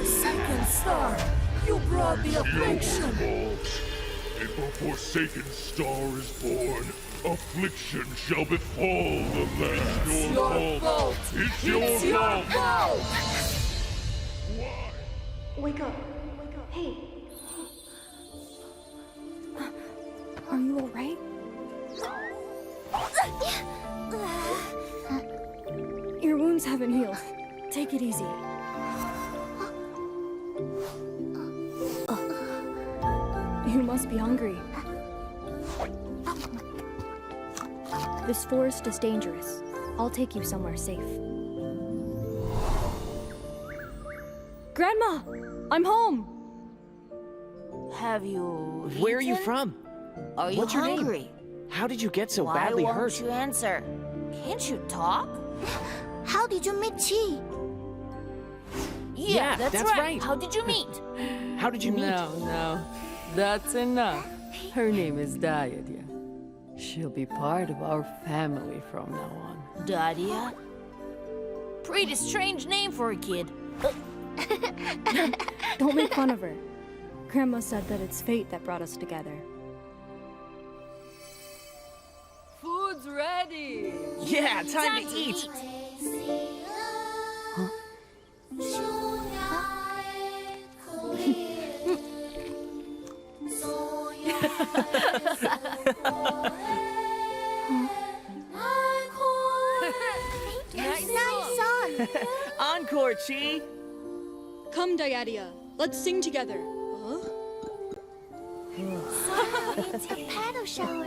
Forsaken star, you brought the affliction. If a forsaken star is born, affliction shall befall the land. It's your fault. It's your fault. Why? Wake up. Hey. Are you alright? Your wounds haven't healed. Take it easy. You must be hungry. This forest is dangerous. I'll take you somewhere safe. Grandma! I'm home! Have you Where are you eaten? from? Are you What's your hungry? name? How did you get so Why badly won't hurt? you answer? Can't you talk? How did you meet Chi? Yeah, that's right. right. How did you meet? How did you meet? No. That's enough. Her name is Dayadia. She'll be part of our family from now on. Dadia? Pretty strange name for a kid. Don't make fun of her. Grandma said that it's fate that brought us together. Food's ready! Yeah, time to eat. Nice song. Encore, Chi. Come, Dayadia. Let's sing together. It's a paddle shower.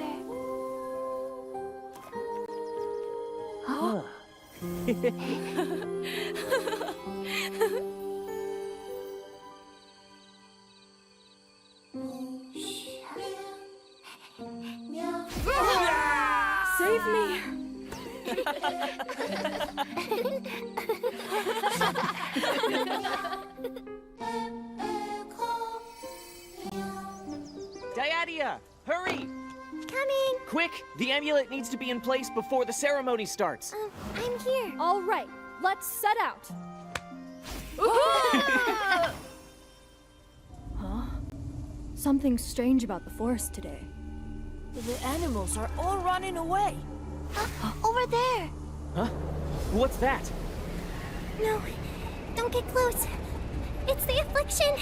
Save me! Dayadia, hurry! Coming. Quick, the amulet needs to be in place before the ceremony starts. I'm here. All right, let's set out. Huh? Something strange about the forest today. The animals are all running away. Over there. Huh? What's that? No, don't get close. It's the affliction.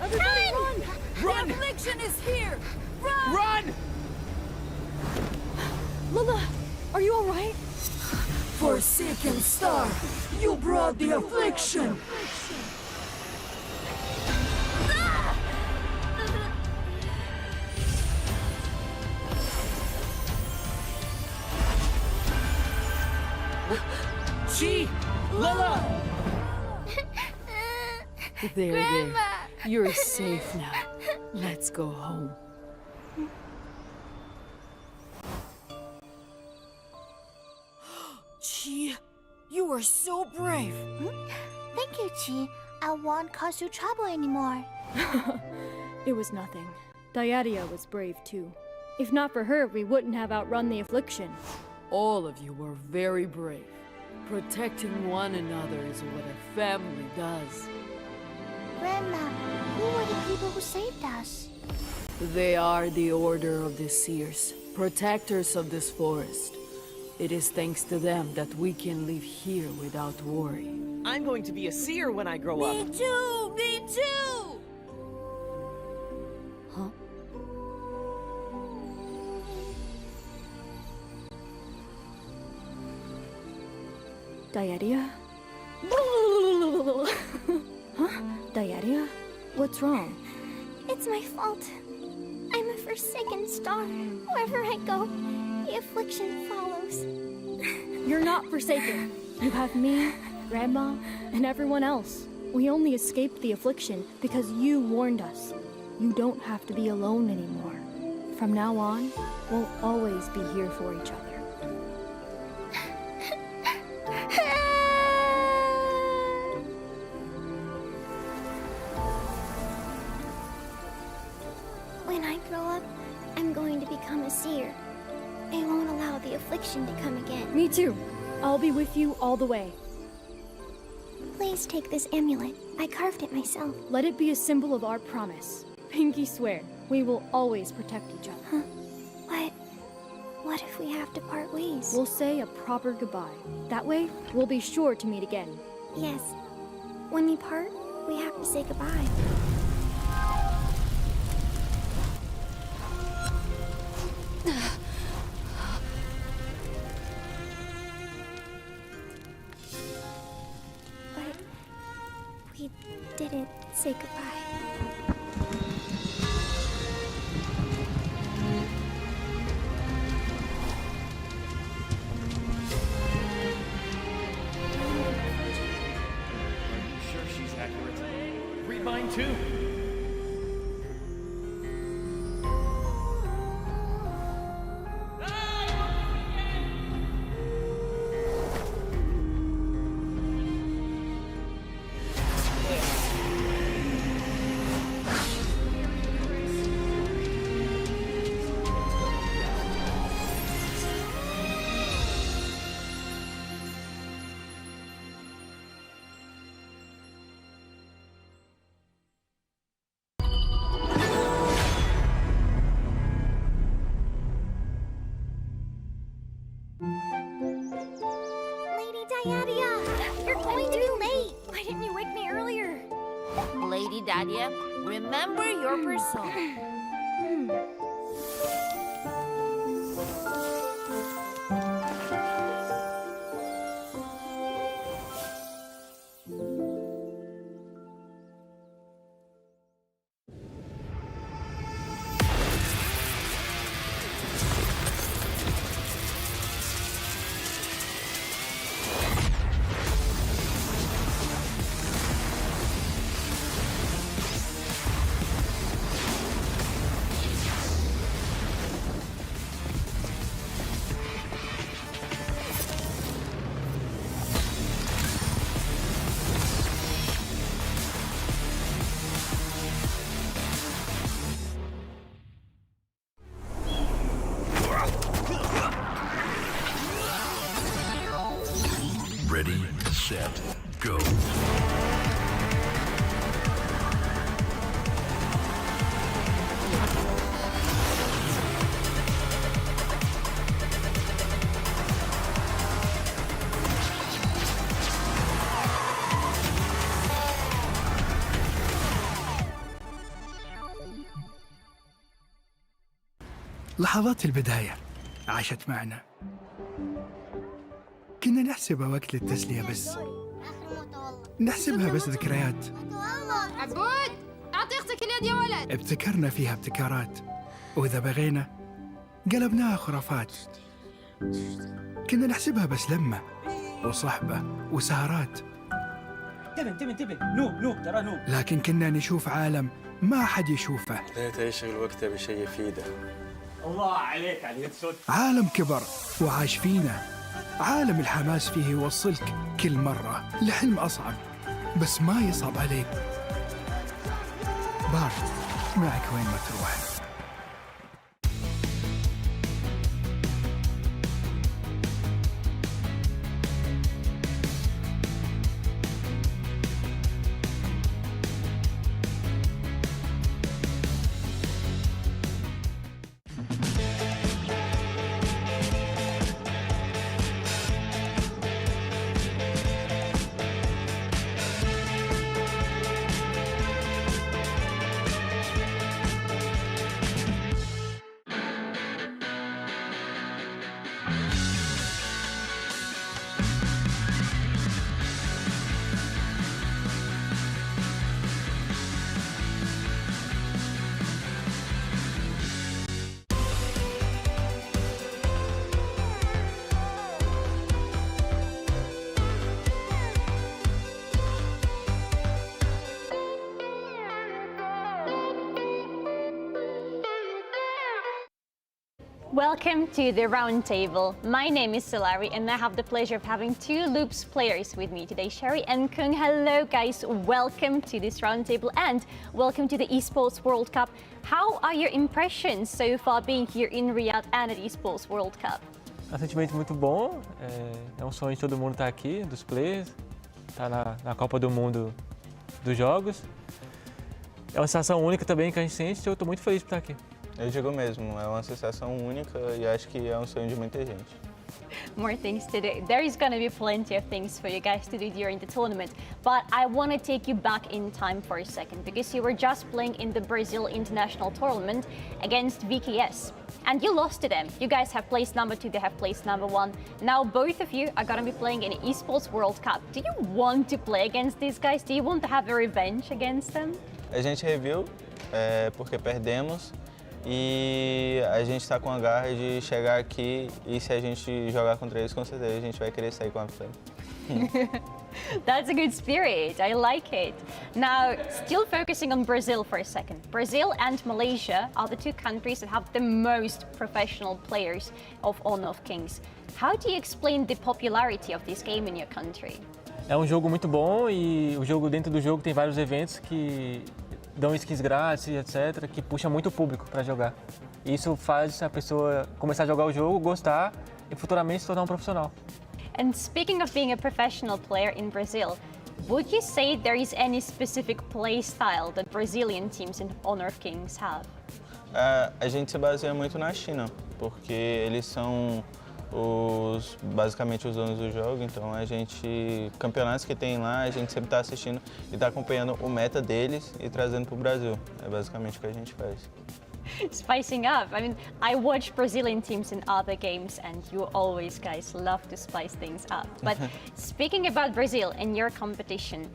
Run! Run! The affliction is here. Run! Run! Lila, are you all right? Forsaken star, you brought the affliction. Chi! Lila! There. You're safe now. Let's go home. Chi, you are so brave. Thank you, Chi. I won't cause you trouble anymore. It was nothing. Dayadia was brave too. If not for her, we wouldn't have outrun the affliction. All of you were very brave. Protecting one another is what a family does. Grandma, who were the people who saved us? They are the Order of the Seers, protectors of this forest. It is thanks to them that we can live here without worry. I'm going to be a seer when I grow Me up. too, me too. Huh? Dayadia? Huh? Dayadia? What's wrong? It's my fault. I'm a forsaken star. Wherever I go, the affliction follows. You're not forsaken. You have me, Grandma, and everyone else. We only escaped the affliction because you warned us. You don't have to be alone anymore. From now on, we'll always be here for each other. When I grow up, I'm going to become a seer. I won't allow the affliction to come again. Me too. I'll be with you all the way. Please take this amulet. I carved it myself. Let it be a symbol of our promise. Pinky swear, we will always protect each other. Huh? What if we have to part ways? We'll say a proper goodbye. That way, we'll be sure to meet again. Yes. When we part, we have to say goodbye. But we didn't say goodbye. Mine too. You're going to be late. Why didn't you wake me earlier? Lady Dadia, remember your persona. Ready, set, go. لحظات البداية عاشت معنا. كنا نحسبها وقت للتسلية بس. نحسبها بس ذكريات. عبود أعطي أختك اليد يا ولد. ابتكرنا فيها ابتكارات، وإذا بغينا قلبناها خرافات. كنا نحسبها بس لمة وصحبة وسهرات. انتبه نوب ترى نوب. لكن كنا نشوف عالم ما حد يشوفه. ليته يشغل وقته بشيء يفيده. الله عليك على صوت. عالم كبر وعاش فينا. عالم الحماس فيه يوصلك كل مرة لحلم أصعب، بس ما يصعب عليك. بارد معك وين ما تروح. Welcome to the roundtable. My name is Solari and I have the pleasure of having two Loops players with me today, Sherry and Kung. Hello guys, welcome to this roundtable and welcome to the Esports World Cup. How are your impressions so far being here in Riyadh and at Esports World Cup? É um sentimento muito bom, é um sonho de todo mundo estar aqui, dos players. estar na Copa do Mundo dos Jogos. É uma sensação única também que a gente sente e eu estou muito feliz por estar aqui. Eu digo mesmo, é uma sensação única e acho que é um sonho de muita gente. More things to do. There is going to be plenty of things for you guys to do during the tournament, but I want to take you back in time for a second because you were just playing in the Brazil International Tournament against VKS and you lost to them. You guys have placed number 2, they have placed number 1. Now both of you are going to be playing in Esports World Cup. Do you want to play against these guys? Do you want to have a revenge against them? A gente reviu porque perdemos. E a gente está com a garra de chegar aqui e se a gente jogar contra eles, com certeza a gente vai querer sair com a vitória. That's a good spirit. I like it. Now, still focusing on Brazil for a second. Brazil and Malaysia are the two countries that have the most professional players of Honor of Kings. How do you explain the popularity of this game in your country? É um jogo muito bom e o jogo dentro do jogo tem vários eventos que dão skins grátis, etc., que puxa muito o público para jogar. Isso faz a pessoa começar a jogar o jogo, gostar e futuramente se tornar um profissional. And speaking of being a professional player in Brazil, would you say there is any specific play style that Brazilian teams in Honor of Kings have? A gente se baseia muito na China, porque eles são basicamente os donos do jogo, então campeonatos que tem lá, a gente sempre está assistindo e está acompanhando o meta deles e trazendo para o Brasil. É basicamente o que a gente faz. Spicing up. I mean, I watch Brazilian teams in other games and you always guys love to spice things up. But speaking about Brazil and your competition,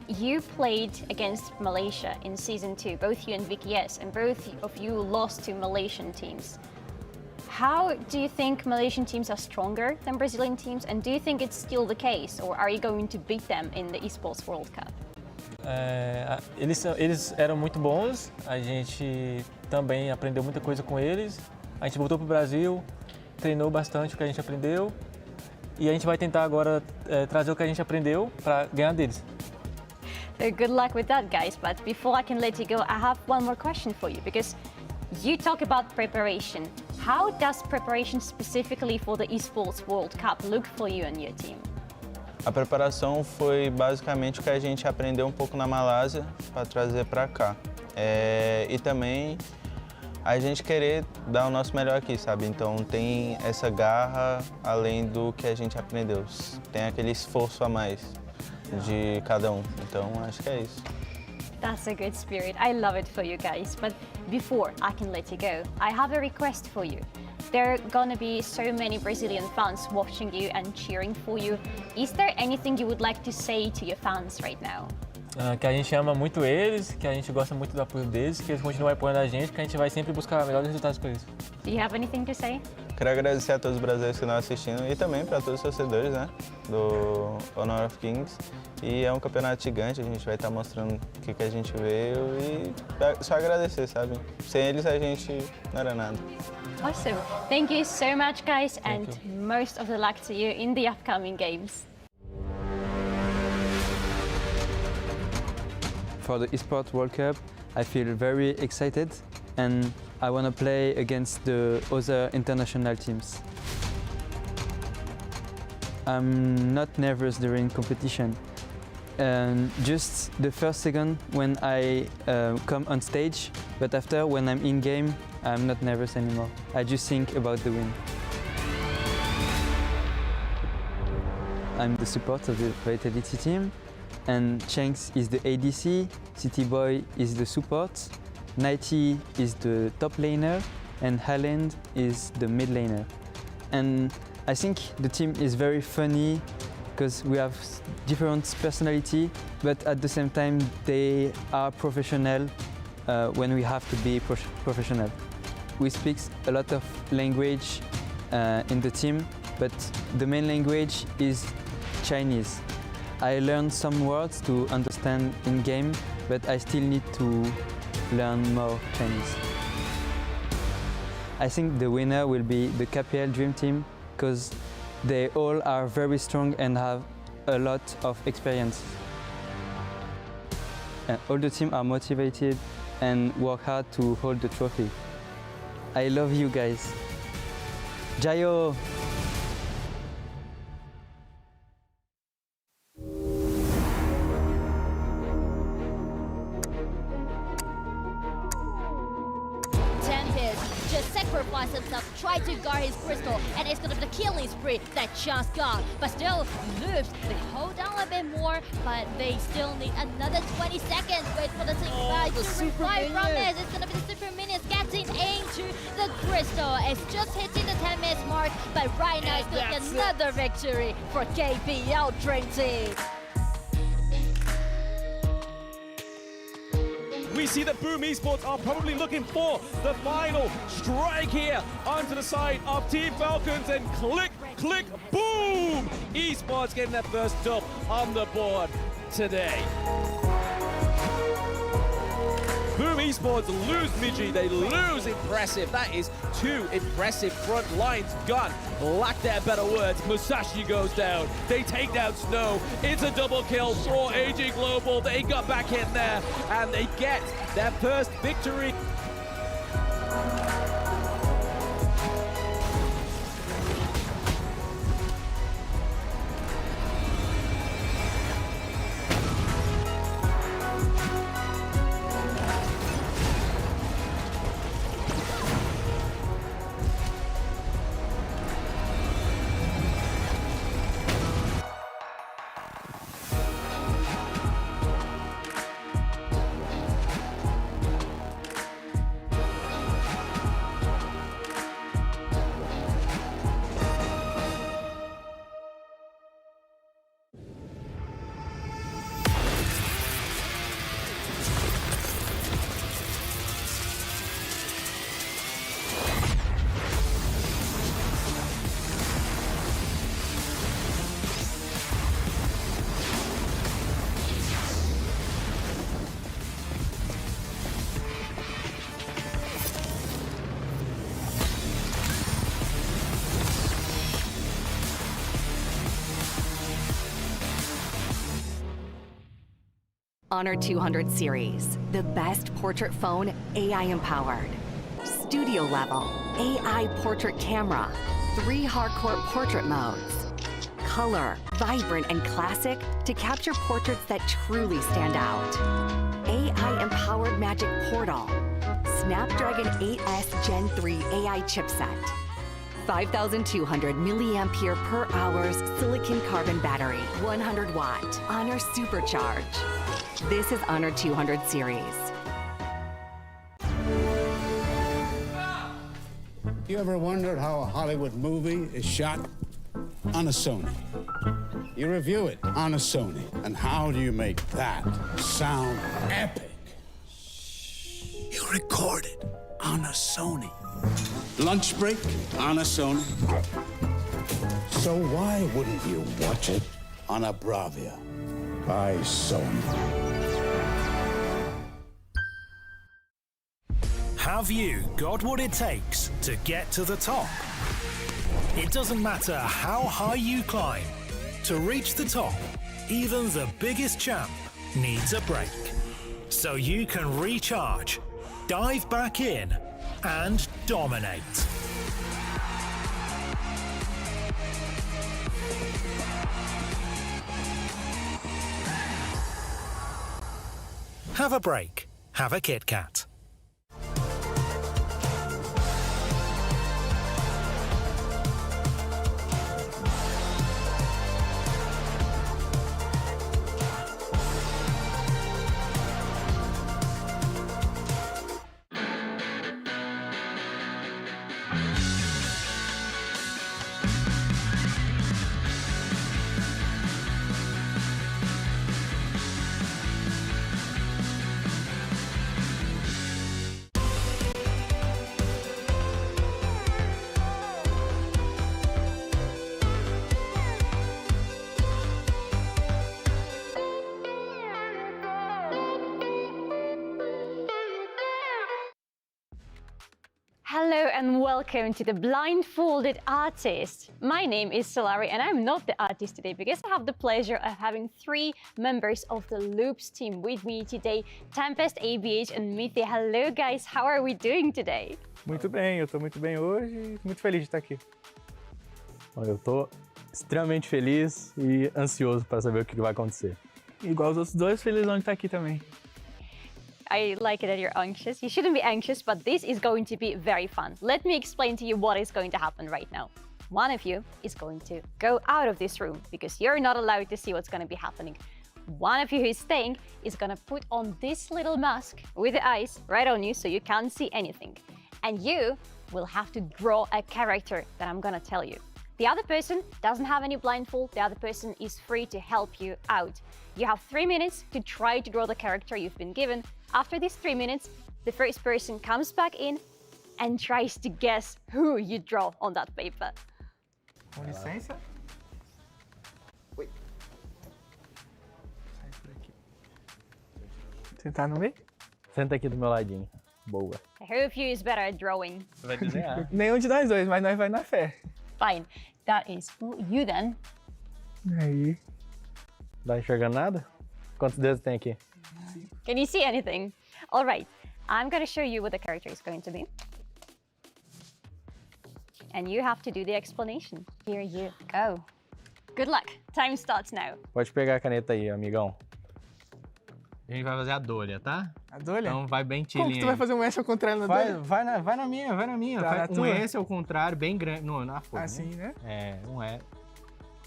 you played against Malaysia in Season 2, both you and VKS, and both of you lost to Malaysian teams. How do you think Malaysian teams are stronger than Brazilian teams, and do you think it's still the case, or are you going to beat them in the Esports World Cup? Eles eram muito bons, a gente também aprendeu muita coisa com eles. A gente voltou para o Brasil, treinou bastante o que a gente aprendeu e a gente vai tentar agora trazer o que a gente aprendeu para ganhar deles. So good luck with that, guys. But before I can let you go, I have one more question for you because you talk about preparation. How does preparation specifically for the Esports World Cup look for you and your team? A preparação foi basicamente o que a gente aprendeu um pouco na Malásia para trazer para cá. E também a gente querer dar o nosso melhor aqui, sabe? Então tem essa garra além do que a gente aprendeu. Tem aquele esforço a mais de cada um. Então acho que é isso. That's a good spirit. I love it for you guys. But before I can let you go, I have a request for you. There are gonna be so many Brazilian fans watching you and cheering for you. Is there anything you would like to say to your fans right now? Que a gente ama muito eles, que a gente gosta muito do apoio deles, que eles continuem apoiando a gente, que a gente vai sempre buscar melhores resultados para eles. Do you have anything to say? Quero agradecer a todos os brasileiros que estão assistindo e também para todos os torcedores, né, do Honor of Kings. E é um campeonato gigante, a gente vai estar mostrando o que a gente veio e só agradecer, sabe? Sem eles a gente não era nada. Awesome. Thank you so much, guys, and most of the luck to you in the upcoming games. For the Esports World Cup, I feel very excited and I want to play against the other international teams. I'm not nervous during competition. Just the first second when I come on stage, but after when I'm in game, I'm not nervous anymore. I just think about the win. I'm the support of the Vitality team, and Shanks is the ADC, City Boy is the support, Nighty is the top laner, and Highland is the mid laner. And I think the team is very funny because we have different personality, but at the same time they are professional when we have to be professional. We speak a lot of language in the team, but the main language is Chinese. I learned some words to understand in game, but I still need to learn more Chinese. I think the winner will be the KPL Dream Team because they all are very strong and have a lot of experience. And all the team are motivated and work hard to hold the trophy. I love you guys. Jayo! sacrifice himself, try to guard his crystal, and it's gonna be the killing spree that Chance got. But still, Loops, they hold down a bit more, but they still need another 20 seconds. Wait for the thing to revive from this. It's gonna be the super minions getting into the crystal. It's just hitting the 10 minutes mark, but right now it's gonna be another victory for KPL Dream Team. We see that Boom Esports are probably looking for the final strike here onto the side of Team Falcons, and click, click, boom! Esports getting that first dub on the board today. Boom Esports lose Miji, they lose Impressive. That is two impressive front lines gone. Lack their better words, Musashi goes down. They take down Snow. It's a double kill for AG Global. They got back in there and they get their first victory. Honor 200 series, the best portrait phone AI empowered. Studio level, AI portrait camera, 3 hardcore portrait modes. Color, vibrant and classic to capture portraits that truly stand out. AI empowered magic portal. Snapdragon 8S Gen 3 AI chipset. 5,200 milliampere per hour silicon carbon battery, 100 watt, Honor Supercharge. This is Honor 200 series. You ever wondered how a Hollywood movie is shot? On a Sony. You review it on a Sony. And how do you make that sound epic? You record it on a Sony. Lunch break on a Sony. So why wouldn't you watch it on a Bravia by Sony? Have you got what it takes to get to the top? It doesn't matter how high you climb. To reach the top, even the biggest champ needs a break. So you can recharge, dive back in, and dominate. Have a break. Have a Kit Kat. Hello and welcome to the Blindfolded Artist. My name is Solari and I'm not the artist today because I have the pleasure of having 3 members of the Loops team with me today, Tempest, ABH and Mithy. Hello guys, how are we doing today? Muito bem, eu tô muito bem hoje e muito feliz de estar aqui. Eu tô extremamente feliz e ansioso para saber o que vai acontecer. Igual os outros dois, felizão de estar aqui também. I like it that you're anxious. You shouldn't be anxious, but this is going to be very fun. Let me explain to you what is going to happen right now. One of you is going to go out of this room because you're not allowed to see what's going to be happening. One of you who is staying is going to put on this little mask with the eyes right on you so you can't see anything. And you will have to draw a character that I'm going to tell you. The other person doesn't have any blindfold. The other person is free to help you out. You have 3 minutes to try to draw the character you've been given. After these 3 minutes, the first person comes back in and tries to guess who you draw on that paper. Com licença. Oi. Sai por aqui. Sentar no meio? Senta aqui do meu ladinho. Boa. Who of you is better at drawing? Você vai desenhar. Nenhum de nós dois, mas nós vai na fé. Fine. That is you then. Aí. Não tá enxergando nada? Quantos dedos tem aqui? Can you see anything? All right. I'm going to show you what the character is going to be. And you have to do the explanation. Here you go. Good luck. Time starts now. Pode pegar a caneta aí, amigão. A gente vai fazer a dolha, tá? A dolha? Então vai bem tilinho. Como que tu vai fazer um S ao contrário na dolha? Vai na minha. Tá, faz um S ao contrário, bem grande. Não, na folha. Assim, né? É, um S.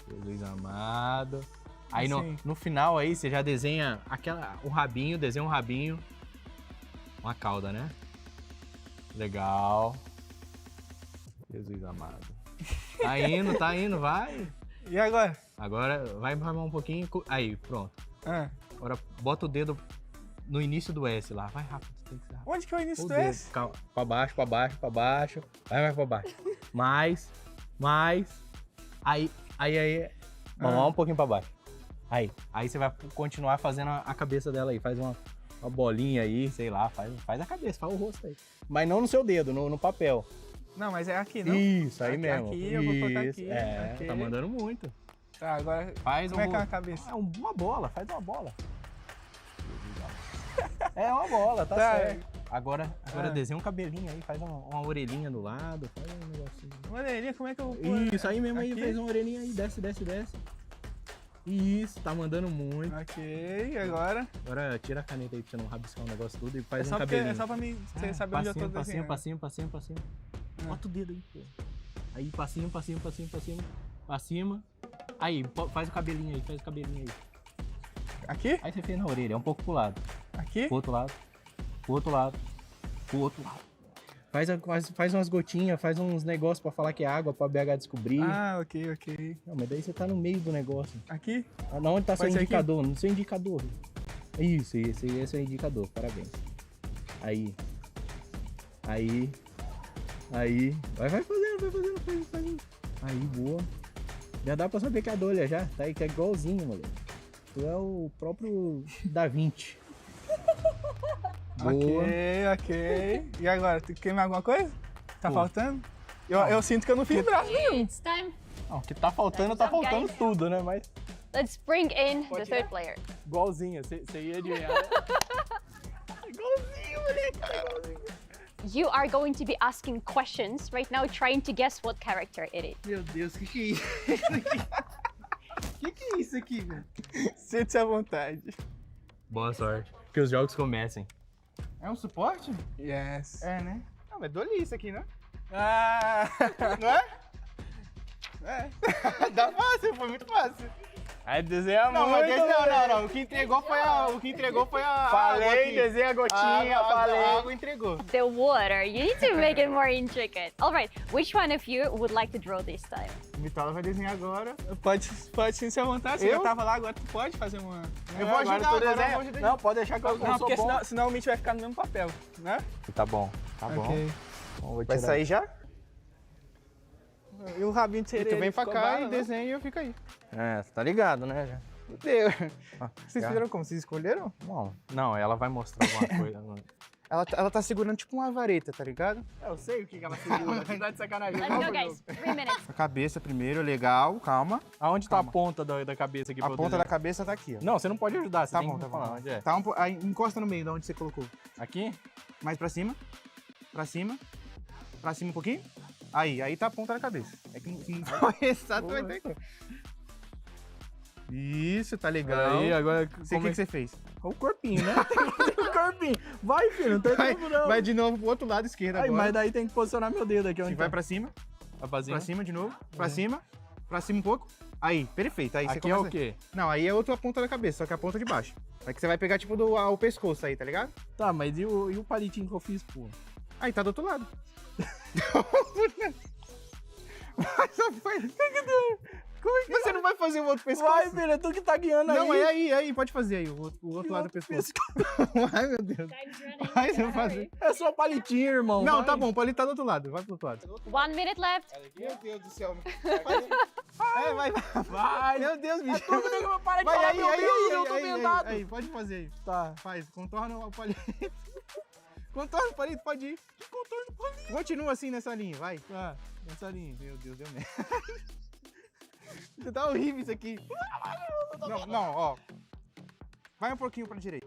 Jesus amado. Aí assim. no final aí você já desenha o rabinho, desenha um rabinho. Uma cauda, né? Legal. Jesus amado. Tá indo, vai. E agora? Agora vai armar um pouquinho. Aí, pronto. Agora bota o dedo no início do S lá. Vai rápido, tem que ser rápido. Onde que é o início do S? Calma. Pra baixo. Vai pra baixo. Mais. Aí. Vamos um pouquinho pra baixo. Aí você vai continuar fazendo a cabeça dela aí. Faz uma bolinha aí, sei lá. Faz a cabeça, faz o rosto aí. Mas não no seu dedo, no papel. Não, mas é aqui, não? Isso, aí mesmo. Aqui, eu vou colocar aqui. Aqui. Tá mandando muito. Tá, agora faz como é que é a cabeça? Uma bola, faz uma bola. É uma bola, tá certo. Agora desenha um cabelinho aí, faz uma orelhinha do lado, faz um negocinho. Uma orelhinha, como é que eu vou pôr? Isso aí mesmo, aí fez uma orelhinha aí, desce. Isso, tá mandando muito. Ok, agora? Agora tira a caneta aí pra você não rabiscar o negócio tudo e faz um cabelinho. É só pra mim saber onde eu tô desenhando. Passinho. Bota o dedo aí, pô. Aí, passinho. Pra cima. Aí, faz o cabelinho aí, Aqui? Aí você fez na orelha, um pouco pro lado. Aqui? Pro outro lado. Faz umas gotinhas, faz uns negócios pra falar que é água, pra BH descobrir. Ah, ok. Não, mas daí você tá no meio do negócio. Aqui? Não, onde tá seu indicador? Aqui? No seu indicador. Isso, esse é o indicador, parabéns. Aí. Vai fazendo. Aí, boa. Já dá pra saber que é a dolha já, tá aí, que é igualzinho, moleque. Tu é o próprio Da Vinci. Ok. E agora, tu quer mais alguma coisa? Tá faltando? Eu sinto que eu não fiz braço nenhum. It's time. Não, o que tá faltando tudo, né? Mas... Let's bring in the third player. Igualzinho, você ia adivinhar. Igualzinho, moleque, You are going to be asking questions right now, trying to guess what character it is. Meu Deus, que é isso? Que é isso aqui, velho? Sinta-se à vontade. Boa sorte. Que os jogos comecem. É um suporte? Yes. É, né? Não, mas dou-lhe isso aqui, né? Ah! Não é? É. Dá fácil, foi muito fácil. Aí desenha muito. Não. O que entregou foi a Falei, desenha a gotinha, a água entregou. The water. You need to make it more intricate. All right. Which one of you would like to draw this time? O Vitala vai desenhar agora. Pode sim, se à vontade. Você já tava lá, agora tu pode fazer uma... Eu vou ajudar, Não, pode deixar que eu sou bom. Não, porque senão o Mitch vai ficar no mesmo papel, né? Tá bom. Então, vai sair já? E o rabinho de sereia. Tu vem pra cá e desenha e eu fico aí. É, você tá ligado, né? Já. Deus. Vocês fizeram como? Vocês escolheram? Não, ela vai mostrar alguma coisa. Ela tá segurando tipo uma vareta, tá ligado? Eu sei o que ela segura. Não dá de sacanagem. Let's go, guys. 3 minutes. A cabeça primeiro, legal, calma. Aonde tá a ponta da cabeça aqui? A ponta da cabeça tá aqui, ó. Não, você não pode ajudar, você tem que falar onde é. Tá aí, encosta no meio de onde você colocou. Aqui? Mais pra cima. Pra cima um pouquinho. Aí tá a ponta da cabeça. É que não foi exatamente. Isso, tá legal. Aí, agora... O que você fez? O corpinho, né? Tem que fazer o corpinho. Vai, filho, não tem tempo não. Vai de novo pro outro lado esquerdo agora. Mas daí tem que posicionar meu dedo aqui. Vai pra cima. Pra cima de novo. Pra cima. Pra cima um pouco. Aí, perfeito. Aí aqui você começa... é o quê? Não, aí é outra ponta da cabeça, só que é a ponta de baixo. Aí que você vai pegar, tipo, o pescoço aí, tá ligado? Tá, mas e o palitinho que eu fiz, pô? Aí, tá do outro lado. Como é que você não vai fazer o outro pescoço? Vai, filho, é tu que tá guiando aí. Não, é aí, pode fazer aí, o outro lado do pescoço. Ai, meu Deus. Vai, você vai fazer. É só palitinho, irmão. Não, vai. tá bom, o palito tá do outro lado, vai pro outro lado. 1 minute left. Meu Deus do céu. Vai. Meu Deus, bicho. Para de falar, meu Deus, eu tô vendado. Aí, pode fazer aí. Tá. Faz, contorna o palito. Contorna o palito, pode ir. Que contorna o palito? Continua assim nessa linha, vai. Tá, nessa linha. Meu Deus, deu merda. Tá horrível isso aqui. Não, ó. Vai um pouquinho pra direita.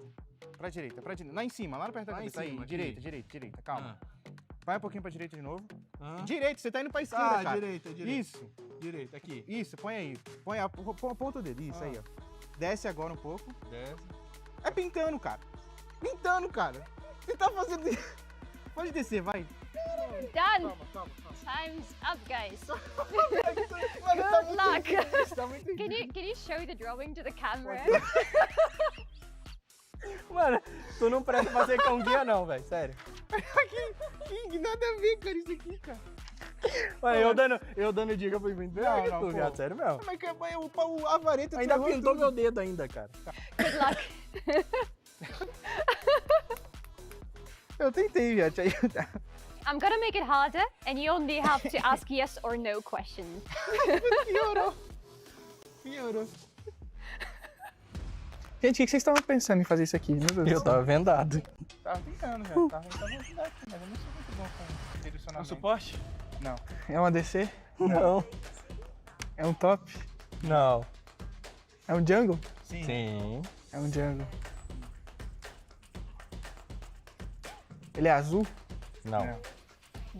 Pra direita. Lá em cima, lá no perto da cabeça. Aí, direita. Calma. Vai um pouquinho pra direita de novo. Direita, você tá indo pra esquerda, cara. Direita. Isso. Direita, aqui. Isso, põe aí. Põe a ponta dele, isso aí, ó. Desce agora um pouco. Desce. É pintando, cara. Você tá fazendo... Pode descer, vai. Done. Calma. Time's up, guys. Mano, Good luck. Tá muito Can you show the drawing to the camera? Mano, tu não presta pra ser cão guia não, velho, sério. Que nada a ver, cara, isso aqui, cara. Mano, eu dando dica pro Impunity. Não, viado, sério mesmo. Mas que a vareta... Ainda pintou meu dedo ainda, cara. Good luck. Eu tentei, já te ajudar. I'm gonna make it harder, and you only have to ask yes or no questions. Piorou. Gente, o que vocês estavam pensando em fazer isso aqui? Meu Deus. Eu tava vendado. Tava brincando já, tava tentando ajudar aqui, mas eu não sou muito bom com direcionamento. É um suporte? Não. É um ADC? Não. É um top? Não. É um jungle? Sim. É um jungle. Ele é azul? Não.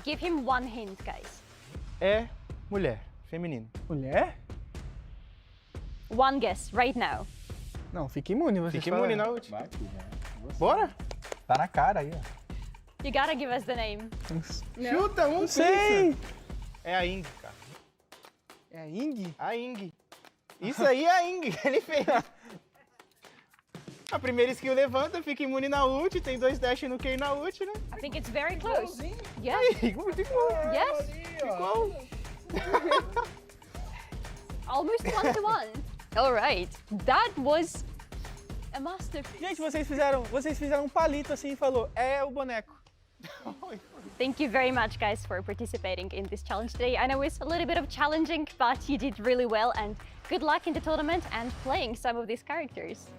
Give him one hint, guys. É mulher, feminino. Mulher? One guess, right now. Não, fica imune, você Fica imune na última. Bora? Tá na cara aí, ó. You gotta give us the name. Chuta, Não sei. É a Ing, cara. É a Ing? A Ing. Isso aí é a Ing que ele fez. A primeira skill levanta, fica imune na ult, tem 2 dash no Q e na ult, né? I think it's very close. Yes. Muito igual. Yes. Igual. Almost 1-1. All right. That was a masterpiece. Gente, vocês fizeram um palito assim e falou, é o boneco. Thank you very much, guys, for participating in this challenge today. I know it's a little bit of challenging, but you did really well, and good luck in the tournament and playing some of these characters.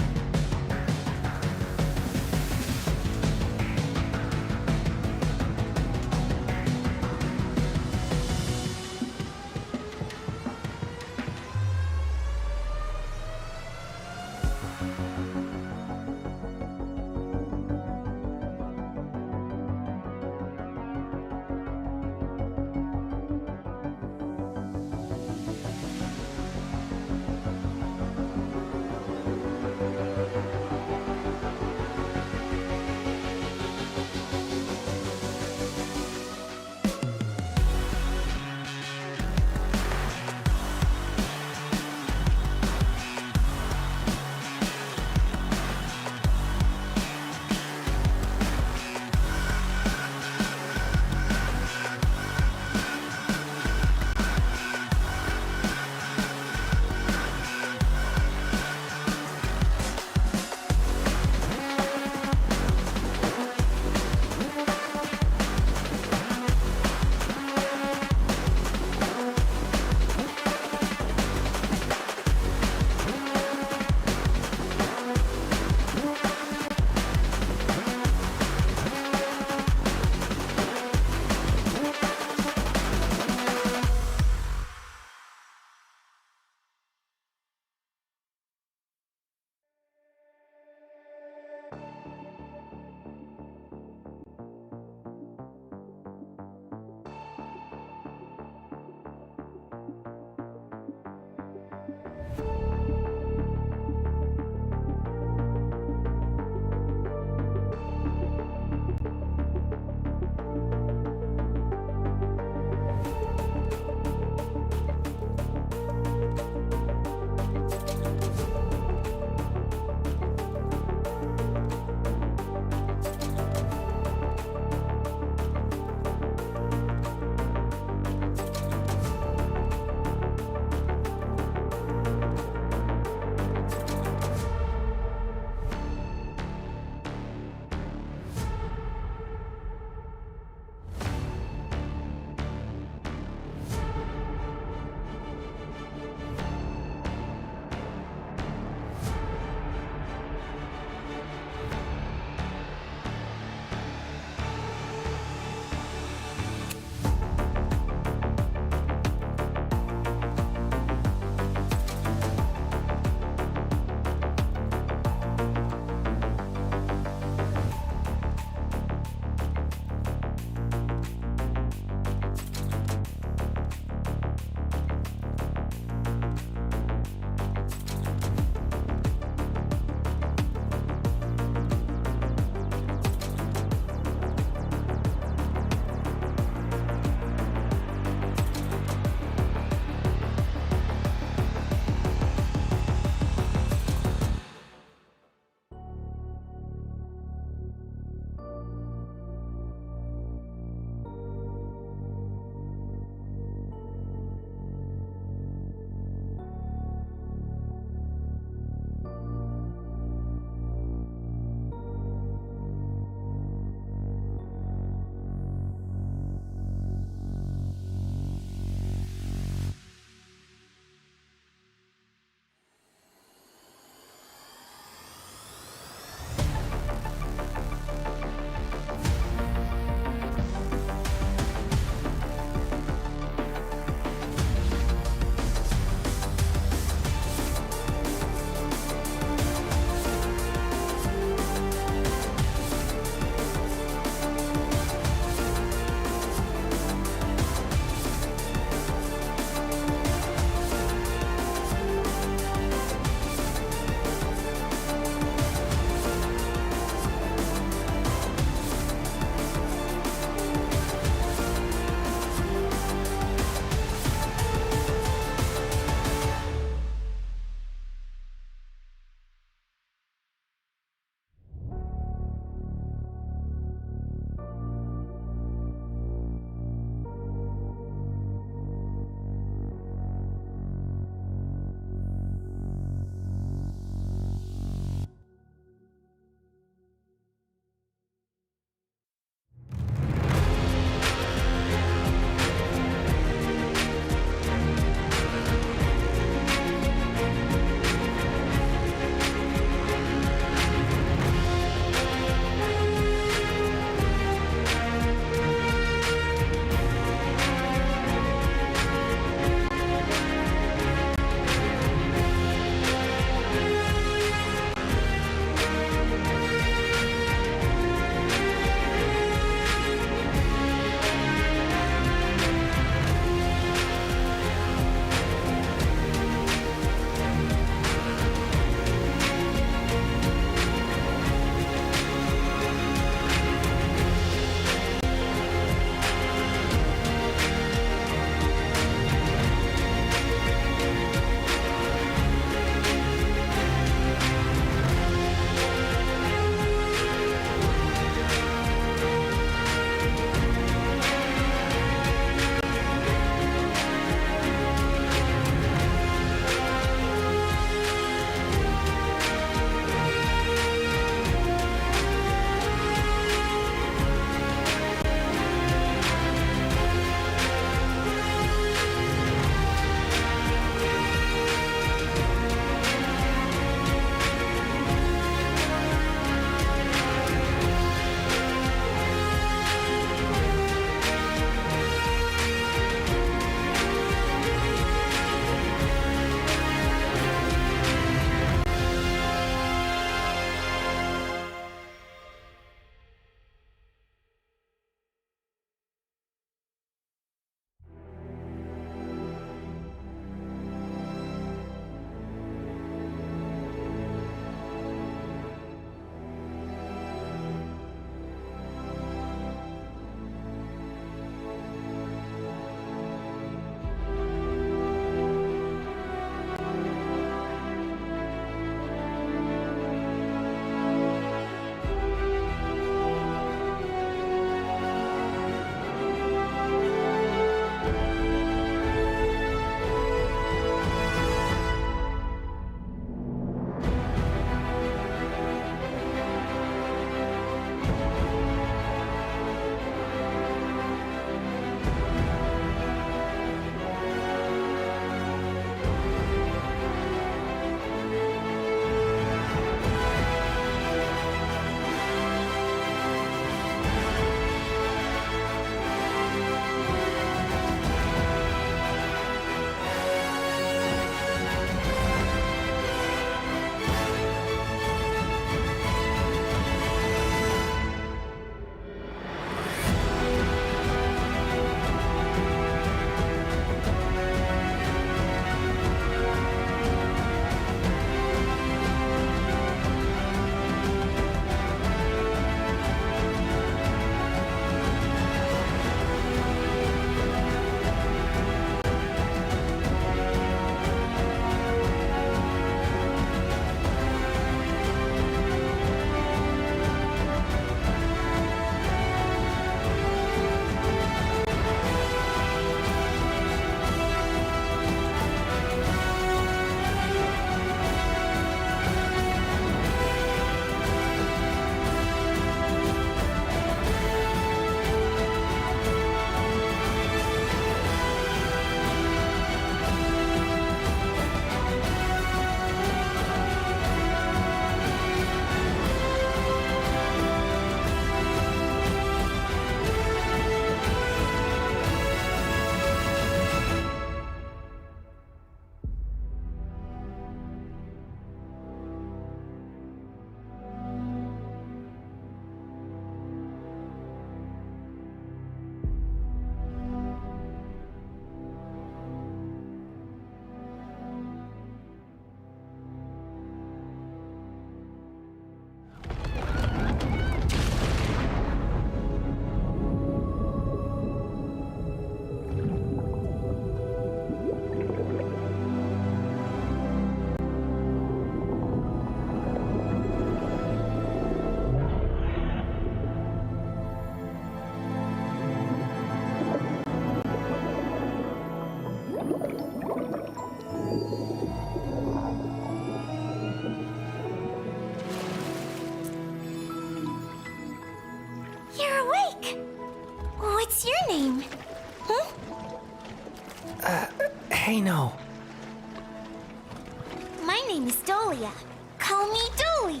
name is Dolia. Call me Dolly.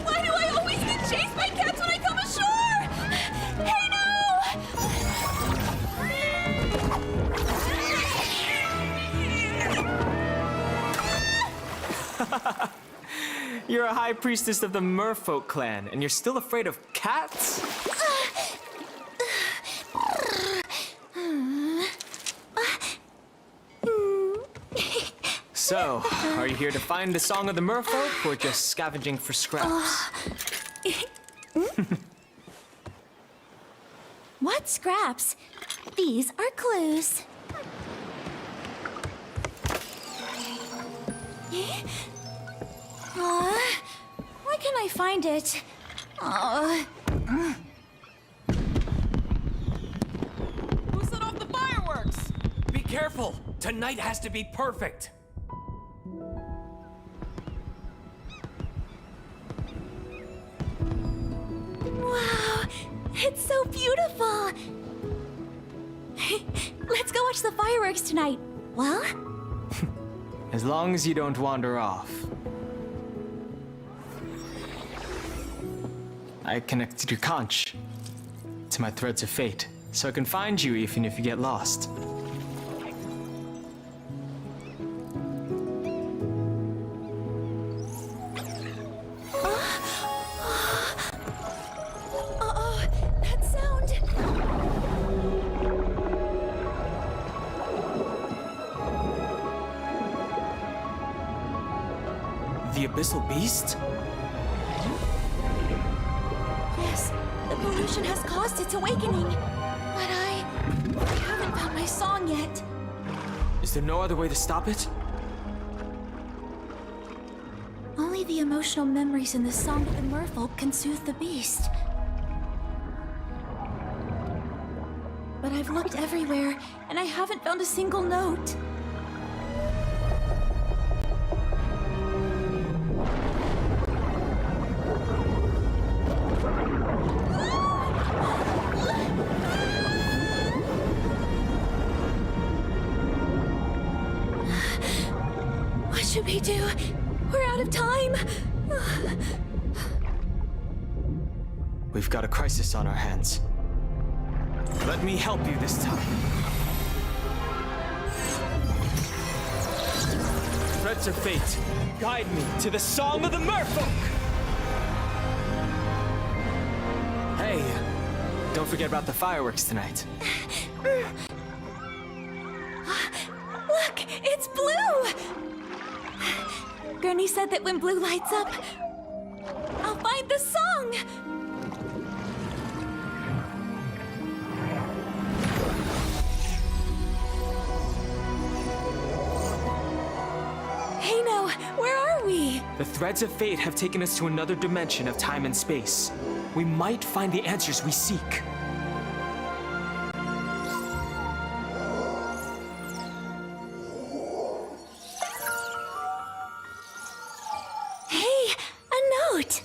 Why do I always get chased by cats when I come ashore? Hey, no! You're a high priestess of the merfolk clan, and you're still afraid of cats? So, are you here to find the Song of the Merfolk, or just scavenging for scraps? What scraps? These are clues. Why can't I find it? Who set off the fireworks? Be careful! Tonight has to be perfect! Wow, it's so beautiful! Let's go watch the fireworks tonight. Well? As long as you don't wander off. I connected your conch to my threads of fate, so I can find you even if you get lost. That sound! The Abyssal Beast? Yes, the pollution has caused its awakening. But I haven't found my song yet. Is there no other way to stop it? Only the emotional memories in the Song of the Merfolk can soothe the beast. But I've looked everywhere, and I haven't found a single note. What should we do? We're out of time. We've got a crisis on our hands. Let me help you this time. Threads of fate, guide me to the Song of the Merfolk! Hey, don't forget about the fireworks tonight. Look, it's blue! Gurney said that when blue lights up, I'll find the song! Hey, no, where are we? The threads of fate have taken us to another dimension of time and space. We might find the answers we seek. Hey, a note!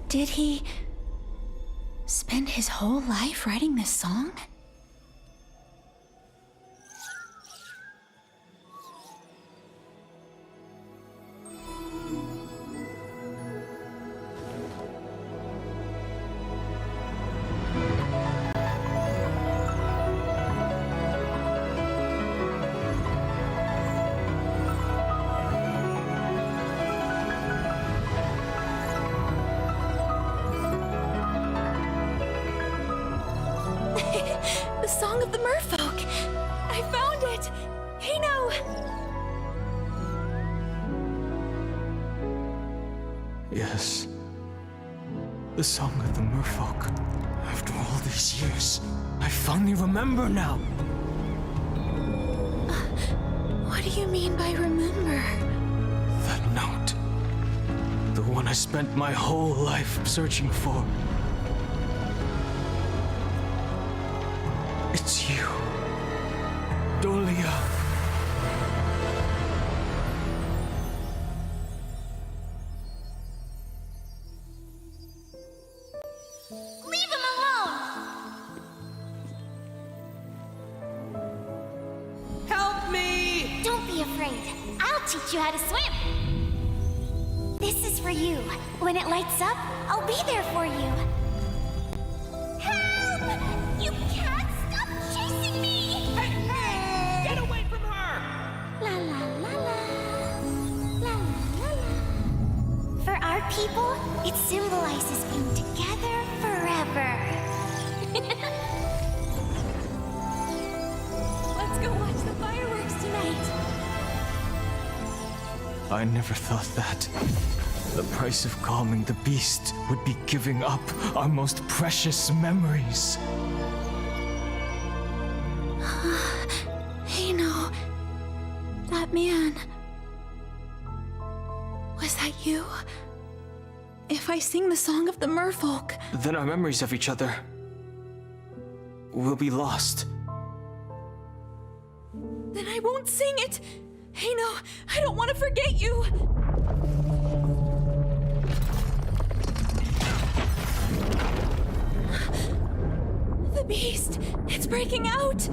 Did he spend his whole life writing this song? The song of the merfolk! I found it! Hey, no! Yes. The song of the merfolk. After all these years, I finally remember now. What do you mean by remember? That note. The one I spent my whole life searching for. It's you, Dolia. Leave him alone! Help me! Don't be afraid. I'll teach you how to swim. This is for you. When it lights up, I'll be there for you. Help! You can't stop chasing me! Hey! Get away from her! La la la la. La la la la. For our people, it symbolizes being together forever. Let's go watch the fireworks tonight. I never thought that. The price of calming the beast would be giving up our most precious memories. Hey, no. That man. Was that you? If I sing the song of the merfolk, Then our memories of each other will be lost. then I won't sing it. Hey, no, I don't want to forget you. The beast, it's breaking out.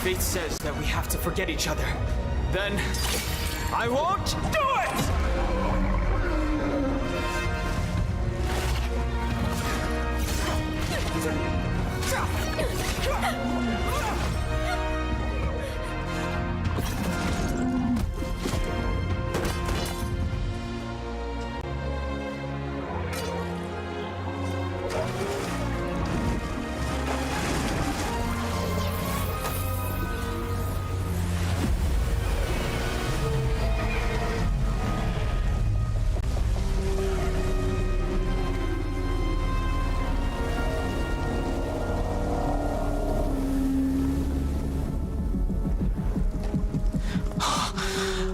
Fate says that we have to forget each other. Then I won't do it!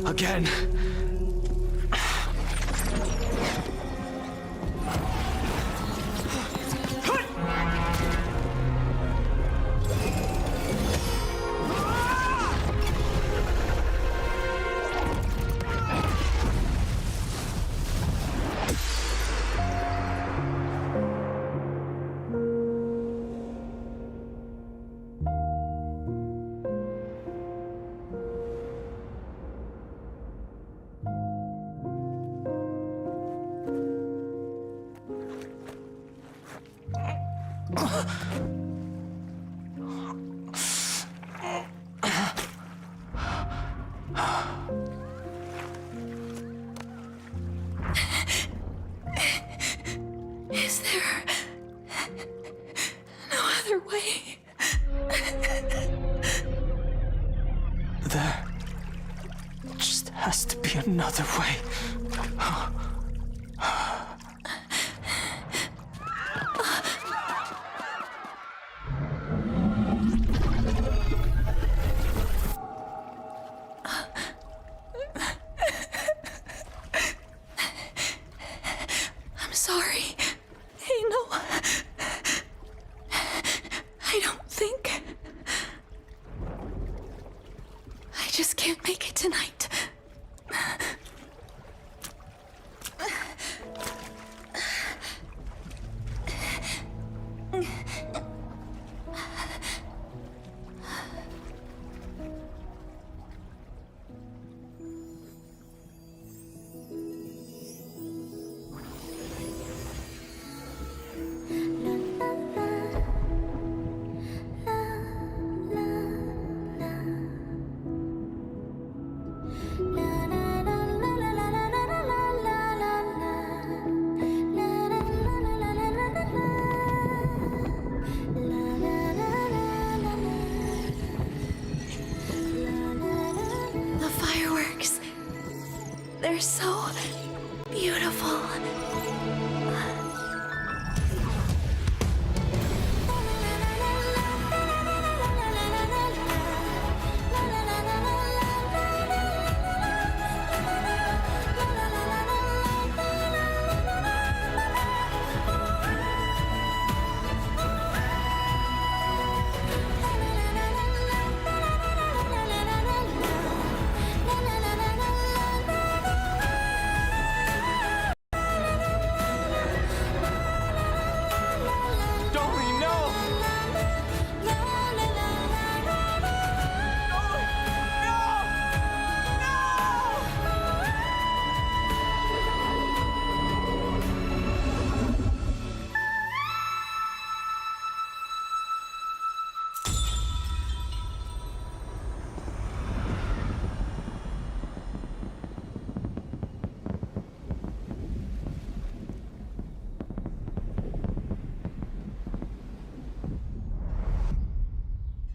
Again. Is there no other way? There just has to be another way. I'm sorry. Hey, no. I don't think. I just can't make it tonight. The fireworks. They're so beautiful.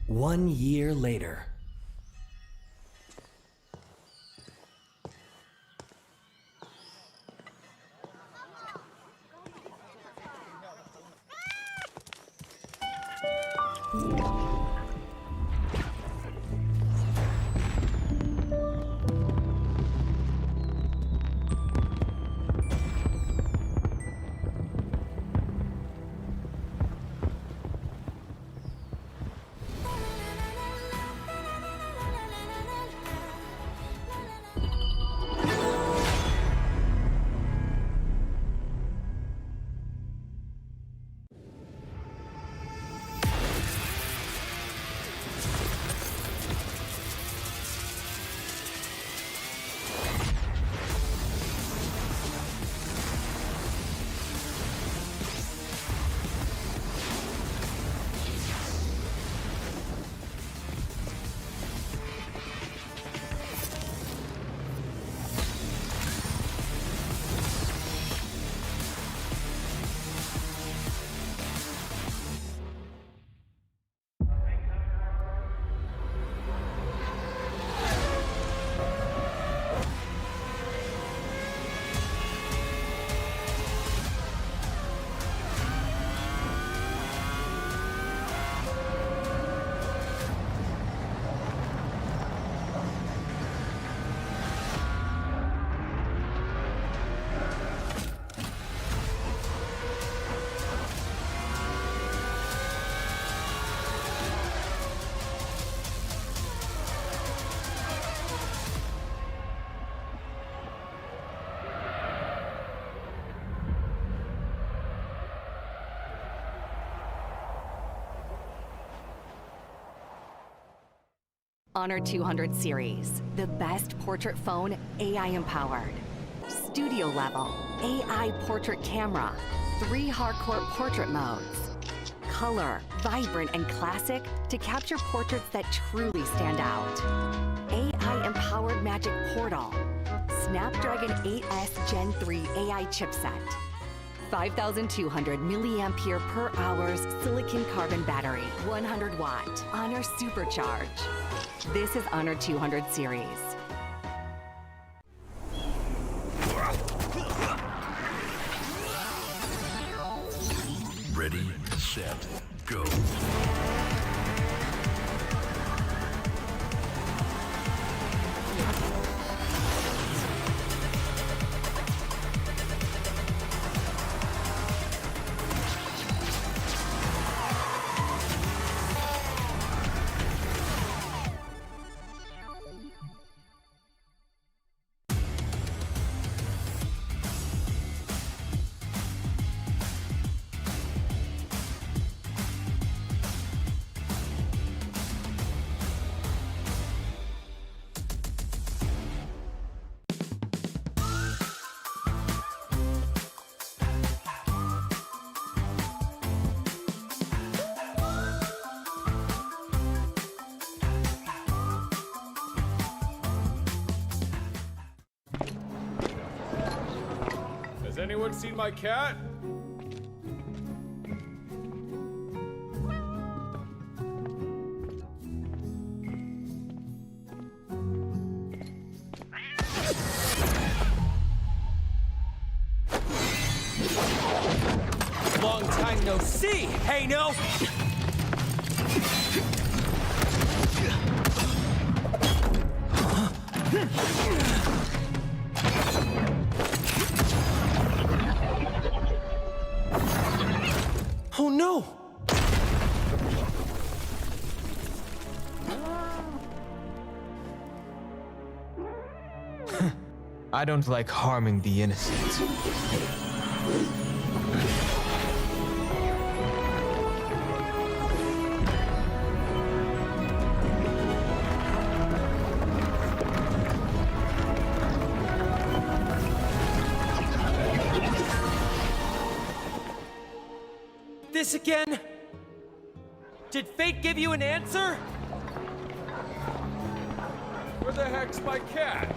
One year later. Honor 200 series, the best portrait phone AI empowered. Studio level, AI portrait camera, 3 hardcore portrait modes. color, vibrant and classic to capture portraits that truly stand out. AI-empowered Magic Portal. Snapdragon 8S Gen 3 AI chipset. 5,200 milliampere per hour silicon carbon battery. 100 watt. Honor Supercharge. This is Honor 200 series. Ready, set, go. Has anyone seen my cat? Long time no see, hey no! Oh no! I don't like harming the innocent. This again? Did fate give you an answer? Where the heck's my cat?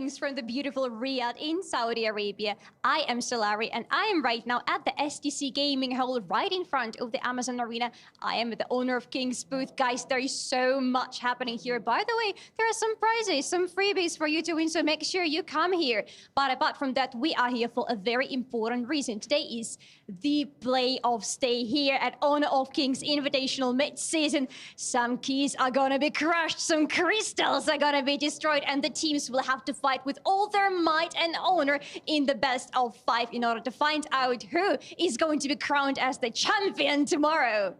Greetings from the beautiful Riyadh in Saudi Arabia. I am Solari and I am right now at the STC Gaming Hall right in front of the Amazon Arena. I am the owner of King's booth. Guys, there is so much happening here. By the way, there are some prizes, some freebies for you to win, so make sure you come here. But apart from that, we are here for a very important reason. Today is the playoff day here at Honor of Kings Invitational Midseason. Some keys are gonna be crushed, some crystals are gonna be destroyed, and the teams will have to fight with all their might and honor in the best of 5 in order to find out who is going to be crowned as the champion tomorrow.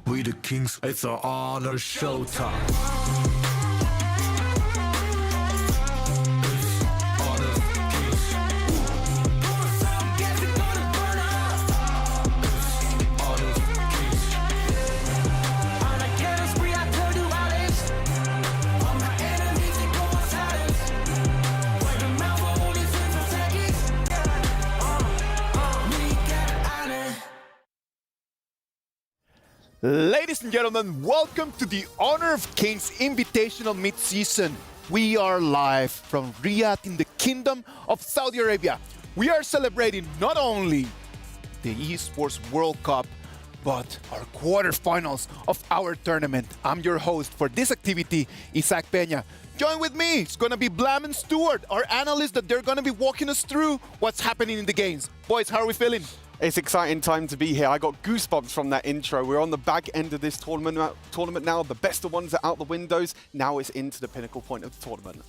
We the Kings, it's our honor showtime. Ladies and gentlemen, welcome to the Honor of Kings Invitational Midseason. We are live from Riyadh in the Kingdom of Saudi Arabia. We are celebrating not only the Esports World Cup, but our quarterfinals of our tournament. I'm your host for this activity, Isaac Peña. Join with me, it's gonna be Blam and Stewart, our analysts that they're gonna be walking us through what's happening in the games. Boys, how are we feeling? It's exciting time to be here. I got goosebumps from that intro. We're on the back end of this tournament now. The best of ones are out the windows. Now it's into the pinnacle point of the tournament.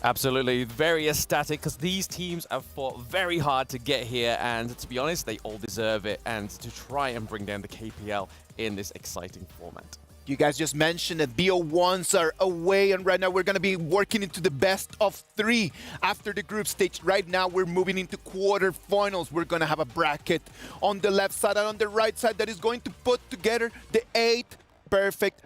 Absolutely, very ecstatic because these teams have fought very hard to get here, and to be honest, they all deserve it, and to try and bring down the KPL in this exciting format. You guys just mentioned that BO1s are away, and right now we're going to be working into the best of 3 after the group stage. Right now we're moving into quarterfinals. We're going to have a bracket on the left side and on the right side that is going to put together the 8 perfect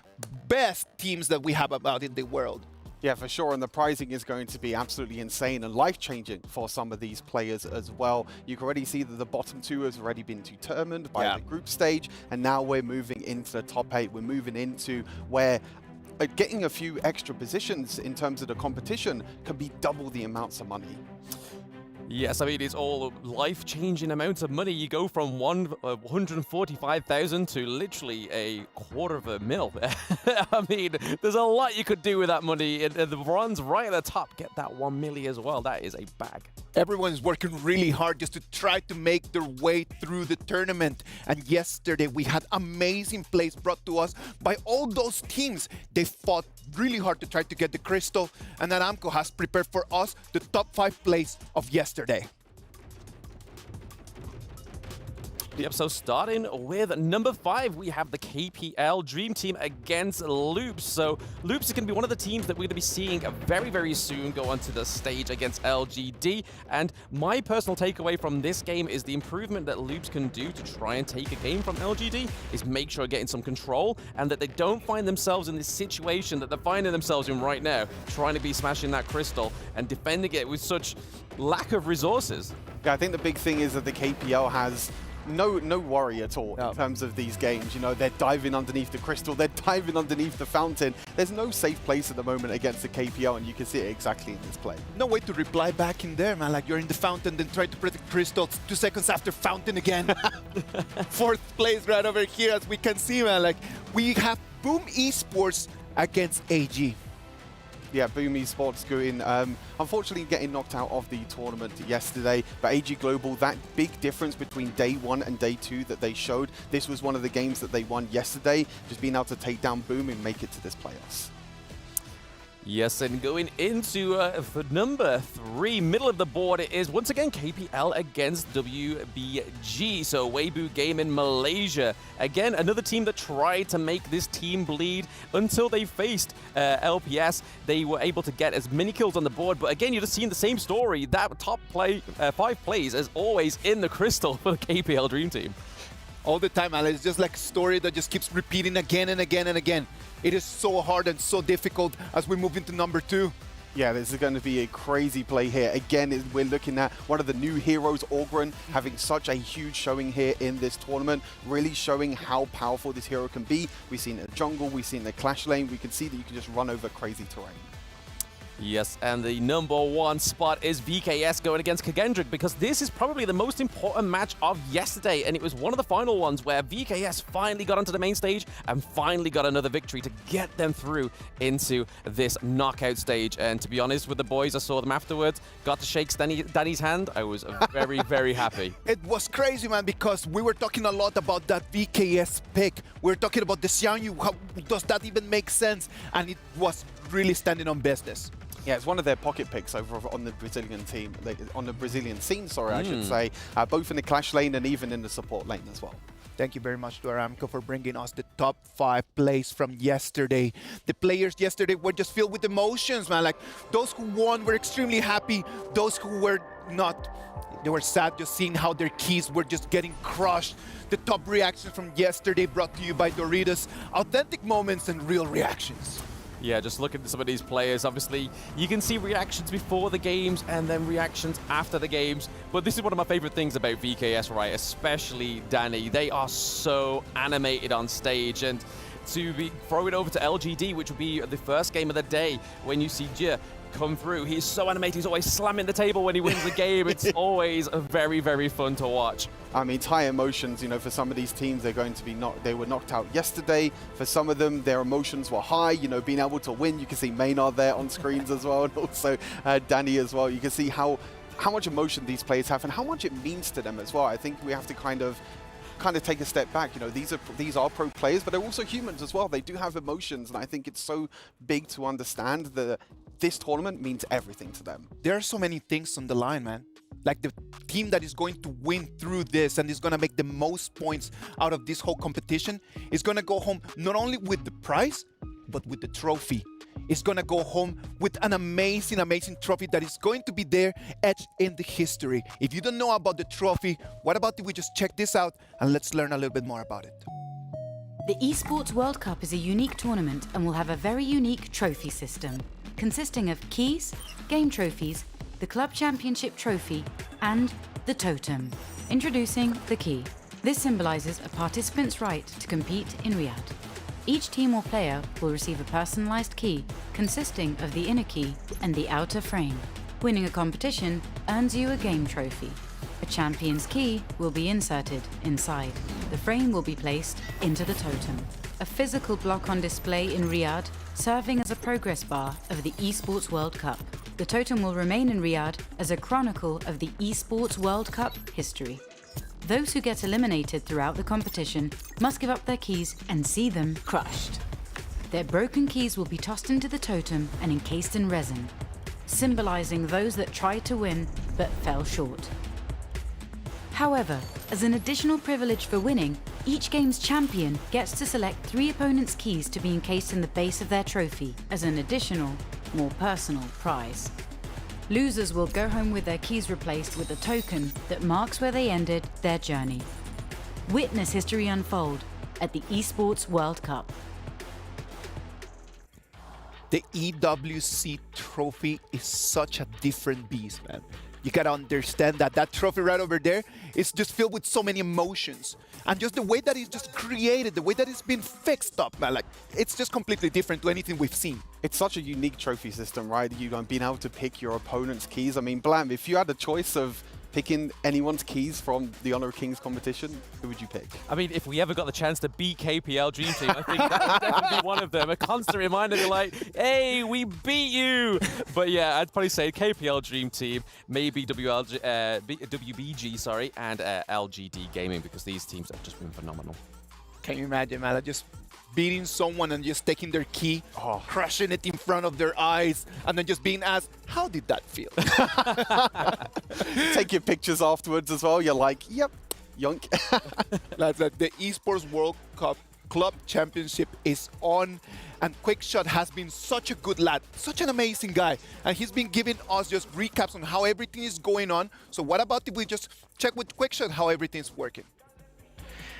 best teams that we have about in the world. Yeah, for sure, and the pricing is going to be absolutely insane and life-changing for some of these players as well. You can already see that the bottom 2 has already been determined by the group stage, and now we're moving into the top 8. We're moving into where getting a few extra positions in terms of the competition can be double the amounts of money. Yes, I mean, it's all life-changing amounts of money. You go from 145,000 to literally $250,000. I mean, there's a lot you could do with that money. And the bronze right at the top, get that 1 million as well. That is a bag. Everyone's working really hard just to try to make their way through the tournament. And yesterday we had amazing plays brought to us by all those teams. They fought really hard to try to get the crystal, and Aramco has prepared for us the top 5 plays of yesterday. Yep, so starting with number 5, we have the KPL Dream Team against Loops. So Loops is going to be one of the teams that we're going to be seeing very, very soon go onto the stage against LGD. And my personal takeaway from this game is the improvement that Loops can do to try and take a game from LGD is make sure getting some control and that they don't find themselves in this situation that they're finding themselves in right now, trying to be smashing that crystal and defending it with such lack of resources. Yeah, I think the big thing is that the KPL has no worry at all in terms of these games. You know, they're diving underneath the crystal, they're diving underneath the fountain. There's no safe place at the moment against the KPL, and you can see it exactly in this play. No way to reply back in there, man. Like, you're in the fountain, then try to protect crystals. 2 seconds after fountain again. 4th place right over here, as we can see, man. Like, we have Boom Esports against AG. Yeah, Boom Esports going, unfortunately getting knocked out of the tournament yesterday, but AG Global, that big difference between day 1 and day 2 that they showed, this was one of the games that they won yesterday, just being able to take down Boom and make it to this playoffs. Yes, and going into for number 3, middle of the board, it is once again KPL against WBG. So Weibo Gaming Malaysia. Again, another team that tried to make this team bleed until they faced LPS. They were able to get as many kills on the board, but again, you're just seeing the same story. That top 5 plays as always in the crystal for the KPL Dream Team. All the time, Alex. It's just like a story that just keeps repeating again and again and again. It is so hard and so difficult as we move into number 2. Yeah, this is going to be a crazy play here. Again, we're looking at one of the new heroes, Orgren, having such a huge showing here in this tournament, really showing how powerful this hero can be. We've seen it in the jungle, we've seen the clash lane. We can see that you can just run over crazy terrain. Yes, and the number 1 spot is VKS going against Kagendrick, because this is probably the most important match of yesterday, and it was one of the final ones where VKS finally got onto the main stage and finally got another victory to get them through into this knockout stage. And to be honest with the boys, I saw them afterwards, got to shake Danny's hand. I was very, very happy. It was crazy, man, because we were talking a lot about that VKS pick. We were talking about the Xiangyu. How does that even make sense? And it was really standing on business. Yeah, it's one of their pocket picks over on the Brazilian team, on the Brazilian scene, sorry, I should say, both in the clash lane and even in the support lane as well. Thank you very much to Aramco for bringing us the top 5 plays from yesterday. The players yesterday were just filled with emotions, man. Like, those who won were extremely happy. Those who were not, they were sad just seeing how their keys were just getting crushed. The top reactions from yesterday brought to you by Doritos. Authentic moments and real reactions. Yeah, just look at some of these players. Obviously, you can see reactions before the games and then reactions after the games. But this is one of my favorite things about VKS, right? Especially Danny. They are so animated on stage. And to throw it over to LGD, which will be the first game of the day, when you see Jia come through, he's so animated. He's always slamming the table when he wins the game. It's always very, very fun to watch. I mean, it's high emotions, you know, for some of these teams, they're going to be they were knocked out yesterday. For some of them, their emotions were high, you know, being able to win. You can see Maynard there on screens as well, and also Danny as well. You can see how much emotion these players have and how much it means to them as well. I think we have to kind of take a step back. You know, these are pro players, but they're also humans as well. They do have emotions, and I think it's so big to understand that this tournament means everything to them. There are so many things on the line, man. Like, the team that is going to win through this and is going to make the most points out of this whole competition is going to go home not only with the prize, but with the trophy. It's going to go home with an amazing, amazing trophy that is going to be there etched in the history. If you don't know about the trophy, what about if we just check this out and let's learn a little bit more about it. The Esports World Cup is a unique tournament and will have a very unique trophy system, consisting of keys, game trophies, the Club Championship Trophy, and the Totem. Introducing the key. This symbolizes a participant's right to compete in Riyadh. Each team or player will receive a personalized key consisting of the inner key and the outer frame. Winning a competition earns you a game trophy. A champion's key will be inserted inside. The frame will be placed into the Totem, a physical block on display in Riyadh, serving as a progress bar of the Esports World Cup. The Totem will remain in Riyadh as a chronicle of the Esports World Cup history. Those who get eliminated throughout the competition must give up their keys and see them crushed. Their broken keys will be tossed into the Totem and encased in resin, symbolizing those that tried to win but fell short. However, as an additional privilege for winning, each game's champion gets to select 3 opponents' keys to be encased in the base of their trophy as an additional, more personal prize. Losers will go home with their keys replaced with a token that marks where they ended their journey. Witness history unfold at the Esports World Cup. The EWC trophy is such a different beast, man. You gotta understand that trophy right over there is just filled with so many emotions. And just the way that it's just created, the way that it's been fixed up, man, like, it's just completely different to anything we've seen. It's such a unique trophy system, right? You being able to pick your opponent's keys. I mean, Blam, if you had the choice of picking anyone's keys from the Honor of Kings competition, who would you pick? I mean, if we ever got the chance to beat KPL Dream Team, I think that would definitely be one of them. A constant reminder to like, hey, we beat you. But yeah, I'd probably say KPL Dream Team, maybe WBG, sorry, and LGD Gaming, because these teams have just been phenomenal. Can you imagine, man? Just beating someone and just taking their key, crushing it in front of their eyes, and then just being asked, how did that feel? Take your pictures afterwards as well. You're like, yep, yonk. Lads, the Esports World Cup Club Championship is on, and Quickshot has been such a good lad, such an amazing guy, and he's been giving us just recaps on how everything is going on. So what about if we just check with Quickshot how everything's working?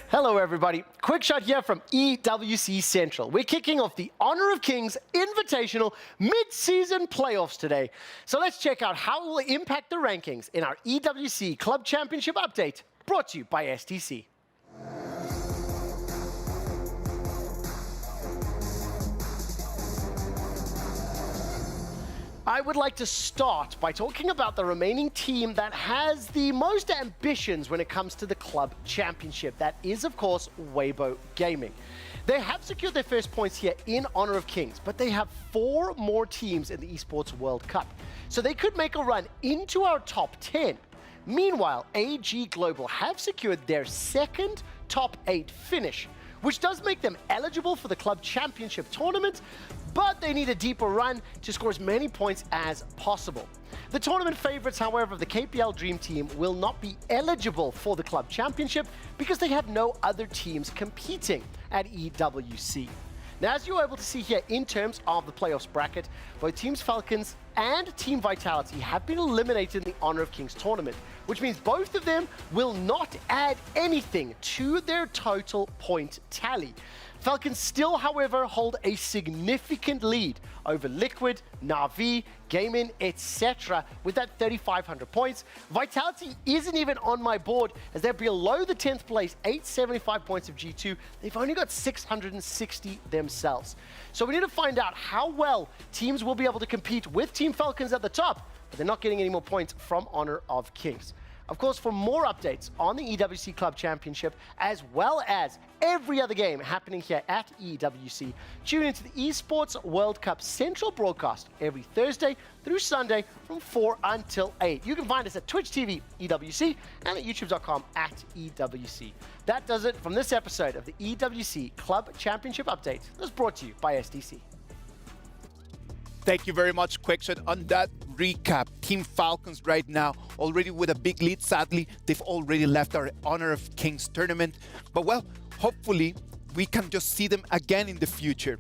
Hello everybody, Quickshot here from EWC Central. We're kicking off the Honor of Kings Invitational Mid-Season Playoffs today. So let's check out how it will impact the rankings in our EWC Club Championship update, brought to you by STC. I would like to start by talking about the remaining team that has the most ambitions when it comes to the club championship. That is, of course, Weibo Gaming. They have secured their first points here in Honor of Kings, but they have 4 more teams in the Esports World Cup. So they could make a run into our top 10. Meanwhile, AG Global have secured their second top 8 finish, which does make them eligible for the club championship tournament, but they need a deeper run to score as many points as possible. The tournament favorites, however, the KPL Dream Team will not be eligible for the club championship because they have no other teams competing at EWC. Now, as you're able to see here in terms of the playoffs bracket, both Teams Falcons and Team Vitality have been eliminated in the Honor of Kings tournament, which means both of them will not add anything to their total point tally. Falcons still, however, hold a significant lead over Liquid, Na'Vi, Gaming, etc. with that 3,500 points. Vitality isn't even on my board as they're below the 10th place, 875 points of G2. They've only got 660 themselves. So we need to find out how well teams will be able to compete with Team Falcons at the top, but they're not getting any more points from Honor of Kings. Of course, for more updates on the EWC Club Championship, as well as every other game happening here at EWC, tune into the Esports World Cup Central broadcast every Thursday through Sunday from 4 until 8. You can find us at Twitch TV, EWC, and at youtube.com/EWC. That does it from this episode of the EWC Club Championship Update that's brought to you by STC. Thank you very much, Quickshot, on that recap. Team Falcons right now already with a big lead. Sadly, they've already left our Honor of Kings tournament. But well, hopefully we can just see them again in the future.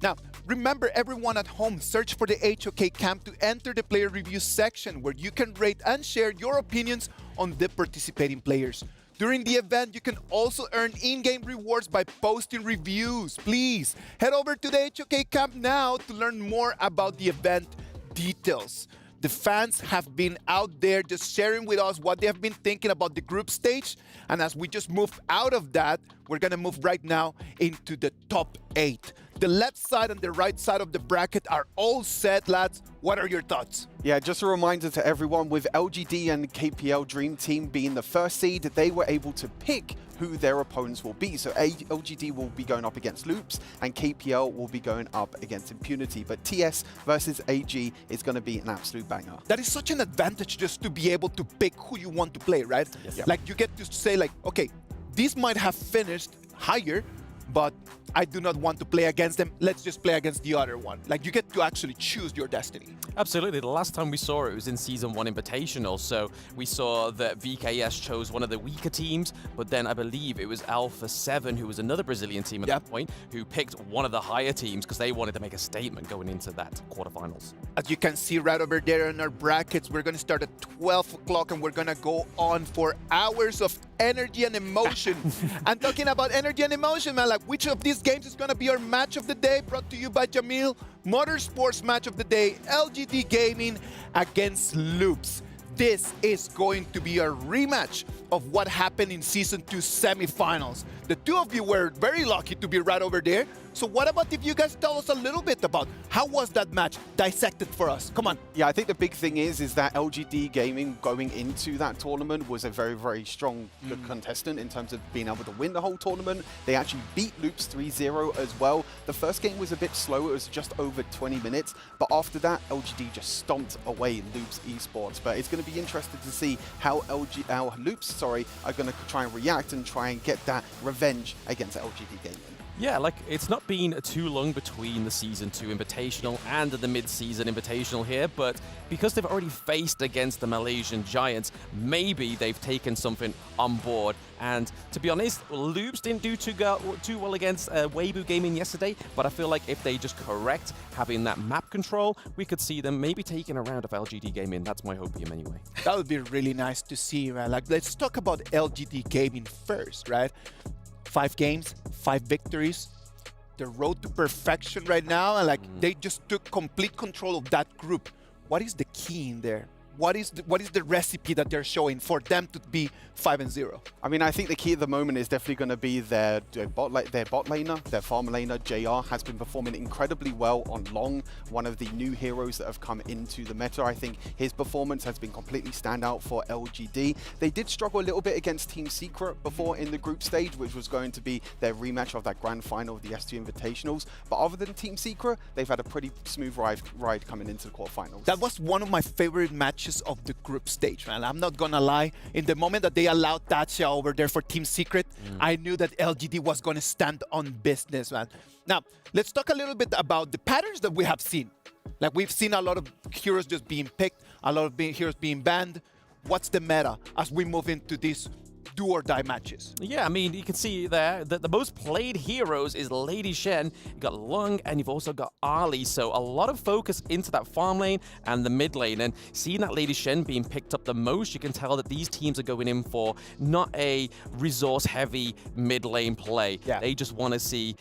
Now, remember everyone at home, search for the HoK camp to enter the player review section where you can rate and share your opinions on the participating players. During the event, you can also earn in-game rewards by posting reviews. Please head over to the HoK camp now to learn more about the event details. The fans have been out there just sharing with us what they have been thinking about the group stage. And as we just move out of that, we're going to move right now into the top 8. The left side and the right side of the bracket are all set, lads. What are your thoughts? Yeah, just a reminder to everyone, with LGD and KPL Dream Team being the first seed, they were able to pick who their opponents will be. So LGD will be going up against Loops and KPL will be going up against Impunity. But TS versus AG is going to be an absolute banger. That is such an advantage just to be able to pick who you want to play, right? Yes. Yeah. Like you get to say like, okay, this might have finished higher, but I do not want to play against them. Let's just play against the other one. Like you get to actually choose your destiny. Absolutely. The last time we saw it was in Season 1 Invitational. So we saw that VKS chose one of the weaker teams, but then I believe it was Alpha 7, who was another Brazilian team at that point, who picked one of the higher teams because they wanted to make a statement going into that quarterfinals. As you can see right over there in our brackets, we're going to start at 12 o'clock and we're going to go on for hours of energy and emotion. And talking about energy and emotion, man, like which of these games is going to be our match of the day, brought to you by Jamil? Motorsports match of the day, LGD Gaming against Loops. This is going to be a rematch of what happened in Season 2 semifinals. The two of you were very lucky to be right over there. So what about if you guys tell us a little bit about how was that match dissected for us? Come on. Yeah, I think the big thing is that LGD Gaming going into that tournament was a very, very strong contestant in terms of being able to win the whole tournament. They actually beat Loops 3-0 as well. The first game was a bit slow. It was just over 20 minutes. But after that, LGD just stomped away Loops Esports. But it's going to to be interested to see how Loops, are going to try and react and try and get that revenge against LGD Gaming. Yeah, like, it's not been too long between the Season 2 Invitational and the Mid-Season Invitational here, but because they've already faced against the Malaysian Giants, maybe they've taken something on board. And to be honest, Loops didn't do too well against Weibo Gaming yesterday, but I feel like if they just correct having that map control, we could see them maybe taking a round of LGD Gaming. That's my hopium anyway. That would be really nice to see, man. Like, let's talk about LGD Gaming first, right? 5 games, 5 victories, the road to perfection right now, and like they just took complete control of that group. What is the key in there? What is the recipe that they're showing for them to be 5-0? I mean, I think the key at the moment is definitely going to be their bot laner, their farm laner. JR has been performing incredibly well on Long, one of the new heroes that have come into the meta. I think his performance has been completely standout for LGD. They did struggle a little bit against Team Secret before in the group stage, which was going to be their rematch of that grand final of the S2 Invitationals. But other than Team Secret, they've had a pretty smooth ride coming into the quarterfinals. That was one of my favorite matches of the group stage, man. I'm not gonna lie. In the moment that they allowed Tatcha over there for Team Secret, I knew that LGD was gonna stand on business, man. Now, let's talk a little bit about the patterns that we have seen. Like, we've seen a lot of heroes just being picked, a lot of heroes being banned. What's the meta as we move into these do-or-die matches? Yeah, I mean, you can see there that the most played heroes is Lady Shen. You've got Lung, and you've also got Ali. So a lot of focus into that farm lane and the mid lane. And seeing that Lady Shen being picked up the most, you can tell that these teams are going in for not a resource-heavy mid lane play. Yeah. They just want to see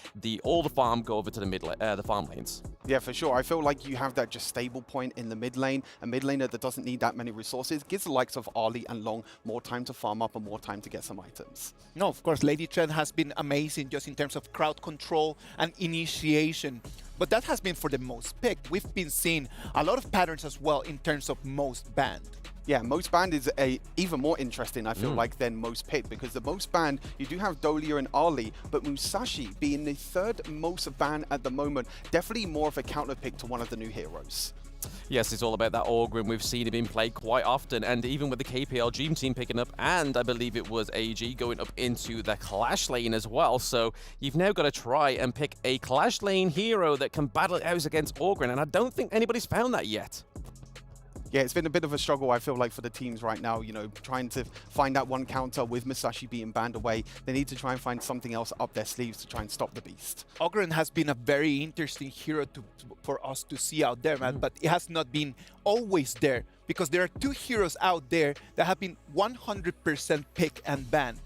all the farm go over to the farm lanes. Yeah, for sure. I feel like you have that just stable point in the mid lane. A mid laner that doesn't need that many resources gives the likes of Ali and Long more time to farm up and more time to get some items. No, of course, Lady Trend has been amazing just in terms of crowd control and initiation. But that has been for the most picked. We've been seeing a lot of patterns as well in terms of most banned. Yeah, most banned is even more interesting, I feel like, than most picked, because the most banned, you do have Dolia and Ali, but Musashi being the 3rd most banned at the moment, definitely more of a counter pick to one of the new heroes. Yes, it's all about that Orgrim. We've seen him being played quite often, and even with the KPL Dream Team picking up, and I believe it was AG going up into the Clash lane as well. So you've now got to try and pick a Clash lane hero that can battle it out against Orgrim, and I don't think anybody's found that yet. Yeah, it's been a bit of a struggle, I feel like, for the teams right now, you know, trying to find that one counter with Musashi being banned away. They need to try and find something else up their sleeves to try and stop the beast. Ogren has been a very interesting hero for us to see out there, man, but it has not been always there, because there are 2 heroes out there that have been 100% pick and ban.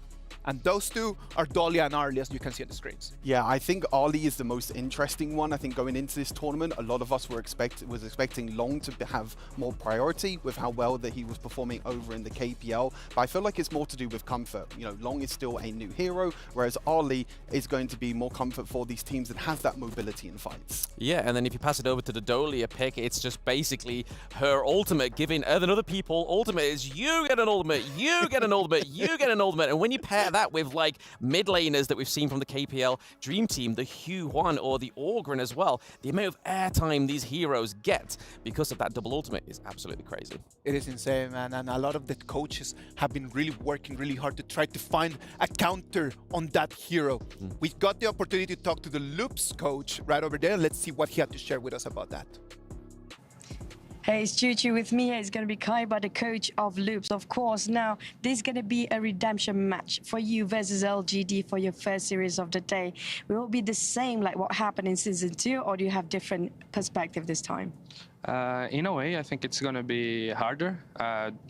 And those 2 are Dolia and Arlie, as you can see on the screens. Yeah, I think Arlie is the most interesting one. I think going into this tournament, a lot of us were expecting Long to have more priority with how well that he was performing over in the KPL. But I feel like it's more to do with comfort. You know, Long is still a new hero, whereas Arlie is going to be more comfort for these teams that has that mobility in fights. Yeah, and then if you pass it over to the Dolia pick, it's just basically her ultimate giving other people ultimate is you get an ultimate, you get an ultimate, you get an ultimate. And when you pair that with like mid laners that we've seen from the KPL Dream Team, the Hugh1 or the Orgren as well, the amount of airtime these heroes get because of that double ultimate is absolutely crazy. It is insane, man, and a lot of the coaches have been really working really hard to try to find a counter on that hero. We got the opportunity to talk to the Loops coach right over there. Let's see what he had to share with us about that. Hey, it's Chuchu with me here. It's going to be Kaiba, the coach of Loops. Of course, now this is going to be a redemption match for you versus LGD for your first series of the day. Will it be the same like what happened in Season 2, or do you have different perspective this time? In a way, I think it's going to be harder.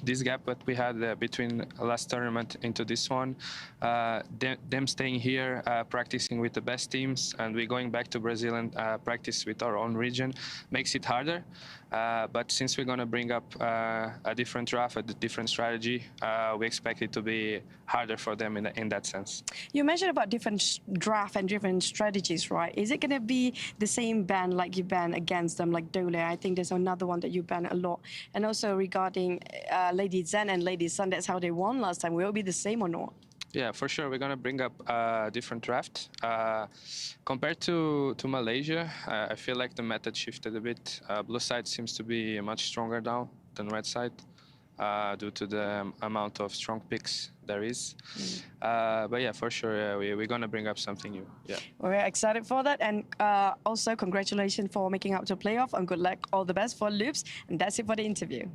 This gap that we had between last tournament into this one, them staying here, practicing with the best teams, and we going back to Brazil and practice with our own region, makes it harder. But since we're going to bring up a different draft, a different strategy, we expect it to be harder for them in that sense. You mentioned about different draft and different strategies, right? Is it going to be the same ban like you ban against them, like Dole? I think there's another one that you ban a lot. And also regarding Lady Zen and Lady Sun, that's how they won last time. Will it be the same or not? Yeah, for sure. We're going to bring up a different draft. Compared to Malaysia, I feel like the method shifted a bit. Blue side seems to be much stronger now than red side. due to the amount of strong picks there is. But yeah, for sure, we're going to bring up something new. Yeah. We're excited for that. And also, congratulations for making out to playoff and good luck. All the best for Loops. And that's it for the interview.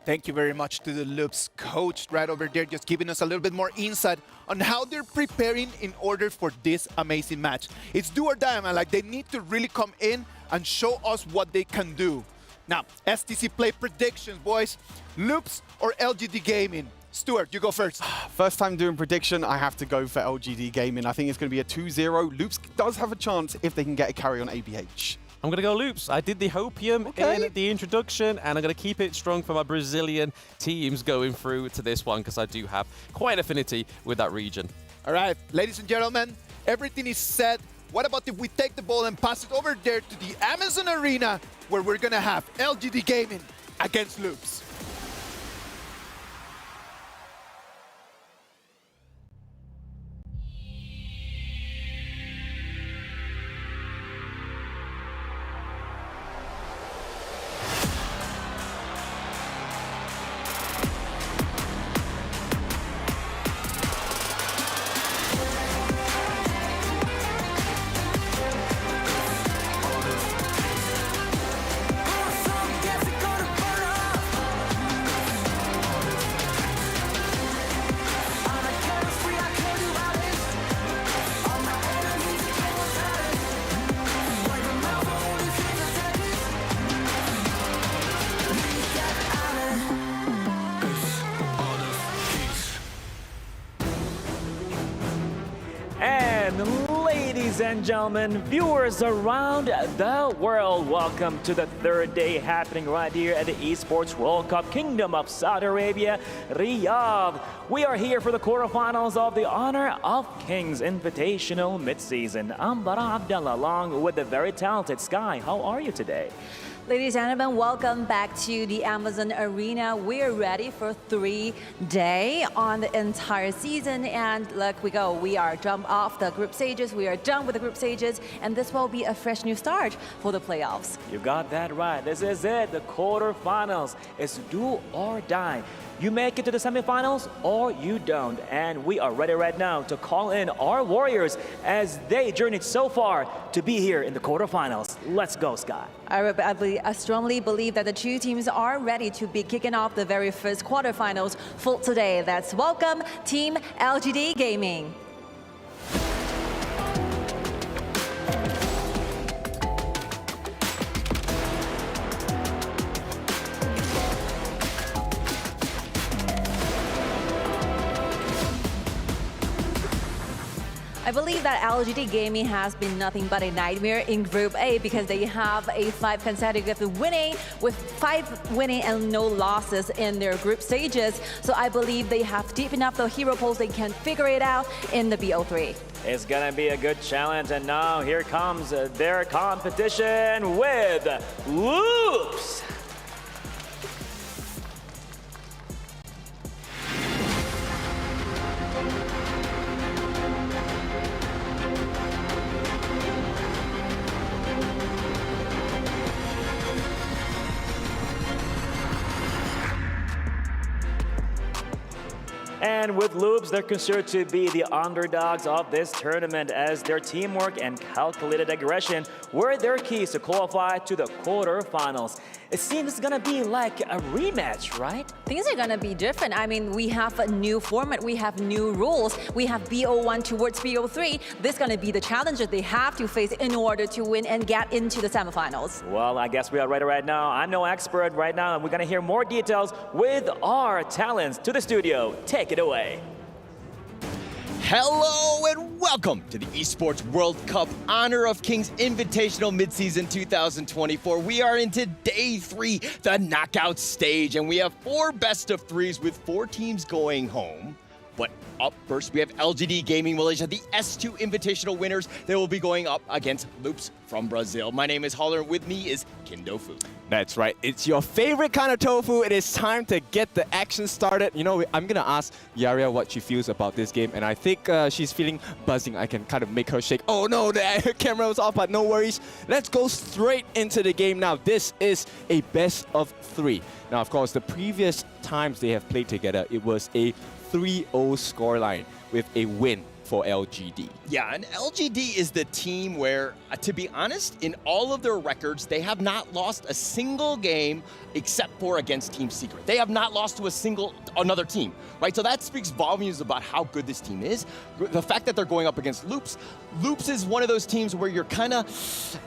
Thank you very much to the Loops coach right over there, just giving us a little bit more insight on how they're preparing in order for this amazing match. It's do or die, man. Like, they need to really come in and show us what they can do. Now, STC play predictions, boys. Loops or LGD Gaming? Stuart, you go first. First time doing prediction, I have to go for LGD Gaming. I think it's going to be a 2-0. Loops does have a chance if they can get a carry on ABH. I'm going to go Loops. I did the Hopium in the introduction, and I'm going to keep it strong for my Brazilian teams going through to this one because I do have quite affinity with that region. All right, ladies and gentlemen, everything is set. What about if we take the ball and pass it over there to the Amazon Arena where we're going to have LGD Gaming against Loops? Ladies and gentlemen, viewers around the world, welcome to the third day happening right here at the Esports World Cup Kingdom of Saudi Arabia, Riyadh. We are here for the quarterfinals of the Honor of Kings Invitational Midseason. I'm Bara Abdallah along with the very talented Sky. How are you today? Ladies and gentlemen, welcome back to the Amazon Arena. We're ready for 3-day on the entire season, and look, we go. We are jumped off the group stages. We are done with the group stages, and this will be a fresh new start for the playoffs. You got that right. This is it. The quarterfinals. It's do or die. You make it to the semifinals or you don't. And we are ready right now to call in our Warriors as they journeyed so far to be here in the quarterfinals. Let's go, Sky. I strongly believe that the two teams are ready to be kicking off the very first quarterfinals for today. Let's welcome Team LGD Gaming. I believe that LGD Gaming has been nothing but a nightmare in Group A because they have a 5 consecutive winning with 5 winning and no losses in their group stages. So I believe they have deep enough the hero pools they can figure it out in the BO3. It's gonna be a good challenge, and now here comes their competition with Loops. And with Loops, they're considered to be the underdogs of this tournament as their teamwork and calculated aggression were their keys to qualify to the quarterfinals. It seems it's gonna be like a rematch, right? Things are gonna be different. I mean, we have a new format, we have new rules, we have BO1 towards BO3. This is gonna be the challenge that they have to face in order to win and get into the semifinals. Well, I guess we are ready right now. I'm no expert right now, and we're gonna hear more details with our talents to the studio. Take it away. Hello and welcome to the Esports World Cup Honor of Kings Invitational Midseason 2024. We are into day 3, the knockout stage, and we have 4 best of 3s with 4 teams going home. But up first, we have LGD Gaming Malaysia, the S2 Invitational winners. They will be going up against Loops from Brazil. My name is Holler, and with me is Kindofu. That's right. It's your favorite kind of tofu. It is time to get the action started. You know, I'm going to ask Yaria what she feels about this game, and I think she's feeling buzzing. I can kind of make her shake. Oh no, the camera was off, but no worries. Let's go straight into the game now. This is a best of 3. Now, of course, the previous times they have played together, it was a 3-0 scoreline with a win for LGD. Yeah, and LGD is the team where, to be honest, in all of their records, they have not lost a single game except for against Team Secret. They have not lost to another team, right? So that speaks volumes about how good this team is. The fact that they're going up against Loops is one of those teams where you're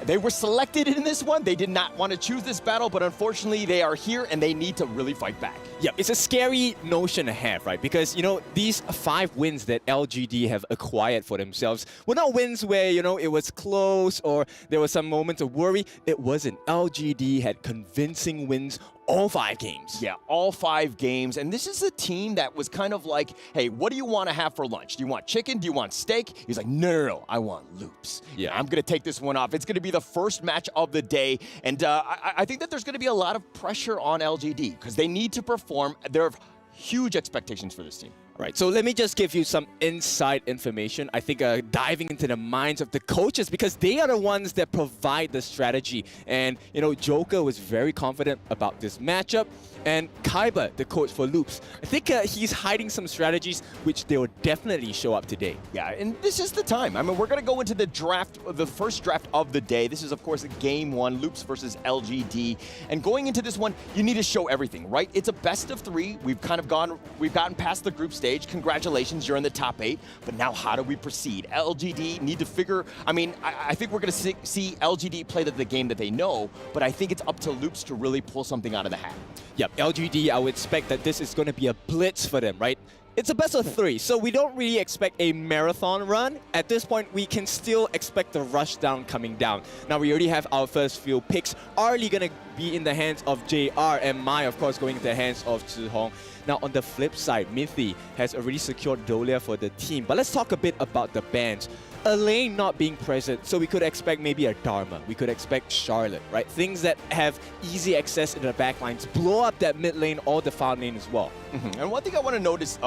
they were selected in this one. They did not want to choose this battle, but unfortunately they are here and they need to really fight back. Yeah, it's a scary notion to have, right? Because, you know, these 5 wins that LGD have acquired for themselves were not wins where, you know, it was close or there was some moment of worry. It wasn't. LGD had convincing wins all 5 games. Yeah, all 5 games. And this is a team that was kind of like, hey, what do you want to have for lunch? Do you want chicken? Do you want steak? He's like, no, I want Loops. Yeah, I'm going to take this one off. It's going to be the first match of the day. And I think that there's going to be a lot of pressure on LGD because they need to perform. There are huge expectations for this team. Right, so let me just give you some inside information. I think diving into the minds of the coaches because they are the ones that provide the strategy. And, you know, Joker was very confident about this matchup. And Kaiba, the coach for Loops, I think he's hiding some strategies which they will definitely show up today. Yeah, and this is the time. I mean, we're going to go into the draft, the first draft of the day. This is, of course, game 1, Loops versus LGD. And going into this one, you need to show everything, right? It's a best of 3. We've gotten past the group stage. Congratulations, you're in the top 8. But now how do we proceed? LGD need to figure, I mean, I think we're going to see LGD play the game that they know, but I think it's up to Loops to really pull something out of the hat. Yep, LGD, I would expect that this is going to be a blitz for them, right? It's a best of 3, so we don't really expect a marathon run. At this point, we can still expect the rush down coming down. Now, we already have our first few picks. Already going to be in the hands of JR and Mai, of course, going in the hands of Zhihong. Now, on the flip side, Mithi has already secured Dolia for the team. But let's talk a bit about the bans. Elaine not being present, so we could expect maybe a Dharma. We could expect Charlotte, right? Things that have easy access in the backlines, blow up that mid lane or the far lane as well. And one thing I want to notice,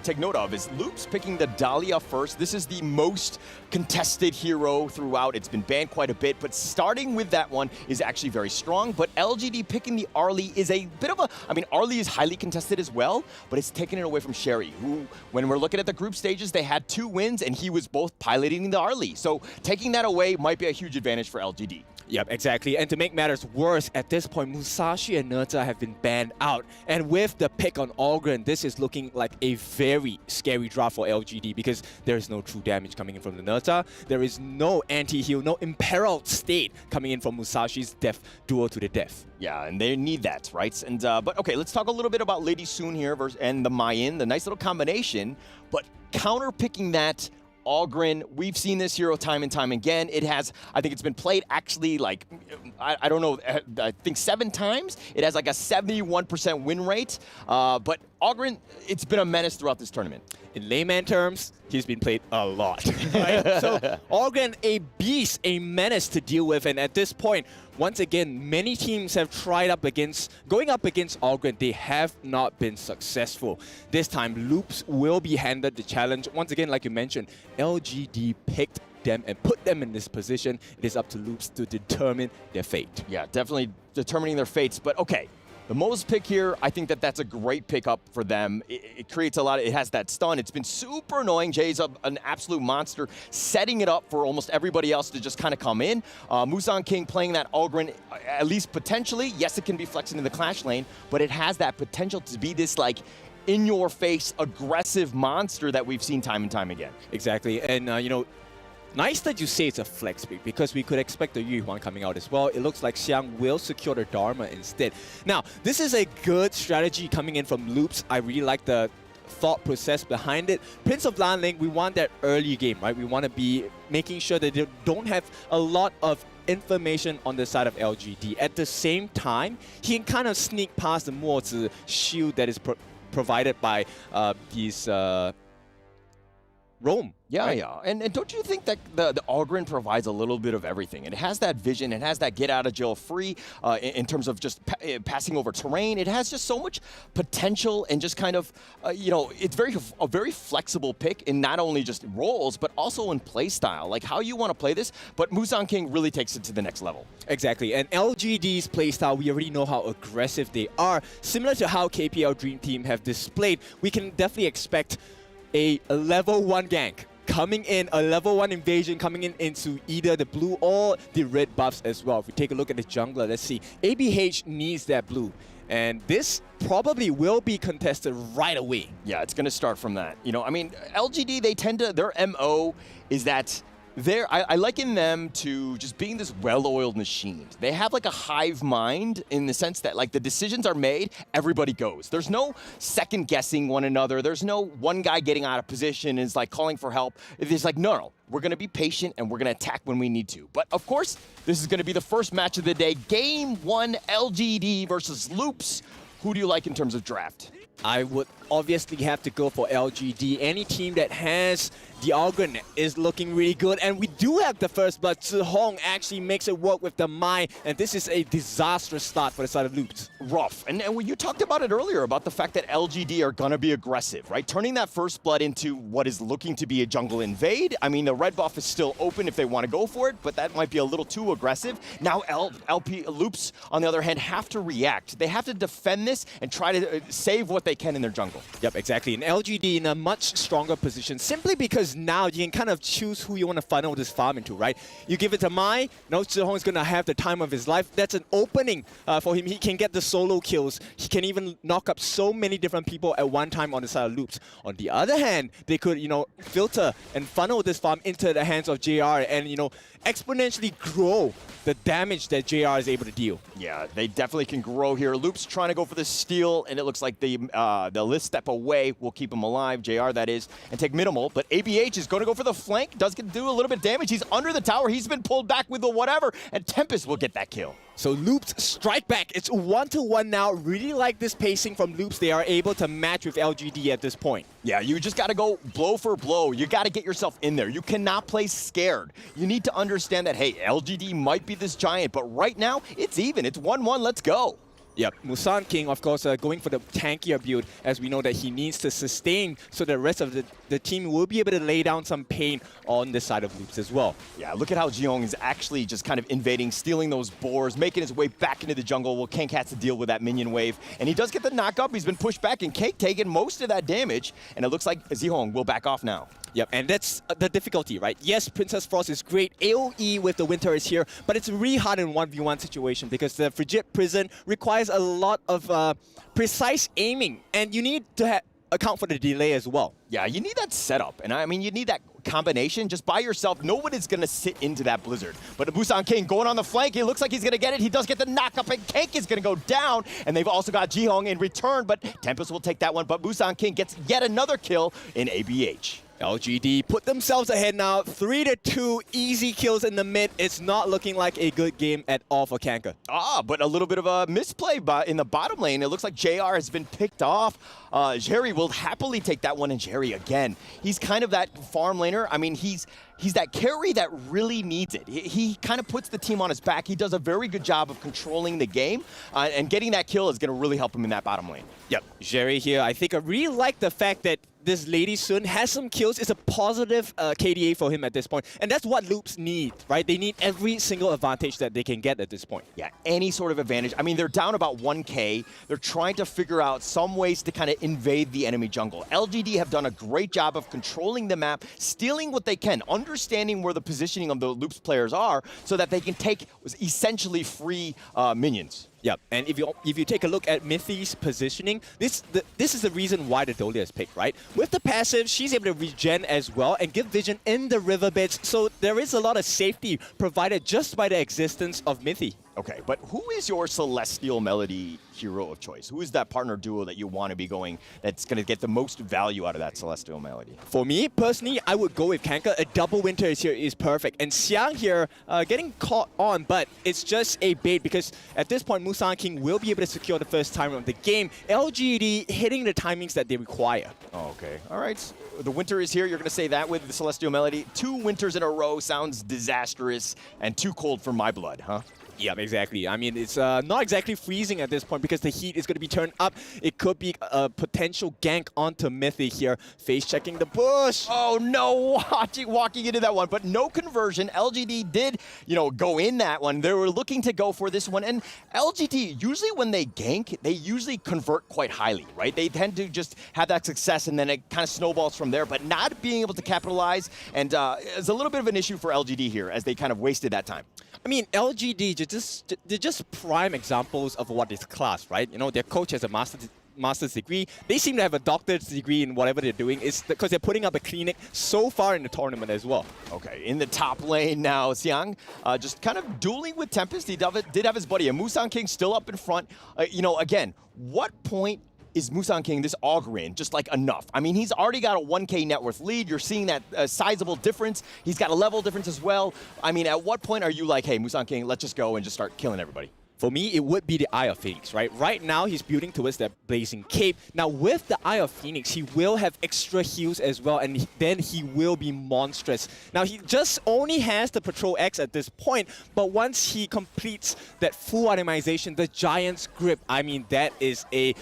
take note of is Loops picking the Dahlia first. This is the most contested hero throughout. It's been banned quite a bit, but starting with that one is actually very strong. But LGD picking the Arlie is a bit of I mean, Arlie is highly contested as well, but it's taking it away from Sherry, who, when we're looking at the group stages, they had 2 wins, and he was both piloting the Arlie. So taking that away might be a huge advantage for LGD. Yep, exactly. And to make matters worse, at this point, Musashi and Nerta have been banned out. And with the pick on Ogren, this is looking like a very scary draft for LGD because there is no true damage coming in from the Nerta. There is no anti-heal, no imperiled state coming in from Musashi's death duel to the death. Yeah, and they need that, right? And but okay, let's talk a little bit about Lady Soon here and the Mayan, the nice little combination. But counter picking that Ogren, we've seen this hero time and time again. It has, I think it's been played actually like, I don't know, I think 7 times. It has like a 71% win rate. But Ogren, it's been a menace throughout this tournament. In layman terms, he's been played a lot. Right? So Ogren, a beast, a menace to deal with. And at this point, once again, many teams have tried going up against Ogren. They have not been successful. This time, Loops will be handed the challenge. Once again, like you mentioned, LGD picked them and put them in this position. It is up to Loops to determine their fate. Yeah, definitely determining their fates. But okay, the Mo's pick here, I think that that's a great pickup for them. It creates a lot. It has that stun. It's been super annoying. Jay's an absolute monster, setting it up for almost everybody else to just kind of come in. Musan King playing that Ogren, at least potentially. Yes, it can be flexing in the clash lane, but it has that potential to be this like in-your-face, aggressive monster that we've seen time and time again. Exactly, and you know, nice that you say it's a flex pick because we could expect the Yu Huan coming out as well. It looks like Xiang will secure the Dharma instead. Now, this is a good strategy coming in from Loops. I really like the thought process behind it. Prince of Lanling, we want that early game, right? We want to be making sure that they don't have a lot of information on the side of LGD. At the same time, he can kind of sneak past the Mozi shield that is provided by these Rome. Yeah, right? yeah. And don't you think that the Ogren provides a little bit of everything? It has that vision, it has that get out of jail free in terms of just passing over terrain. It has just so much potential and just kind of, it's a very flexible pick in not only just roles, but also in play style, like how you want to play this. But Musang King really takes it to the next level. Exactly, and LGD's playstyle, we already know how aggressive they are. Similar to how KPL Dream Team have displayed, we can definitely expect a level 1 gank coming in, a level 1 invasion coming in into either the blue or the red buffs as well. If we take a look at the jungler, let's see. ABH needs that blue, and this probably will be contested right away. Yeah, it's going to start from that. I mean, LGD, they tend to, their MO is that I liken them to just being this well-oiled machine. They have like a hive mind in the sense that like the decisions are made, everybody goes. There's no second guessing one another. There's no one guy getting out of position and is like calling for help. It's like, no, we're going to be patient and we're going to attack when we need to. But of course, this is going to be the first match of the day. Game 1, LGD versus Loops. Who do you like in terms of draft? I would obviously have to go for LGD. Any team that has the Ogren is looking really good, and we do have the first blood. Zihong actually makes it work with the Mai, and this is a disastrous start for the side of Loops. Rough. And when you talked about it earlier, about the fact that LGD are going to be aggressive, right? Turning that first blood into what is looking to be a jungle invade. I mean, the red buff is still open if they want to go for it, but that might be a little too aggressive. Now LP Loops, on the other hand, have to react. They have to defend this and try to save what they can in their jungle. Yep, exactly. And LGD in a much stronger position, simply because now you can kind of choose who you want to funnel this farm into, right? You give it to Mai, Zihong is going to have the time of his life. That's an opening for him. He can get the solo kills. He can even knock up so many different people at one time on the side of Loops. On the other hand, they could, filter and funnel this farm into the hands of JR and, exponentially grow the damage that JR is able to deal. Yeah, they definitely can grow here. Loops trying to go for the steal, and it looks like the list step away will keep him alive, JR that is, and take minimal. But ABH is going to go for the flank, does do a little bit of damage. He's under the tower, he's been pulled back with the whatever, and Tempest will get that kill. So Loops strike back. It's 1-1 now. Really like this pacing from Loops. They are able to match with LGD at this point. Yeah, you just got to go blow for blow. You got to get yourself in there. You cannot play scared. You need to understand that, hey, LGD might be this giant, but right now, it's even. It's 1-1. Let's go. Yep, Musang King, of course, going for the tankier build, as we know that he needs to sustain so the rest of the team will be able to lay down some pain on the side of Loops as well. Yeah, look at how Zihong is actually just kind of invading, stealing those boars, making his way back into the jungle while Kank has to deal with that minion wave. And he does get the knock up. He's been pushed back, and Kank taking most of that damage. And it looks like Zihong will back off now. Yep, and that's the difficulty, right? Yes, Princess Frost is great. AoE with the Winter is here, but it's really hard in 1v1 situation because the Frigid Prison requires a lot of precise aiming, and you need to account for the delay as well. Yeah, you need that setup, and I mean, you need that combination. Just by yourself, no one is going to sit into that blizzard. But Musang King going on the flank, he looks like he's going to get it. He does get the knock up, and Kank is going to go down, and they've also got Zihong in return, but Tempest will take that one, but Musang King gets yet another kill in ABH. LGD put themselves ahead now, 3-2, easy kills in the mid. It's not looking like a good game at all for Kanka. But a little bit of a misplay in the bottom lane. It looks like JR has been picked off. Jerry will happily take that one, and Jerry again. He's kind of that farm laner. I mean, he's that carry that really needs it. He kind of puts the team on his back. He does a very good job of controlling the game, and getting that kill is going to really help him in that bottom lane. Yep, Jerry here. I think I really like the fact that this Lady Sun has some kills. It's a positive KDA for him at this point. And that's what Loops need, right? They need every single advantage that they can get at this point. Yeah, any sort of advantage. I mean, they're down about 1K. They're trying to figure out some ways to kind of invade the enemy jungle. LGD have done a great job of controlling the map, stealing what they can, understanding where the positioning of the Loops players are so that they can take essentially free minions. Yep, and if you take a look at Mithy's positioning, this is the reason why the Dolia is picked, right? With the passive, she's able to regen as well and give vision in the riverbeds, so there is a lot of safety provided just by the existence of Mithy. Okay, but who is your Celestial Melody hero of choice? Who is that partner duo that you want to be going that's going to get the most value out of that Celestial Melody? For me, personally, I would go with Kanka. A double winter here is perfect. And Xiang here getting caught on, but it's just a bait because at this point, Musang King will be able to secure the first timer of the game. LGD hitting the timings that they require. Okay, all right. The winter is here. You're going to say that with the Celestial Melody. 2 winters in a row sounds disastrous and too cold for my blood, huh? Yeah, exactly. I mean, it's not exactly freezing at this point because the heat is going to be turned up. It could be a potential gank onto Mythy here. Face checking the bush. Oh no, walking into that one, but no conversion. LGD did, go in that one. They were looking to go for this one. And LGD, usually when they gank, they usually convert quite highly, right? They tend to just have that success and then it kind of snowballs from there. But not being able to capitalize and it's a little bit of an issue for LGD here as they kind of wasted that time. I mean, LGD, they're just prime examples of what is class, right? Their coach has a master's degree. They seem to have a doctor's degree in whatever they're doing. It's because they're putting up a clinic so far in the tournament as well. Okay, in the top lane now, Xiang just kind of dueling with Tempest. He did have his buddy, and Musang King still up in front. Again, what point is Musang King this auger in just like enough? I mean, he's already got a 1K net worth lead. You're seeing that sizable difference. He's got a level difference as well. I mean, at what point are you like, hey, Musang King, let's just go and just start killing everybody? For me, it would be the Eye of Phoenix, right? Right now, he's building towards that Blazing Cape. Now, with the Eye of Phoenix, he will have extra heals as well, and then he will be monstrous. Now, he just only has the Patrol X at this point, but once he completes that full itemization, the Giant's Grip, I mean, that is a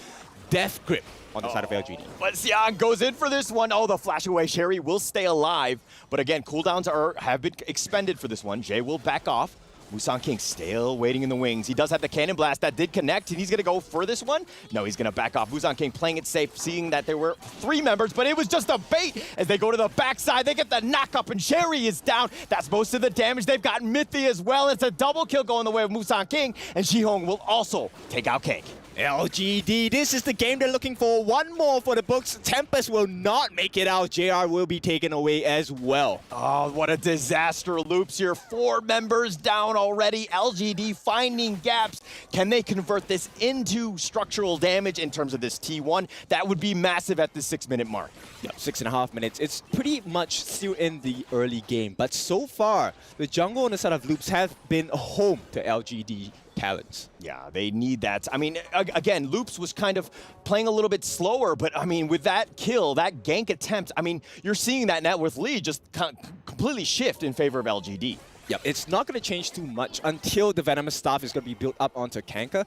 death grip on the side of LGD. But Xiang goes in for this one. Oh, the flash away. Sherry will stay alive. But again, cooldowns have been expended for this one. Jay will back off. Musang King still waiting in the wings. He does have the Cannon Blast that did connect, and he's going to go for this one. No, he's going to back off. Musang King playing it safe, seeing that there were 3 members, but it was just a bait as they go to the backside. They get the knock up, and Sherry is down. That's most of the damage. They've got Mythy as well. It's a double kill going the way of Musang King, and Jihong will also take out Kank. LGD, this is the game they're looking for. One more for the books. Tempest will not make it out. JR will be taken away as well. Oh, what a disaster. Loops here. 4 members down already. LGD finding gaps. Can they convert this into structural damage in terms of this T1? That would be massive at the 6-minute mark. Yeah, 6.5 minutes. It's pretty much still in the early game. But so far, the jungle on the side of Loops have been home to LGD talents. Yeah, they need that. I mean, again, Loops was kind of playing a little bit slower, but I mean, with that kill, that gank attempt, I mean, you're seeing that net worth lead just completely shift in favor of LGD. Yeah, it's not going to change too much until the Venomous Staff is going to be built up onto Kanka.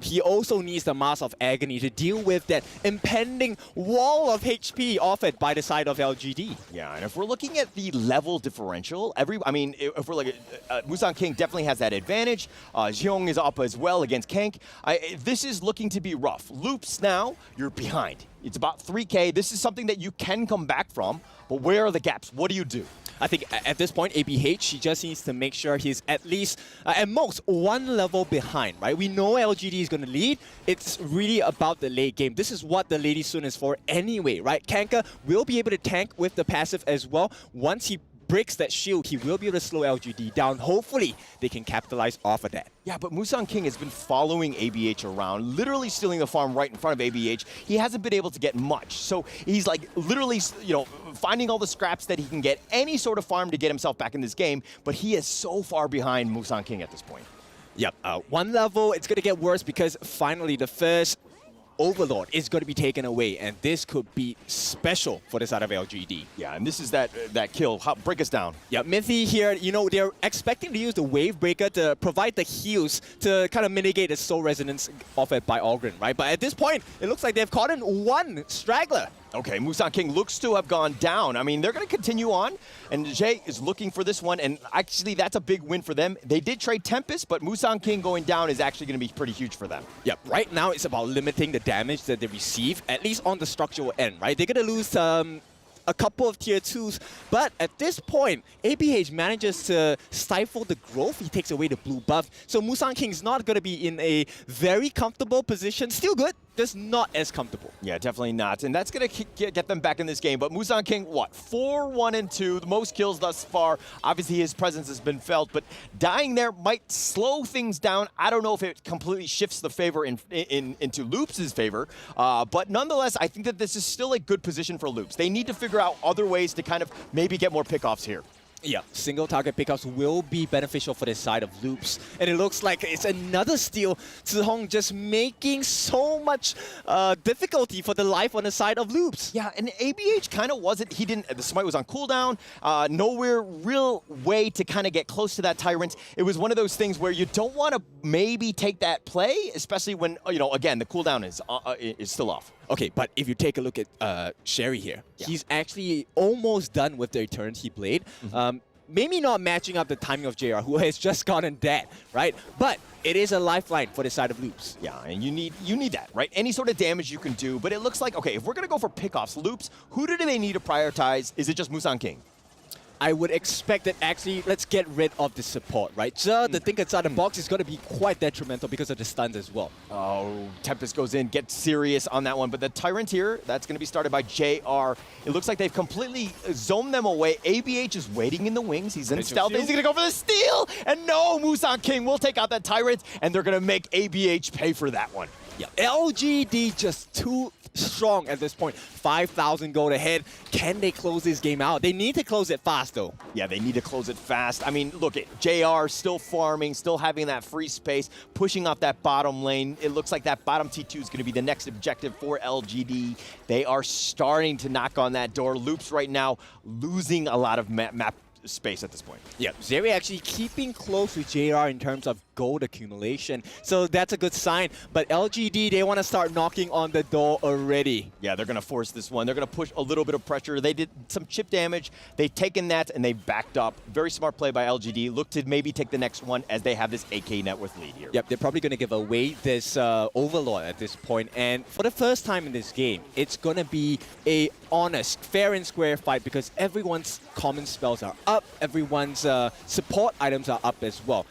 He also needs the Mask of Agony to deal with that impending wall of HP offered by the side of LGD. Yeah, and if we're looking at the level differential, if we're like, Musang King definitely has that advantage. Xiong is up as well against Kank. This is looking to be rough. Loops now, you're behind. It's about 3K. This is something that you can come back from, but where are the gaps? What do you do? I think at this point, ABH, he just needs to make sure he's at least, at most, 1 level behind, right? We know LGD is going to lead. It's really about the late game. This is what the Lady Sun is for anyway, right? Kanka will be able to tank with the passive as well. Once he breaks that shield, he will be able to slow LGD down. Hopefully, they can capitalize off of that. Yeah, but Musang King has been following ABH around, literally stealing the farm right in front of ABH. He hasn't been able to get much. So he's like literally, finding all the scraps that he can get, any sort of farm to get himself back in this game. But he is so far behind Musang King at this point. Yep, 1 level, it's going to get worse because finally the first Overlord is going to be taken away, and this could be special for the side of LGD. Yeah, and this is that kill. Break us down. Yeah, Mythy here, they're expecting to use the Wave Breaker to provide the heals to kind of mitigate the soul resonance offered by Ogren, right? But at this point, it looks like they've caught in 1 straggler. Okay, Musang King looks to have gone down. I mean, they're going to continue on, and Jay is looking for this one, and actually that's a big win for them. They did trade Tempest, but Musang King going down is actually going to be pretty huge for them. Yeah, right now it's about limiting the damage that they receive, at least on the structural end, right? They're going to lose a couple of tier 2s, but at this point, ABH manages to stifle the growth. He takes away the blue buff, so Musang King is not going to be in a very comfortable position. Still good, just not as comfortable. Yeah, definitely not. And that's going to get them back in this game. But Musang King, what? 4-1-2, the most kills thus far. Obviously, his presence has been felt, but dying there might slow things down. I don't know if it completely shifts the favor into Loops' favor. But nonetheless, I think that this is still a good position for Loops. They need to figure out other ways to kind of maybe get more pickoffs here. Yeah, single target pickups will be beneficial for this side of Loops. And it looks like it's another steal. Zihong just making so much difficulty for the life on the side of Loops. Yeah, and ABH kind of wasn't, the smite was on cooldown, nowhere real way to kind of get close to that Tyrant. It was one of those things where you don't want to maybe take that play, especially when, again, the cooldown is still off. Okay, but if you take a look at Sherry here, he's actually almost done with the Eternity Blade. Maybe not matching up the timing of JR, who has just gotten dead, right? But it is a lifeline for the side of Loops. Yeah, and you need that, right? Any sort of damage you can do, but it looks like, okay, if we're going to go for pickoffs, Loops, who do they need to prioritize? Is it just Musang King? I would expect that actually, let's get rid of the support, right? The thing inside the box is going to be quite detrimental because of the stuns as well. Oh, Tempest goes in, gets serious on that one. But the Tyrant here, that's going to be started by JR. It looks like they've completely zoned them away. ABH is waiting in the wings. He's in stealth. He's going to go for the steal. And no, Musang King will take out that Tyrant, and they're going to make ABH pay for that one. Yeah, LGD just too strong at this point. 5,000 gold ahead. Can they close this game out? They need to close it fast, though. Yeah, they need to close it fast. I mean, look at JR still farming, still having that free space, pushing off that bottom lane. It looks like that bottom T2 is going to be the next objective for LGD. They are starting to knock on that door. Loops right now losing a lot of map space at this point. Yeah, Zeri actually keeping close with JR in terms of gold accumulation. So that's a good sign. But LGD, they want to start knocking on the door already. Yeah, they're going to force this one. They're going to push a little bit of pressure. They did some chip damage. They've taken that and they backed up. Very smart play by LGD. Look to maybe take the next one as they have this AK net worth lead here. Yep, they're probably going to give away this Overlord at this point. And for the first time in this game, it's going to be a honest, fair and square fight because everyone's common spells are up. Everyone's support items are up as well.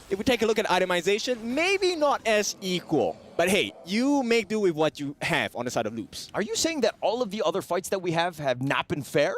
If we take a look at itemization, maybe not as equal. But hey, you make do with what you have on the side of Loops. Are you saying that all of the other fights that we have not been fair?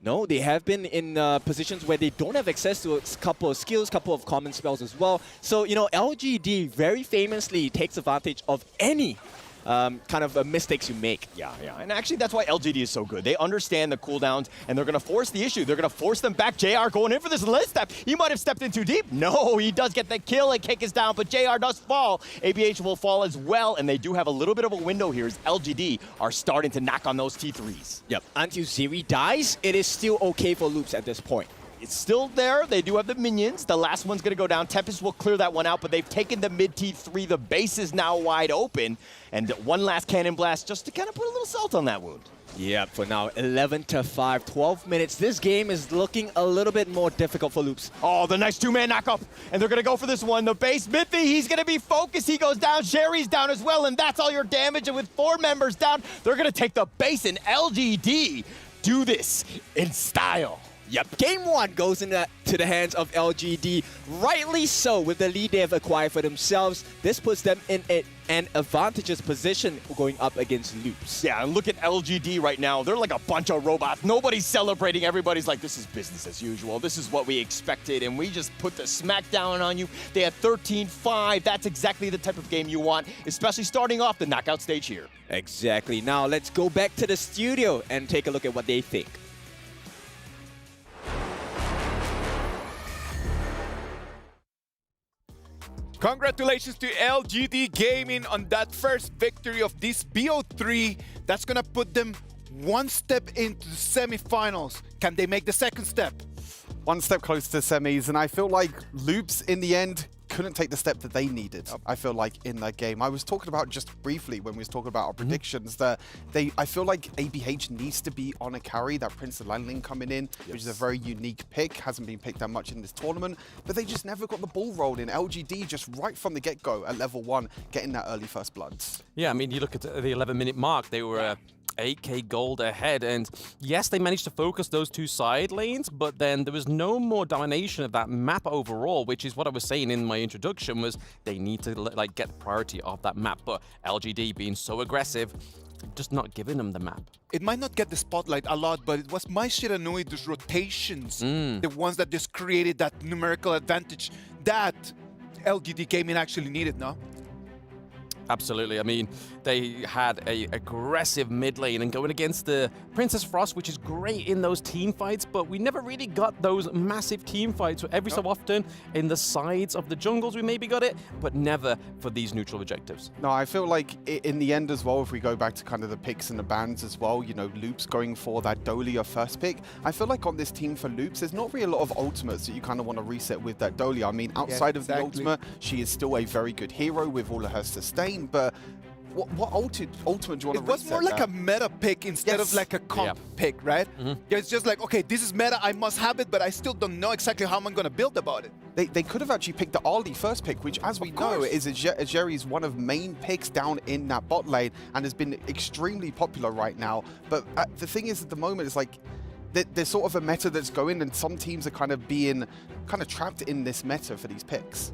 No, they have been in positions where they don't have access to a couple of skills, couple of common spells as well. So, LGD very famously takes advantage of any kind of mistakes you make. Yeah. And actually, that's why LGD is so good. They understand the cooldowns, and they're going to force the issue. They're going to force them back. JR going in for this list step. He might have stepped in too deep. No, he does get the kill, and kick is down, but JR does fall. ABH will fall as well, and they do have a little bit of a window here as LGD are starting to knock on those T3s. Yep. Until Zeri dies, it is still okay for Loops at this point. It's still there. They do have the minions. The last one's going to go down. Tempest will clear that one out, but they've taken the mid T3. The base is now wide open. And one last cannon blast just to kind of put a little salt on that wound. Yeah, for now, 11-5, 12 minutes. This game is looking a little bit more difficult for Loops. Oh, the nice two-man knock-up. And they're going to go for this one. The base, Mithy, he's going to be focused. He goes down. Sherry's down as well, and that's all your damage. And with 4 members down, they're going to take the base, and LGD do this in style. Yep, game 1 goes into the hands of LGD. Rightly so, with the lead they have acquired for themselves. This puts them in an advantageous position going up against Loops. Yeah, and look at LGD right now. They're like a bunch of robots. Nobody's celebrating. Everybody's like, this is business as usual. This is what we expected, and we just put the smackdown on you. They had 13-5. That's exactly the type of game you want, especially starting off the knockout stage here. Exactly. Now let's go back to the studio and take a look at what they think. Congratulations to LGD Gaming on that first victory of this BO3. That's going to put them one step into the semifinals. Can they make the second step? One step closer to semis, and I feel like Loops in the end couldn't take the step that they needed. I feel like in that game. I was talking about just briefly when we was talking about our predictions that I feel like ABH needs to be on a carry, that Prince of Landling coming in, which is a very unique pick, hasn't been picked that much in this tournament, but they just never got the ball rolling. LGD just right from the get-go at level 1, getting that early first bloods. Yeah, I mean, you look at the 11-minute mark, they were 8k gold ahead. And yes, they managed to focus those two side lanes, but then there was no more domination of that map overall, which is what I was saying in my introduction, was they need to like get the priority of that map. But LGD being so aggressive, just not giving them the map. It might not get the spotlight a lot, but it was Mai Shiranui, those rotations, the ones that just created that numerical advantage that LGD Gaming actually needed, no? Absolutely. I mean, they had a aggressive mid lane and going against the Princess Frost, which is great in those team fights, but we never really got those massive team fights. Every so often in the sides of the jungles, we maybe got it, but never for these neutral objectives. No, I feel like in the end as well, if we go back to kind of the picks and the bans as well, you know, Loops going for that Dolia first pick. I feel like on this team for Loops, there's not really a lot of ultimates that you kind of want to reset with that Dolia. I mean, outside of the ultimate, she is still a very good hero with all of her sustain, but what ultimate do you want to reset? It was more like a meta pick instead of like a comp pick, right? Yeah, it's just like, okay, this is meta, I must have it, but I still don't know exactly how I'm going to build about it. They could have actually picked the Ali first pick, which, as we know, is Jerry's one of main picks down in that bot lane and has been extremely popular right now. But the thing is, at the moment, it's like there's sort of a meta that's going, and some teams are kind of being trapped in this meta for these picks.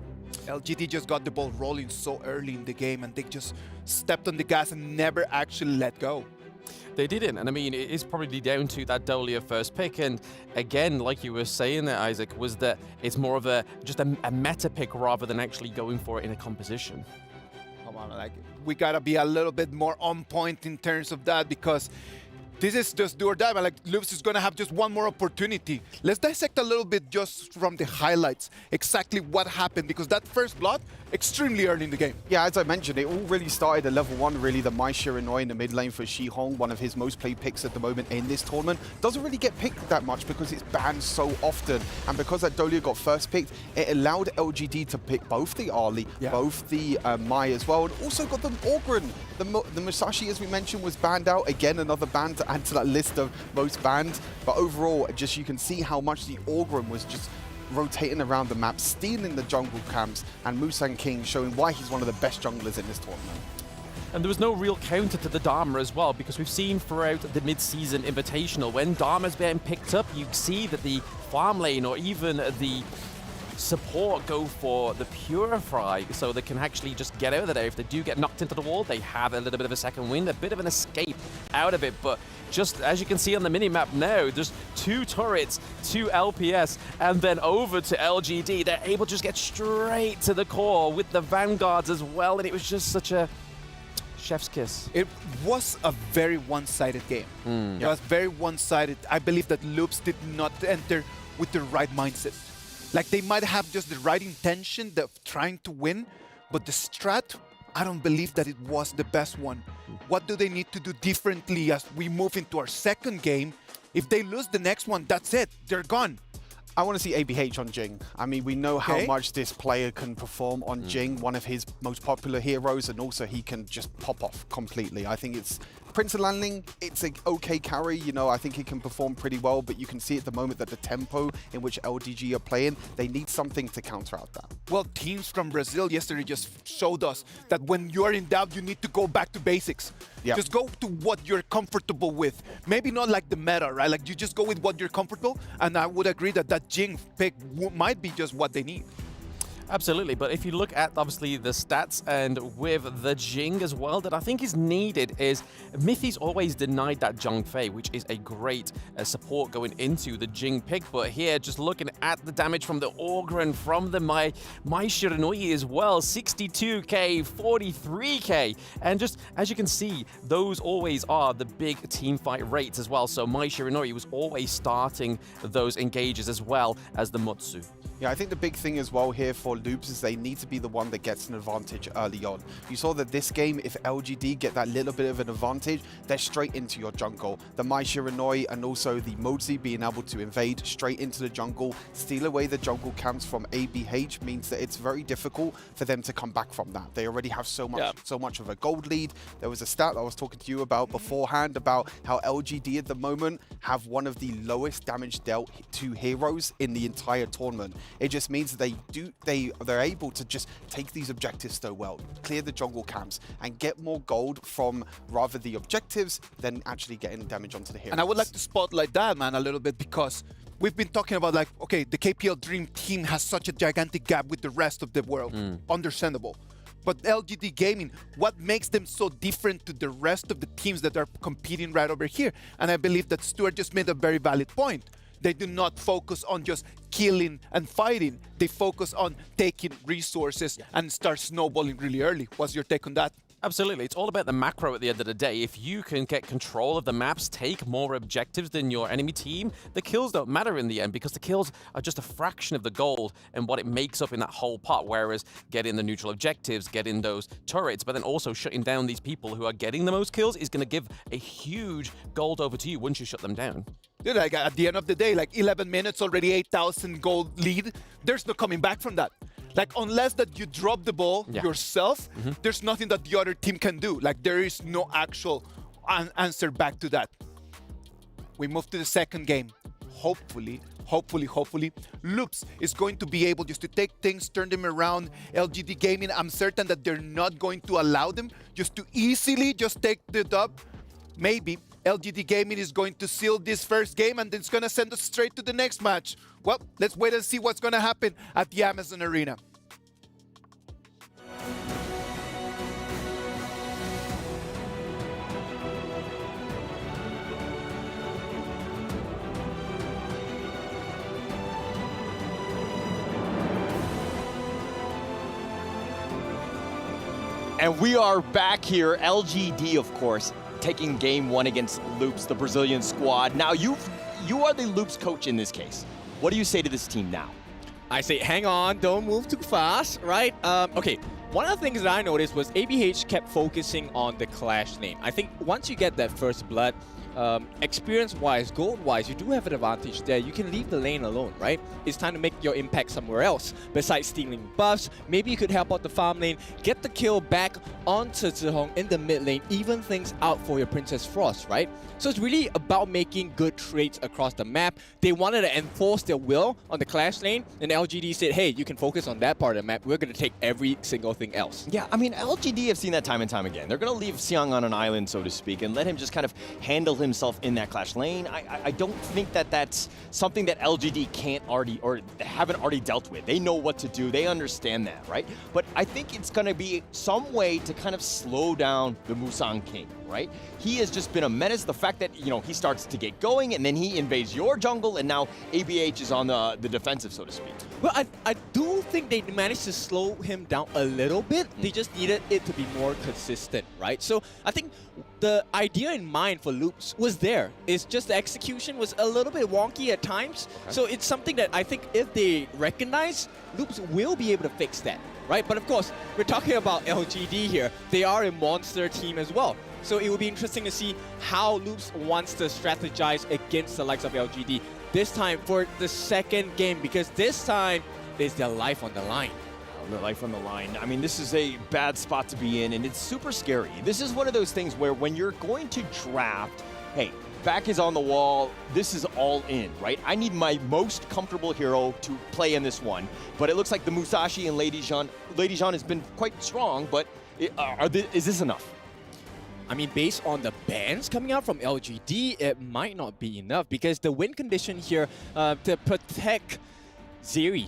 LGD just got the ball rolling so early in the game, and they just stepped on the gas and never actually let go. They didn't, and I mean, it is probably down to that Dolia first pick, and again, like you were saying there, Isaac, was that it's more of just a meta pick rather than actually going for it in a composition. Come on, like, we gotta be a little bit more on point in terms of that, because this is just do or die, man. Like, Loops is going to have just one more opportunity. Let's dissect a little bit just from the highlights, exactly what happened, because that first blood, extremely early in the game. Yeah, as I mentioned, it all really started at level 1, really. The Mai Shiranui in the mid lane for Shihong, one of his most played picks at the moment in this tournament. Doesn't really get picked that much because it's banned so often. And because that Dolia got first picked, it allowed LGD to pick both the Ali, both the Mai as well, and also got the Orgren. The Musashi, as we mentioned, was banned out. Again, another ban to add to that list of most banned. But overall, just you can see how much the Orgren was just rotating around the map, stealing the jungle camps, and Musang King showing why he's one of the best junglers in this tournament. And there was no real counter to the Dharma as well, because we've seen throughout the mid-season invitational, when Dharma's being picked up, you see that the farm lane or even the support go for the Purify, so they can actually just get out of there. If they do get knocked into the wall, they have a little bit of a second wind, a bit of an escape out of it. But just as you can see on the mini-map now, there's 2 turrets, 2 LPS, and then over to LGD. They're able to just get straight to the core with the Vanguards as well, and it was just such a chef's kiss. It was a very one-sided game. It was very one-sided. I believe that Loops did not enter with the right mindset. Like, they might have just the right intention of trying to win, but the strat, I don't believe that it was the best one. What do they need to do differently as we move into our second game? If they lose the next one, that's it. They're gone. I want to see ABH on Jing. I mean, we know how much this player can perform on Jing, one of his most popular heroes, and also he can just pop off completely. I think it's Prince of Landling, it's an okay carry, you know, I think he can perform pretty well, but you can see at the moment that the tempo in which LDG are playing, they need something to counteract that. Well, teams from Brazil yesterday just showed us that when you're in doubt, you need to go back to basics. Just go to what you're comfortable with. Maybe not like the meta, right? Like, you just go with what you're comfortable, and I would agree that that Jing pick might be just what they need. Absolutely, but if you look at obviously the stats and with the Jing as well, that I think is needed is Mithy's always denied that Zhang Fei, which is a great support going into the Jing pick. But here, just looking at the damage from the Orgren, from the Mai Shiranui as well, 62k, 43k, and just as you can see, those always are the big team fight rates as well. So Mai Shiranui was always starting those engages as well as the Mutsu. Yeah, I think the big thing as well here for Loops is they need to be the one that gets an advantage early on. You saw that this game, if LGD get that little bit of an advantage, they're straight into your jungle. The Mai Shiranui and also the Modzi being able to invade straight into the jungle, steal away the jungle camps from ABH means that it's very difficult for them to come back from that. They already have so much of a gold lead. There was a stat I was talking to you about beforehand about how LGD at the moment have one of the lowest damage dealt to heroes in the entire tournament. It just means that they they're able to just take these objectives so well, clear the jungle camps, and get more gold from rather the objectives than actually getting damage onto the heroes. And I would like to spotlight that, man, a little bit, because we've been talking about, like, okay, the KPL Dream Team has such a gigantic gap with the rest of the world. Understandable. But LGD Gaming, what makes them so different to the rest of the teams that are competing right over here? And I believe that Stuart just made a very valid point. They do not focus on just killing and fighting. They focus on taking resources and start snowballing really early. What's your take on that? Absolutely. It's all about the macro at the end of the day. If you can get control of the maps, take more objectives than your enemy team, the kills don't matter in the end because the kills are just a fraction of the gold and what it makes up in that whole pot. Whereas getting the neutral objectives, getting those turrets, but then also shutting down these people who are getting the most kills is going to give a huge gold over to you once you shut them down. Dude, like at the end of the day, like 11 minutes, already 8,000 gold lead. There's no coming back from that. Like, unless that you drop the ball yourself, there's nothing that the other team can do. Like, there is no actual answer back to that. We move to the second game. Hopefully, Loops is going to be able just to take things, turn them around. LGD Gaming, I'm certain that they're not going to allow them just to easily just take the dub. Maybe LGD Gaming is going to seal this first game and then it's going to send us straight to the next match. Well, let's wait and see what's going to happen at the Amazon Arena. And we are back here, LGD, of course, taking game one against Loops, the Brazilian squad. Now, you are the Loops coach in this case. What do you say to this team now? I say, hang on, don't move too fast, right? Okay, one of the things that I noticed was ABH kept focusing on the Clash lane. I think once you get that first blood, experience-wise, gold-wise, you do have an advantage there. You can leave the lane alone, right? It's time to make your impact somewhere else. Besides stealing buffs, maybe you could help out the farm lane, get the kill back onto Zihong in the mid lane, even things out for your Princess Frost, right? So it's really about making good trades across the map. They wanted to enforce their will on the Clash lane, and LGD said, hey, you can focus on that part of the map. We're going to take every single thing else. Yeah, I mean, LGD have seen that time and time again. They're going to leave Xiang on an island, so to speak, and let him just kind of handle himself in that Clash lane. I don't think that that's something that LGD can't already or haven't already dealt with. They know what to do. They understand that, right? But I think it's going to be some way to kind of slow down the Musang King, right? He has just been a menace. The fact that, you know, he starts to get going and then he invades your jungle and now ABH is on the defensive, so to speak. Well, I do think they managed to slow him down a little bit. They just needed it to be more consistent, right? So I think the idea in mind for Loops was there. It's just the execution was a little bit wonky at times. Okay. So it's something that I think if they recognize, Loops will be able to fix that, right? But of course, we're talking about LGD here. They are a monster team as well. So it will be interesting to see how Loops wants to strategize against the likes of LGD. This time for the second game, because this time there's their life on the line. Their life on the line. I mean, this is a bad spot to be in, and it's super scary. This is one of those things where when you're going to draft, hey, back is on the wall, this is all in, right? I need my most comfortable hero to play in this one, but it looks like the Musashi and Lady Jean has been quite strong, but is this enough? I mean, based on the bans coming out from LGD, it might not be enough because the win condition here to protect Zeri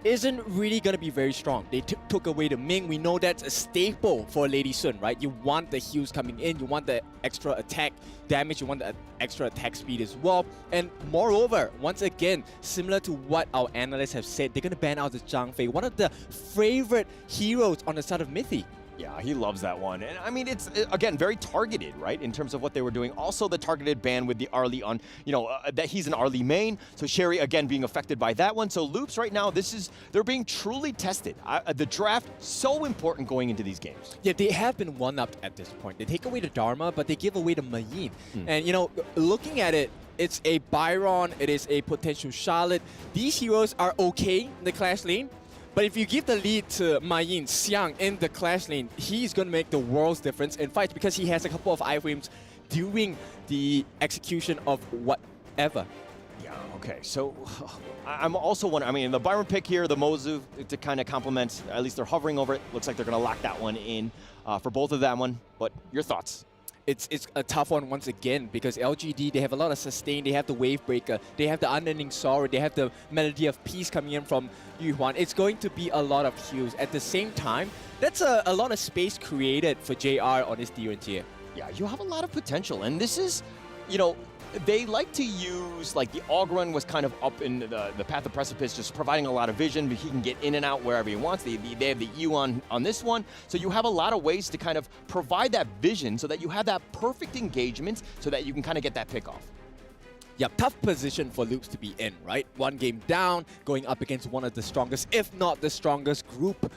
isn't really going to be very strong. They took away the Ming. We know that's a staple for Lady Sun, right? You want the heals coming in, you want the extra attack damage, you want the extra attack speed as well. And moreover, once again, similar to what our analysts have said, they're going to ban out the Zhang Fei, one of the favorite heroes on the side of Mythy. Yeah, he loves that one. And I mean, it's, again, very targeted, right, in terms of what they were doing. Also, the targeted ban with the Arlie on, you know, that he's an Arlie main. So Sherry, again, being affected by that one. So Loops right now, they're being truly tested. The draft, so important going into these games. Yeah, they have been one-upped at this point. They take away the Dharma, but they give away the Mayin. And, you know, looking at it, it's a Byron, it is a potential Charlotte. These heroes are okay in the Clash lane. But if you give the lead to Mayin Xiang in the Clash lane, he's going to make the world's difference in fights because he has a couple of iframes during the execution of whatever Yeah, okay. So I'm also wondering, I mean, the Byron pick here, the Mozu to kind of complement, at least they're hovering over it. Looks like they're going to lock that one in for both of that one. But your thoughts? It's a tough one once again because LGD, they have a lot of sustain, they have the wave breaker, they have the unending sorrow, they have the melody of peace coming in from Yuhuan. It's going to be a lot of heals. At the same time, that's a lot of space created for JR on his tier and tier. Yeah, you have a lot of potential, and this is, you know, they like to use, like the Aug Run was kind of up in the path of precipice, just providing a lot of vision, but he can get in and out wherever he wants. They have the E on this one, so you have a lot of ways to kind of provide that vision so that you have that perfect engagement so that you can kind of get that pick off. Yeah, tough position for Loops to be in, right? One game down, going up against one of the strongest, if not the strongest group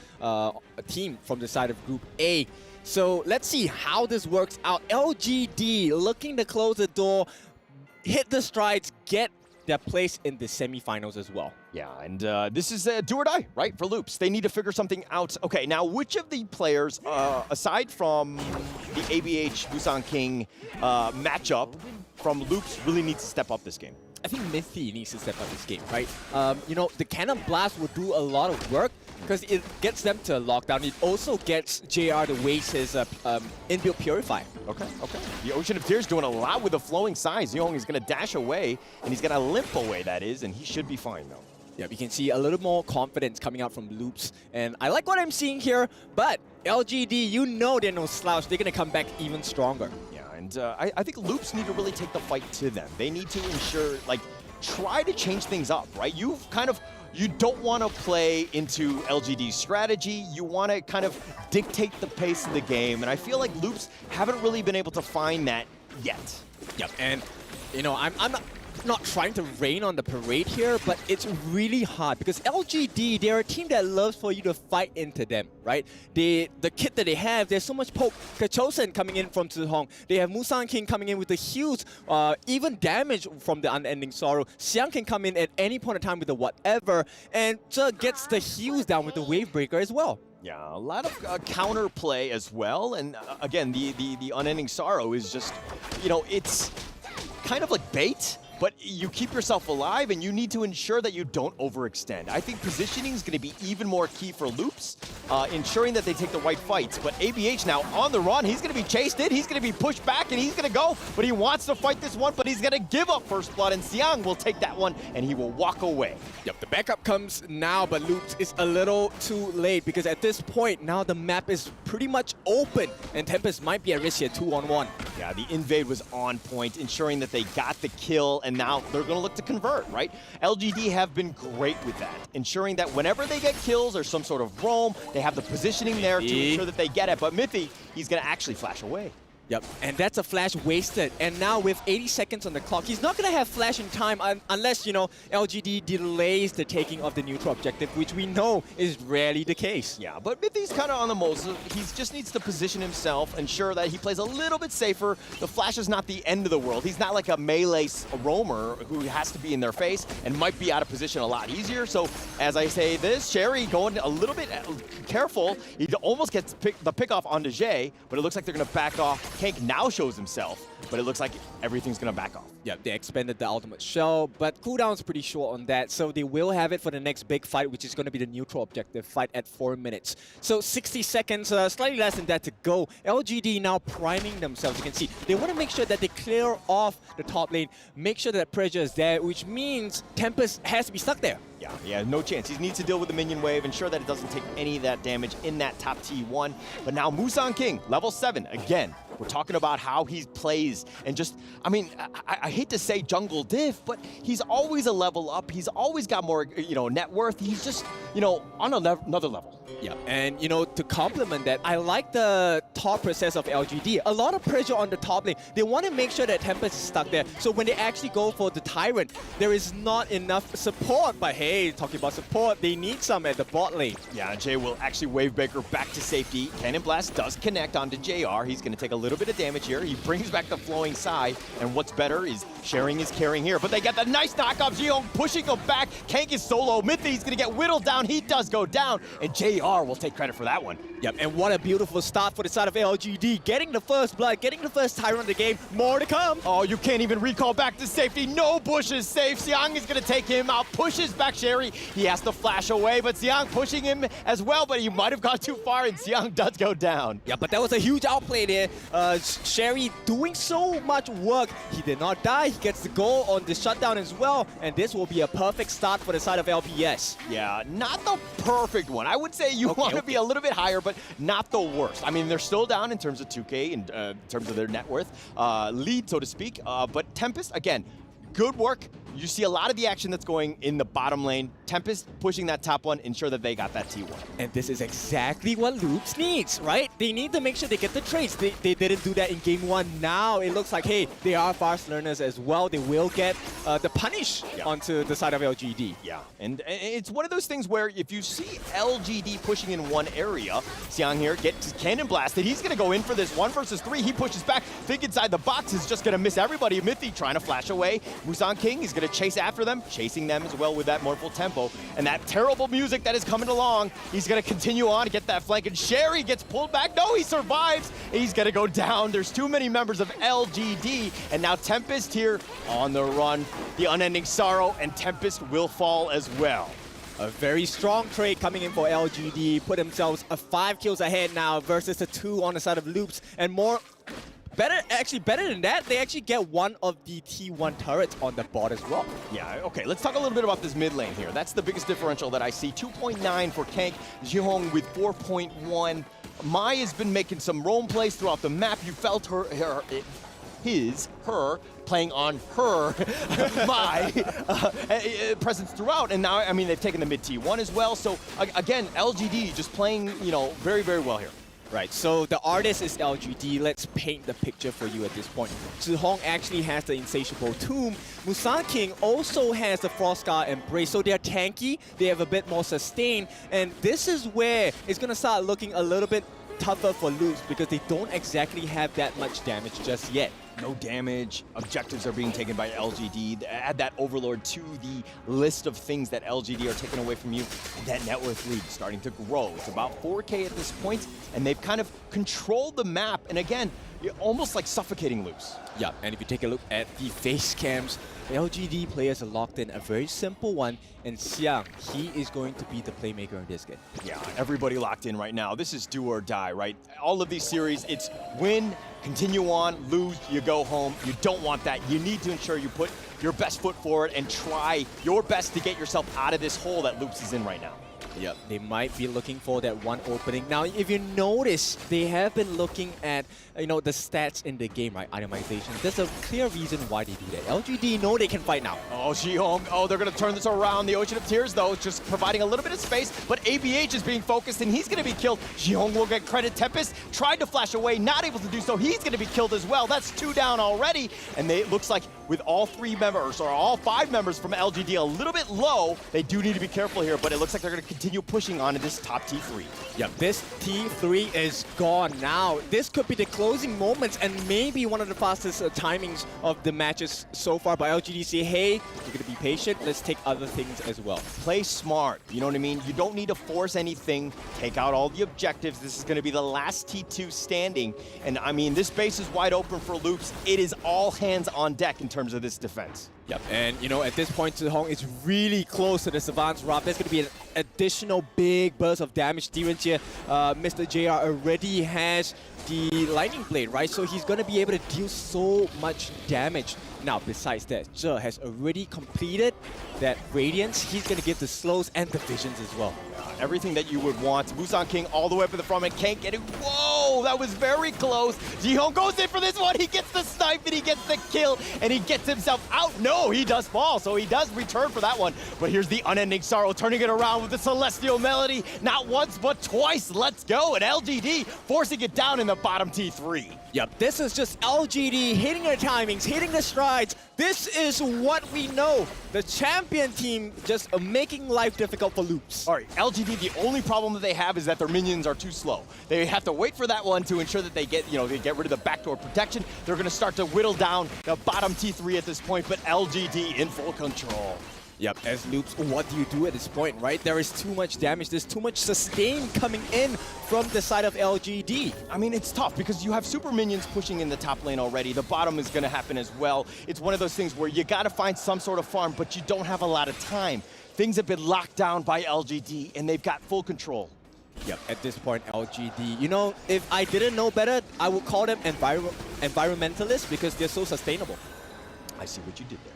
team from the side of Group A. So let's see how this works out. LGD looking to close the door, hit the strides, get their place in the semifinals as well. Yeah, and this is do or die, right, for Loops. They need to figure something out. Okay, now which of the players, aside from the ABH Busan King matchup from Loops, really needs to step up this game? I think Mithy needs to step up this game, right? You know, the Cannon Blast will do a lot of work because it gets them to lockdown. It also gets JR to waste his inbuilt Purify. Okay. The Ocean of Tears doing a lot with the flowing size. Young is going to dash away, and he's going to limp away, that is, and he should be fine, though. Yeah, we can see a little more confidence coming out from Loops, and I like what I'm seeing here, but LGD, you know they're no slouch. They're going to come back even stronger. And I think Loops need to really take the fight to them. They need to ensure, like, try to change things up, right? You don't want to play into LGD's strategy. You want to kind of dictate the pace of the game. And I feel like Loops haven't really been able to find that yet. Yep, and, you know, I'm not trying to rain on the parade here, but it's really hard because LGD, they're a team that loves for you to fight into them, right? The kit that they have, there's so much poke. Kachosen coming in from Tzuhong. They have Musan King coming in with the huge, even damage from the Unending Sorrow. Xiang can come in at any point in time with the whatever, and Zhe gets the heals down with the Wave Breaker as well. Yeah, a lot of counter play as well, and again, the Unending Sorrow is just, you know, it's kind of like bait. But you keep yourself alive, and you need to ensure that you don't overextend. I think positioning is going to be even more key for Loops, ensuring that they take the right fights. But ABH now on the run. He's going to be chased in. He's going to be pushed back, and he's going to go. But he wants to fight this one, but he's going to give up first blood, and Xiang will take that one, and he will walk away. Yep, the backup comes now, but Loops is a little too late because at this point, now the map is pretty much open, and Tempest might be at risk here 2-on-1. Yeah, the invade was on point, ensuring that they got the kill, and now they're going to look to convert, right? LGD have been great with that, ensuring that whenever they get kills or some sort of roam, they have the positioning there to ensure that they get it. But Mithy, he's going to actually flash away. Yep, and that's a flash wasted. And now with 80 seconds on the clock, he's not going to have flash in time unless, you know, LGD delays the taking of the neutral objective, which we know is rarely the case. Yeah, but Mithy's kind of on the most. He just needs to position himself, ensure that he plays a little bit safer. The flash is not the end of the world. He's not like a melee roamer who has to be in their face and might be out of position a lot easier. So as I say this, Sherry going a little bit careful. He almost gets the pick off onto Jay, but it looks like they're going to back off. Kank now shows himself, but it looks like everything's going to back off. Yeah, they expanded the ultimate shell, but cooldown's pretty short on that, so they will have it for the next big fight, which is going to be the neutral objective fight at 4 minutes. So 60 seconds, slightly less than that to go. LGD now priming themselves. You can see they want to make sure that they clear off the top lane, make sure that pressure is there, which means Tempest has to be stuck there. Yeah, no chance. He needs to deal with the minion wave, ensure that it doesn't take any of that damage in that top T1. But now Musan King, level 7, again. We're talking about how he plays and just, I mean, I hate to say jungle diff, but he's always a level up. He's always got more, you know, net worth. He's just, you know, on another level. Yeah, and you know, to complement that, I like the top process of LGD. A lot of pressure on the top lane. They want to make sure that Tempest is stuck there. So when they actually go for the Tyrant, there is not enough support. But hey, talking about support, they need some at the bot lane. Yeah, Jay will actually wave breaker back to safety. Cannon Blast does connect onto JR. He's going to take a little bit of damage here. He brings back the flowing side, and what's better is sharing is caring here. But they get the nice knockoff. Gio pushing him back. Kank is solo. Mithy's going to get whittled down. He does go down, and JR JR will take credit for that one. Yep, and what a beautiful start for the side of LGD. Getting the first blood, getting the first Tyrant of the game. More to come. Oh, you can't even recall back to safety. No Bush is safe. Xiang is going to take him out, pushes back Sherry. He has to flash away, but Xiang pushing him as well, but he might have gone too far, and Xiang does go down. Yeah, but that was a huge outplay there. Sherry doing so much work. He did not die. He gets the goal on the shutdown as well, and this will be a perfect start for the side of LPS. Yeah, not the perfect one. I would say you want to be a little bit higher, but not the worst. I mean, they're still down in terms of 2K, in terms of their net worth, lead, so to speak. But Tempest, again, good work. You see a lot of the action that's going in the bottom lane. Tempest pushing that top one, ensure that they got that T1. And this is exactly what Loops needs, right? They need to make sure they get the trades. They didn't do that in game one. Now it looks like, hey, they are fast learners as well. They will get the punish onto the side of LGD. Yeah, and it's one of those things where if you see LGD pushing in one area, Xiang here gets cannon blasted. He's going to go in for this 1 versus 3. He pushes back. Think inside the box is just going to miss everybody. Mythy trying to flash away. Musang King is going to chase after them, chasing them as well with that mournful tempo. And that terrible music that is coming along, he's going to continue on to get that flank. And Sherry gets pulled back. No, he survives. He's going to go down. There's too many members of LGD. And now Tempest here on the run. The unending sorrow, and Tempest will fall as well. A very strong trade coming in for LGD. Put themselves 5 kills ahead now versus the 2 on the side of Loops. And more... better than that, they actually get one of the T1 turrets on the board as well. Yeah, okay, let's talk a little bit about this mid lane here. That's the biggest differential that I see. 2.9 for Kank, Jihong with 4.1. Mai has been making some roam plays throughout the map. You felt her playing on her, Mai, presence throughout. And now, I mean, they've taken the mid T1 as well. So, again, LGD just playing, very, very well here. Right, so the artist is LGD. Let's paint the picture for you at this point. Zhihong actually has the Insatiable Tomb. Musang King also has the Frostscar Embrace, so they're tanky, they have a bit more sustain, and this is where it's going to start looking a little bit tougher for Loops because they don't exactly have that much damage just yet. No damage, objectives are being taken by LGD. Add that Overlord to the list of things that LGD are taking away from you. And that net worth lead starting to grow. It's about 4K at this point, and they've kind of controlled the map. And again, almost like suffocating Loops. Yeah, and if you take a look at the face cams, the LGD players are locked in a very simple one, and Xiang, he is going to be the playmaker in this game. Yeah, everybody locked in right now. This is do or die, right? All of these series, it's win, continue on, lose, you go home. You don't want that. You need to ensure you put your best foot forward and try your best to get yourself out of this hole that Loops is in right now. Yep, they might be looking for that one opening. Now, if you notice, they have been looking at, the stats in the game, right? Itemization. There's a clear reason why they do that. LGD know they can fight now. Oh, Jihong. Oh, they're going to turn this around. The Ocean of Tears, though, just providing a little bit of space, but ABH is being focused, and he's going to be killed. Jihong will get credit. Tempest tried to flash away, not able to do so. He's going to be killed as well. That's 2 down already, and it looks like with all 3 members, or all 5 members from LGD a little bit low, they do need to be careful here, but it looks like they're going to continue pushing on to this top T3. Yep, this T3 is gone now. This could be the closing moments and maybe one of the fastest timings of the matches so far. But LGD say, hey, you're going to be patient. Let's take other things as well. Play smart. You know what I mean? You don't need to force anything. Take out all the objectives. This is going to be the last T2 standing. And I mean, this base is wide open for Loops. It is all hands on deck in terms of this defense. Yep, and at this point, Zhihong is really close to the Savant's Wrath. There's going to be an additional big burst of damage. Steven's here, Mr. JR already has the Lightning Blade, right? So he's going to be able to deal so much damage. Now, besides that, Zhe has already completed that Radiance. He's going to give the slows and the visions as well. Everything that you would want. Musang King all the way up in the front and can't get it. Whoa, that was very close. Jihong goes in for this one. He gets the snipe and he gets the kill and he gets himself out. No, he does fall, so he does return for that one. But here's the unending sorrow, turning it around with the Celestial Melody. Not once, but twice. Let's go. And LGD forcing it down in the bottom T3. Yep, this is just LGD hitting their timings, hitting the strides. This is what we know. The champion team just making life difficult for Loops. All right, LGD, the only problem that they have is that their minions are too slow. They have to wait for that one to ensure that they get, they get rid of the backdoor protection. They're going to start to whittle down the bottom T3 at this point, but LGD in full control. Yep, as Loops, what do you do at this point, right? There is too much damage, there's too much sustain coming in from the side of LGD. I mean, it's tough because you have super minions pushing in the top lane already. The bottom is going to happen as well. It's one of those things where you got to find some sort of farm, but you don't have a lot of time. Things have been locked down by LGD, and they've got full control. Yep, at this point, LGD. You know, if I didn't know better, I would call them environmentalists because they're so sustainable. I see what you did there.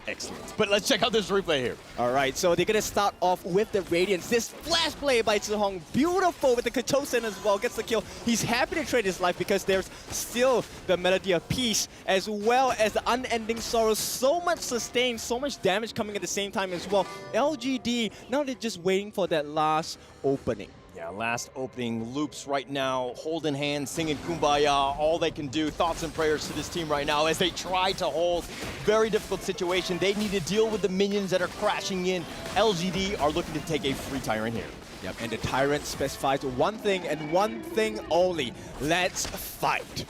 Excellent. But let's check out this replay here. All right, so they're going to start off with the Radiance. This flash play by Zihong, beautiful with the Katosen as well, gets the kill. He's happy to trade his life because there's still the Melody of Peace as well as the Unending Sorrow. So much sustain, so much damage coming at the same time as well. LGD, now they're just waiting for that last opening. Yeah, last opening. Loops right now, holding hands, singing Kumbaya, all they can do. Thoughts and prayers to this team right now as they try to hold. Very difficult situation. They need to deal with the minions that are crashing in. LGD are looking to take a free Tyrant here. Yep, and the Tyrant specifies one thing and one thing only. Let's fight.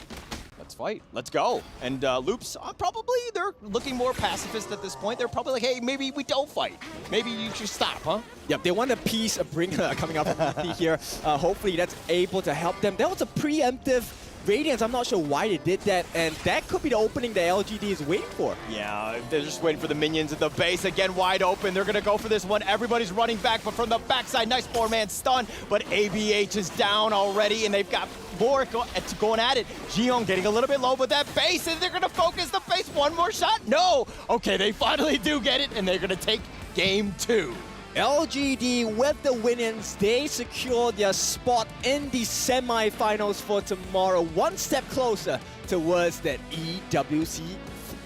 Let's fight. Let's go. And Loops, probably they're looking more pacifist at this point. They're probably like, hey, maybe we don't fight. Maybe you should stop, huh? Yep, they want a piece of bringer coming up from ET here. Hopefully that's able to help them. That was a preemptive Radiance. I'm not sure why they did that, and that could be the opening that LGD is waiting for. Yeah, they're just waiting for the minions at the base. Again, wide open. They're going to go for this one. Everybody's running back, but from the backside, nice 4-man stun. But ABH is down already, and they've got more going at it. Jiyoung getting a little bit low with that base, and they're going to focus the base. One more shot? No! Okay, they finally do get it, and they're going to take game 2. LGD with the win-ins, they secure their spot in the semifinals for tomorrow. One step closer towards that EWC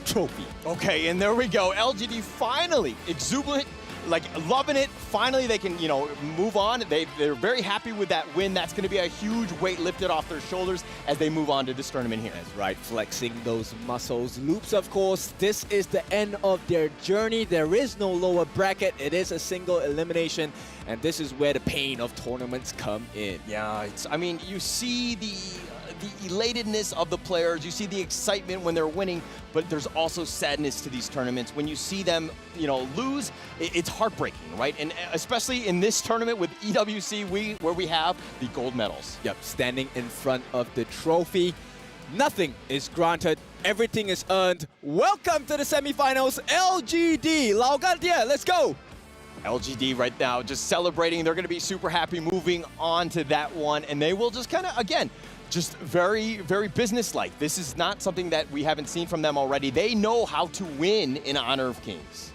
trophy. Okay, and there we go. LGD finally exuberant, like loving it. Finally, they can, move on. They're very happy with that win. That's going to be a huge weight lifted off their shoulders as they move on to this tournament here. That's right, flexing those muscles. Loops, of course, this is the end of their journey. There is no lower bracket. It is a single elimination, and this is where the pain of tournaments come in. Yeah, you see the elatedness of the players, you see the excitement when they're winning, but there's also sadness to these tournaments. When you see them, lose, it's heartbreaking, right? And especially in this tournament with EWC, where we have the gold medals. Yep, standing in front of the trophy. Nothing is granted, everything is earned. Welcome to the semifinals, LGD. Lao Gantia, let's go. LGD right now just celebrating. They're going to be super happy moving on to that one, and they will just kind of, again, just very, very business-like. This is not something that we haven't seen from them already. They know how to win in Honor of Kings.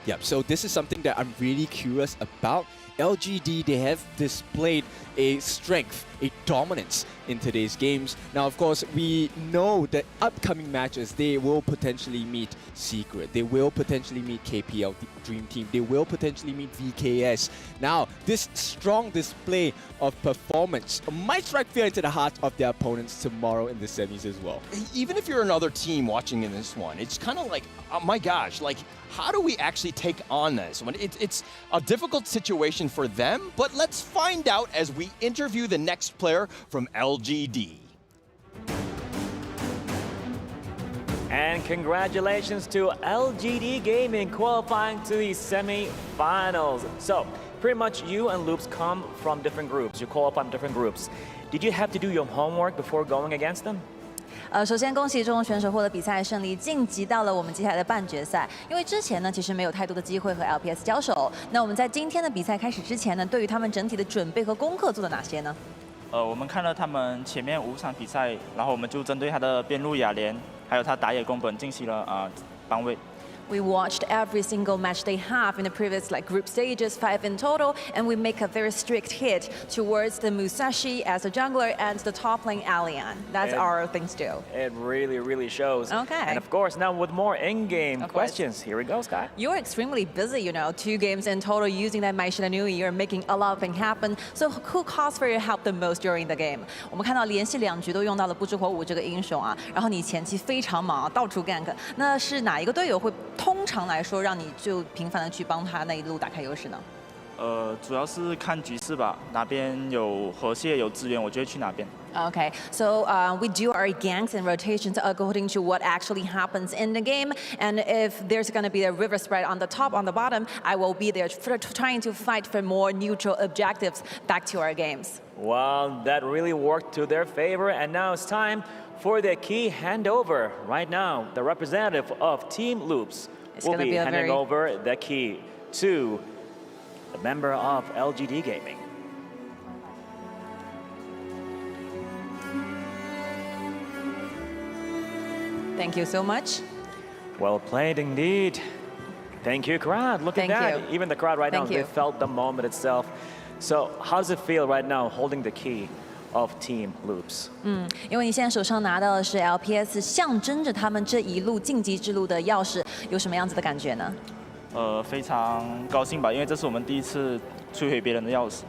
Yep, so this is something that I'm really curious about. LGD, they have displayed a strength, a dominance in today's games. Now, of course, we know that upcoming matches, they will potentially meet Secret. They will potentially meet KPL Dream Team. They will potentially meet VKS. Now, this strong display of performance might strike fear into the hearts of their opponents tomorrow in the semis as well. Even if you're another team watching in this one, it's kind of like, oh my gosh, like, how do we actually take on this one? It's a difficult situation for them, but let's find out as we interview the next player from LGD. And congratulations to LGD Gaming qualifying to the semi-finals. So, pretty much you and Loops come from different groups. You qualify from different groups. Did you have to do your homework before going against them? 首先恭喜中国选手获得比赛胜利，晋级到了我们接下来的半决赛。因为之前呢，其实没有太多的机会和 LPS 交手。那我们在今天的比赛开始之前呢，对于他们整体的准备和功课做了哪些呢？我们看了他们前面5场比赛，然后我们就针对他的边路雅莲，还有他打野宫本进行了帮位。 We watched every single match they have in the previous group stages, 5 in total, and we make a very strict hit towards the Musashi as a jungler and the top lane Allian. That's our thing to do. It really, really shows. Okay. And of course, now with more in-game questions, here we go, Sky. You're extremely busy, 2 games in total using that Mai Shi New Year, making a lot of things happen. So who calls for your help the most during the game? 我们看到连续2局都用到了不知火舞这个英雄啊，然后你前期非常忙，到处 gank。那是哪一个队友会？ 通常来说，让你就频繁的去帮他那一路打开优势呢？主要是看局势吧，哪边有河蟹有资源，我就会去哪边。Okay, so we do our ganks and rotations according to what actually happens in the game. And if there's going to be a river spread on the top, on the bottom, I will be there trying to fight for more neutral objectives back to our games. Well, that really worked to their favor. And now it's time for the key handover. Right now, the representative of Team Loops will be handing over the key to the member of LGD Gaming. Thank you so much. Well played indeed. Thank you, crowd. Look at that. Even the crowd right now, they felt the moment itself. So how does it feel right now holding the key of Team Loops? 因为你现在手上拿到的是 LPS， 象征着他们这一路晋级之路的钥匙，有什么样子的感觉呢？非常高兴吧，因为这是我们第一次摧毁别人的钥匙。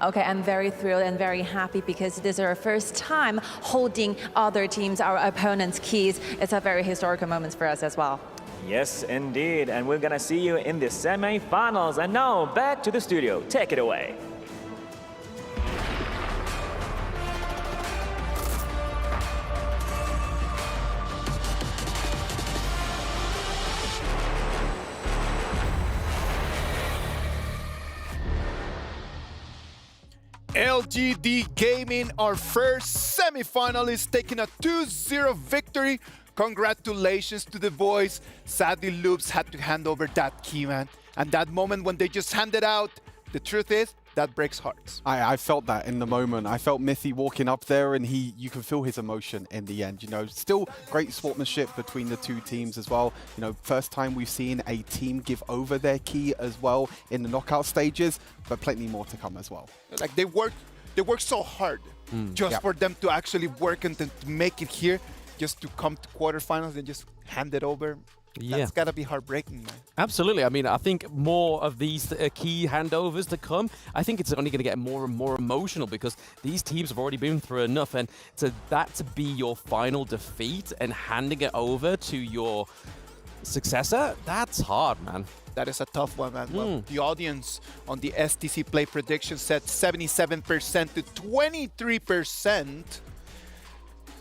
Okay, I'm very thrilled and very happy because this is our first time holding other teams, our opponents' keys. It's a very historical moment for us as well. Yes, indeed. And we're going to see you in the semifinals. And now, back to the studio. Take it away. LGD Gaming, our first semifinalist, taking a 2-0 victory. Congratulations to the boys. Sadly, Loops had to hand over that key, man. And that moment when they just handed out, the truth is, that breaks hearts. I felt that in the moment. I felt Mithy walking up there, and you can feel his emotion in the end. You know, still great sportsmanship between the two teams as well. You know, first time we've seen a team give over their key as well in the knockout stages, but plenty more to come as well. Like they work so hard just for them to actually work and to make it here, just to come to quarterfinals and just hand it over. Yeah. That's got to be heartbreaking, man. Absolutely. I mean, I think more of these key handovers to come. I think it's only going to get more and more emotional because these teams have already been through enough. And to be your final defeat and handing it over to your successor, that's hard, man. That is a tough one, man. Well, the audience on the STC Play prediction said 77% to 23%.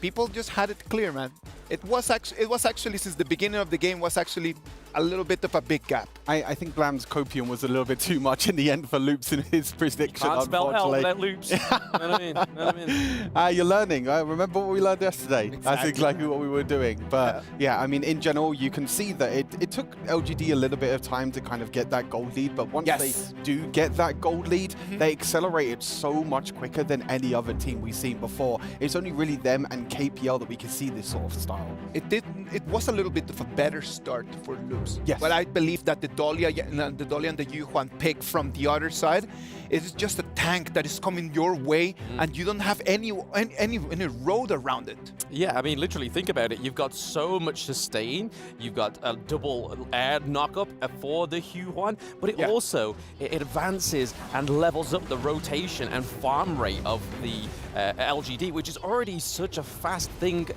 People just had it clear, man. It was actually since the beginning of the game was actually a little bit of a big gap. I think Blam's copium was a little bit too much in the end for Loops in his prediction. Can't spell L without Loops. You know what I mean? You're learning. Remember what we learned yesterday? Exactly. That's exactly what we were doing. But yeah, I mean, in general, you can see that it took LGD a little bit of time to kind of get that gold lead. But once they do get that gold lead, they accelerated so much quicker than any other team we've seen before. It's only really them and KPL that we can see this sort of style. It was a little bit of a better start for Loops. Yes. But I believe that the Dahlia and the Yuhuan pick from the other side is just a tank that is coming your way, and you don't have any road around it. Yeah, I mean, literally, think about it. You've got so much sustain. You've got a double air knockup for the Yuhuan, but it also it advances and levels up the rotation and farm rate of the LGD, which is already such a fast thing.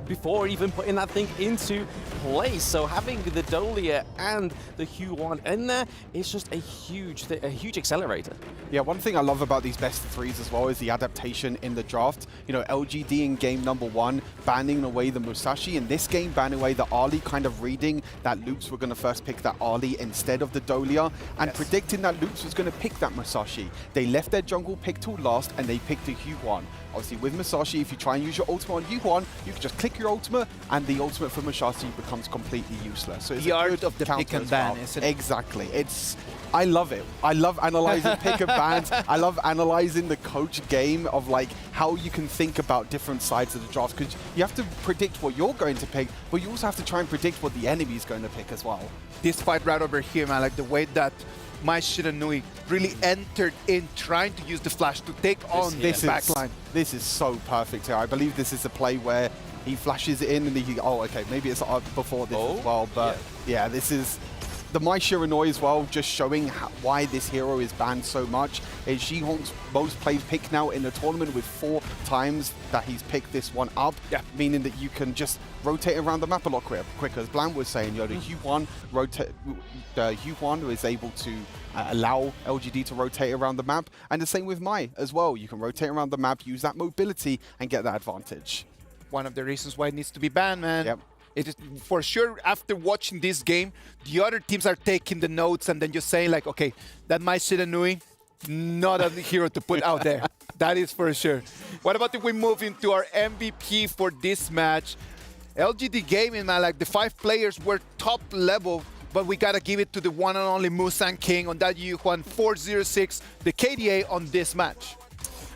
Before even putting that thing into place. So having the Dahlia and the Yuhuan in there is just a huge accelerator. Yeah, one thing I love about these best of threes as well is the adaptation in the draft. You know, LGD in game number 1 banning away the Musashi. In this game, banning away the Ali, kind of reading that Loops were going to first pick that Ali instead of the Dahlia, and predicting that Loops was going to pick that Musashi. They left their jungle pick till last, and they picked the Yuhuan. Obviously, with Musashi, if you try and use your ultimate on Yuhuan, you can just click your ultimate, and the ultimate for Musashi becomes completely useless. So it's the art of the pick and ban, isn't it? Exactly. I love it. I love analyzing pick and bans. I love analyzing the coach game of like how you can think about different sides of the draft, because you have to predict what you're going to pick, but you also have to try and predict what the enemy is going to pick as well. This fight right over here, man, like the way that Mai Shiranui really entered in trying to use the flash to take on this backline. This is so perfect here. I believe this is a play where he flashes it in and he, maybe it's before this as well, but yeah, this is the Mai Shiranui as well, just showing why this hero is banned so much. Is Jihonk's most played pick now in the tournament with 4 times that he's picked this one up, meaning that you can just rotate around the map a lot quicker. As Bland was saying, you know, the Yuhuan was able to allow LGD to rotate around the map. And the same with Mai as well. You can rotate around the map, use that mobility, and get that advantage. One of the reasons why it needs to be banned, man. Yep. It is for sure. After watching this game, the other teams are taking the notes and then just saying like, okay, that Mai Shiranui, not a hero to put out there. That is for sure. What about if we move into our MVP for this match? LGD Gaming, man, like the 5 players were top level, but we gotta give it to the one and only Musang King on that Yuhuan 406, the KDA on this match.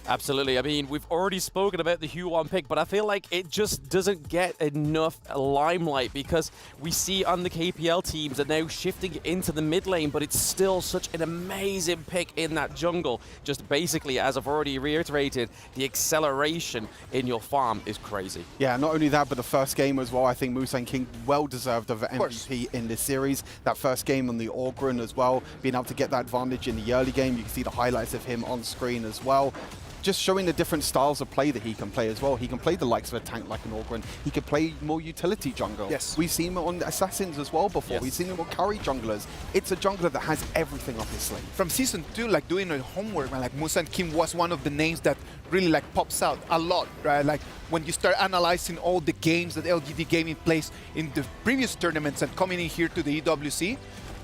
Absolutely. I mean, we've already spoken about the Huan pick, but I feel like it just doesn't get enough limelight because we see on the KPL teams are now shifting into the mid lane, but it's still such an amazing pick in that jungle. Just basically, as I've already reiterated, the acceleration in your farm is crazy. Yeah, not only that, but the first game as well. I think Musang King well deserved of MVP in this series. That first game on the Orgren as well, being able to get that advantage in the early game. You can see the highlights of him on screen as well. Just showing the different styles of play that he can play as well. He can play the likes of a tank like an Orgren. He can play more utility jungle. Yes. We've seen him on Assassins as well before. Yes. We've seen him on carry junglers. It's a jungler that has everything up his sleeve. From Season 2, like doing your homework, man, like Musang Kim was one of the names that really like pops out a lot, right? Like when you start analyzing all the games that LGD Gaming plays in the previous tournaments and coming in here to the EWC,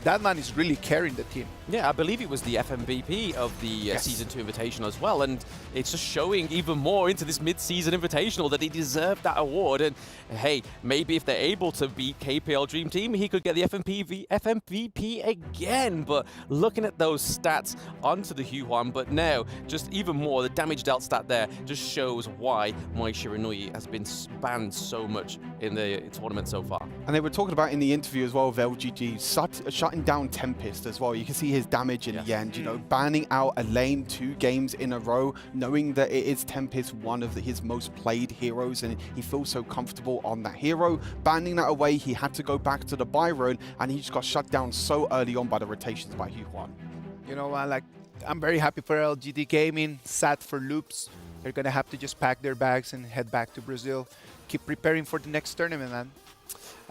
that man is really carrying the team. Yeah, I believe it was the FMVP of the Season 2 Invitational as well, and it's just showing even more into this mid-season Invitational that he deserved that award. And hey, maybe if they're able to beat KPL Dream Team, he could get the FMVP again. But looking at those stats onto the Huan, but now just even more, the damage dealt stat there just shows why Mai Shiranui has been banned so much in the tournament so far. And they were talking about in the interview as well of LGD shutting down Tempest as well. You can see his damage in the end, you know, banning out a lane 2 games in a row, knowing that it is Tempest, one of his most played heroes, and he feels so comfortable on that hero. Banning that away, he had to go back to the Byron, and he just got shut down so early on by the rotations by Huan. You know, like, I'm very happy for LGD Gaming, sad for Loops. They're gonna have to just pack their bags and head back to Brazil. Keep preparing for the next tournament, man.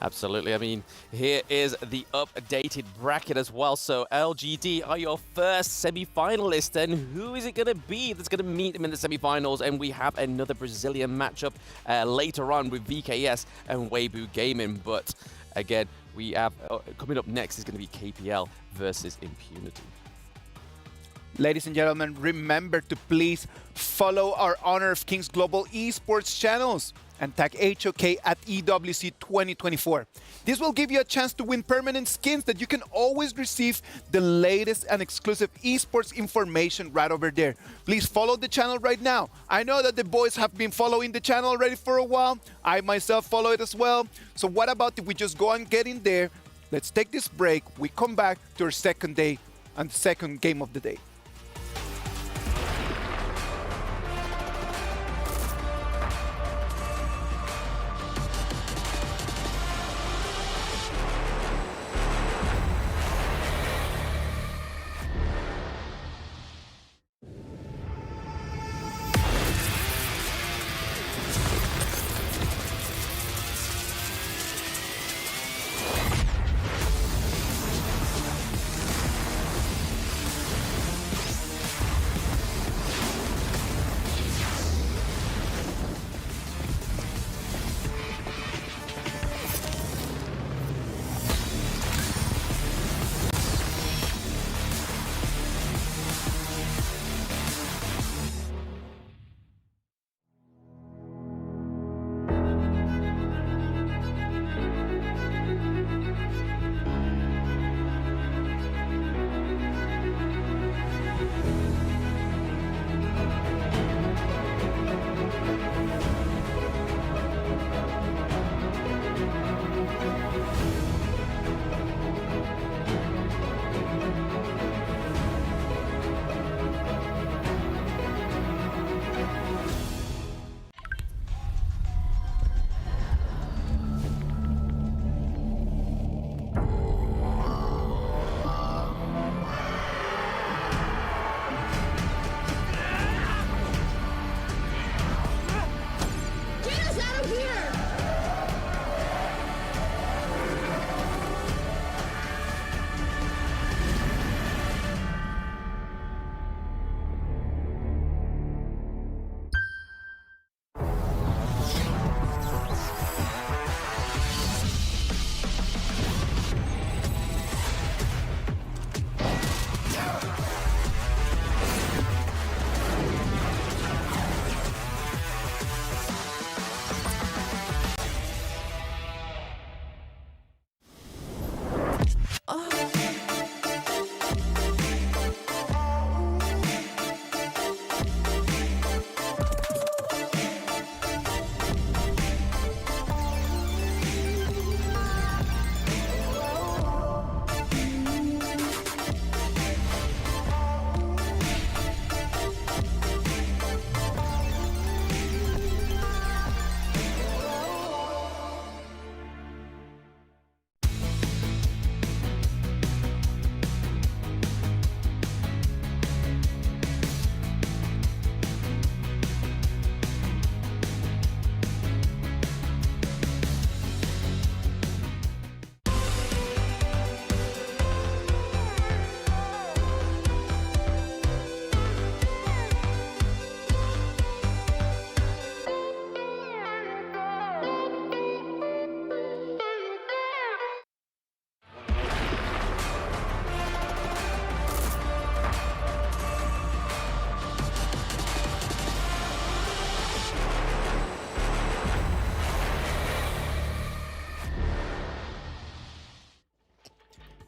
Absolutely. I mean, here is the updated bracket as well. So LGD are your first semi-finalist, and who is it going to be that's going to meet them in the semi-finals? And we have another Brazilian matchup later on with VKS and Weibo Gaming. But again, we have coming up next is going to be KPL versus Impunity. Ladies and gentlemen, remember to please follow our Honor of Kings Global Esports channels and tag HoK at EWC 2024. This will give you a chance to win permanent skins that you can always receive the latest and exclusive esports information right over there. Please follow the channel right now. I know that the boys have been following the channel already for a while. I myself follow it as well. So what about if we just go and get in there? Let's take this break. We come back to our second day and second game of the day.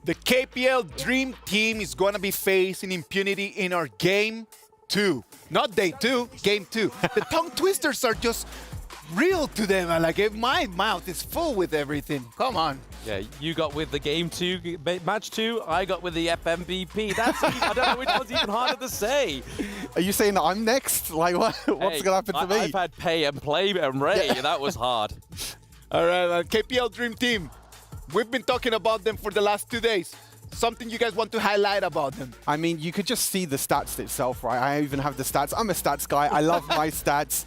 The KPL Dream Team is going to be facing Impunity in our Game 2. Not Day 2, Game 2. The tongue twisters are just real to them. Like, my mouth is full with everything. Come on. Yeah, you got with the Game 2, Match 2. I got with the FMVP. That's I don't know which one's even harder to say. Are you saying that I'm next? Like, what's going to happen to me? I've had Pay and Play and Ray. Yeah. That was hard. All right, KPL Dream Team. We've been talking about them for the last 2 days. Something you guys want to highlight about them? I mean, you could just see the stats itself, right? I even have the stats. I'm a stats guy. I love my stats.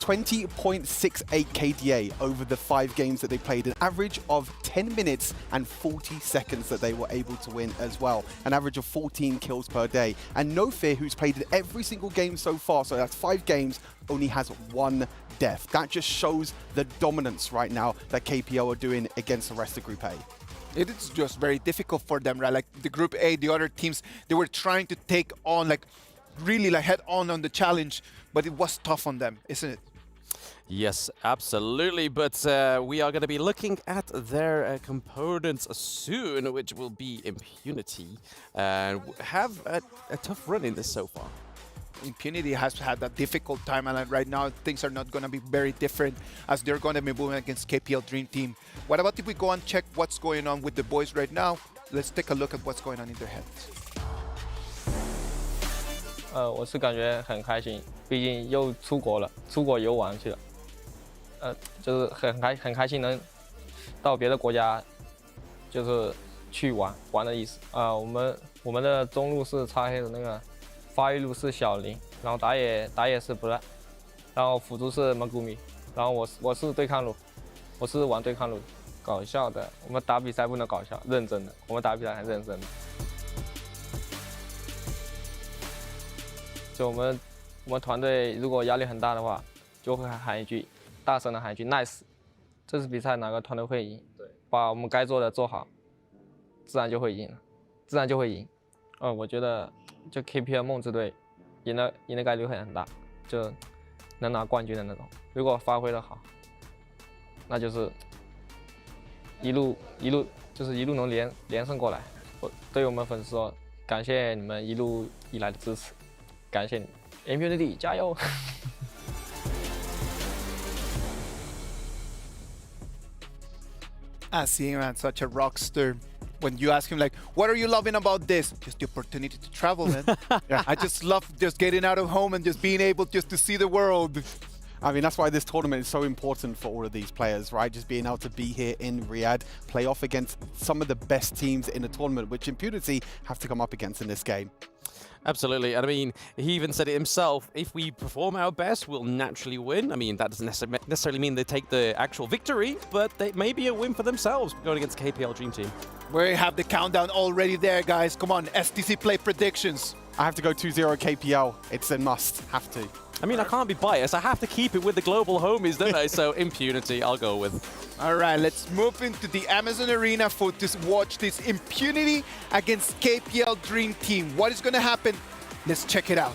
20.68 KDA over the 5 games that they played, an average of 10 minutes and 40 seconds that they were able to win as well, an average of 14 kills per day. And No Fear, who's played in every single game so far, so that's 5 games, only has 1 death. That just shows the dominance right now that KPL are doing against the rest of Group A. It is just very difficult for them, right? Like the Group A, the other teams, they were trying to take on, like, really like head on the challenge, but it was tough on them, isn't it? Yes, absolutely. But we are going to be looking at their components soon, which will be Impunity, and have a tough run in this so far. Impunity has had a difficult time, and right now things are not going to be very different as they're going to be moving against KPL Dream Team. What about if we go and check what's going on with the boys right now? Let's take a look at what's going on in their heads. 我是感觉很开心，毕竟又出国了，出国游玩去了。就是很开心能到别的国家，就是去玩的意思。我们的中路是擦黑的那个，发育路是小林，然后打野是不赖，然后辅助是蒙古米，然后我是对抗路，我是玩对抗路，搞笑的。我们打比赛不能搞笑，认真的，我们打比赛很认真的。就我们团队如果压力很大的话，就会喊一句。 大声的喊一句 "nice"， 这次比赛哪个团队会赢？对，把我们该做的做好，自然就会赢了，自然就会赢。我觉得就 KPL 梦之队赢的概率会很大，就能拿冠军的那种。如果发挥的好，那就是一路能连胜过来。对于我们粉丝说，感谢你们一路以来的支持，感谢你 ，Impunity 加油！ I see him as such a rock star. When you ask him, like, what are you loving about this? Just the opportunity to travel, man. Yeah, I just love just getting out of home and just being able just to see the world. I mean, that's why this tournament is so important for all of these players, right? Just being able to be here in Riyadh, play off against some of the best teams in the tournament, which Impunity have to come up against in this game. Absolutely. And I mean, he even said it himself, if we perform our best, we'll naturally win. I mean, that doesn't necessarily mean they take the actual victory, but it may be a win for themselves going against KPL Dream Team. We have the countdown already there, guys. Come on, STC play predictions. I have to go 2-0 KPL. It's a must. Have to. I mean, I can't be biased. I have to keep it with the global homies, don't I? So Impunity, I'll go with. All right, let's move into the Amazon Arena to watch this Impunity against KPL Dream Team. What is going to happen? Let's check it out.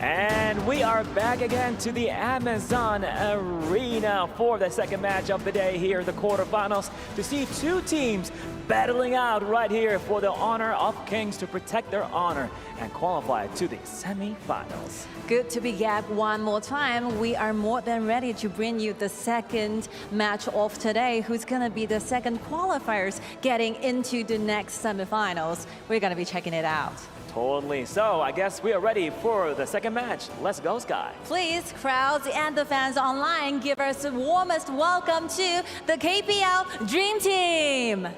And we are back again to the Amazon Arena for the second match of the day here in the quarterfinals to see 2 teams battling out right here for the honor of Kings to protect their honor and qualify to the semifinals. Good to be back one more time. We are more than ready to bring you the second match of today. Who's going to be the second qualifiers getting into the next semifinals? We're going to be checking it out. Totally. So I guess we are ready for the second match. Let's go, Sky. Please, crowds and the fans online, give us the warmest welcome to the KPL Dream Team.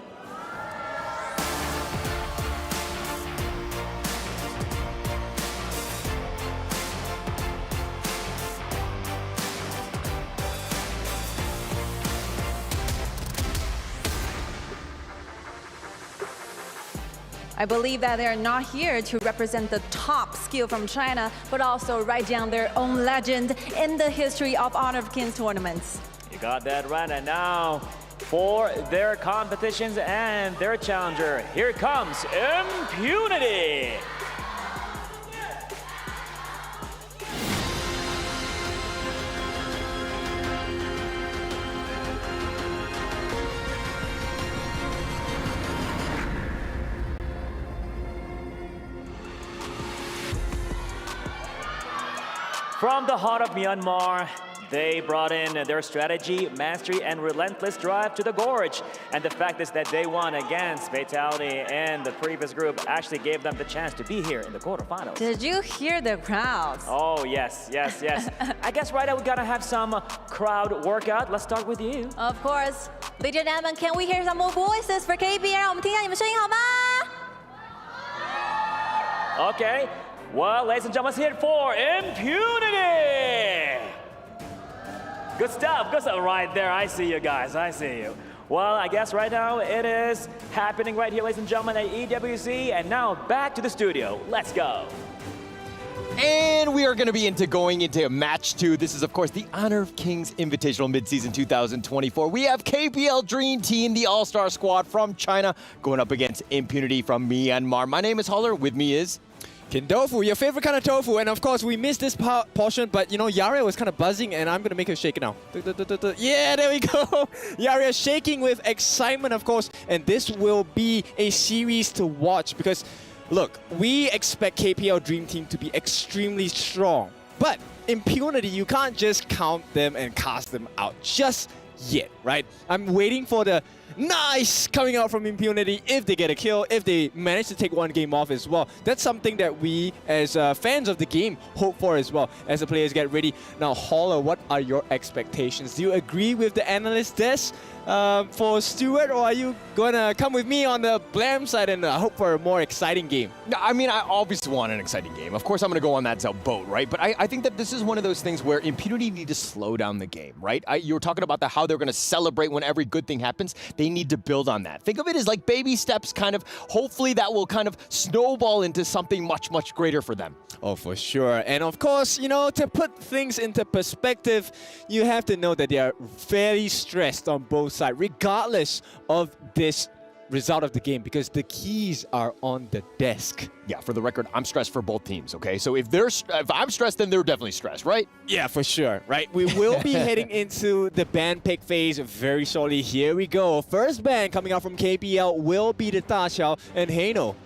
I believe that they're not here to represent the top skill from China, but also write down their own legend in the history of Honor of Kings tournaments. You got that right. And now for their competitions and their challenger, here comes Impunity. From the heart of Myanmar, they brought in their strategy, mastery, and relentless drive to the gorge. And the fact is that they won against Fatality, and the previous group actually gave them the chance to be here in the quarterfinals. Did you hear the crowds? Oh, yes, yes, yes. I guess right now we gotta have some crowd workout. Let's start with you. Of course. Ladies and gentlemen, can we hear some more voices for KPL? 我们听一下你们声音好吗？ Okay. Well, ladies and gentlemen, let's hear it for Impunity. Good stuff right there. I see you guys, I see you. Well, I guess right now it is happening right here, ladies and gentlemen, at EWC. And now back to the studio. Let's go. And we are going to be going into match 2. This is, of course, the Honor of Kings Invitational Midseason 2024. We have KPL Dream Team, the all-star squad from China, going up against Impunity from Myanmar. My name is Holler. With me is Kin Tofu, your favorite kind of tofu. And of course, we missed this portion, but you know, Yaria was kind of buzzing, and I'm going to make her shake it now. Yeah, there we go. Yaria shaking with excitement, of course. And this will be a series to watch because, look, we expect KPL Dream Team to be extremely strong. But Impunity, you can't just count them and cast them out just yet, right? I'm waiting for the nice coming out from Impunity if they get a kill, if they manage to take one game off as well. That's something that we as fans of the game hope for as well as the players get ready. Now, Holler, what are your expectations? Do you agree with the analyst desk for Stuart, or are you going to come with me on the Blam side and hope for a more exciting game? I mean, I obviously want an exciting game. Of course, I'm going to go on that boat, right? But I think that this is one of those things where Impunity need to slow down the game, right? You were talking about how they're going to celebrate when every good thing happens. They need to build on that. Think of it as like baby steps, kind of. Hopefully that will kind of snowball into something much, much greater for them. Oh, for sure. And of course, you know, to put things into perspective, you have to know that they are fairly stressed on both sides, regardless of this result of the game, because the keys are on the desk. Yeah, for the record, I'm stressed for both teams, okay? So if I'm stressed, then they're definitely stressed, right? Yeah, for sure, right? We will be heading into the ban pick phase very shortly. Here we go. First ban coming out from KPL will be the Da Xiao and Heino.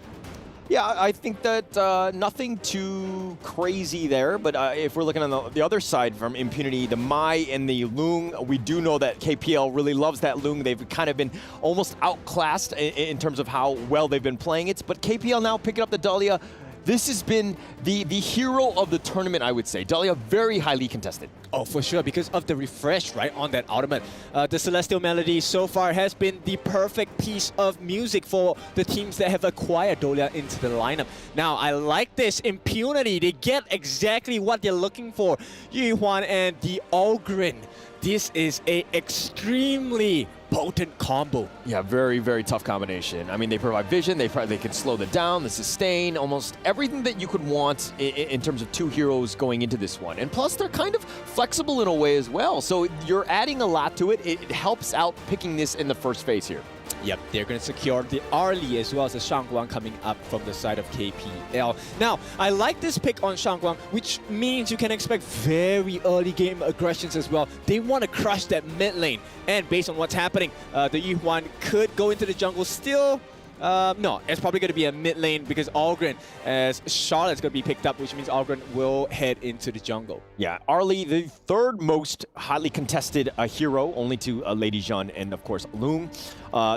Yeah, I think that nothing too crazy there, but if we're looking on the other side from Impunity, the Mai and the Lung, we do know that KPL really loves that Lung. They've kind of been almost outclassed in terms of how well they've been playing it, but KPL now picking up the Dahlia. This has been the hero of the tournament, I would say. Dahlia, very highly contested. Oh, for sure, because of the refresh, right, on that ultimate. The Celestial Melody so far has been the perfect piece of music for the teams that have acquired Dahlia into the lineup. Now, I like this. Impunity, they get exactly what they're looking for. Yu Huan and the Ogren. This is a extremely potent combo. Yeah, very, very tough combination. I mean, they provide vision, they can slow the down, the sustain, almost everything that you could want in terms of two heroes going into this one. And plus, they're kind of flexible in a way as well. So you're adding a lot to it. It helps out picking this in the first phase here. Yep, they're going to secure the Arlie as well as the Shangguang coming up from the side of KPL. Now, I like this pick on Shangguang, which means you can expect very early game aggressions as well. They want to crush that mid lane. And based on what's happening, the Yu Huan could go into the jungle still. No, it's probably going to be a mid lane because Algren, as Charlotte's going to be picked up, which means Algren will head into the jungle. Yeah, Arlie, the third most highly contested hero, only to Lady Jeanne and, of course, Lung.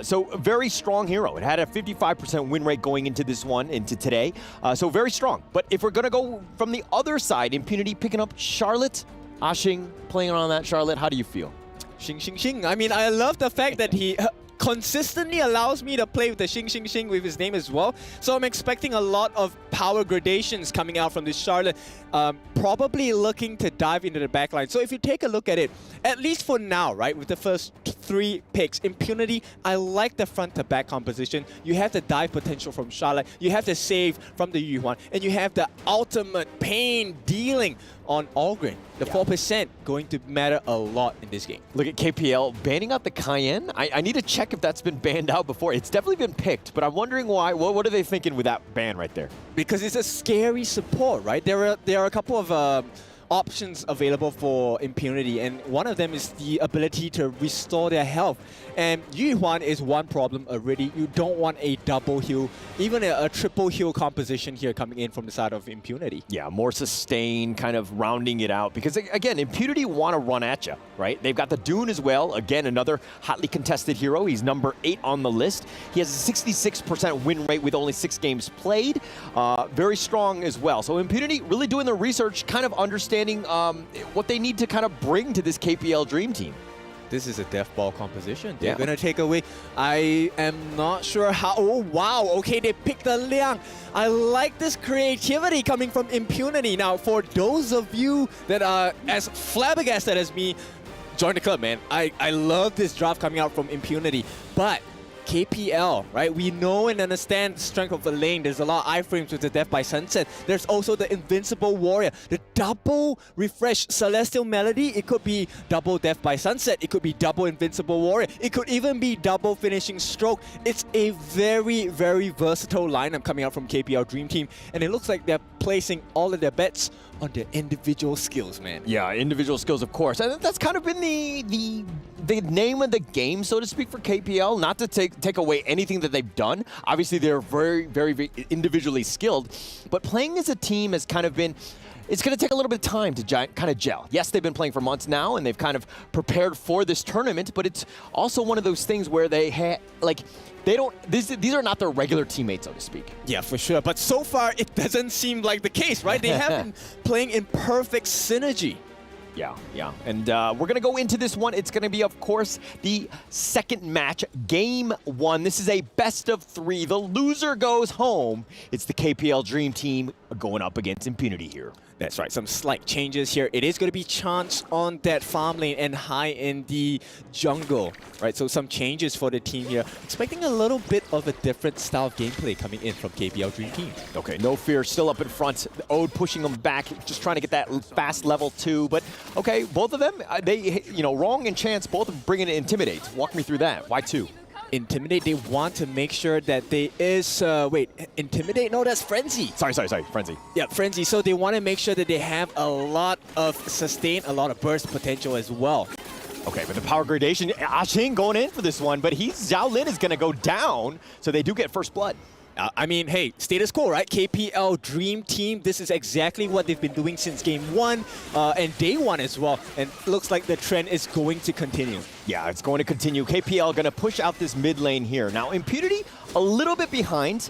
So a very strong hero. It had a 55% win rate going into this one, into today. So very strong. But if we're going to go from the other side, Impunity picking up Charlotte, Ashing playing around that Charlotte, how do you feel? Xing, xing, xing. I mean, I love the fact that he consistently allows me to play with the Xing Xing Xing with his name as well. So I'm expecting a lot of power gradations coming out from this Charlotte. Probably looking to dive into the backline. So if you take a look at it, at least for now, right, with the first 3 picks, Impunity, I like the front to back composition. You have the dive potential from Charlotte. You have the save from the Yu Huan. And you have the ultimate pain dealing on Algren. The 4% going to matter a lot in this game. Look at KPL banning out the Cayenne. I need to check if that's been banned out before. It's definitely been picked, but I'm wondering why. What are they thinking with that ban right there? Because it's a scary support, right? There are a couple of options available for Impunity, and one of them is the ability to restore their health. And Yu Huan is one problem already. You don't want a double heal, even a triple heal composition here coming in from the side of Impunity. Yeah, more sustain, kind of rounding it out. Because again, Impunity want to run at you, right? They've got the Dune as well. Again, another hotly contested hero. He's number 8 on the list. He has a 66% win rate with only 6 games played. Very strong as well. So Impunity really doing their research, kind of understanding what they need to kind of bring to this KPL Dream Team. This is a death ball composition. They're going to take away. I am not sure how. Oh, wow. Okay, they picked the Liang. I like this creativity coming from Impunity. Now, for those of you that are as flabbergasted as me, join the club, man. I love this draft coming out from Impunity. But KPL, right? We know and understand the strength of the lane. There's a lot of iframes with the Death by Sunset. There's also the Invincible Warrior. The double refresh Celestial Melody. It could be double Death by Sunset. It could be double Invincible Warrior. It could even be double Finishing Stroke. It's a very, very versatile lineup coming out from KPL Dream Team. And it looks like they're placing all of their bets on their individual skills, man. Yeah, individual skills, of course. And that's kind of been the name of the game, so to speak, for KPL. Not to take away anything that they've done. Obviously, they're very, very, very individually skilled. But playing as a team has kind of been... It's going to take a little bit of time to kind of gel. Yes, they've been playing for months now, and they've kind of prepared for this tournament, but it's also one of those things where they these are not their regular teammates, so to speak. Yeah, for sure. But so far, it doesn't seem like the case, right? They have been playing in perfect synergy. Yeah. And we're going to go into this one. It's going to be, of course, the second match, Game 1. This is a best of 3. The loser goes home. It's the KPL Dream Team going up against Impunity here. That's right, some slight changes here. It is going to be Chance on that farm lane and High in the jungle, right? So some changes for the team here. Expecting a little bit of a different style of gameplay coming in from KPL Dream Team. Okay, No Fear still up in front. Ode pushing them back, just trying to get that fast level 2. But okay, both of them, Wrong and Chance, both of them bringing in Intimidate. Walk me through that. Why 2? Intimidate, they want to make sure that they is... Intimidate? No, that's Frenzy. Sorry, Frenzy. Yeah, Frenzy. So they want to make sure that they have a lot of sustain, a lot of burst potential as well. Okay, but the power gradation, Xing going in for this one, but Zhao Lin is going to go down, so they do get first blood. I mean, hey, status quo, right? KPL Dream Team, this is exactly what they've been doing since Game 1 and Day 1 as well. And it looks like the trend is going to continue. Yeah, it's going to continue. KPL going to push out this mid lane here. Now, Impunity, a little bit behind.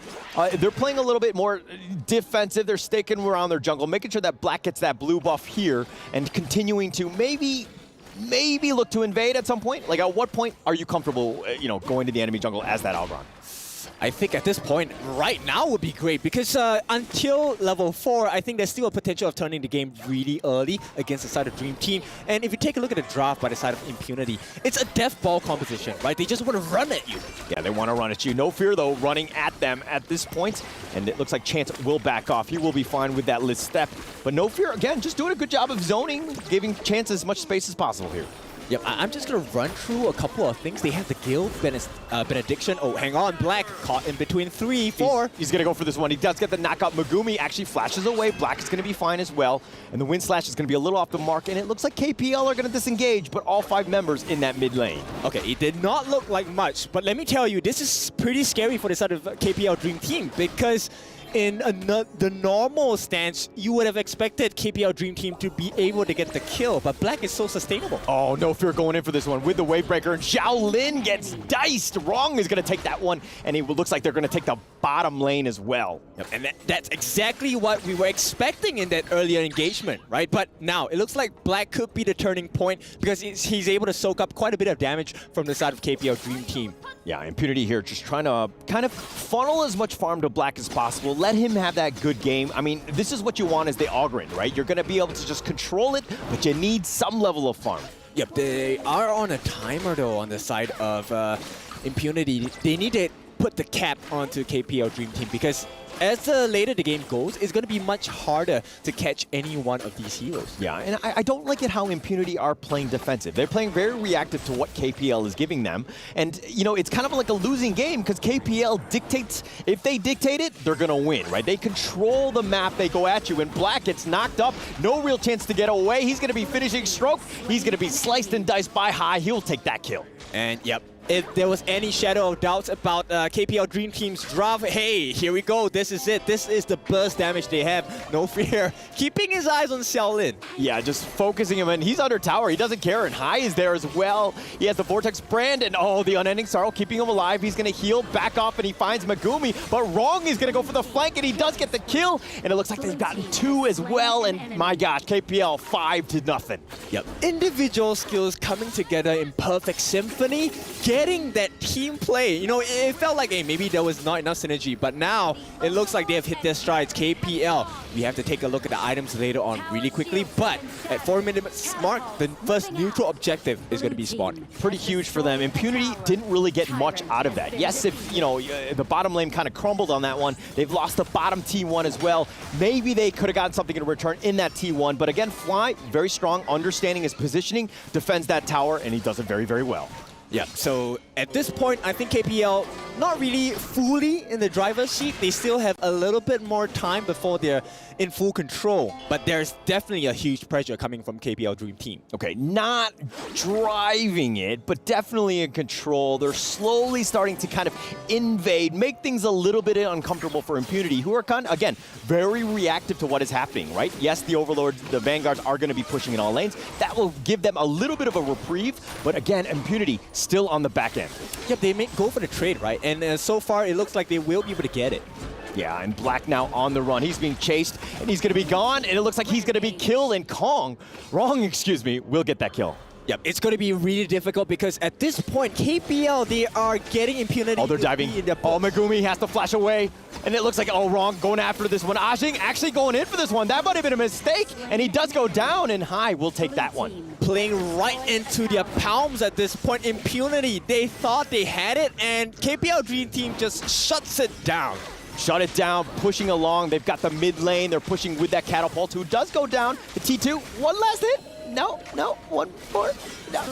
They're playing a little bit more defensive. They're staking around their jungle, making sure that Black gets that blue buff here and continuing to maybe look to invade at some point. Like, at what point are you comfortable, going to the enemy jungle as that Algron? I think at this point, right now would be great because until level 4, I think there's still a potential of turning the game really early against the side of Dream Team. And if you take a look at the draft by the side of Impunity, it's a death ball composition, right? They just want to run at you. Yeah, they want to run at you. No Fear, though, running at them at this point. And it looks like Chance will back off. He will be fine with that lit step. But No Fear, again, just doing a good job of zoning, giving Chance as much space as possible here. Yep, I'm just going to run through a couple of things. They have the Guild, Benediction. Oh, hang on, Black caught in between 3, 4. He's going to go for this one. He does get the knockout. Megumi actually flashes away. Black is going to be fine as well. And the Wind Slash is going to be a little off the mark. And it looks like KPL are going to disengage, but all 5 members in that mid lane. Okay, it did not look like much. But let me tell you, this is pretty scary for the side of KPL Dream Team because in the normal stance, you would have expected KPL Dream Team to be able to get the kill, but Black is so sustainable. Oh, No Fear going in for this one with the Wavebreaker. Zhao Lin gets diced. Wrong is going to take that one, and it looks like they're going to take the bottom lane as well. Yep, and that's exactly what we were expecting in that earlier engagement, right? But now, it looks like Black could be the turning point because he's able to soak up quite a bit of damage from the side of KPL Dream Team. Yeah, Impunity here just trying to kind of funnel as much farm to Black as possible. Let him have that good game. I mean, this is what you want as the Algren, right? You're going to be able to just control it, but you need some level of farm. Yep, they are on a timer, though, on the side of Impunity. They need to put the cap onto KPL Dream Team because as the later the game goes, it's going to be much harder to catch any one of these heroes. Yeah, and I don't like it how Impunity are playing defensive. They're playing very reactive to what KPL is giving them. And, you know, it's kind of like a losing game because KPL dictates, if they dictate it, they're going to win, right? They control the map, they go at you, and Black gets knocked up, no real chance to get away. He's going to be finishing stroke. He's going to be sliced and diced by High. He'll take that kill. And, yep. If there was any shadow of doubts about KPL Dream Team's draft, hey, here we go. This is it. This is the burst damage they have. No fear. Keeping his eyes on Xiaolin. Yeah, just focusing him, and he's under tower. He doesn't care, and High is there as well. He has the Vortex brand, and oh, the Unending Sorrow keeping him alive. He's going to heal back off, and he finds Megumi, but Wrong is going to go for the flank, and he does get the kill, and it looks like they've gotten 2 as well, and my gosh, KPL 5-0. Yep. Individual skills coming together in perfect symphony, getting that team play. You know, it felt like, hey, maybe there was not enough synergy, but now it looks like they have hit their strides. KPL, we have to take a look at the items later on really quickly, but at 4 minutes mark, the first neutral objective is going to be spawned. Pretty huge for them. Impunity didn't really get much out of that. Yes, if, you know, the bottom lane kind of crumbled on that one, they've lost the bottom T1 as well. Maybe they could have gotten something in return in that T1, but again, Fly, very strong, understanding his positioning, defends that tower, and he does it very, very well. Yeah, so at this point, I think KPL not really fully in the driver's seat. They still have a little bit more time before they're in full control. But there's definitely a huge pressure coming from KPL Dream Team. Okay, not driving it, but definitely in control. They're slowly starting to kind of invade, make things a little bit uncomfortable for Impunity, who are kind of, again, very reactive to what is happening, right? Yes, the Overlords, the Vanguards are going to be pushing in all lanes. That will give them a little bit of a reprieve, but again, Impunity still on the back end. Yep, they may go for the trade, right? And so far, it looks like they will be able to get it. Yeah, and Black now on the run. He's being chased, and he's going to be gone, and it looks like he's going to be killed, and Wrong, excuse me, will get that kill. Yep, it's going to be really difficult because at this point, KPL, they are getting Impunity. Oh, they're diving. Oh, Megumi has to flash away. And it looks like, oh, Wrong going after this one. Ajing actually going in for this one. That might have been a mistake. And he does go down, and High will take that one. Playing right into their palms at this point. Impunity, they thought they had it, and KPL Dream Team just shuts it down. Shut it down, pushing along. They've got the mid lane. They're pushing with that catapult, who does go down. The T2, one last hit. No, one more. No.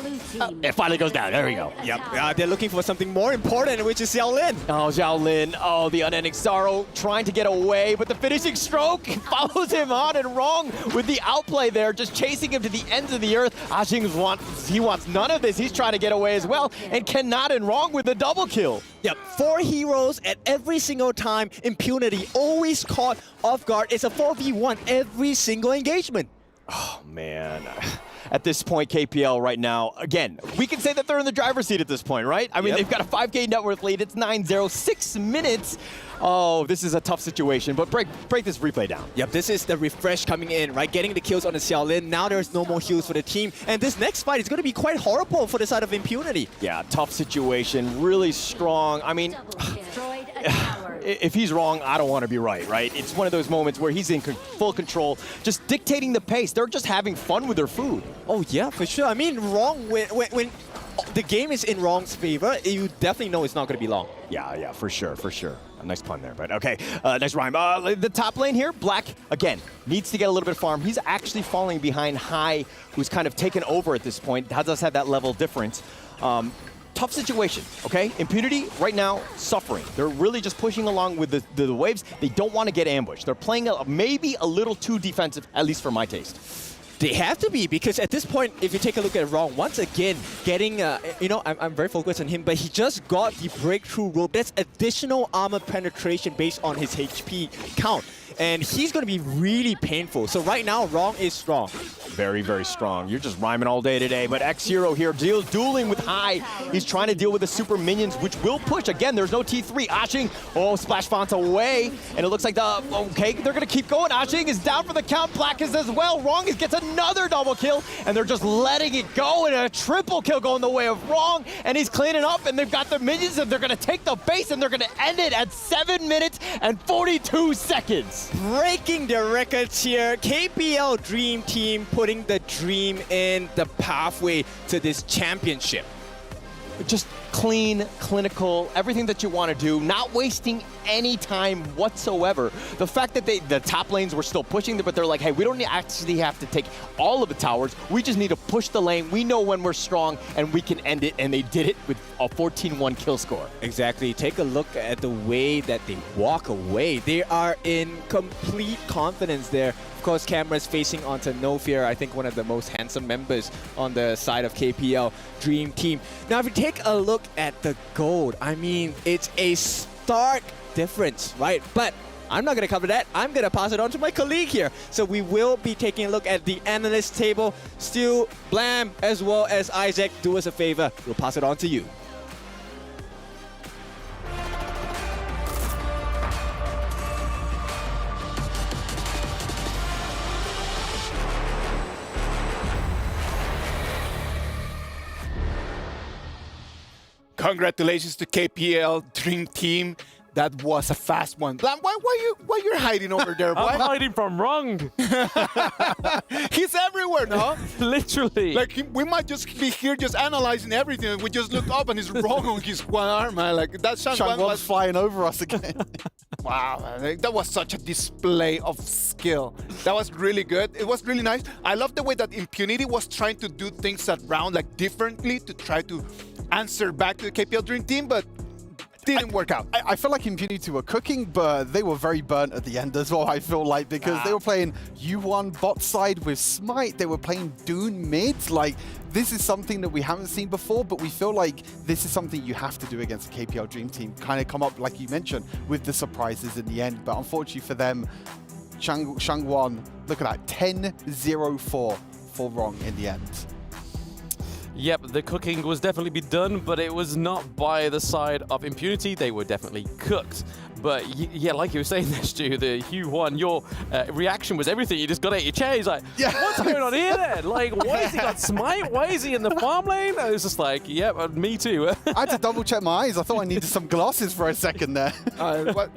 It finally goes down. There we go. Yep. They're looking for something more important, which is Xiaolin. Oh, Xiaolin. Oh, the Unending Sorrow trying to get away, but the finishing stroke follows him on, and Wrong with the outplay there, just chasing him to the ends of the earth. Ajing wants none of this. He's trying to get away as well, and cannot, and Wrong with the double kill. Yep, 4 heroes at every single time. Impunity always caught off guard. It's a 4v1 every single engagement. Oh, man. At this point, KPL right now, again, we can say that they're in the driver's seat at this point, right? I mean, they've got a 5K net worth lead. It's 9-0, 6 minutes. Oh, this is a tough situation, but break this replay down. Yep, this is the refresh coming in, right? Getting the kills on the Xiaolin. Now there's no more heals for the team. And this next fight is going to be quite horrible for the side of Impunity. Yeah, tough situation, really strong. I mean, if he's wrong, I don't want to be right? It's one of those moments where he's in full control, just dictating the pace. They're just having fun with their food. Oh, yeah, for sure. I mean, Wrong, when the game is in Wrong's favor, you definitely know it's not going to be long. Yeah, for sure. A nice pun there, but okay. Nice rhyme. The top lane here, Black, again, needs to get a little bit of farm. He's actually falling behind High, who's kind of taken over at this point. Does have that level difference. Tough situation, okay? Impunity, right now, suffering. They're really just pushing along with the waves. They don't want to get ambushed. They're playing maybe a little too defensive, at least for my taste. They have to be, because at this point, if you take a look at Wrong, once again, getting, you know, I'm very focused on him, but he just got the breakthrough rope. That's additional armor penetration based on his HP count. And he's going to be really painful. So right now, Wrong is strong. Very, very strong. You're just rhyming all day today. But X-Hero here dueling with High. He's trying to deal with the super minions, which will push. Again, there's no T3. Ajing, Splash Font away. And it looks like they're going to keep going. Ajing is down for the count. Black is as well. Wrong gets another double kill. And they're just letting it go. And a triple kill going the way of Wrong. And he's cleaning up. And they've got the minions. And they're going to take the base. And they're going to end it at 7 minutes and 42 seconds. Breaking the records here. KPL Dream Team putting the dream in the pathway to this championship. Just clean, clinical, everything that you want to do, not wasting any time whatsoever. The fact that the top lanes were still pushing, but they're like, hey, we don't actually have to take all of the towers. We just need to push the lane. We know when we're strong, and we can end it, and they did it with a 14-1 kill score. Exactly. Take a look at the way that they walk away. They are in complete confidence there. Of course, cameras facing onto No Fear, I think one of the most handsome members on the side of KPL Dream Team. Now, if you take a look at the gold, I mean, it's a stark difference, right? But I'm not going to cover that. I'm going to pass it on to my colleague here. So we will be taking a look at the analyst table. Stu, Blam, as well as Isaac, do us a favor. We'll pass it on to you. Congratulations to KPL Dream Team. That was a fast one. Blam, why you're hiding over there? I'm hiding from Rung. He's everywhere, no? Literally. Like we might just be here just analyzing everything, and we just look up and he's wrong on his one arm, man. Like that Shangguan was flying over us again. Wow, man. That was such a display of skill. That was really good. It was really nice. I love the way that Impunity was trying to do things that round like differently to try to answer back to the KPL Dream Team, but didn't work out. I feel like Impunity were cooking, but they were very burnt at the end as well, I feel like, because they were playing U1 bot side with Smite. They were playing Dune mid. Like, this is something that we haven't seen before, but we feel like this is something you have to do against the KPL Dream Team. Kind of come up, like you mentioned, with the surprises in the end. But unfortunately for them, Shangguan, look at that, 10-0-4 for Rong in the end. Yep, the cooking was definitely be done, but it was not by the side of Impunity. They were definitely cooked. But yeah, like you were saying there, Stu, the Hugh1, your reaction was everything. You just got out of your chair. He's like, what's going on here then? Like, why has he got Smite? Why is he in the farm lane? I was just like, yep, me too. I had to double check my eyes. I thought I needed some glasses for a second there.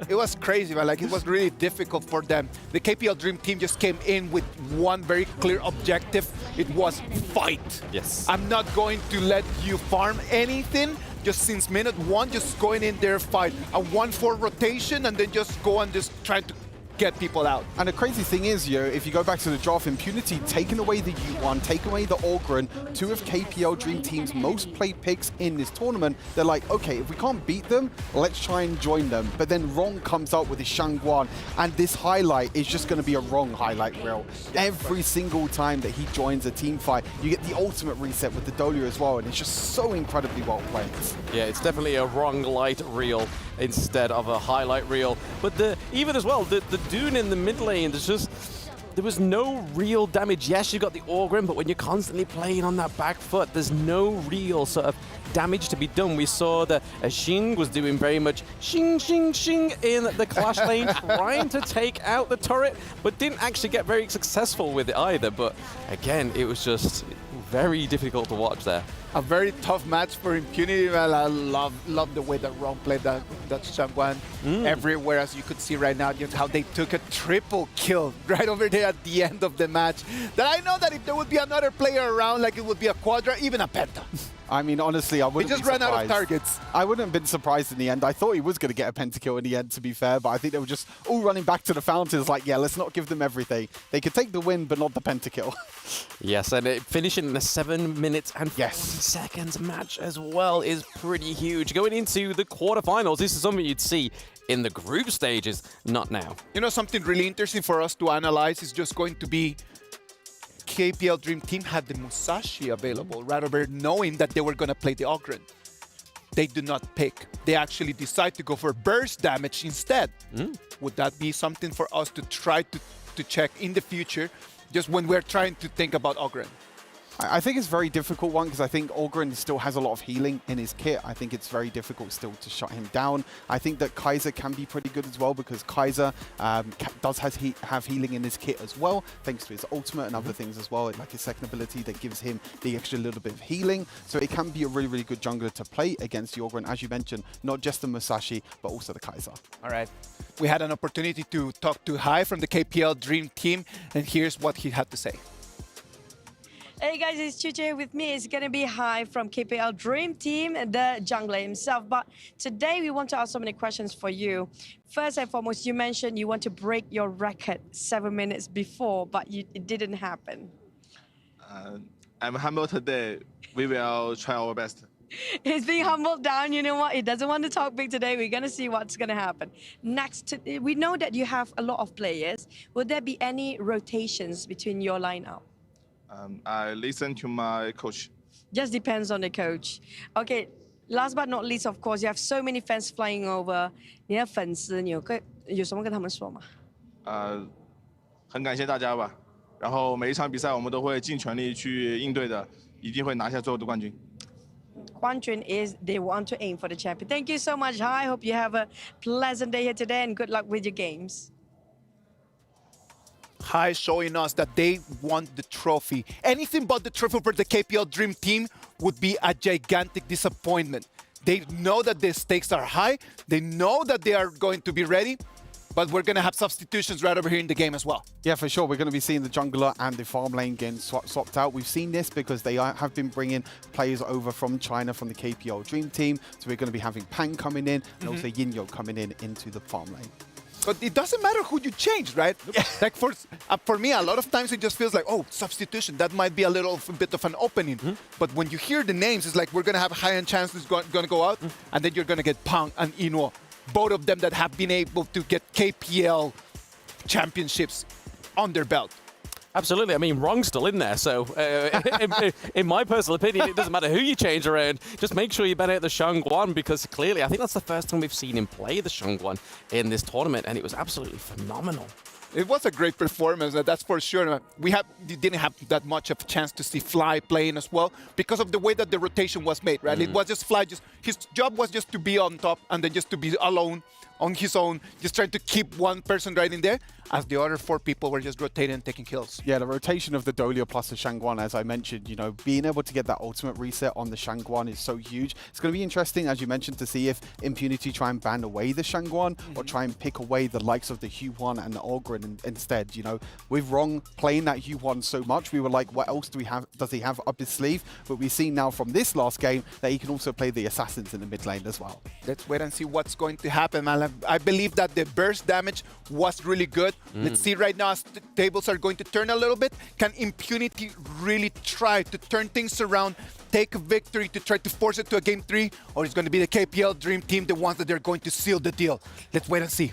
It was crazy, man. Like, it was really difficult for them. The KPL Dream Team just came in with one very clear objective. It was fight. Yes. I'm not going to let you farm anything. Just since minute one, just going in there, fight a 1-4 rotation, and then just go and just try to get people out. And the crazy thing is, if you go back to the draft, Impunity taking away the U1, taking away the Orgren, two of KPL Dream Team's most played picks in this tournament. They're like, okay, if we can't beat them, let's try and join them. But then Rong comes up with his Shangguan, and this highlight is just going to be a Rong highlight reel. Every single time that he joins a team fight, you get the ultimate reset with the Dolia as well, and it's just so incredibly well played. Yeah, it's definitely a Rong light reel instead of a highlight reel. But even as well, the Dune in the mid lane, there was no real damage. Yes, you got the Orgrim, but when you're constantly playing on that back foot, there's no real sort of damage to be done. We saw that Xing was doing very much Xing, Xing, Xing in the Clash lane, trying to take out the turret, but didn't actually get very successful with it either. But again, it was just very difficult to watch there. A very tough match for Impunity. Well, I love the way that Rong played that Shangguan everywhere, as you could see right now, just how they took a triple kill right over there at the end of the match. That I know that if there would be another player around, like it would be a Quadra, even a Penta. I mean, honestly, I wouldn't He just ran out of targets. I wouldn't have been surprised in the end. I thought he was going to get a pentakill in the end, to be fair, but I think they were just all running back to the fountains like, yeah, let's not give them everything. They could take the win, but not the pentakill. Yes, and finishing in a 7 minutes and 40 seconds match as well is pretty huge. Going into the quarterfinals, this is something you'd see in the group stages, not now. You know, something really interesting for us to analyze is just going to be KPL Dream Team had the Musashi available right over knowing that they were going to play the Ogren. They do not pick. They actually decide to go for burst damage instead. Would that be something for us to try to check in the future, just when we're trying to think about Ogren? I think it's a very difficult one because I think Orgren still has a lot of healing in his kit. I think it's very difficult still to shut him down. I think that Kaiser can be pretty good as well because Kaiser does have healing in his kit as well, thanks to his ultimate and other things as well, like his second ability that gives him the extra little bit of healing. So it can be a really, really good jungler to play against the Orgren, as you mentioned, not just the Musashi, but also the Kaiser. All right. We had an opportunity to talk to Hai from the KPL Dream Team, and here's what he had to say. Hey guys, it's Chuche with me. It's gonna be Hai from KPL Dream Team, the jungler himself. But today we want to ask so many questions for you. First and foremost, you mentioned you want to break your record 7 minutes before, but it didn't happen. I'm humble today. We will try our best. He's being humbled down. You know what? He doesn't want to talk big today. We're gonna see what's gonna happen. Next, we know that you have a lot of players. Will there be any rotations between your lineup? I listen to my coach. Just depends on the coach. Okay, last but not least, of course, you have so many fans flying over. 你的粉丝，你有什么跟他们说吗？很感谢大家吧。然后每一场比赛我们都会尽全力去应对的，一定会拿下最后的冠军。冠军 is they want to aim for the champion. Thank you so much. Hi, hope you have a pleasant day here today and good luck with your games. Hai showing us that they want the trophy. Anything but the trophy for the KPL Dream Team would be a gigantic disappointment. They know that the stakes are high. They know that they are going to be ready. But we're going to have substitutions right over here in the game as well. Yeah, for sure. We're going to be seeing the jungler and the farm lane getting swapped out. We've seen this because they have been bringing players over from China, from the KPL Dream Team. So we're going to be having Pang coming in and also Yinyo coming in into the farm lane. But it doesn't matter who you change, right? Like for me, a lot of times it just feels like, oh, substitution. That might be a little bit of an opening. But when you hear the names, it's like we're going to have a high-end chance it's going to go out. And then you're going to get Pang and Ino. Both of them that have been able to get KPL championships on their belt. Absolutely. I mean, Wrong's still in there, so in my personal opinion, it doesn't matter who you change around. Just make sure you bet out the Shangguan, because clearly, I think that's the first time we've seen him play the Shangguan in this tournament, and it was absolutely phenomenal. It was a great performance, that's for sure. We didn't have that much of a chance to see Fly playing as well because of the way that the rotation was made, right? It was just Fly, his job was just to be on top and then just to be alone on his own, just trying to keep one person right in there, as the other 4 people were just rotating and taking kills. Yeah, the rotation of the Dolia plus the Shangguan, as I mentioned, you know, being able to get that ultimate reset on the Shangguan is so huge. It's going to be interesting, as you mentioned, to see if Impunity try and ban away the Shangguan or try and pick away the likes of the Huan and the Ogren instead. You know, with Wrong playing that Huan so much, we were like, what else does he have up his sleeve? But we've seen now from this last game that he can also play the Assassins in the mid lane as well. Let's wait and see what's going to happen, man. I believe that the burst damage was really good. Let's see right now as the tables are going to turn a little bit. Can Impunity really try to turn things around, take a victory to try to force it to a game 3? Or is it going to be the KPL Dream Team, the ones that they're going to seal the deal? Let's wait and see.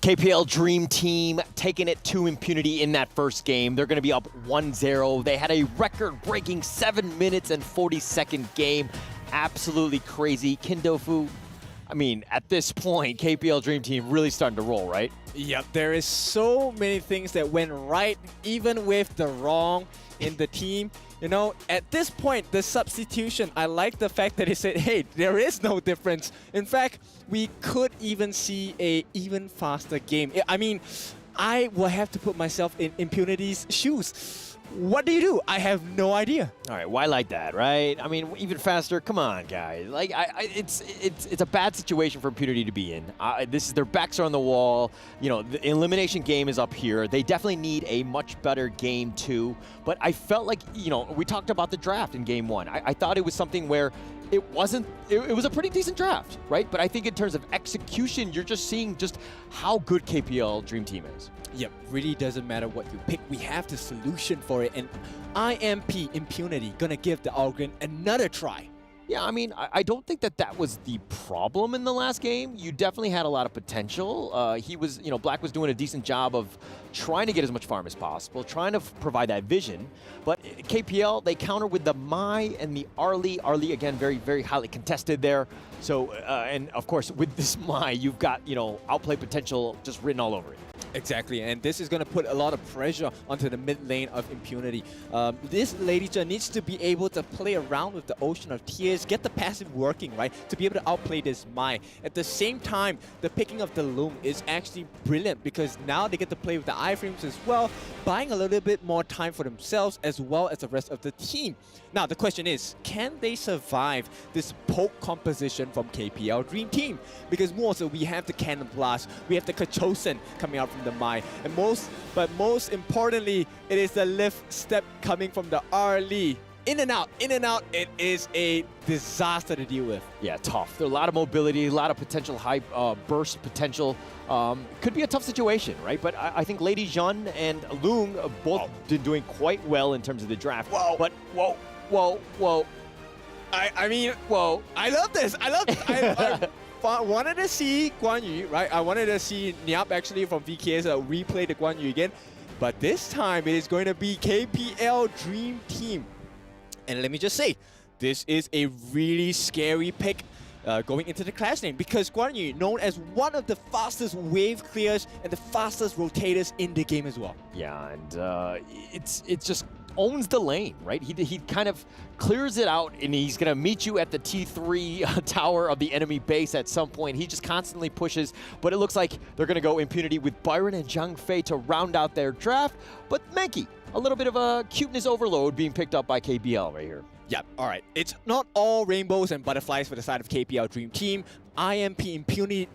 KPL Dream Team taking it to Impunity in that first game. They're going to be up 1-0. They had a record-breaking 7 minutes and 40-second game. Absolutely crazy. Kindofu, I mean, at this point, KPL Dream Team really starting to roll, right? Yep, there is so many things that went right, even with the wrong in the team. You know, at this point, the substitution, I like the fact that he said, hey, there is no difference. In fact, we could even see a even faster game. I mean, I will have to put myself in Impunity's shoes. What do? I have no idea. All right, why like that, right? I mean, even faster. Come on, guys. Like, it's a bad situation for Impunity to be in. Their backs are on the wall. You know, the elimination game is up here. They definitely need a much better game 2. But I felt like, you know, we talked about the draft in game 1. I thought it was something where it wasn't. It was a pretty decent draft, right? But I think in terms of execution, you're just seeing just how good KPL Dream Team is. Yep, really doesn't matter what you pick. We have the solution for it, and IMP Impunity gonna give the Ogren another try. Yeah, I mean, I don't think that was the problem in the last game. You definitely had a lot of potential. He was, you know, Black was doing a decent job of trying to get as much farm as possible, trying to provide that vision. But KPL, they counter with the Mai and the Arlie. Arlie, again, very, very highly contested there. So, and of course, with this Mai, you've got, you know, outplay potential just written all over it. Exactly, and this is going to put a lot of pressure onto the mid lane of Impunity. This Lady Chen needs to be able to play around with the Ocean of Tears, get the passive working, right, to be able to outplay this Mai. At the same time, the picking of the Loom is actually brilliant because now they get to play with the iframes as well, buying a little bit more time for themselves as well as the rest of the team. Now, the question is, can they survive this poke composition from KPL Dream Team? Because more so, we have the Cannon Blast, we have the Kachosen coming out from the Mai, and most importantly, it is the lift step coming from the R-Lee. In and out, it is a disaster to deal with. Yeah, tough. There's a lot of mobility, a lot of potential high burst potential. Could be a tough situation, right? But I think Lady Jeanne and Loong both been doing quite well in terms of the draft. Whoa. But whoa. I mean, whoa. I love this. I wanted to see Guan Yu, right? I wanted to see Niap actually from VKS replay the Guan Yu again. But this time it is going to be KPL Dream Team. And let me just say, this is a really scary pick going into the clash lane because Guan Yu, known as one of the fastest wave clears and the fastest rotators in the game as well. Yeah, and it's just owns the lane, right? He kind of clears it out, and he's going to meet you at the T3 tower of the enemy base at some point. He just constantly pushes, but it looks like they're going to go Impunity with Byron and Zhang Fei to round out their draft. But Mankey, a little bit of a cuteness overload being picked up by KPL right here. Yep, all right. It's not all rainbows and butterflies for the side of KPL Dream Team. IMP Impunity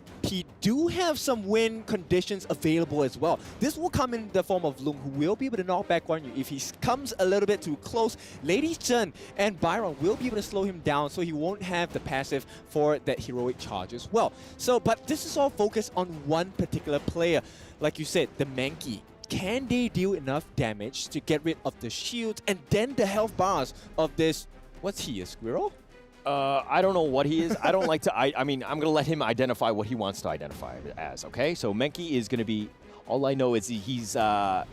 do have some win conditions available as well. This will come in the form of Loom, who will be able to knock back Guan Yu. If he comes a little bit too close, Lady Chen and Byron will be able to slow him down so he won't have the passive for that heroic charge as well. So, but this is all focused on one particular player. Like you said, the Mankey. Can they deal enough damage to get rid of the shields and then the health bars of this, what's he, a squirrel? I don't know what he is. I don't like to, I mean, I'm going to let him identify what he wants to identify as, okay? So Mankey is going to be, all I know is he's a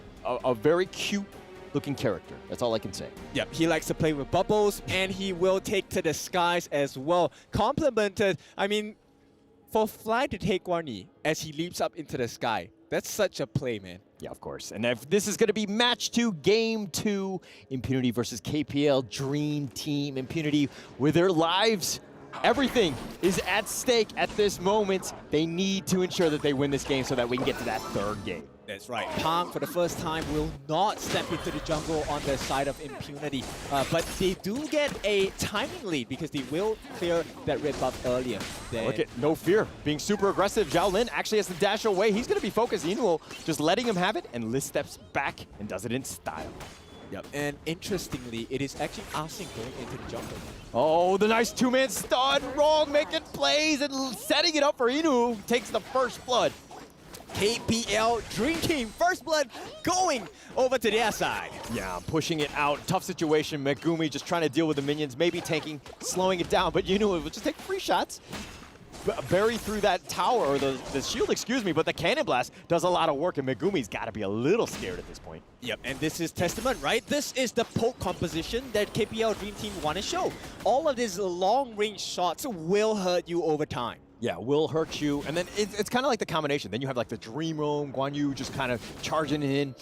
very cute looking character. That's all I can say. Yep, he likes to play with bubbles and he will take to the skies as well. Complemented, I mean, for Fly to take Guan Yu as he leaps up into the sky, that's such a play, man. Yeah, of course. And if this is going to be match 2, game 2, Impunity versus KPL Dream Team. Impunity with their lives. Everything is at stake at this moment. They need to ensure that they win this game so that we can get to that third game. That's right. Pang, for the first time, will not step into the jungle on the side of Impunity. But they do get a timing lead because they will clear that red buff earlier. Look at No Fear being super aggressive. Zhao Lin actually has to dash away. He's going to be focused. Inuo just letting him have it, and Liz steps back and does it in style. Yep, and interestingly, it is actually Arsene going into the jungle. Oh, the nice two-man stun. Wrong making plays and setting it up for Inu. Takes the first blood. KPL Dream Team, first blood going over to their side. Yeah, pushing it out. Tough situation. Megumi just trying to deal with the minions, maybe tanking, slowing it down, but Inu will just take 3 shots. Bury through that tower, or the shield, excuse me, but the Cannon Blast does a lot of work, and Megumi's got to be a little scared at this point. Yep, and this is testament, right? This is the poke composition that KPL Dream Team want to show. All of these long-range shots will hurt you over time. Yeah, will hurt you, and then it's kind of like the combination. Then you have like the Dream Roam, Guan Yu just kind of charging in.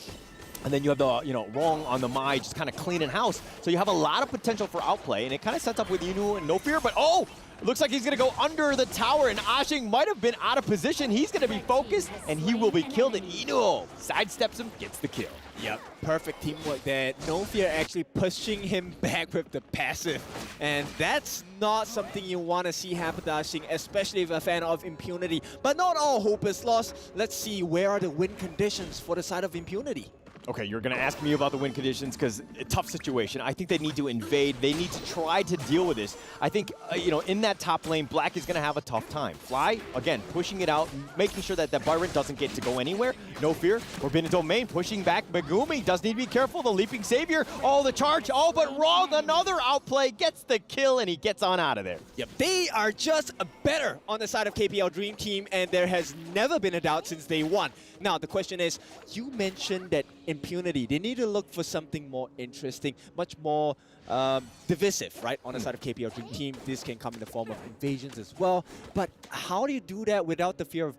And then you have the, Wrong on the Mai just kind of cleaning house. So you have a lot of potential for outplay, and it kind of sets up with Inu and No Fear, but oh! It looks like he's going to go under the tower, and Ashing might have been out of position. He's going to be focused, and he will be killed, and Inu sidesteps him, gets the kill. Yep, perfect teamwork there. No Fear actually pushing him back with the passive. And that's not something you want to see happen to Ashing, especially if a fan of Impunity. But not all hope is lost. Let's see, where are the win conditions for the side of Impunity? Okay, you're going to ask me about the win conditions because a tough situation. I think they need to invade. They need to try to deal with this. I think, in that top lane, Black is going to have a tough time. Fly, again, pushing it out, making sure that Byron doesn't get to go anywhere. No Fear, Forbidden Domain, pushing back. Megumi does need to be careful. The Leaping Savior, the charge, but wrong. Another outplay, gets the kill, and he gets on out of there. Yep, they are just better on the side of KPL Dream Team, and there has never been a doubt since day one. Now, the question is, you mentioned that Impunity, they need to look for something more interesting, much more divisive, right? On the side of KPL Dream Team, this can come in the form of invasions as well. But how do you do that without the fear of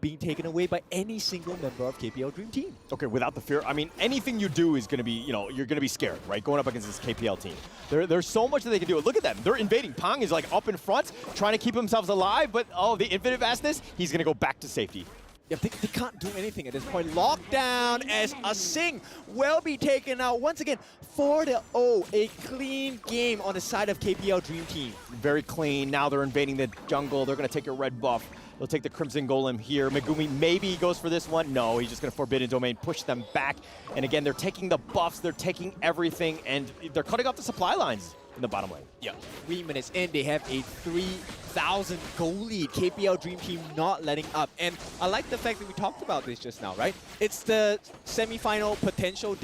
being taken away by any single member of KPL Dream Team. Okay, without the fear, I mean, anything you do is going to be, you're going to be scared, right? Going up against this KPL team. There's so much that they can do. Look at them. They're invading. Pang is like up in front, trying to keep themselves alive, but the infinite vastness, he's going to go back to safety. Yeah, they can't do anything at this point. Lockdown as a Sing will be taken out once again. 4-0, a clean game on the side of KPL Dream Team. Very clean. Now they're invading the jungle. They're going to take a red buff. They'll take the Crimson Golem here. Megumi maybe goes for this one. No, he's just going to Forbidden Domain, push them back. And again, they're taking the buffs. They're taking everything, and they're cutting off the supply lines in the bottom lane. Yeah, 3 minutes in, they have a 3,000 goal lead. KPL Dream Team not letting up. And I like the fact that we talked about this just now, right? It's the semi-final potential.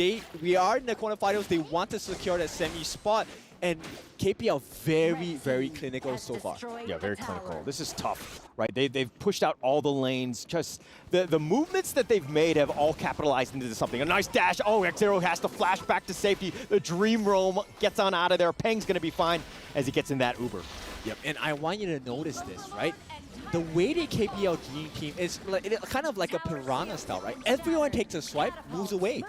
We are in the quarterfinals. They want to secure that semi spot. And KPL very, very clinical so far. Yeah, very clinical. This is tough, right? They've pushed out all the lanes. Just the movements that they've made have all capitalized into something. A nice dash. Oh, X0 has to flash back to safety. The Dream Roam gets on out of there. Peng's going to be fine as he gets in that Uber. Yep, and I want you to notice this, right? The way the KPL Dream Team is kind of like a piranha style, right? Everyone takes a swipe, moves away.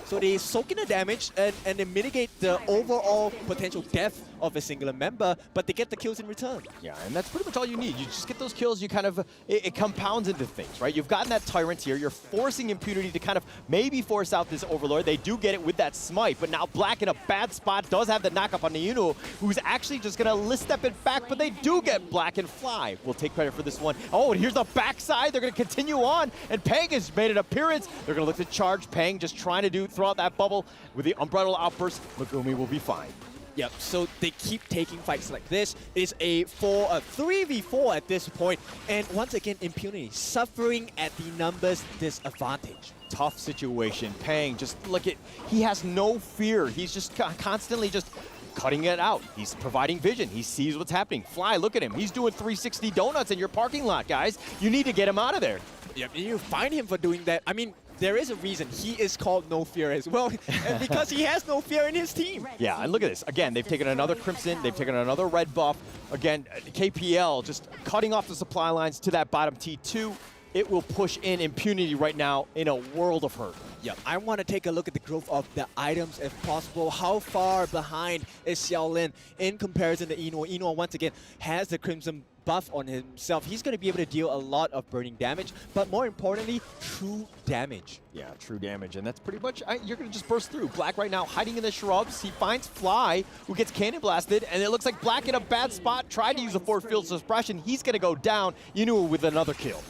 So they soak in the damage and they mitigate the overall potential death of a singular member, but they get the kills in return. Yeah, and that's pretty much all you need. You just get those kills, you kind of, it compounds into things, right? You've gotten that Tyrant here, you're forcing Impunity to kind of maybe force out this Overlord. They do get it with that Smite, but now Black in a bad spot does have the knock-up on Niyuno, who's actually just gonna step it back, but they do get Black and Fly. We'll take credit for this one. Oh, and here's the backside. They're gonna continue on, and Peng has made an appearance. They're gonna look to charge Peng, just trying to throw out that bubble with the Unbridled Outburst. Megumi will be fine. Yep, so they keep taking fights like this. It's a 3v4 at this point. And once again, Impunity suffering at the numbers disadvantage. Tough situation. Peng, just look at, he has no fear. He's just constantly just cutting it out. He's providing vision. He sees what's happening. Fly, look at him. He's doing 360 donuts in your parking lot, guys. You need to get him out of there. Yep, and you find him for doing that. I mean, there is a reason he is called No Fear as well, and because he has no fear in his team. Yeah, and look at this. Again, they've taken another Crimson, they've taken another red buff. Again, KPL just cutting off the supply lines to that bottom T2. It will push in Impunity right now in a world of hurt. Yep, I want to take a look at the growth of the items if possible. How far behind is Xiaolin in comparison to Ino? Ino, once again, has the Crimson buff on himself. He's going to be able to deal a lot of burning damage, but more importantly, true damage. Yeah, true damage, and that's pretty much, you're going to just burst through. Black right now hiding in the shrubs. He finds Fly, who gets cannon blasted, and it looks like Black in a bad spot. Tried to use a force field suppression. He's going to go down. Inu with another kill.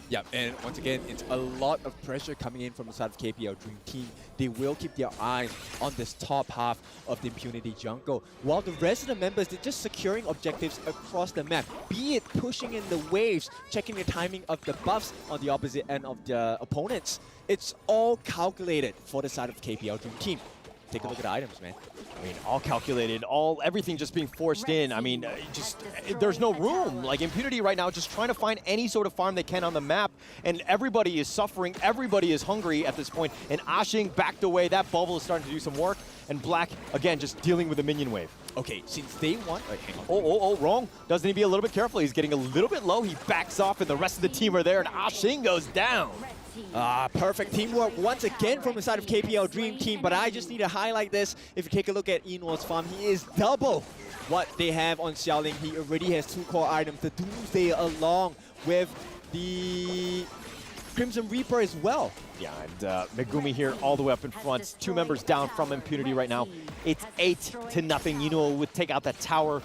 Yeah, and once again, it's a lot of pressure coming in from the side of KPL Dream Team. They will keep their eyes on this top half of the Impunity jungle, while the rest of the members, they're just securing objectives across the map, be it pushing in the waves, checking the timing of the buffs on the opposite end of the opponents. It's all calculated for the side of KPL Dream Team. Take a look at the items, man. I mean, all calculated, everything just being forced in. I mean, there's no room. Like, Impunity right now just trying to find any sort of farm they can on the map, and everybody is suffering, everybody is hungry at this point, and Ashing backed away. That bubble is starting to do some work, and Black, again, just dealing with the minion wave. Okay, since they want... hang on. Oh, wrong. Doesn't he be a little bit careful? He's getting a little bit low. He backs off, and the rest of the team are there, and Ashing goes down. Perfect teamwork once again from the side of KPL Dream Team, but I just need to highlight this. If you take a look at Eno's farm, he is double what they have on Xiaoling. He already has 2 core items, the Doomsday along with the Crimson Reaper as well. Yeah, and Megumi here all the way up in front. 2 members down from Impunity right now. It's 8-0. Eno would take out that tower.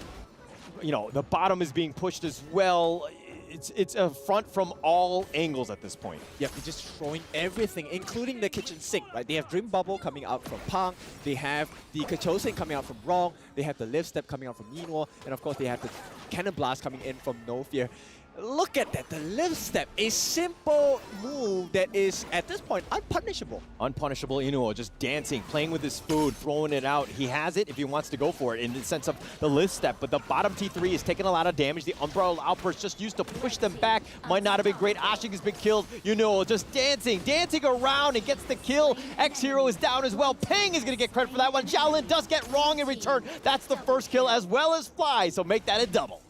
You know, the bottom is being pushed as well. It's a front from all angles at this point. Yeah, they're just throwing everything, including the kitchen sink, right? They have Dream Bubble coming out from Pang, they have the Kachosin coming out from Rong, they have the Lift Step coming out from Nino, and of course they have the Cannon Blast coming in from No Fear. Look at that, the Lift Step, a simple move that is, at this point, unpunishable. Unpunishable Inuo, just dancing, playing with his food, throwing it out. He has it if he wants to go for it in the sense of the Lift Step, but the bottom T3 is taking a lot of damage. The Unbridled Outburst just used to push them back. Might not have been great. Ashing has been killed. Inuo just dancing around and gets the kill. X-Hero is down as well. Peng is going to get credit for that one. Xiaolin does get wrong in return. That's the first kill as well as Fly, so make that a double.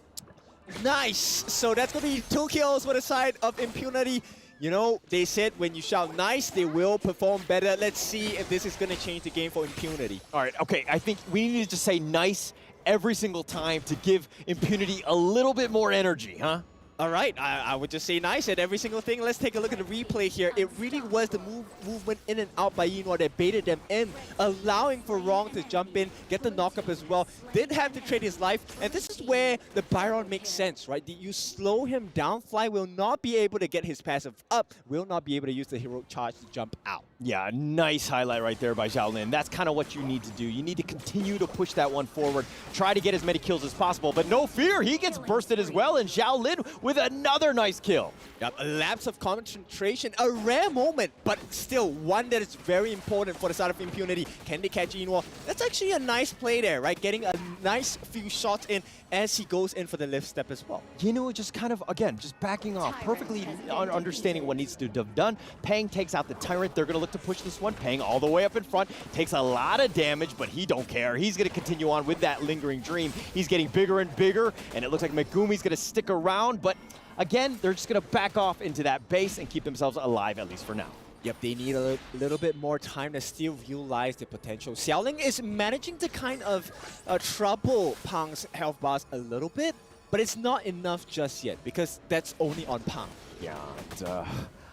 Nice. So that's going to be 2 kills for the side of Impunity. You know, they said when you shout nice, they will perform better. Let's see if this is going to change the game for Impunity. All right, okay, I think we need to just say nice every single time to give Impunity a little bit more energy, huh? All right, I would just say nice at every single thing. Let's take a look at the replay here. It really was the movement in and out by Yinhua that baited them in, allowing for Rong to jump in, get the knock-up as well. Did have to trade his life, and this is where the Byron makes sense, right? You slow him down, Fly will not be able to get his passive up, will not be able to use the heroic charge to jump out. Yeah, nice highlight right there by Xiaolin. That's kind of what you need to do. You need to continue to push that one forward, try to get as many kills as possible, but no fear, he gets bursted as well, and Xiaolin with another nice kill. Yep, a lapse of concentration, a rare moment, but still one that is very important for the side of Impunity. Can they catch Yinhua? That's actually a nice play there, right? Getting a nice few shots in as he goes in for the lift step as well. Yinhua just kind of, again, just backing off, perfectly understanding what needs to be done. Pang takes out the Tyrant. They're going to look to push this one. Pang all the way up in front, takes a lot of damage, but he don't care. He's going to continue on with that lingering dream. He's getting bigger and bigger, and it looks like Megumi's going to stick around, but again, they're just going to back off into that base and keep themselves alive, at least for now. Yep, they need a little bit more time to still realize the potential. Xiaoling is managing to kind of trouble Pang's health bars a little bit, but it's not enough just yet because that's only on Pang. Yeah,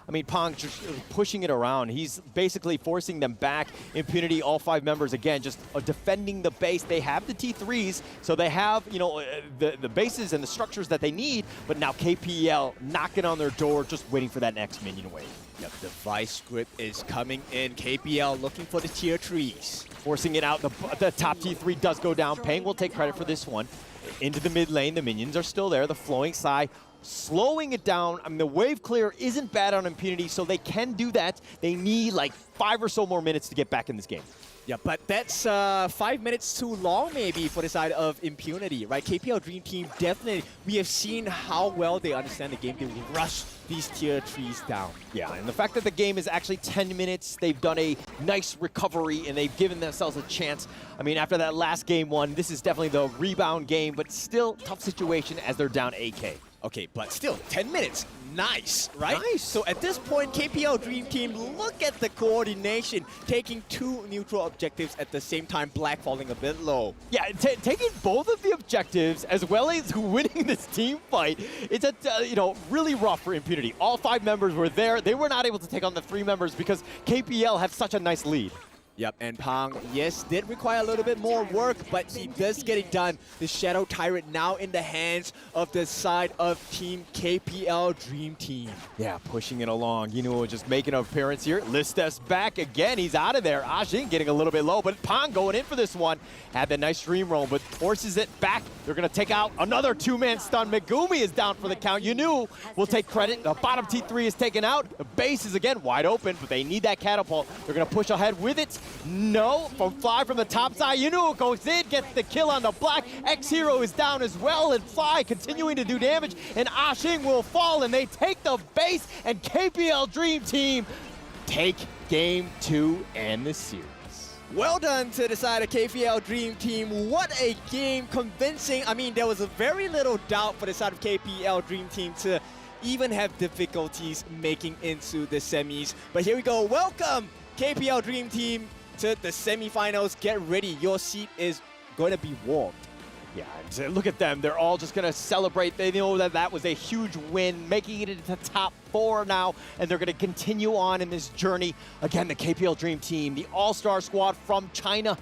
I mean, Pang just pushing it around. He's basically forcing them back. Impunity, all 5 members, again, just defending the base. They have the T3s, so they have, you know, the bases and the structures that they need, but now KPL knocking on their door, just waiting for that next minion wave. Yep, the Vice script is coming in. KPL looking for the tier 3s. Forcing it out. The top T3 does go down. Pang will take credit for this one. Into the mid lane, the minions are still there. The flowing Sai slowing it down. I mean, the wave clear isn't bad on Impunity, so they can do that. They need like 5 or so more minutes to get back in this game. Yeah, but that's 5 minutes too long maybe for the side of Impunity, right? KPL Dream Team definitely, we have seen how well they understand the game. They rush these tier 3s down. Yeah, and the fact that the game is actually 10 minutes, they've done a nice recovery and they've given themselves a chance. I mean, after that last game one, this is definitely the rebound game, but still tough situation as they're down AK. Okay, but still, 10 minutes. Nice, right? Nice. So at this point, KPL Dream Team, look at the coordination, taking 2 neutral objectives at the same time, Black falling a bit low. Yeah, taking both of the objectives as well as winning this team fight, it's you know, really rough for Impunity. All 5 members were there. They were not able to take on the 3 members because KPL have such a nice lead. Yep, and Pang, yes, did require a little bit more work, but he does get it done. The Shadow Tyrant now in the hands of the side of Team KPL Dream Team. Yeah, pushing it along. You know, just making an appearance here. Listes back again. He's out of there. Ajin getting a little bit low, but Pang going in for this one. Had the nice dream roam, but forces it back. They're going to take out another 2-man stun. Megumi is down for the count. Yunu will take credit. The bottom T3 is taken out. The base is again wide open, but they need that catapult. They're going to push ahead with it. No, from Fly from the top side. Yunu goes in, gets the kill on the Black. X-Hero is down as well, and Fly continuing to do damage. And Ashing will fall, and they take the base, and KPL Dream Team take game 2 and the series. Well done to the side of KPL Dream Team. What a game, convincing. I mean, there was a very little doubt for the side of KPL Dream Team to even have difficulties making into the semis. But here we go. Welcome, KPL Dream Team, to the semifinals. Get ready. Your seat is going to be warmed. Yeah, and look at them. They're all just going to celebrate. They know that that was a huge win, making it into the top 4 now, and they're going to continue on in this journey. Again, the KPL Dream Team, the all-star squad from China,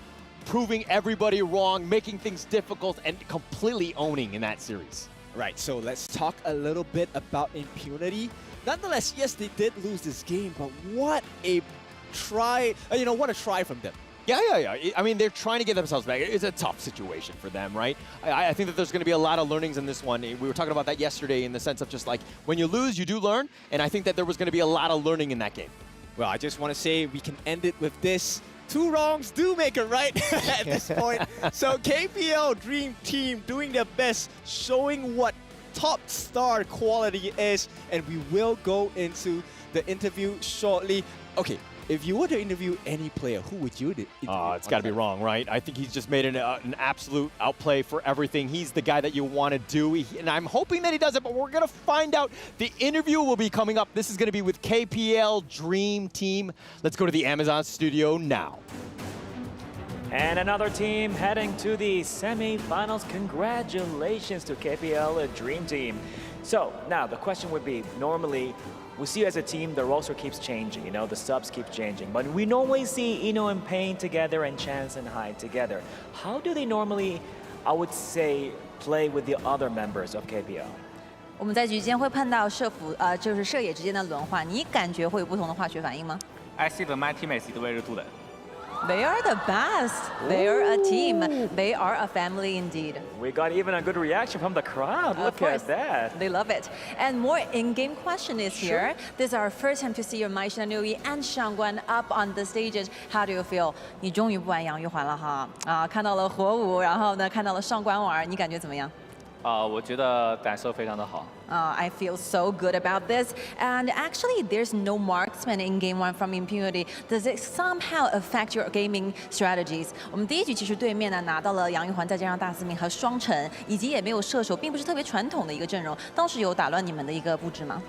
proving everybody wrong, making things difficult, and completely owning in that series. Right, so let's talk a little bit about Impunity. Nonetheless, yes, they did lose this game, but what a try, what a try from them. Yeah. I mean, they're trying to get themselves back. It's a tough situation for them, right? I think that there's going to be a lot of learnings in this one. We were talking about that yesterday in the sense of just like, when you lose, you do learn, and I think that there was going to be a lot of learning in that game. Well, I just want to say we can end it with this. 2 wrongs do make it right at this point. So KPL Dream Team doing their best, showing what top star quality is, and we will go into the interview shortly. Okay, If you were to interview any player, who would you interview? It's got to be wrong, right? I think he's just made an absolute outplay for everything. He's the guy that you want to do, and I'm hoping that he does it, but we're going to find out. The interview will be coming up. This is going to be with KPL Dream Team. Let's go to the Amazon studio now. And another team heading to the semifinals. Congratulations to KPL Dream Team. So now the question would be, normally we see as a team the roster keeps changing, the subs keep changing, but we normally see Eno and Pain together and Chance and Hyde together. How do they normally, I would say, play with the other members of KPL? 我们在局间会碰到就是射野之间的轮换，你感觉会有不同的化学反应吗？ I see the my teammates the way to do that. They are the best. They are a team. They are a family indeed. We got even a good reaction from the crowd. Look at that. They love it. And more in-game question is here. This is our first time to see your Mai Shanui and Shangguan up on the stages. How do you feel? 你终于不玩杨玉环了哈啊，看到了火舞，然后呢看到了上官婉儿，你感觉怎么样？我觉得感受非常的好。 I feel so good about this. And actually, there's no marksman in Game 1 from Impunity. Does it somehow affect your gaming strategies? 我们第一局其实对面呢拿到了杨玉环，再加上大司命和双城，以及也没有射手，并不是特别传统的一个阵容。当时有打乱你们的一个布置吗？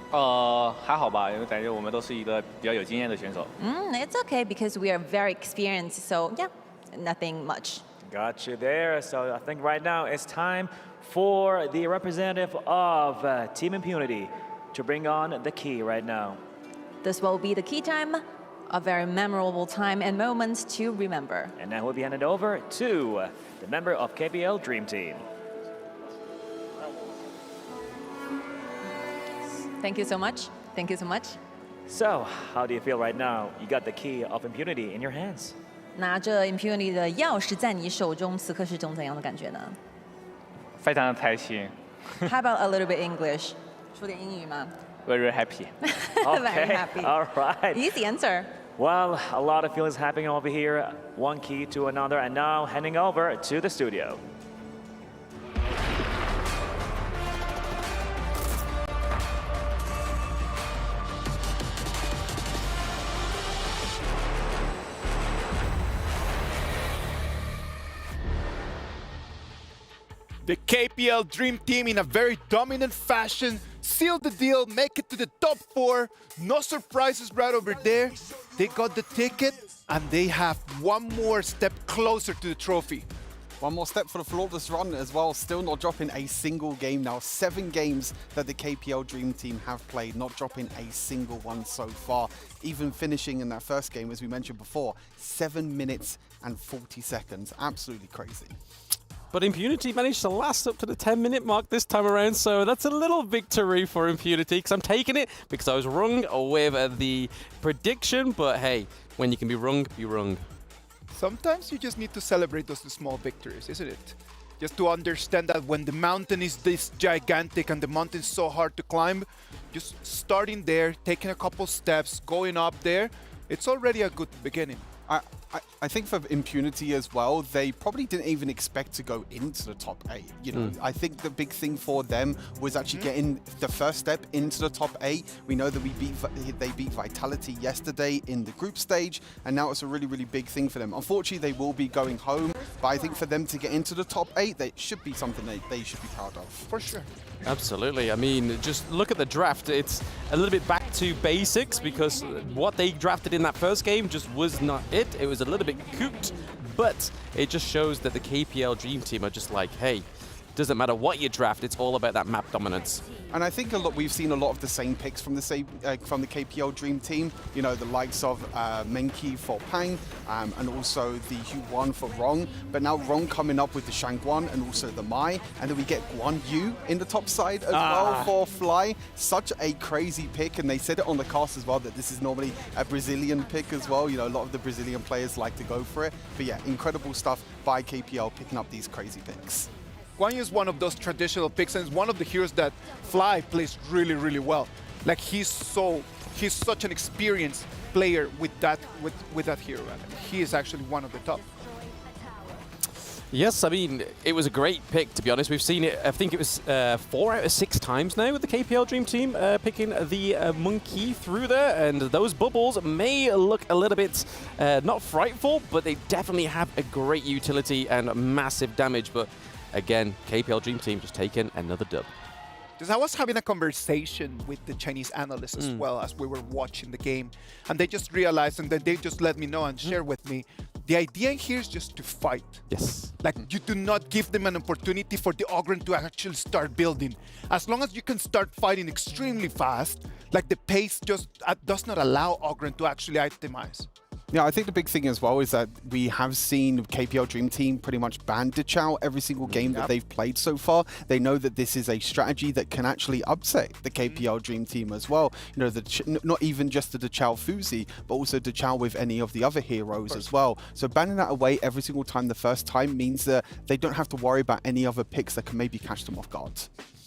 还好吧，因为感觉我们都是一个比较有经验的选手。It's okay because we are very experienced. So yeah, nothing much. Got you there. So I think right now it's time for the representative of Team Impunity to bring on the key right now. This will be the key time, a very memorable time and moments to remember. And now we'll be handed over to the member of KPL Dream Team. Thank you so much. Thank you so much. So, how do you feel right now? You got the key of Impunity in your hands. 拿着 Impunity 的钥匙在你手中，此刻是种怎样的感觉呢？非常的开心。How about a little bit English？ 说点英语吗 ？Very happy. Okay. Very happy. All right. Easy answer. Well, a lot of feelings happening over here. One key to another, and now handing over to the studio. The KPL Dream Team, in a very dominant fashion, sealed the deal, make it to the top 4. No surprises right over there. They got the ticket, and they have one more step closer to the trophy. One more step for the flawless run as well, still not dropping a single game now. 7 games that the KPL Dream Team have played, not dropping a single one so far. Even finishing in that first game, as we mentioned before, 7 minutes and 40 seconds. Absolutely crazy. But Impunity managed to last up to the 10-minute mark this time around, so that's a little victory for Impunity, because I'm taking it because I was wrong with the prediction, but hey, when you can be wrong, be wrong. Sometimes you just need to celebrate those small victories, isn't it? Just to understand that when the mountain is this gigantic and the mountain is so hard to climb, just starting there, taking a couple steps, going up there, it's already a good beginning. I think for Impunity as well, they probably didn't even expect to go into the top 8. You know, I think the big thing for them was actually getting the first step into the top 8. We know that they beat Vitality yesterday in the group stage, and now it's a really, really big thing for them. Unfortunately, they will be going home, but I think for them to get into the top 8, that should be something they should be proud of. For sure. Absolutely. I mean, just look at the draft. It's a little bit back to basics because what they drafted in that first game just was not it. It was a little bit cooked, but it just shows that the KPL Dream Team are just like, hey, doesn't matter what you draft, it's all about that map dominance. And I think we've seen a lot of the same picks from the KPL Dream Team. You know, the likes of Menki for Pang, and also the Hu1 for Rong. But now Rong coming up with the Shangguan and also the Mai, and then we get Guan Yu in the top side as well for Fly. Such a crazy pick, and they said it on the cast as well that this is normally a Brazilian pick as well. You know, a lot of the Brazilian players like to go for it. But yeah, incredible stuff by KPL picking up these crazy picks. Guan Yu is one of those traditional picks, and is one of the heroes that Fly plays really, really well. Like he's such an experienced player with that hero, and he is actually one of the top. Yes, I mean, it was a great pick, to be honest. We've seen it, I think it was 4 out of 6 times now with the KPL Dream Team picking the monkey through there. And those bubbles may look a little bit not frightful, but they definitely have a great utility and massive damage. But again, KPL Dream Team just taking another dub. Because I was having a conversation with the Chinese analysts as well as we were watching the game, and they just realized, and then they just let me know and share with me, the idea here is just to fight. Yes. Like, you do not give them an opportunity for the Ogren to actually start building. As long as you can start fighting extremely fast, like the pace just does not allow Ogren to actually itemize. Yeah, I think the big thing as well is that we have seen KPL Dream Team pretty much ban Dachau every single game that they've played so far. They know that this is a strategy that can actually upset the KPL Dream Team as well. You know, not even just the Dachau Fuzi, but also Dachau with any of the other heroes as well. So banning that away every single time the first time means that they don't have to worry about any other picks that can maybe catch them off guard.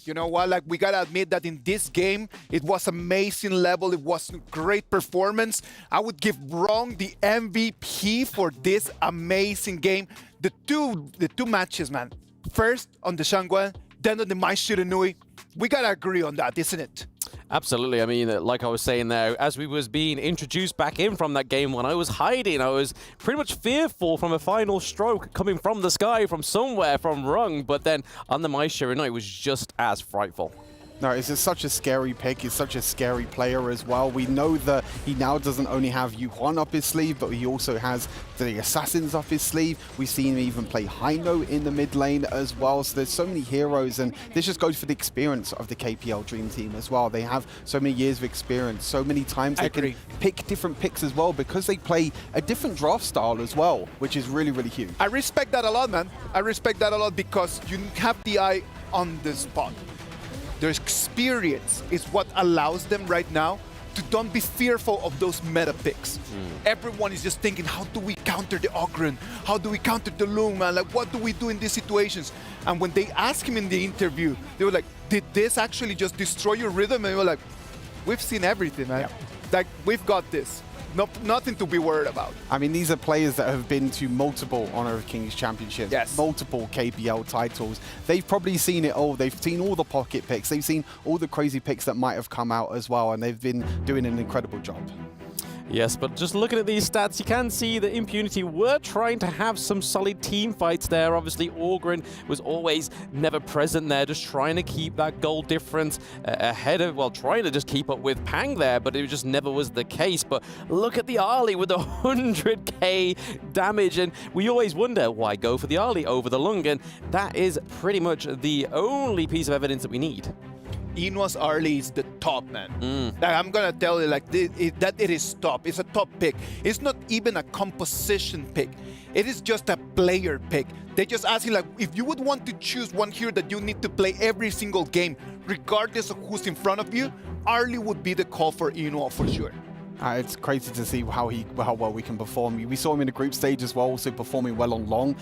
You know what, like, we gotta admit that in this game, it was amazing level, it was great performance. I would give Rong the MVP for this amazing game. The two matches, man. First on the Shangguan, then on the Mai Shiranui. We gotta agree on that, isn't it? Absolutely. I mean, like I was saying there, as we was being introduced back in from that game, when I was hiding, I was pretty much fearful from a final stroke coming from the sky, from somewhere, from Rung. But then on the Mai Shiranui, it was just as frightful. No, it's just such a scary pick. He's such a scary player as well. We know that he now doesn't only have Yuhuan up his sleeve, but he also has the Assassins up his sleeve. We've seen him even play Haino in the mid lane as well. So there's so many heroes, and this just goes for the experience of the KPL Dream Team as well. They have so many years of experience, so many times they can pick different picks as well because they play a different draft style as well, which is really, really huge. I respect that a lot, man. I respect that a lot because you have the eye on the spot. Their experience is what allows them right now to don't be fearful of those meta picks. Everyone is just thinking, how do we counter the Ogren? How do we counter the Loom, man? Like, what do we do in these situations? And when they asked him in the interview, they were like, did this actually just destroy your rhythm? And they were like, we've seen everything, man. Like, we've got this. Nothing to be worried about. I mean, these are players that have been to multiple Honor of Kings championships, multiple KPL titles. They've probably seen it all. They've seen all the pocket picks. They've seen all the crazy picks that might have come out as well, and they've been doing an incredible job. Yes, but just looking at these stats, you can see that Impunity were trying to have some solid team fights there. Obviously, Ogren was always never present there, just trying to keep that goal difference ahead of, well, trying to just keep up with Pang there, but it just never was the case. But look at the Ali with 100k damage, and we always wonder why go for the Ali over the Lung, and that is pretty much the only piece of evidence that we need. Inua's Arlie is the top, man. Like, I'm gonna tell you, like, that it is top. It's a top pick. It's not even a composition pick. It is just a player pick. They just ask you, like, if you would want to choose one hero that you need to play every single game, regardless of who's in front of you, Arlie would be the call for Inua for sure. It's crazy to see how well we can perform. We saw him in the group stage as well, also performing well on long.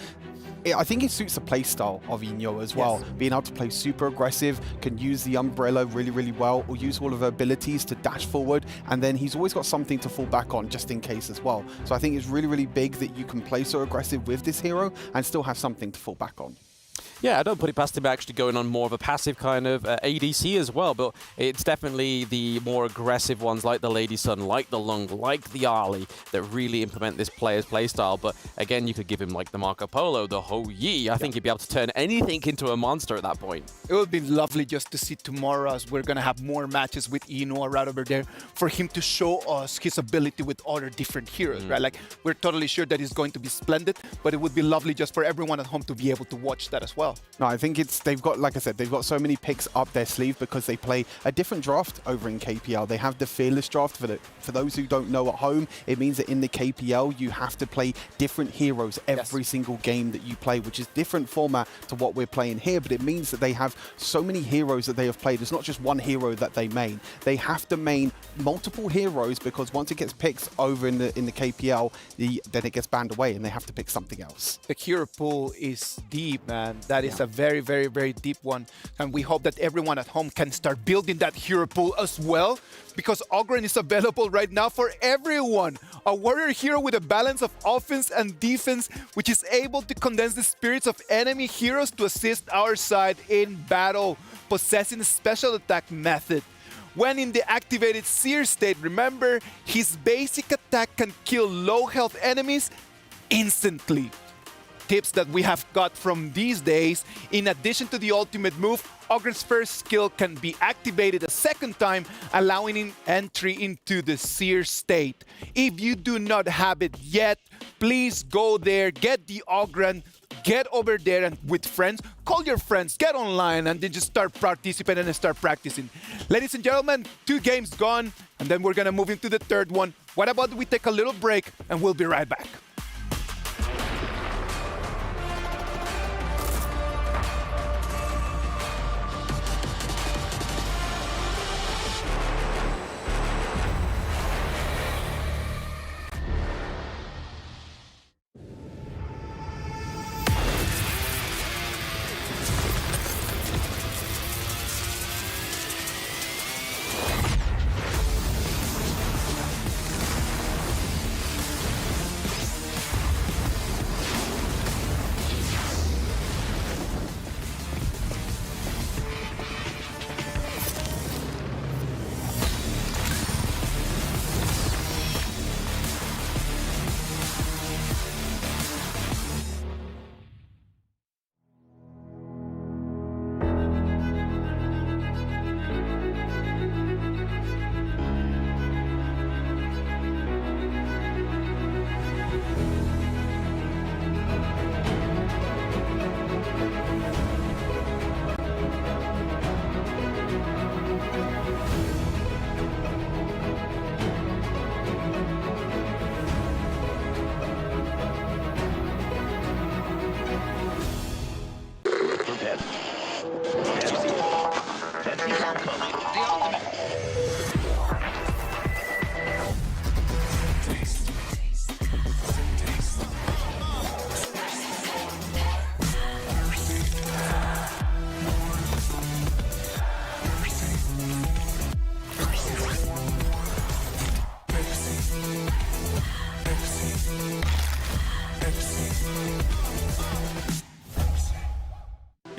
I think it suits the play style of Inyo as well. Being able to play super aggressive, can use the umbrella really, really well, or use all of her abilities to dash forward, and then he's always got something to fall back on just in case as well. So I think it's really, really big that you can play so aggressive with this hero and still have something to fall back on. Yeah, I don't put it past him actually going on more of a passive kind of ADC as well, but it's definitely the more aggressive ones like the Lady Sun, like the Lung, like the Ali that really implement this player's playstyle. But again, you could give him like the Marco Polo, the Ho Yi. I think he'd be able to turn anything into a monster at that point. It would be lovely just to see tomorrow, as we're going to have more matches with Inua right over there, for him to show us his ability with other different heroes, right? Like, we're totally sure that he's going to be splendid, but it would be lovely just for everyone at home to be able to watch that as well. No, I think they've got, like I said, they've got so many picks up their sleeve because they play a different draft over in KPL. They have the Fearless draft. For those who don't know at home, it means that in the KPL, you have to play different heroes every single game that you play, which is different format to what we're playing here, but it means that they have so many heroes that they have played. It's not just one hero that they main. They have to main multiple heroes because once it gets picked over in the KPL, then it gets banned away and they have to pick something else. The hero pool is deep, man. That is a very, very, very deep one. And we hope that everyone at home can start building that hero pool as well, because Ogren is available right now for everyone. A warrior hero with a balance of offense and defense, which is able to condense the spirits of enemy heroes to assist our side in battle, possessing a special attack method. When in the activated Seer state, remember, his basic attack can kill low health enemies instantly. Tips that we have got from these days: in addition to the ultimate move, Ogren's first skill can be activated a second time, allowing in entry into the Seer state. If you do not have it yet, please go there, get the Ogren, get over there and with friends, call your friends, get online, and then just start participating and start practicing. Ladies and gentlemen, 2 games gone, and then we're gonna move into the third one. What about we take a little break and we'll be right back.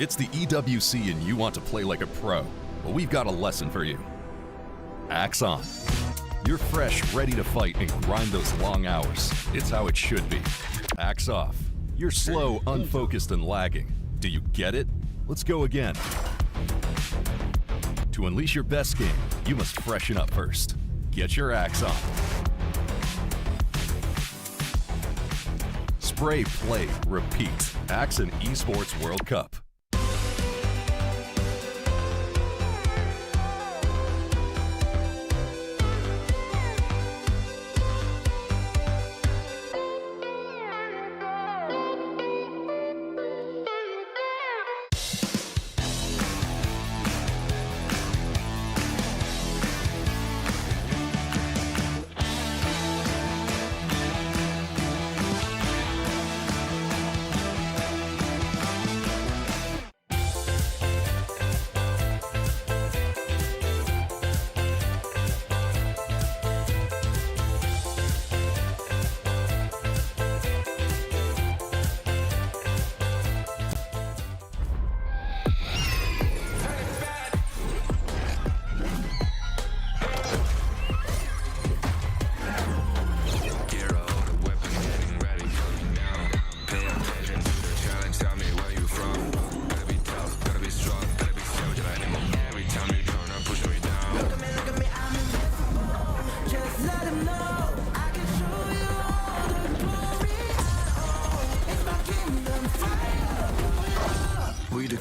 It's the EWC and you want to play like a pro. Well, we've got a lesson for you. Axe on. You're fresh, ready to fight and grind those long hours. It's how it should be. Axe off. You're slow, unfocused, and lagging. Do you get it? Let's go again. To unleash your best game, you must freshen up first. Get your axe on. Spray, play, repeat. Axe and Esports World Cup.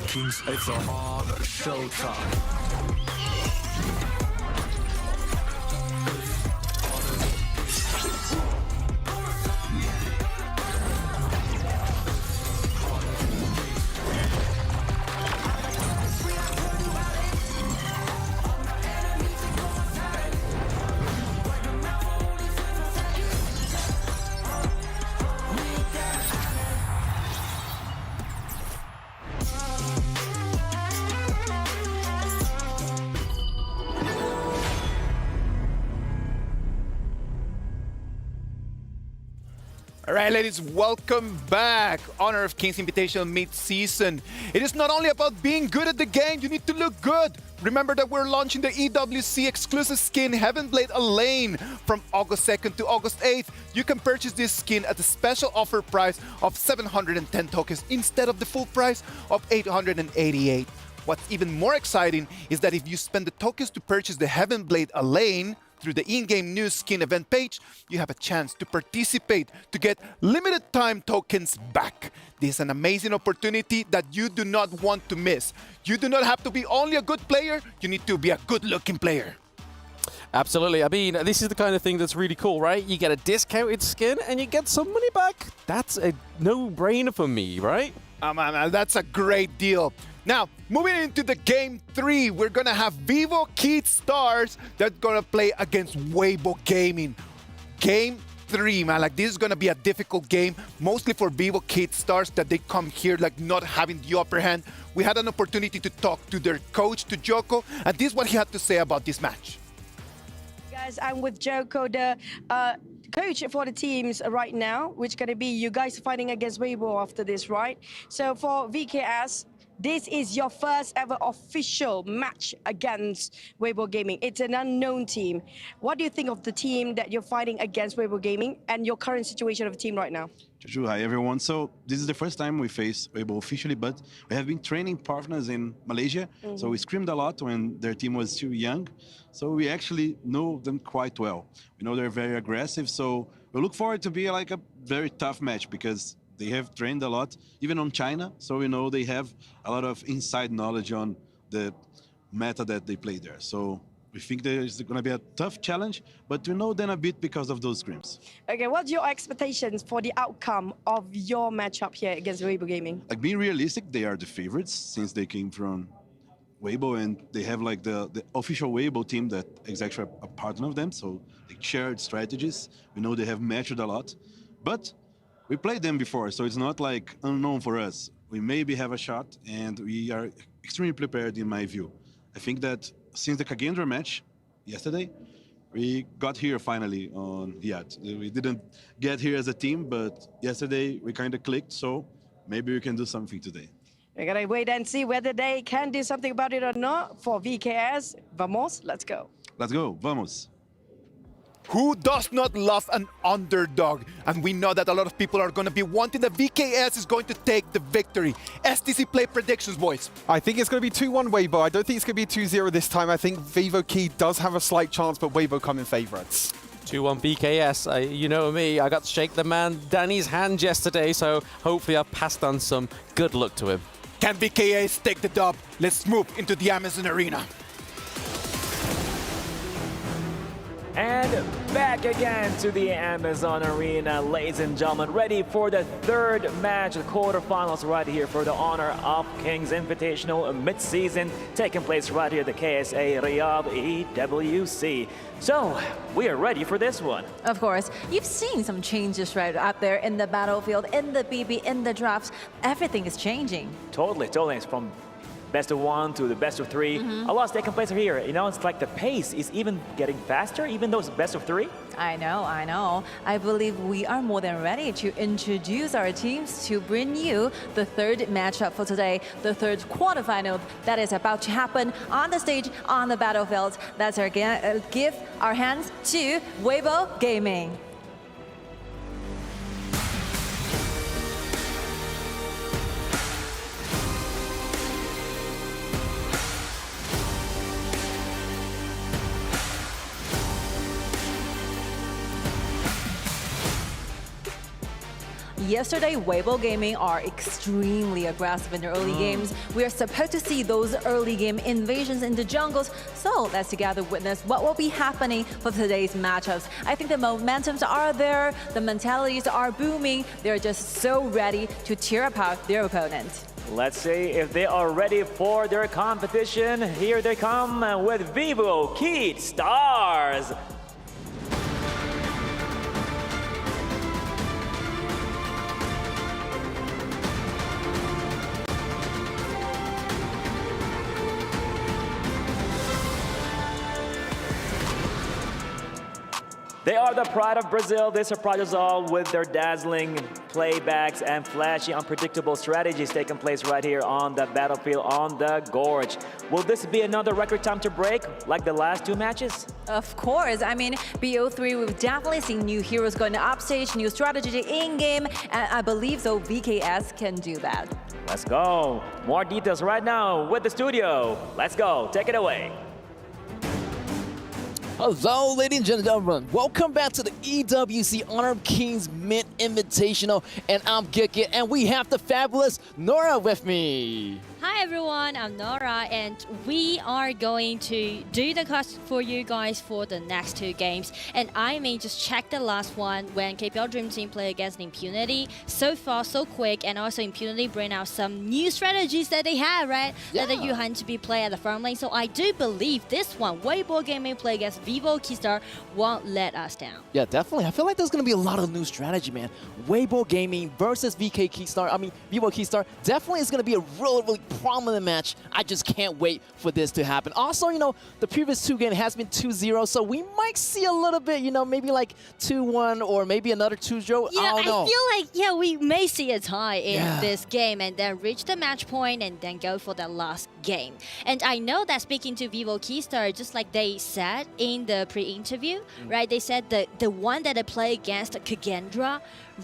Kings, it's a hard showtime. All right, ladies, welcome back. Honor of Kings Invitational Midseason. It is not only about being good at the game, you need to look good. Remember that we're launching the EWC exclusive skin Heavenblade Elaine from August 2nd to August 8th. You can purchase this skin at a special offer price of 710 tokens instead of the full price of 888. What's even more exciting is that if you spend the tokens to purchase the Heavenblade Elaine through the in-game news skin event page, you have a chance to participate to get limited time tokens back. This is an amazing opportunity that you do not want to miss. You do not have to be only a good player, you need to be a good-looking player. Absolutely. I mean, this is the kind of thing that's really cool, right? You get a discounted skin and you get some money back. That's a no-brainer for me, right? That's a great deal. Now, moving into the Game 3, we're going to have Vivo Keyd Stars that's going to play against Weibo Gaming. Game 3, man, like this is going to be a difficult game, mostly for Vivo Keyd Stars that they come here like not having the upper hand. We had an opportunity to talk to their coach, to Joko, and this is what he had to say about this match. Guys, I'm with Joko, the coach for the teams right now, which is going to be you guys fighting against Weibo after this, right? So for VKS, this is your first ever official match against Weibo Gaming. It's an unknown team. What do you think of the team that you're fighting against Weibo Gaming and your current situation of the team right now? Hi everyone. So this is the first time we face Weibo officially, but we have been training partners in Malaysia. So we scrimmed a lot when their team was still young. So we actually know them quite well. We know they're very aggressive. So we look forward to be like a very tough match because they have trained a lot, even on China. So we know they have a lot of inside knowledge on the meta that they play there. So we think there's going to be a tough challenge, but we know them a bit because of those scrims. Okay, what's your expectations for the outcome of your matchup here against Weibo Gaming? Like being realistic, they are the favorites since they came from Weibo and they have like the official Weibo team that is actually a partner of them. So they shared strategies. We know they have matched a lot, but we played them before, so it's not like unknown for us. We maybe have a shot, and we are extremely prepared in my view. I think that since the Kagendra match yesterday, we got here finally on Yacht. We didn't get here as a team, but yesterday we kind of clicked, so maybe we can do something today. We're going to wait and see whether they can do something about it or not. For VKS, vamos, let's go. Let's go, vamos. Who does not love an underdog? And we know that a lot of people are going to be wanting that VKS is going to take the victory. STC play predictions, boys. I think it's going to be 2-1 Weibo. I don't think it's going to be 2-0 this time. I think Vivo Keyd does have a slight chance, but Weibo come in favourites. 2-1 VKS. You know me, I got to shake the man Danny's hand yesterday, so hopefully I've passed on some good luck to him. Can VKS take the dub? Let's move into the Amazon Arena. And back again to the Amazon Arena, ladies and gentlemen, ready for the third match, the quarterfinals right here for the Honor of Kings Invitational Midseason, taking place right here at the KSA Riyadh EWC. So, we are ready for this one. Of course. You've seen some changes right out there in the battlefield, in the BB, in the drafts. Everything is changing. Totally. It's from best of 1 to the best of 3. A lot's taking place here. You know, it's like the pace is even getting faster, even though it's best of 3. I know. I believe we are more than ready to introduce our teams to bring you the third matchup for today, the third quarterfinal that is about to happen on the stage, on the battlefield. Let's give our hands to Weibo Gaming. Yesterday, Weibo Gaming are extremely aggressive in the early games. We are supposed to see those early game invasions in the jungles. So let's together witness what will be happening for today's matchups. I think the momentums are there, the mentalities are booming. They're just so ready to tear apart their opponent. Let's see if they are ready for their competition. Here they come with Vivo Keyd Stars. They are the pride of Brazil. They surprise us all with their dazzling playbacks and flashy, unpredictable strategies taking place right here on the battlefield, on the Gorge. Will this be another record time to break, like the last 2 matches? Of course. I mean, BO3, we've definitely seen new heroes going to upstage, new strategy in-game, and I believe so VKS can do that. Let's go. More details right now with the studio. Let's go. Take it away. Hello, ladies and gentlemen. Welcome back to the EWC Honor of Kings Mid Invitational. And I'm Gikit, and we have the fabulous Nora with me. Hi everyone, I'm Nora, and we are going to do the cast for you guys for the next 2 games. And I may just check the last one when KPL Dream Team play against Impunity. So far, so quick, and also Impunity bring out some new strategies that they have, right? Yeah. That you had to be play at the farm lane. So I do believe this one, Weibo Gaming play against Vivo Keyd Stars, won't let us down. Yeah, definitely. I feel like there's going to be a lot of new strategy, man. Weibo Gaming versus Vivo Keyd Stars definitely is going to be a really prominent match. I just can't wait for this to happen. Also, you know, the previous 2 games has been 2-0, so we might see a little bit, you know, maybe like 2-1 or maybe another 2-0. Yeah, I don't know. I feel like, yeah, we may see a tie in this game and then reach the match point and then go for the last game. And I know that speaking to Vivo Keyd Stars, just like they said in the pre-interview, right? They said that the one that they play against Kagendra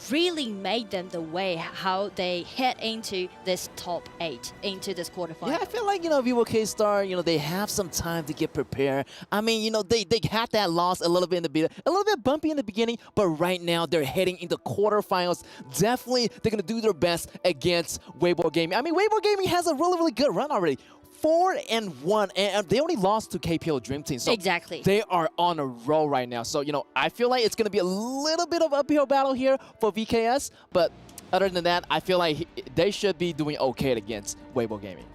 really made them the way how they head into this top 8, into this quarterfinal. Yeah, I feel like, you know, Vivo Keyd Stars, you know, they have some time to get prepared. I mean, you know, they had that loss a little bit in the beginning, a little bit bumpy in the beginning, but right now they're heading into quarterfinals. Definitely, they're going to do their best against Weibo Gaming. I mean, Weibo Gaming has a really good run already. 4-1, and they only lost to KPL Dream Team. So exactly. They are on a roll right now. So, you know, I feel like it's going to be a little bit of uphill battle here for VKS, but other than that, I feel like they should be doing okay against Weibo Gaming.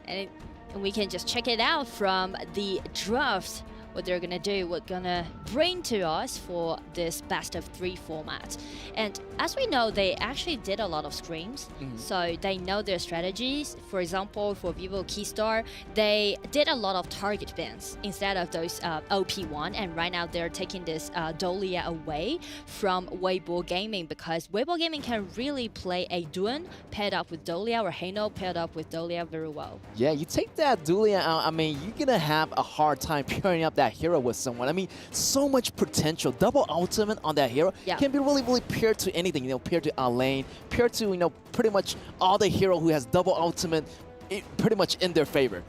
And we can just check it out from the draft, what they're gonna do, what gonna bring to us for this best of 3 format. And as we know, they actually did a lot of scrims, so they know their strategies. For example, for Vivo Keyd Stars, they did a lot of target bans instead of those OP1, and right now they're taking this Dolia away from Weibo Gaming because Weibo Gaming can really play a Duan paired up with Dolia or Heino paired up with Dolia very well. Yeah, you take that Dolia out, I mean, you're gonna have a hard time pairing up that hero with someone. I mean, so much potential. Double ultimate on that hero can be really paired to anything, you know, paired to Alain, paired to, you know, pretty much all the hero who has double ultimate pretty much in their favor.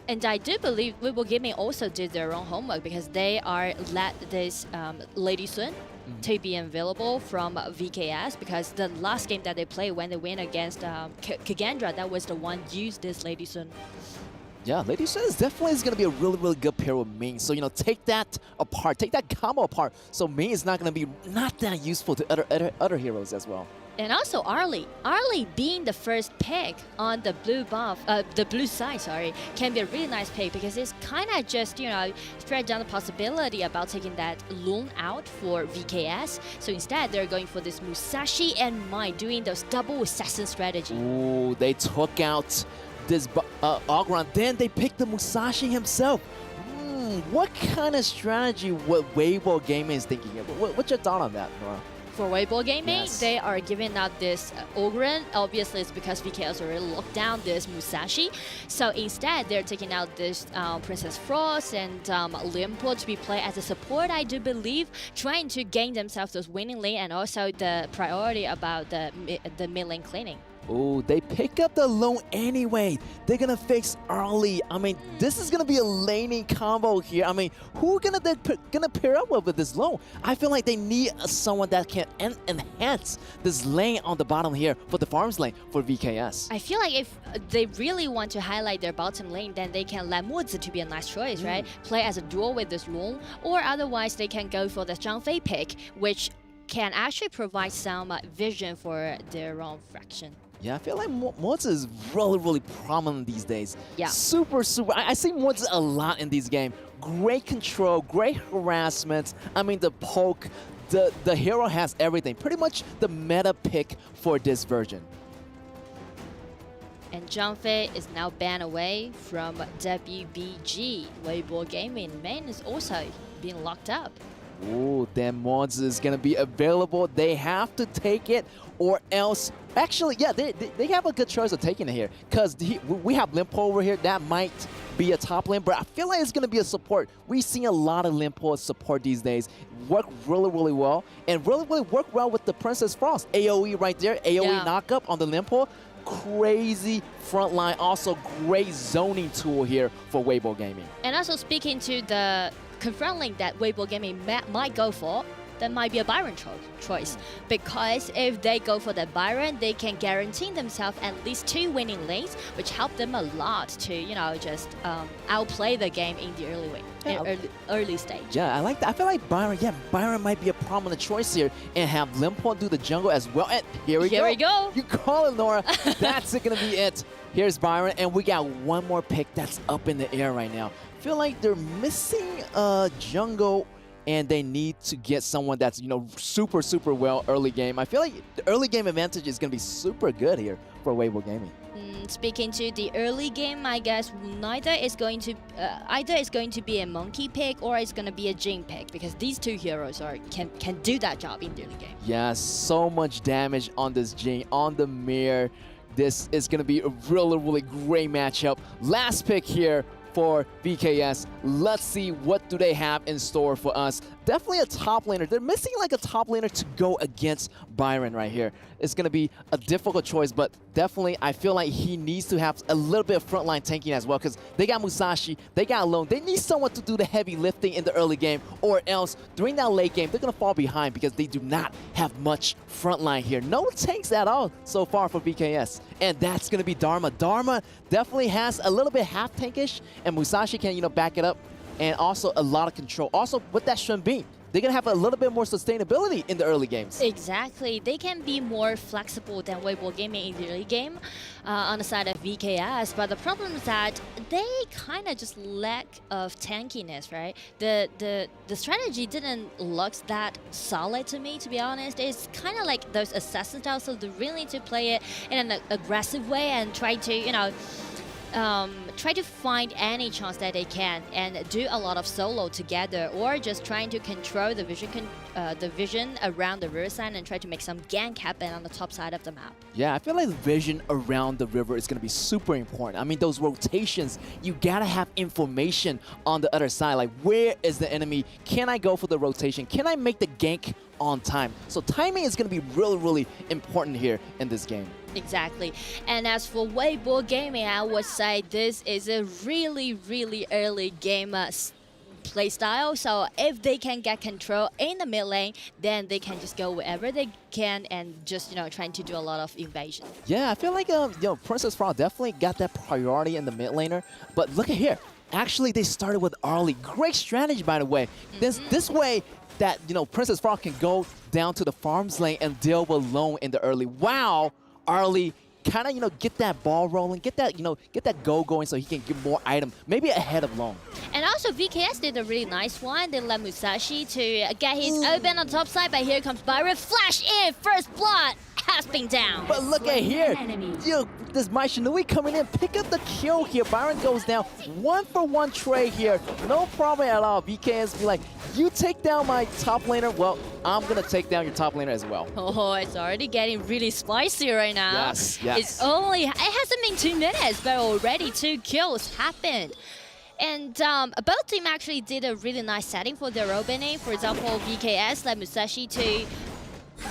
And I do believe Weibo Gaming also did their own homework because they are let this Lady Sun to be available from VKS because the last game that they played when they win against Kagendra, that was the one used this Lady Sun. Yeah, Lady Sun is definitely going to be a really good pair with Ming. So, you know, take that apart, take that combo apart. So Ming is not going to be not that useful to other heroes as well. And also Arlie. Arlie being the first pick on the blue buff, the blue side, sorry, can be a really nice pick because it's kind of just, you know, spread down the possibility about taking that Loon out for VKS. So instead, they're going for this Musashi and Mai, doing those double assassin strategy. Ooh, they took out this Ogron, then they picked the Musashi himself. What kind of strategy what Weibo Gaming is thinking of? What's your thought on that, Nora? For Weibo Gaming, they are giving out this Ogren. Obviously, it's because VKS already locked down this Musashi. So instead, they're taking out this Princess Frost and Limpo to be played as a support, I do believe, trying to gain themselves those winning lane and also the priority about the mid lane cleaning. Oh, they pick up the loan anyway. They're gonna fix early. I mean, this is gonna be a laning combo here. I mean, who gonna pair up with this loan? I feel like they need someone that can enhance this lane on the bottom here for the farms lane for VKS. I feel like if they really want to highlight their bottom lane, then they can let Mozi to be a nice choice, right? Play as a duo with this loan, or otherwise they can go for the Zhang Fei pick, which can actually provide some vision for their own faction. Yeah, I feel like Mozi is really prominent these days. Yeah. Super. I see Mozi a lot in these games. Great control, great harassment. I mean, the poke, the hero has everything. Pretty much the meta pick for this version. And Zhang Fei is now banned away from WBG. Weibo Gaming main is also being locked up. Ooh, then Mons is going to be available. They have to take it or else. Actually, yeah, they have a good choice of taking it here because we have Limpo over here. That might be a top lane, but I feel like it's going to be a support. We've seen a lot of Limpo support these days work really, really well and really, really work well with the Princess Frost. AoE right there, AoE knockup on the Limpo. Crazy front line, also great zoning tool here for Weibo Gaming. And also speaking to the confront link that Weibo Gaming might go for, that might be a Byron choice. Because if they go for the Byron, they can guarantee themselves at least 2 winning lanes, which help them a lot to, you know, just outplay the game in the early stage. Yeah, I like that. I feel like Byron might be a prominent choice here and have Limpo do the jungle as well. And here we go. You call it, Nora. That's going to be it. Here's Byron, and we got one more pick that's up in the air right now. Feel like they're missing a jungle and they need to get someone that's, you know, super, super well early game. I feel like the early game advantage is going to be super good here for Weibo Gaming. Speaking to the early game, I guess either it's going to be a monkey pick or it's going to be a Jhin pick because these two heroes can do that job in the early game. Yeah, so much damage on this Jhin, on the mirror. This is going to be a really, really great matchup. Last pick here for VKS. Let's see what do they have in store for us. Definitely a top laner. They're missing like a top laner to go against Byron right here. It's going to be a difficult choice, but definitely I feel like he needs to have a little bit of frontline tanking as well because they got Musashi, they got Alone. They need someone to do the heavy lifting in the early game or else during that late game, they're going to fall behind because they do not have much frontline here. No tanks at all so far for VKS. And that's going to be Dharma. Dharma definitely has a little bit half tankish and Musashi can, you know, back it up. And also a lot of control. Also with that Shun Beam, they're going to have a little bit more sustainability in the early games. Exactly. They can be more flexible than Weibo Gaming in the early game on the side of VKS. But the problem is that they kind of just lack of tankiness, right? The strategy didn't look that solid to me, to be honest. It's kind of like those assassin styles, so they really need to play it in an aggressive way and try to, you know, try to find any chance that they can and do a lot of solo together or just trying to control the vision around the riverside and try to make some gank happen on the top side of the map. Yeah, I feel like the vision around the river is going to be super important. I mean, those rotations, you got to have information on the other side. Like, where is the enemy? Can I go for the rotation? Can I make the gank on time? So timing is going to be really, really important here in this game. Exactly. And as for Weibo Gaming, I would say this is a really, really early game play style. So if they can get control in the mid lane, then they can just go wherever they can and just, you know, trying to do a lot of invasion. Yeah, I feel like you know, Princess Frost definitely got that priority in the mid laner. But look at here. Actually, they started with Arlie. Great strategy, by the way. This way that, you know, Princess Frost can go down to the farms lane and deal with Lone in the early. Wow. Arlie kind of, you know, get that ball rolling, get that, you know, get that go going so he can get more item, maybe ahead of Long. And also VKS did a really nice one. They let Musashi to get his open on top side, but here comes Byron. Flash in, first blood has been down. But look at here. Yo, this Mai Shinui coming in, pick up the kill here. Byron goes down. 1-for-1 trade here. No problem at all. VKS be like, you take down my top laner, well, I'm going to take down your top laner as well. Oh, it's already getting really spicy right now. Yes, yes. It hasn't been 2 minutes, but already 2 kills happened. And both teams actually did a really nice setting for their opening. For example, VKS let Musashi to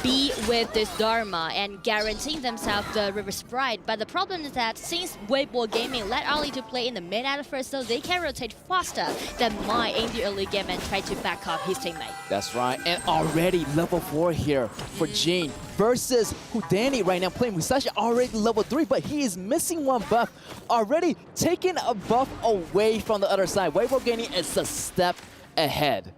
be with this Dharma and guaranteeing themselves the River Sprite. But the problem is that since Weibo Gaming let Ali to play in the mid at first, so they can rotate faster than Mai in the early game and try to back up his teammate. That's right. And already level 4 here for Jhin versus Houdini right now playing Musashi already level 3, but he is missing 1 buff. Already taking a buff away from the other side. Weibo Gaming is a step ahead.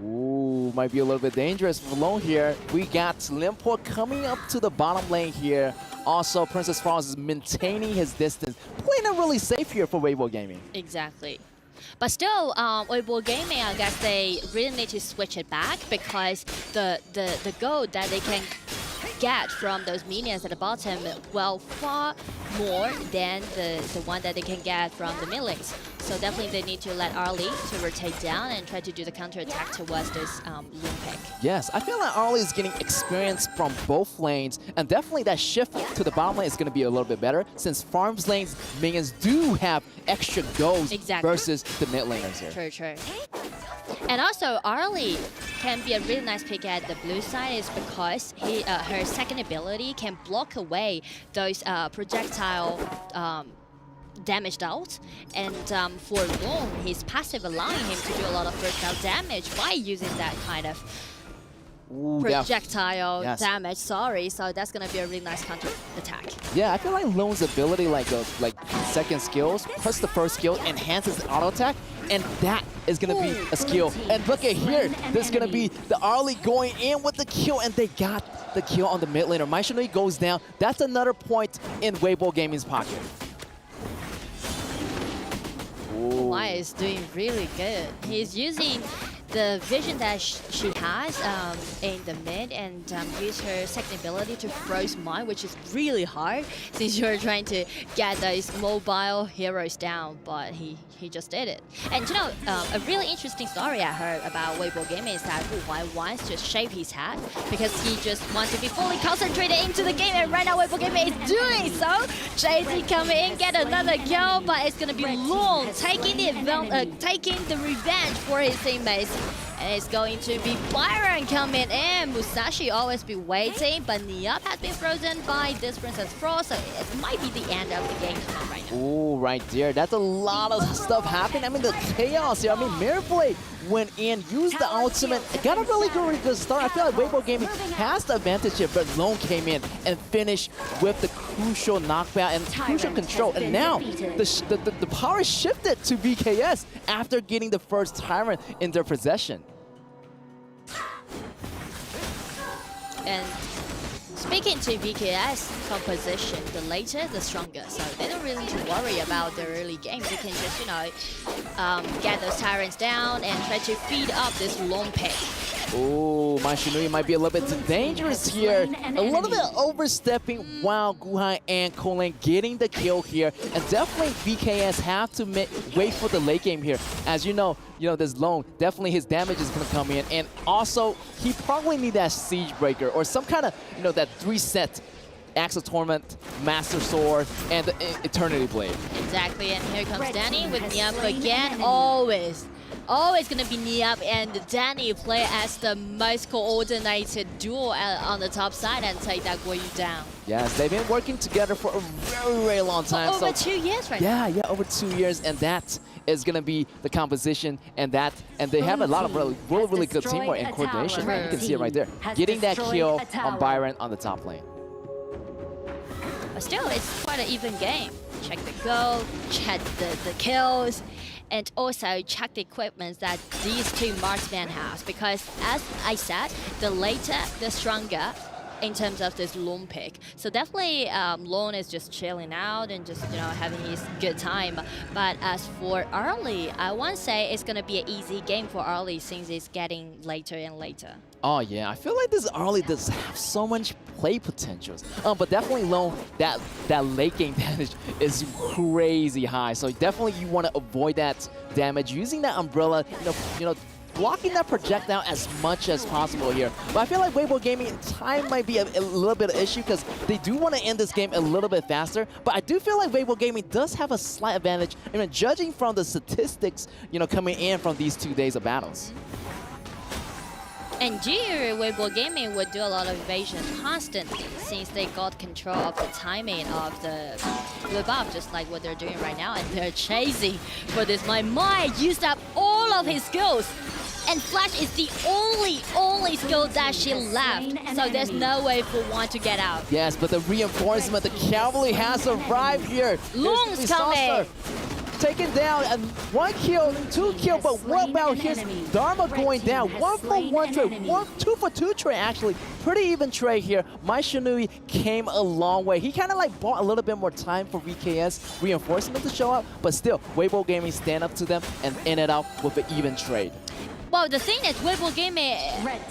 Ooh, might be a little bit dangerous for Lone here. We got Limpo coming up to the bottom lane here. Also, Princess Frost is maintaining his distance. Playing it really safe here for Weibo Gaming. Exactly. But still, Weibo Gaming, I guess they really need to switch it back because the goal that they can get from those minions at the bottom, well, far more than the one that they can get from the mid lanes. So definitely they need to let Arlie to rotate down and try to do the counter attack towards this loom pick. Yes, I feel like Arlie is getting experience from both lanes, and definitely that shift to the bottom lane is going to be a little bit better since farms lanes minions do have extra goals versus the mid laners here. True, true. And also, Arlie can be a really nice pick at the blue side is because her second ability can block away those projectile damaged out, and for long, his passive allowing him to do a lot of versatile damage by using that kind of projectile damage. Sorry, so that's gonna be a really nice counter attack. Yeah, I feel like Lone's ability, like second skills plus the first skill, enhances the auto attack, and that is gonna be a skill. And look at here, this is gonna be the Arlie going in with the kill, and they got the kill on the mid laner. Maishinui goes down. That's another point in Weibo Gaming's pocket. Mai is doing really good. He's using the vision that she has in the mid and use her second ability to froze Mai, which is really hard since you're trying to get those mobile heroes down, but he just did it. And you know, a really interesting story I heard about Weibo Gaming is that Mai wants to shave his head because he just wants to be fully concentrated into the game, and right now Weibo Gaming is doing so. JZ coming in, get another kill, but it's gonna be Long taking the revenge for his teammates. And it's going to be Byron coming in. Musashi always be waiting, but Niab has been frozen by this Princess Frost, so it might be the end of the game right now. Ooh, right there. That's a lot of stuff happening. I mean, the chaos here. I mean, Mirrorblade went in, used the ultimate, got a really good start. I feel like Weibo Gaming has the advantage here, but Lone came in and finished with the crucial knockback and crucial control. And now the power shifted to VKS after getting the first Tyrant in their possession. And speaking to VKS composition, the later, the stronger. So they don't really need to worry about the early game. They can just, you know, get those Tyrants down and try to feed up this long pick. Oh, Maishinui might be a little bit too dangerous here. A little bit overstepping while Guhai and Colin getting the kill here. And definitely VKS have to wait for the late game here. As you know, this Lone, definitely his damage is going to come in. And also, he probably need that Siege Breaker or some kind of, that 3-set Axe of Torment, Master Sword, and the Eternity Blade. Exactly, and here comes Danny with Niab again. Always gonna be Niab and Danny play as the most coordinated duo on the top side and take that Guoyu down. Yes, they've been working together for a very long time. Over 2 years right now. Yeah, over 2 years, and that is gonna be the composition, and they have a lot of really good teamwork and coordination. You can see it right there, getting that kill on Byron on the top lane. But still, it's quite an even game. Check the goal, check the kills, and also check the equipment that these two marksmen have. Because as I said, the later, the stronger in terms of this Lone pick. So definitely Lone is just chilling out and just, having his good time. But as for Arlie, I won't say it's going to be an easy game for Arlie since it's getting later and later. Oh yeah, I feel like this Arlie does have so much play potentials. But definitely Lone, that late game damage is crazy high. So definitely you want to avoid that damage using that umbrella, blocking that projectile as much as possible here. But I feel like Weibo Gaming, time might be a little bit of issue because they do want to end this game a little bit faster. But I do feel like Weibo Gaming does have a slight advantage, judging from the statistics, coming in from these 2 days of battles. And here, Weibo Gaming would do a lot of evasion constantly since they got control of the timing of the blue buff, just like what they're doing right now. And they're chasing for this. Mai used up all of his skills. And Flash is the only skill that she left. So there's no way for one to get out. Yes, but the reinforcement, the cavalry has arrived here. Long's coming. Taken down, and 1 kill, 2 kill, but what about his Dharma going down? 1 for 1 trade, 2 for 2 trade actually. Pretty even trade here. Maishinui came a long way. He kind of bought a little bit more time for VKS reinforcement to show up, but still, Weibo Gaming stand up to them and ended up with an even trade. Well, the thing is, Weibo Gaming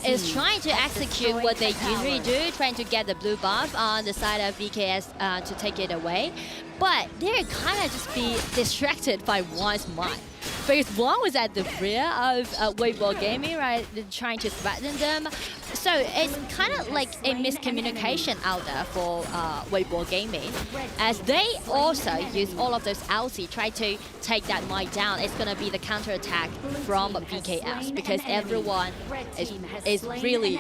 is trying to execute what they usually do, trying to get the blue buff on the side of VKS to take it away. But they're kind of just be distracted by Juan's mind. Because Juan was at the rear of Weibo Gaming, right, trying to threaten them. So it's kind of like a miscommunication out there for Weibo Gaming, as they also use all of those ulti, try to take that Might down. It's going to be the counter-attack from VKS, because everyone is really,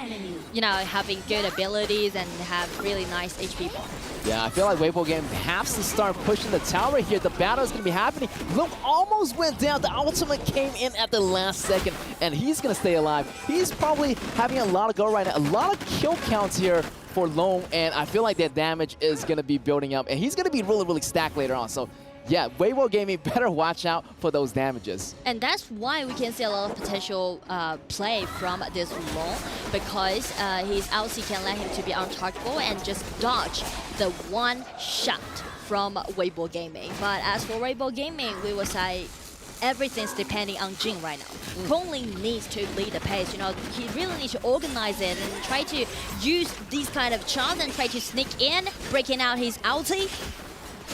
you know, having good abilities and have really nice HP points. Yeah, I feel like Weibo Gaming has to start pushing the tower here. The battle is going to be happening. Look, almost went down. The ultimate came in at the last second, and he's going to stay alive. He's probably having a lot of go right now. A lot of kill counts here for Lone, and I feel like that damage is going to be building up, and he's going to be really, really stacked later on. So, yeah, Weibo Gaming better watch out for those damages. And that's why we can see a lot of potential play from this Lone, because his ulti can let him to be untargetable and just dodge the one shot from Weibo Gaming. But as for Weibo Gaming, we will say everything's depending on Jin right now. Kongling needs to lead the pace. You know, he really needs to organize it and try to use these kind of chance and try to sneak in, breaking out his ulti.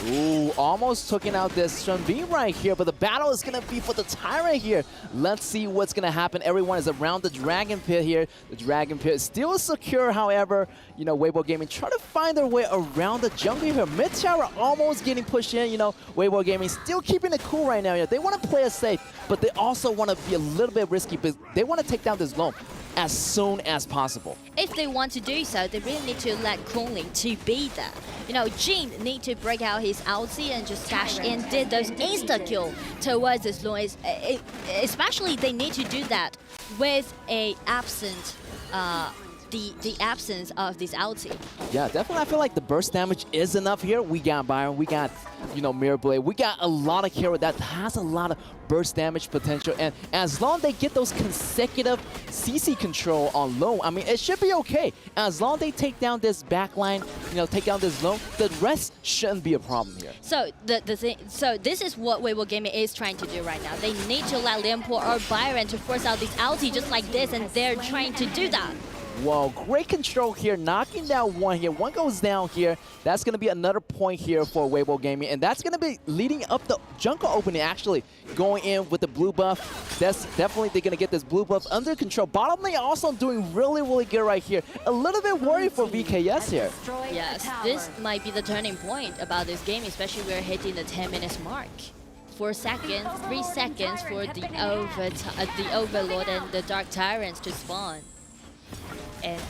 Ooh, almost taking out this Sunbeam right here, but the battle is going to be for the Tyrant here. Let's see what's going to happen. Everyone is around the Dragon Pit here. The Dragon Pit is still secure, however. You know, Weibo Gaming trying to find their way around the jungle here. Mid tower almost getting pushed in. You know, Weibo Gaming still keeping it cool right now. You know, they want to play it safe, but they also want to be a little bit risky, but they want to take down this Lone as soon as possible. If they want to do so, they really need to let Kongling to be there. You know, Jin need to break out his ulti and just dash in, did those insta-kill towards this Lone. Especially they need to do that with a absent, the absence of this ulti. Yeah, definitely I feel like the burst damage is enough here. We got Byron, we got, you know, Mirror Blade. We got a lot of hero that has a lot of burst damage potential. And as long as they get those consecutive CC control on Lone, I mean, it should be okay. As long as they take down this backline, you know, take down this Lone, the rest shouldn't be a problem here. So so this is what Weibo Gaming is trying to do right now. They need to let Lianpo or Byron to force out this ulti just like this, and they're trying to do that. Whoa, great control here, knocking down one here. One goes down here. That's going to be another point here for Weibo Gaming, and that's going to be leading up the jungle opening, actually, going in with the blue buff. That's definitely they're going to get this blue buff under control. Bottom lane also doing really, really good right here. A little bit worried for VKS here. Yes, this might be the turning point about this game, especially we're hitting the 10 minutes mark. 4 seconds, 3 seconds for the Overlord and the Dark Tyrants to spawn. And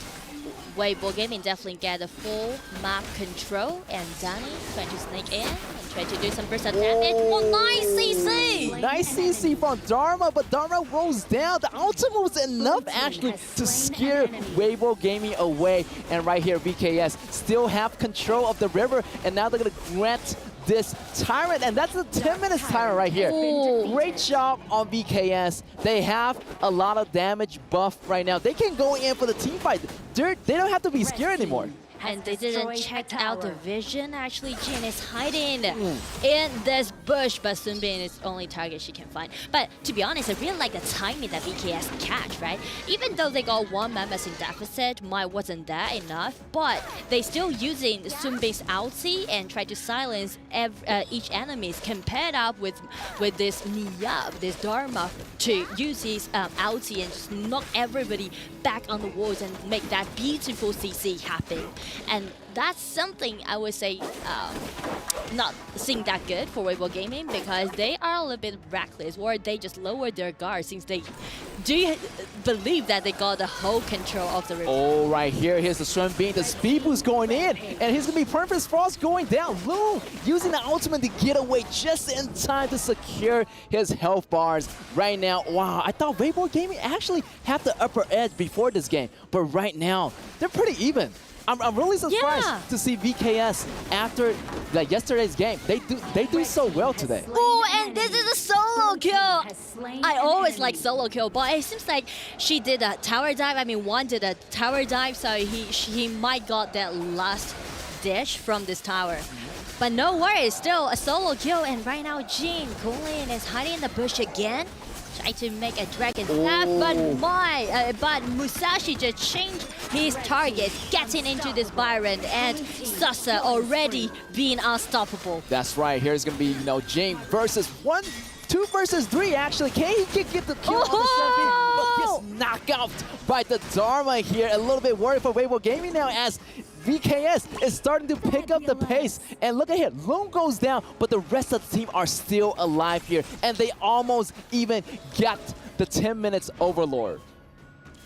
Weibo Gaming definitely get the full map control, and Danny trying to sneak in and try to do some burst of damage. Oh, nice CC! Nice CC from Dharma, but Dharma rolls down. The ultimate was enough actually to scare Weibo Gaming away. And right here, VKS still have control of the river, and now they're going to grant this Tyrant, and that's a 10 minutes Tyrant right here. Ooh. Great job on VKS. They have a lot of damage buff right now. They can go in for the team fight. They don't have to be scared anymore. And they didn't check out the vision. Actually, Jin is hiding in this bush, but Sunbin is the only target she can find. But to be honest, I really like the timing that VKS catch, right? Even though they got one members in deficit, mine wasn't that enough, but they still using Sunbin's ulti and try to silence each enemies, compared up with this Niyab, this Dharma, to use his ulti and just knock everybody back on the walls and make that beautiful CC happen. And that's something I would say not seeing that good for Weibo Gaming, because they are a little bit reckless, or they just lowered their guard since they do believe that they got the whole control of the river. Oh, right here, here's the Sunbeam. The speed boost going in, and he's going to be Perfect Frost going down. Lou using the ultimate to get away just in time to secure his health bars right now. Wow, I thought Weibo Gaming actually had the upper edge before this game, but right now, they're pretty even. I'm really surprised to see VKS after like yesterday's game. They do so well today. Oh, and this is a solo kill. I always like solo kill, but it seems like she did a tower dive. I mean, one did a tower dive, so he might got that last dish from this tower. But no worries, still a solo kill, and right now Jin Kunlin is hiding in the bush again. Try to make a dragon snap, but Musashi just changed his target, getting into this Byron, and Sasa already being unstoppable. That's right. Here's gonna be Jing versus 2 versus 3 actually. Can he get the kill on the Semi, but gets knocked out by the Dharma here. A little bit worried for Weibo Gaming now as VKS is starting to pick up the pace. And look at here, Lone goes down, but the rest of the team are still alive here. And they almost even got the 10 minutes overlord.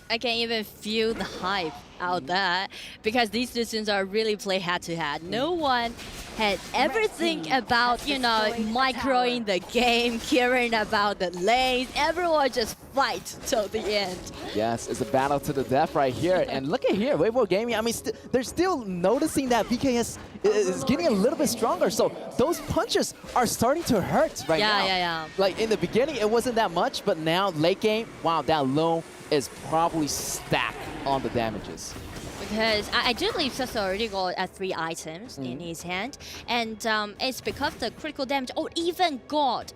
I can even feel the hype out there because these two teams are really play head-to-head. No one had ever think about, microing the game, caring about the lanes. Everyone just fight till the end. Yes, it's a battle to the death right here. And look at here, Weibo Gaming, I mean, they're still noticing that VKS is getting a little bit stronger. So those punches are starting to hurt right now. Yeah. Like in the beginning, it wasn't that much, but now late game, wow, that Lone is probably stacked on the damages. Because I do believe Sasa already got 3 items in his hand, and it's because the critical damage, or even got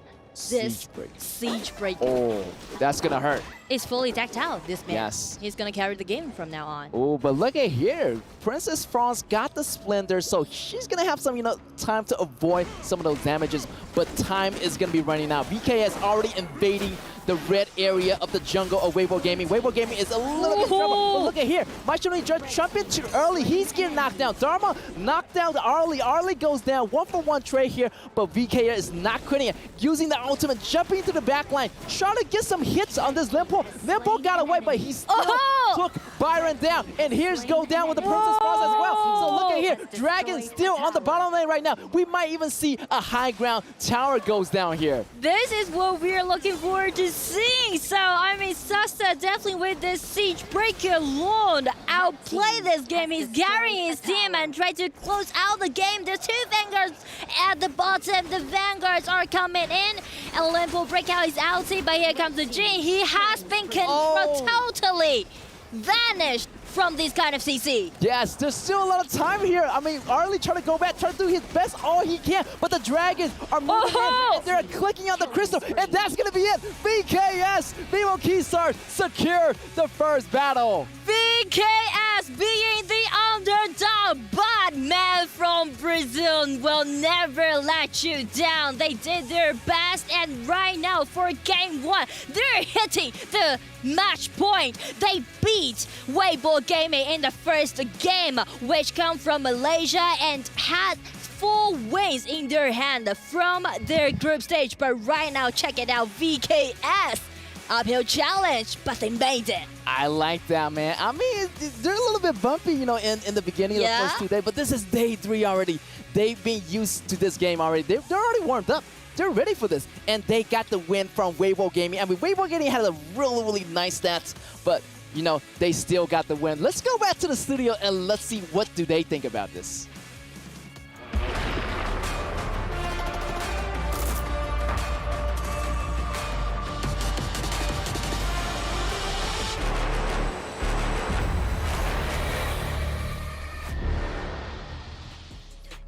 this Siege Break. Oh, that's gonna hurt. It's fully decked out, this man. Yes. He's gonna carry the game from now on. Oh, but look at here. Princess France got the Splendor, so she's gonna have some, time to avoid some of those damages, but time is gonna be running out. VKS already invading the red area of the jungle of Weibo Gaming. Weibo Gaming is a little bit in trouble, but look at here. Maishuni just jumping too early. He's getting knocked down. Dharma knocked down to Arlie. Arlie goes down. 1-for-1 trade here, but VKS is not quitting it. Using the ultimate, jumping to the back line, trying to get some hits on this Limpo. Limpo got away, but he still took Byron down. And here's go down with the Princess Cross as well. So look at here. Dragon still on the bottom lane right now. We might even see a high ground tower goes down here. This is what we're looking forward to seeing. So, I mean, Sasa definitely with this Siege Breaker alone outplay this game. He's carrying his team and try to close out the game. There's 2 Vanguards at the bottom. The Vanguards are coming in. And Limpo break out his ulti, but here comes the Jin. He has been totally vanished from this kind of CC. Yes, there's still a lot of time here. I mean, Arlie trying to go back, trying to do his best, all he can, but the Dragons are moving in, and they're clicking on the crystal, and that's gonna be it. VKS, Vivo Keyd Stars, secure the first battle. VKS being the underdog, but man from Brazil will never let you down. They did their best, and right now for game 1, they're hitting the match point. They beat Weibo Gaming in the first game, which come from Malaysia and had 4 wins in their hand from their group stage. But right now, check it out, VKS. Uphill challenge, but they made it. I like that, man. I mean, they're a little bit bumpy, in the beginning of the first 2 days, but this is day 3 already. They've been used to this game already. They're already warmed up. They're ready for this, and they got the win from Weibo Gaming. I mean, Weibo Gaming had a really nice stats, but, they still got the win. Let's go back to the studio, and let's see what do they think about this.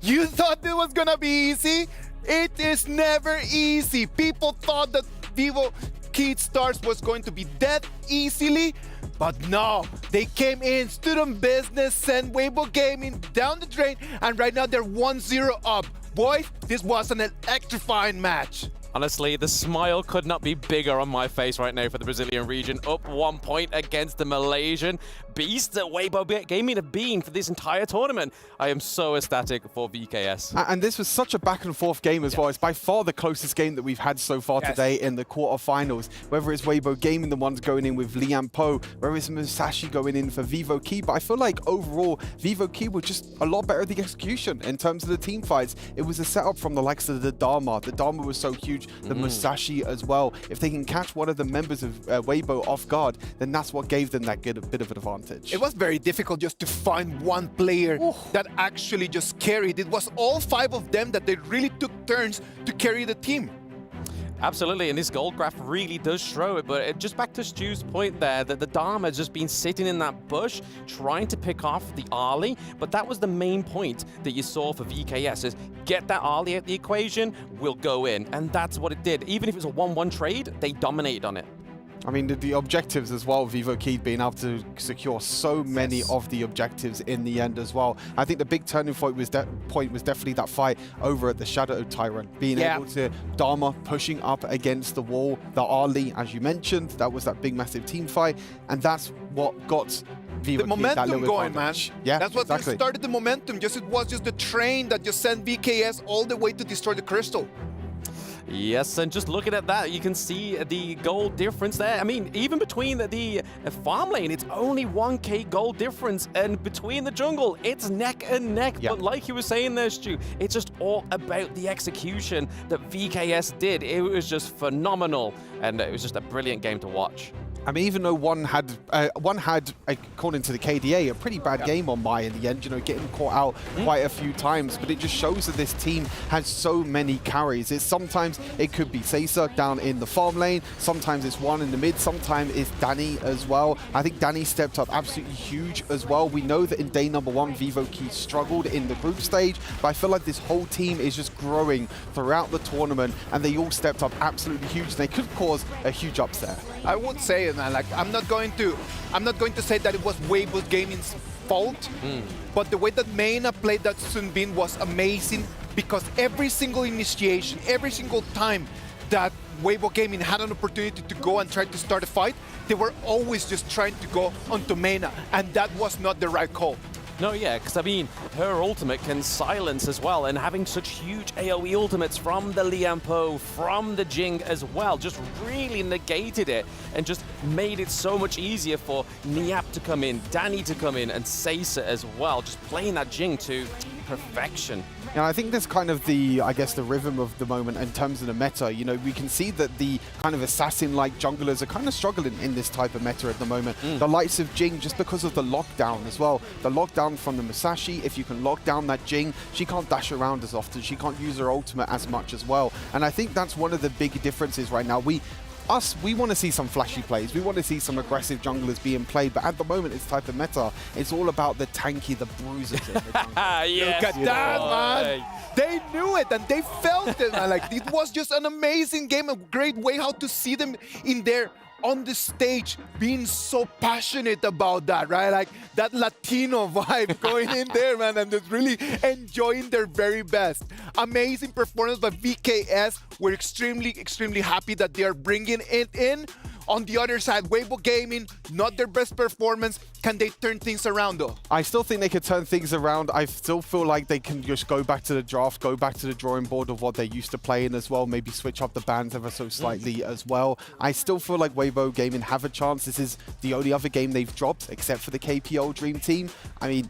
You thought it was gonna be easy? It is never easy. People thought that Vivo Keyd Stars was going to be dead easily, but no. They came in, stood on business, sent Weibo Gaming down the drain, and right now they're 1-0 up. Boys, this was an electrifying match. Honestly, the smile could not be bigger on my face right now for the Brazilian region. Up 1 point against the Malaysian beast that Weibo Gaming have been for this entire tournament. I am so ecstatic for VKS. And this was such a back and forth game as well. It's by far the closest game that we've had so far today in the quarterfinals. Whether it's Weibo Gaming, the ones going in with Lian Po, whether it's Musashi going in for Vivo Keyd. But I feel like overall, Vivo Keyd were just a lot better at the execution in terms of the team fights. It was a setup from the likes of the Dharma. The Dharma was so huge. The Musashi as well. If they can catch one of the members of Weibo off guard, then that's what gave them that bit of an advantage. It was very difficult just to find one player that actually just carried. It was all 5 of them that they really took turns to carry the team. Absolutely, and this gold graph really does show it, but just back to Stu's point there, that the Dharma has just been sitting in that bush trying to pick off the Arlie, but that was the main point that you saw for VKS, is get that Arlie at the equation, we'll go in, and that's what it did. Even if it was a 1-1 trade, they dominated on it. I mean, the objectives as well, Vivo Keyd being able to secure so many of the objectives in the end as well. I think the big turning point was definitely that fight over at the Shadow Tyrant, being able to Dharma pushing up against the wall, the Arlie, as you mentioned, that was that big massive team fight, and that's what got Vivo the momentum that going, man. Yeah, that's what exactly. started the momentum. It was just the train that just sent VKS all the way to destroy the crystal. Yes, and just looking at that, you can see the gold difference there. I mean, even between the farm lane, it's only 1k gold difference, and between the jungle, it's neck and neck. But like you were saying there, Stu, it's just all about the execution that VKS did. It was just phenomenal, and it was just a brilliant game to watch. I mean, even though one had, according to the KDA, a pretty bad game on Mai in the end, you know, getting caught out quite a few times, but it just shows that this team has so many carries. Sometimes it could be Seiza down in the farm lane, sometimes it's one in the mid, sometimes it's Danny as well. I think Danny stepped up absolutely huge as well. We know that in day number 1, Vivo Keyd struggled in the group stage, but I feel like this whole team is just growing throughout the tournament, and they all stepped up absolutely huge, and they could cause a huge upset. I would say it, man. Like, I'm not going to say that it was Weibo Gaming's fault, but the way that Mena played that Sunbin was amazing, because every single initiation, every single time that Weibo Gaming had an opportunity to go and try to start a fight, they were always just trying to go onto Mena, and that was not the right call. No, yeah, because I mean, her ultimate can silence as well, and having such huge AoE ultimates from the Lianpo, from the Jing as well, just really negated it and just made it so much easier for Niap to come in, Danny to come in, and Seiza as well, just playing that Jing to perfection. And I think that's kind of the rhythm of the moment in terms of the meta. You know, we can see that the kind of assassin-like junglers are kind of struggling in this type of meta at the moment. The likes of Jing, just because of the lockdown as well. The lockdown from the Musashi, if you can lock down that Jing, she can't dash around as often. She can't use her ultimate as much as well. And I think that's one of the big differences right now. We want to see some flashy plays. We want to see some aggressive junglers being played, but at the moment, it's type of meta. It's all about the tanky, the bruisers in the jungle. Yes. Look at that, man. They knew it and they felt it, man. Like, it was just an amazing game, a great way how to see them in there on the stage being so passionate about that, right? Like that Latino vibe going in there, man, and just really enjoying their very best. Amazing performance by VKS. We're extremely, extremely happy that they are bringing it in. On the other side, Weibo Gaming, not their best performance. Can they turn things around, though? I still think they could turn things around. I still feel like they can just go back to the draft, go back to the drawing board of what they used to play in as well, maybe switch up the bans ever so slightly as well. I still feel like Weibo Gaming have a chance. This is the only other game they've dropped, except for the KPL Dream Team. I mean,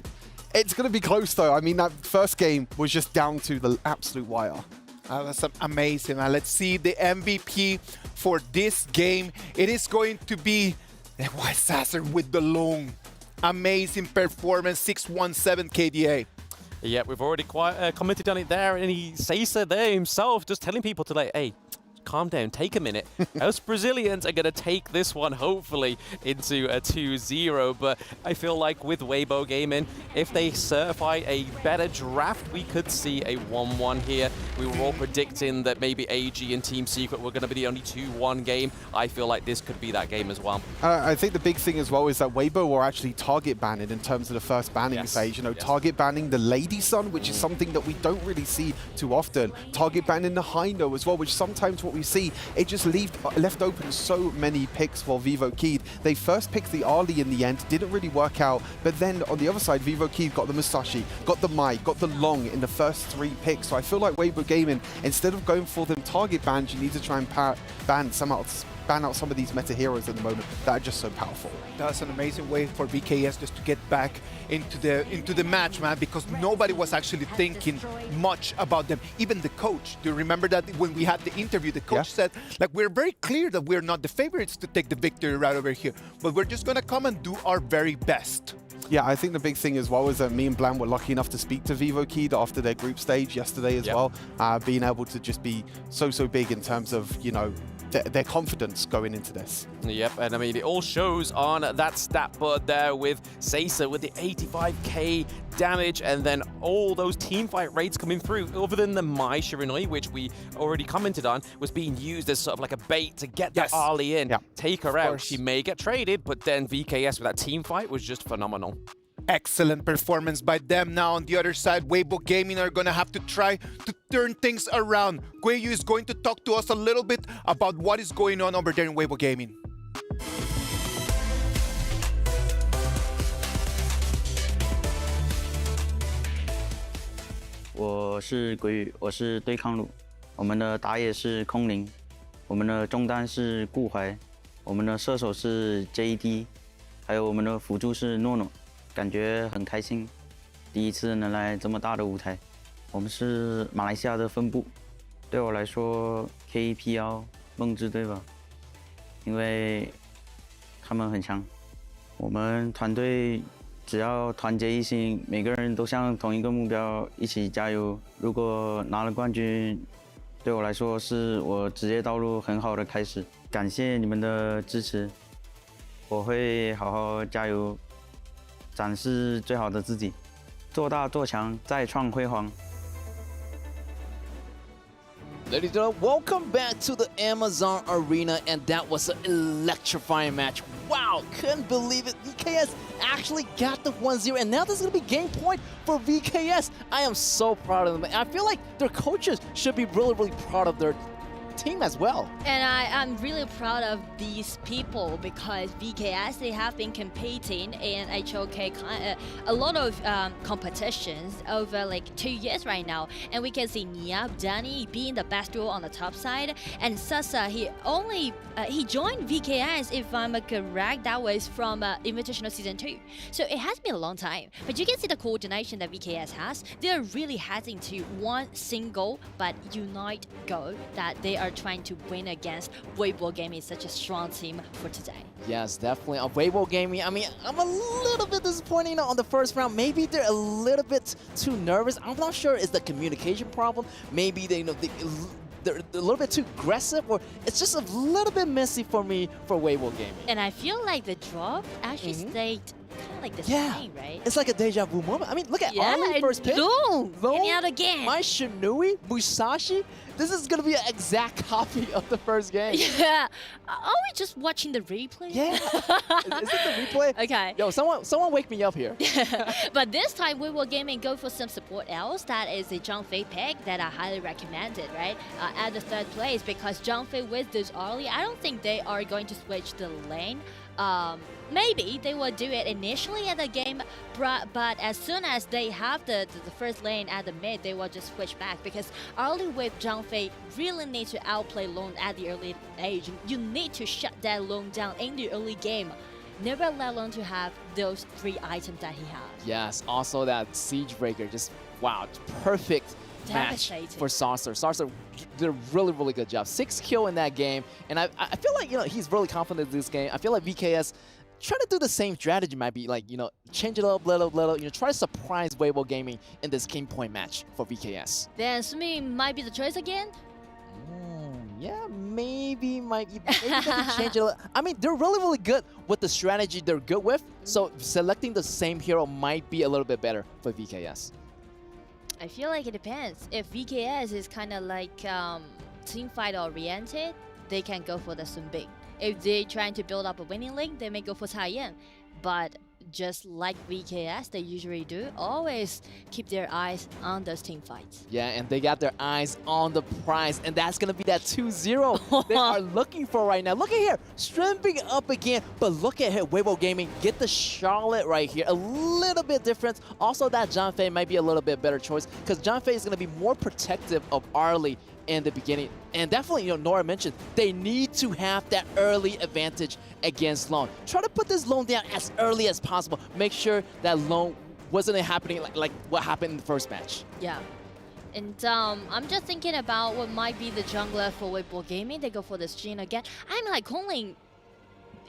it's going to be close, though. I mean, that first game was just down to the absolute wire. That's amazing. Let's see the MVP for this game. It is going to be the White Assassin with the long. Amazing performance, 617 KDA. Yeah, we've already commented on it there, and he Seiza there himself just telling people to like, hey, calm down, take a minute. Us Brazilians are going to take this one, hopefully, into a 2-0. But I feel like with Weibo Gaming, if they certify a better draft, we could see a 1-1 here. We were all predicting that maybe AG and Team Secret were going to be the only 2-1 game. I feel like this could be that game as well. I think the big thing as well is that Weibo were actually target banning in terms of the first banning phase. You know, target banning the Lady Sun, which is something that we don't really see too often. Target banning the Hino as well, which sometimes what we see, it just left open so many picks for Vivo Keyd. They first picked the Arlie in the end, didn't really work out, but then on the other side, Vivo Keyd got the Musashi, got the Mai, got the Long in the first 3 picks. So I feel like Weibo Gaming, instead of going for them target bans, you need to try and ban out some of these meta heroes at the moment that are just so powerful. That's an amazing way for VKS just to get back into the match, man, because nobody was actually thinking much about them. Even the coach. Do you remember that when we had the interview, the coach said, like, we're very clear that we're not the favorites to take the victory right over here, but we're just gonna come and do our very best. Yeah, I think the big thing as well is that me and Bland were lucky enough to speak to Vivo Keyd after their group stage yesterday as well. Being able to just be so big in terms of, you know, their confidence going into this. Yep, and I mean, it all shows on that stat board there with Seiza with the 85k damage, and then all those teamfight rates coming through, other than the Mai Shiranui, which we already commented on, was being used as sort of like a bait to get that Ali in, take her out. She may get traded, but then VKS with that teamfight was just phenomenal. Excellent performance by them. Now on the other side, Weibo Gaming are going to have to try to turn things around. Guiyu is going to talk to us a little bit about what is going on over there in Weibo Gaming. 我是鬼宇，我是对抗路，我们的打野是空灵，我们的中单是顾怀，我们的射手是 JD， 还有我们的辅助是诺诺，感觉很开心，第一次能来这么大的舞台。我们是马来西亚的分部，对我来说 KPL 梦之队吧，因为他们很强，我们团队。 只要团结一心，每个人都向同一个目标一起加油。如果拿了冠军，对我来说是我职业道路很好的开始。感谢你们的支持，我会好好加油，展示最好的自己，做大做强，再创辉煌。 Ladies and gentlemen, welcome back to the Amazon Arena, and that was an electrifying match. Wow, couldn't believe it. VKS actually got the 1-0, and now this is going to be game point for VKS. I am so proud of them. I feel like their coaches should be really proud of their team as well. And I'm really proud of these people because VKS, they have been competing in HoK a lot of competitions over like 2 years right now. And we can see Niab, Danny being the best duo on the top side. And Sasa, he joined VKS, if I'm correct, that was from Invitational Season 2. So it has been a long time. But you can see the coordination that VKS has. They're really heading to one single but unite goal that they are trying to win against Weibo Gaming. Is such a strong team for today. Yes, definitely. On Weibo Gaming, I mean, I'm a little bit disappointed on the first round. Maybe they're a little bit too nervous. I'm not sure it's the communication problem. Maybe they're a little bit too aggressive, or it's just a little bit messy for me for Weibo Gaming. And I feel like the drop actually stayed kind of like the same, right? It's like a deja vu moment. I mean, look at Arlie first pick. Loom came out again. My Shinui, Musashi. This is going to be an exact copy of the first game. Yeah. Are we just watching the replay? Yeah. Is it the replay? Okay. Yo, someone wake me up here. But this time, we will gaming go for some support else. That is a Zhangfei pick that I highly recommended, right? At the third place, because Zhangfei with this early, I don't think they are going to switch the lane. Maybe they will do it initially at the game, but as soon as they have the first lane at the mid, they will just switch back, because early with Zhangfei really need to outplay Long at the early age. You need to shut that Long down in the early game. Never let Long to have those 3 items that he has. Yes, also that Siege Breaker, just wow, perfect match for Saucer. Saucer did a really good job. 6 kills in that game, and I feel like, you know, he's really confident in this game. I feel like VKS trying to do the same strategy, might be like, you know, change it up little, you know, try to surprise Weibo Gaming in this game point match for VKS. Then Sumi might be the choice again. Yeah, maybe they can change it. I mean, they're really good with the strategy they're good with, so selecting the same hero might be a little bit better for VKS. I feel like it depends. If VKS is kind of like team fight oriented, they can go for the Sun Bing. If they're trying to build up a winning lane, they may go for Cai Yan. But just like VKS, they usually do, always keep their eyes on those team fights. Yeah, and they got their eyes on the prize, and that's going to be that 2-0 they are looking for right now. Look at here, stripping up again, but look at here, Weibo Gaming, get the Charlotte right here, a little bit different. Also, that Zhangfei might be a little bit better choice, because Zhangfei is going to be more protective of Arlie in the beginning. And definitely, you know, Nora mentioned, they need to have that early advantage against Long. Try to put this Long down as early as possible. Make sure that Long wasn't happening like what happened in the first match. Yeah. And I'm just thinking about what might be the jungler for Weibo Gaming. They go for this Jhin again. I'm like, Kongling,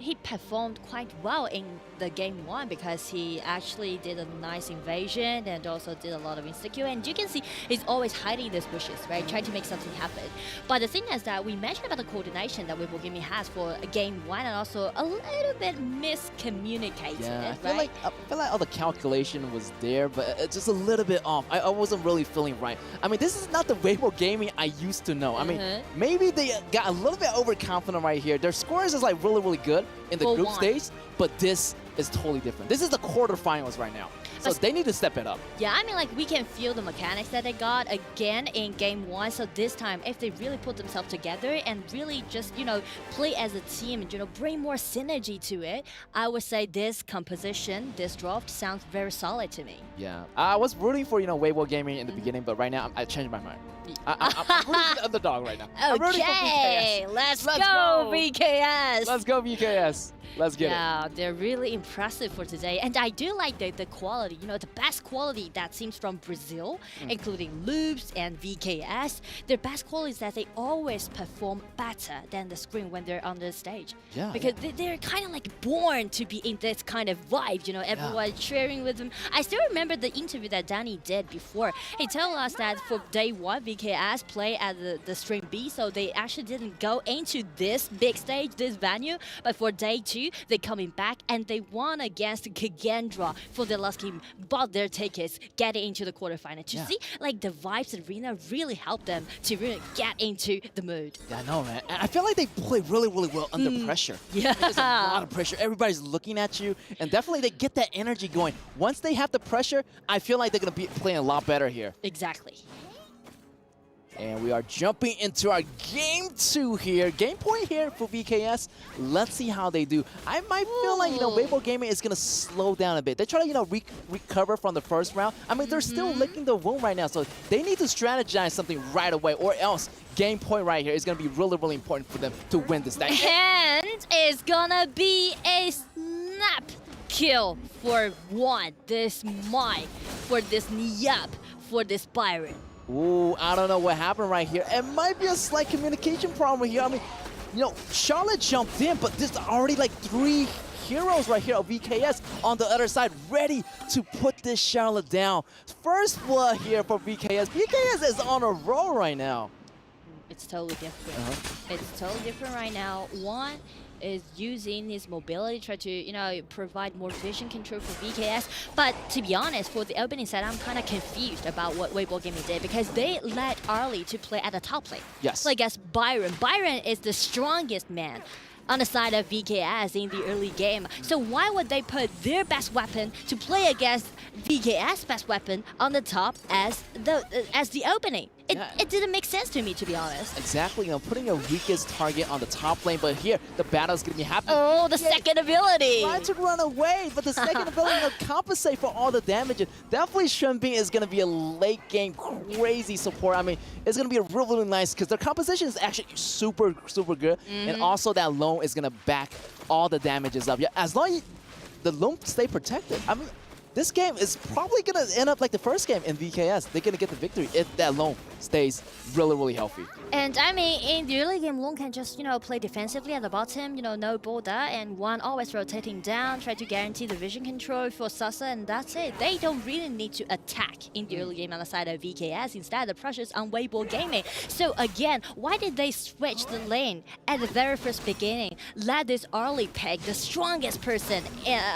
he performed quite well in the game 1 because he actually did a nice invasion and also did a lot of insta-kill. And you can see he's always hiding in these bushes, right? Trying to make something happen. But the thing is that we mentioned about the coordination that Weibo Gaming has for game 1 and also a little bit miscommunicated, Yeah, I right? feel like all the calculation was there, but it's just a little bit off. I wasn't really feeling right. I mean, this is not the Weibo Gaming I used to know. I mean, maybe they got a little bit overconfident right here. Their scores is like really good in the group stage, but this is totally different. This is the quarterfinals right now. So they need to step it up. Yeah, I mean, like, we can feel the mechanics that they got again in game 1. So this time, if they really put themselves together and really just, you know, play as a team and, you know, bring more synergy to it, I would say this composition, this draft sounds very solid to me. Yeah, I was rooting for, you know, Weibo Gaming in the beginning, but right now I changed my mind. I'm rooting for the underdog right now. Okay, let's go, VKS. Let's go, VKS. Let's get it. Yeah, they're really impressive for today. And I do like the quality, you know, the best quality that seems from Brazil, including Loops and VKS. Their best quality is that they always perform better than the screen when they're on the stage. Yeah. Because they're kind of like born to be in this kind of vibe, you know, everyone cheering with them. I still remember the interview that Danny did before. He told us that for day 1, VKS play at the stream B, so they actually didn't go into this big stage, this venue, but for day 2, they coming back and they won against Kagendra for the last game, bought their tickets, getting into the quarterfinal. To see like the vibes arena really helped them to really get into the mood. Yeah, I know, man. I feel like they play really well under pressure. Yeah. There's a lot of pressure. Everybody's looking at you, and definitely they get that energy going. Once they have the pressure, I feel like they're going to be playing a lot better here. Exactly. And we are jumping into our game 2 here. Game point here for VKS. Let's see how they do. I might feel like, you know, Weibo Gaming is going to slow down a bit. They try to, you know, recover from the first round. I mean, they're still licking the wound right now, so they need to strategize something right away, or else game point right here is going to be really important for them to win this game. And it's going to be a snap kill for one. This Mike, for this Nyap, for this Byron. Ooh, I don't know what happened right here. It might be a slight communication problem here. I mean, you know, Charlotte jumped in, but there's already like 3 heroes right here of VKS on the other side, ready to put this Charlotte down. First blood here for VKS. VKS is on a roll right now. It's totally different. It's totally different right now. One is using his mobility, try to, you know, provide more vision control for VKS. But to be honest, for the opening set, I'm kind of confused about what Weibo Gaming did, because they let Arlie to play at the top lane. Yes. Like as Byron. Byron is the strongest man on the side of VKS in the early game. So why would they put their best weapon to play against VKS' best weapon on the top as the opening? It didn't make sense to me, to be honest. Exactly, you know, putting your weakest target on the top lane, but here, the battle's gonna be happening. Oh, the second ability! Trying to run away, but the second ability will compensate for all the damage. Definitely Shenbing is gonna be a late game crazy support. I mean, it's gonna be really nice, because their composition is actually super good, and also that loam is gonna back all the damages up. Yeah, as long as the loam stay protected. I mean, this game is probably going to end up like the first game in VKS. They're going to get the victory if that loam stays really healthy. And I mean, in the early game, Long can just, you know, play defensively at the bottom, you know, no border, and one always rotating down, try to guarantee the vision control for Sasa, and that's it. They don't really need to attack in the early game on the side of VKS. Instead, the pressure's on Weibo Gaming. So again, why did they switch the lane at the very first beginning? Let this early pick, the strongest person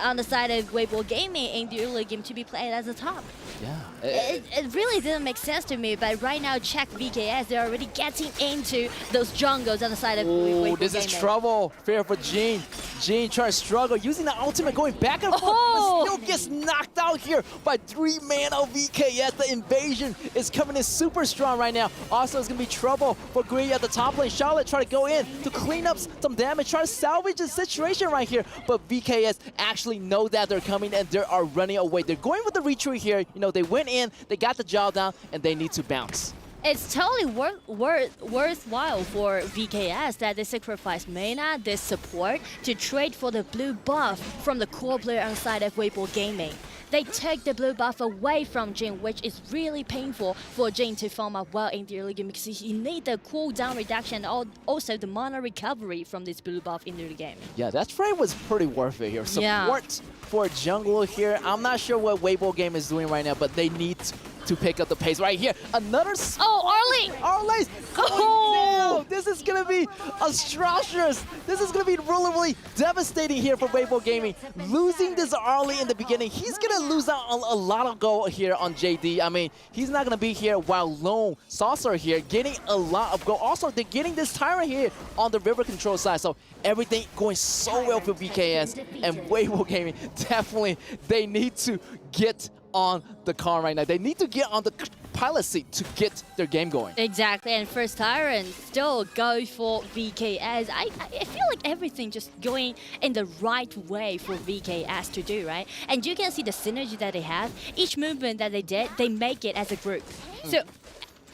on the side of Weibo Gaming in the early game, to be played as the top. Yeah. It really didn't make sense to me, but right now, check VKS. They're already getting into those jungles on the side of Weibo this is Gaming. trouble. Fair for Jin. Jin trying to struggle, using the ultimate, going back and forth, but still gets knocked out here by 3 mana of VKS. The invasion is coming in super strong right now. Also, it's going to be trouble for Green at the top lane. Charlotte trying to go in to clean up some damage, try to salvage the situation right here, but VKS actually know that they're coming and they are running away. They're going with the retreat here. You know, they went in, they got the job down, and they need to bounce. It's totally worthwhile for VKS that they sacrifice mana, this support, to trade for the blue buff from the core player on the side of Weibo Gaming. they took the blue buff away from Jin, which is really painful for Jin to farm up well in the early game because he needs the cooldown reduction and also the mana recovery from this blue buff in the early game. Yeah, that trade was pretty worth it here. Support for jungle here. I'm not sure what Weibo game is doing right now, but they need to pick up the pace right here. Another... Arlie! Arlie's going down! This is going to be atrocious. This is going to be really, really devastating here for Weibo Gaming. Losing this Arlie in the beginning, he's going to lose out on a lot of gold here on JD. I mean, he's not going to be here while Lone Saucer here getting a lot of gold. Also, they're getting this Tyrant here on the river control side. So everything going so well for BKS and Weibo Gaming. Definitely, they need to get on the car right now. They need to get on the pilot seat to get their game going. Exactly, and first Tyrant still go for VKS. I feel like everything just going in the right way for VKS to do, right? And you can see the synergy that they have. Each movement that they did, they make it as a group. So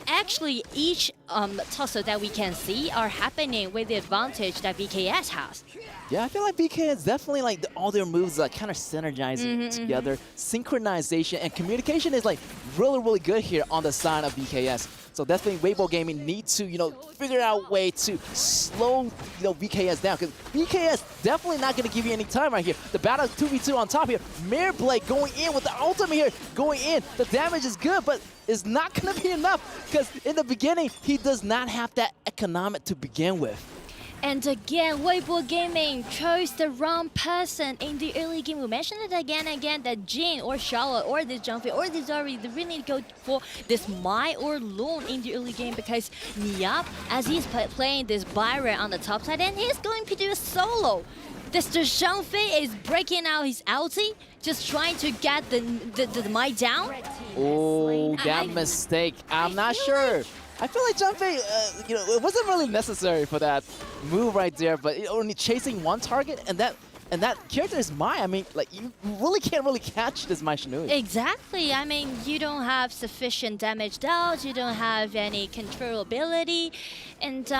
actually, each tussle that we can see are happening with the advantage that VKS has. Yeah, I feel like BKS definitely like all their moves are kind of synergizing together. Synchronization and communication is like really, really good here on the side of BKS. So definitely Weibo Gaming needs to, figure out a way to slow, BKS down. Because BKS definitely not going to give you any time right here. The battle is 2v2 on top here. Mirror Blade going in with the ultimate here, going in. The damage is good, but it's not going to be enough. Because in the beginning, he does not have that economic to begin with. And again, Weibo Gaming chose the wrong person in the early game. We mentioned it again and again that Jin or Charlotte or this Jumpy or this Zari, they really need to go for this Mai or Lone in the early game because Niap, as he's playing this Byron on the top side, and he's going to do a solo. This Zhangfei is breaking out his ulti, just trying to get the Mai down. Oh, that mistake. I'm not sure. I feel like Zhangfei, it wasn't really necessary for that move right there, but only chasing one target, and that character is Mai. I mean, like, you really can't really catch this Mai Shinui. Exactly. I mean, you don't have sufficient damage dealt, you don't have any controllability, and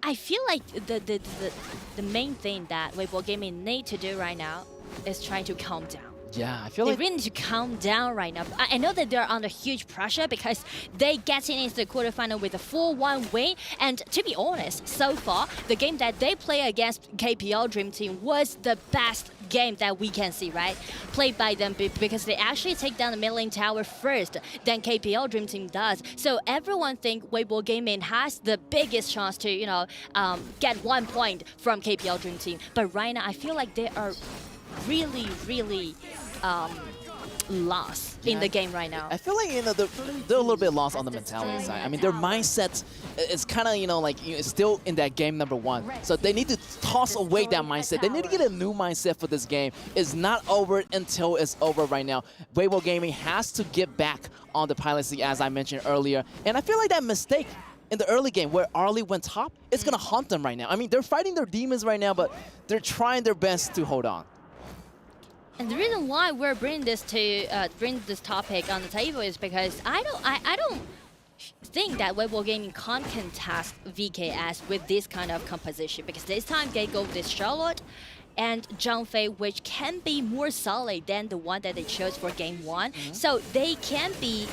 I feel like the main thing that Weibo Gaming need to do right now is trying to calm down. Yeah, I feel they like... really need to calm down right now. I know that they're under huge pressure because they getting into the quarterfinal with a 4-1 win. And to be honest, so far, the game that they play against KPL Dream Team was the best game that we can see, right? Played by them because they actually take down the mid lane tower first than KPL Dream Team does. So everyone think Weibo Gaming has the biggest chance to, get 1 point from KPL Dream Team. But right now, I feel like they are really, really lost in the game right now. I feel like they're a little bit lost on the mentality side. I mean, their mindset is kind of still in that game number 1. So they need to toss away that mindset. They need to get a new mindset for this game. It's not over until it's over right now. Weibo Gaming has to get back on the pilot seat, as I mentioned earlier. And I feel like that mistake in the early game where Arlie went top, it's gonna haunt them right now. I mean, they're fighting their demons right now, but they're trying their best to hold on. And the reason why we're bringing this topic on the table is because I don't think that Weibo Gaming can't contest VKS with this kind of composition because this time they go with this Charlotte and Zhangfei, which can be more solid than the one that they chose for game 1. So they can be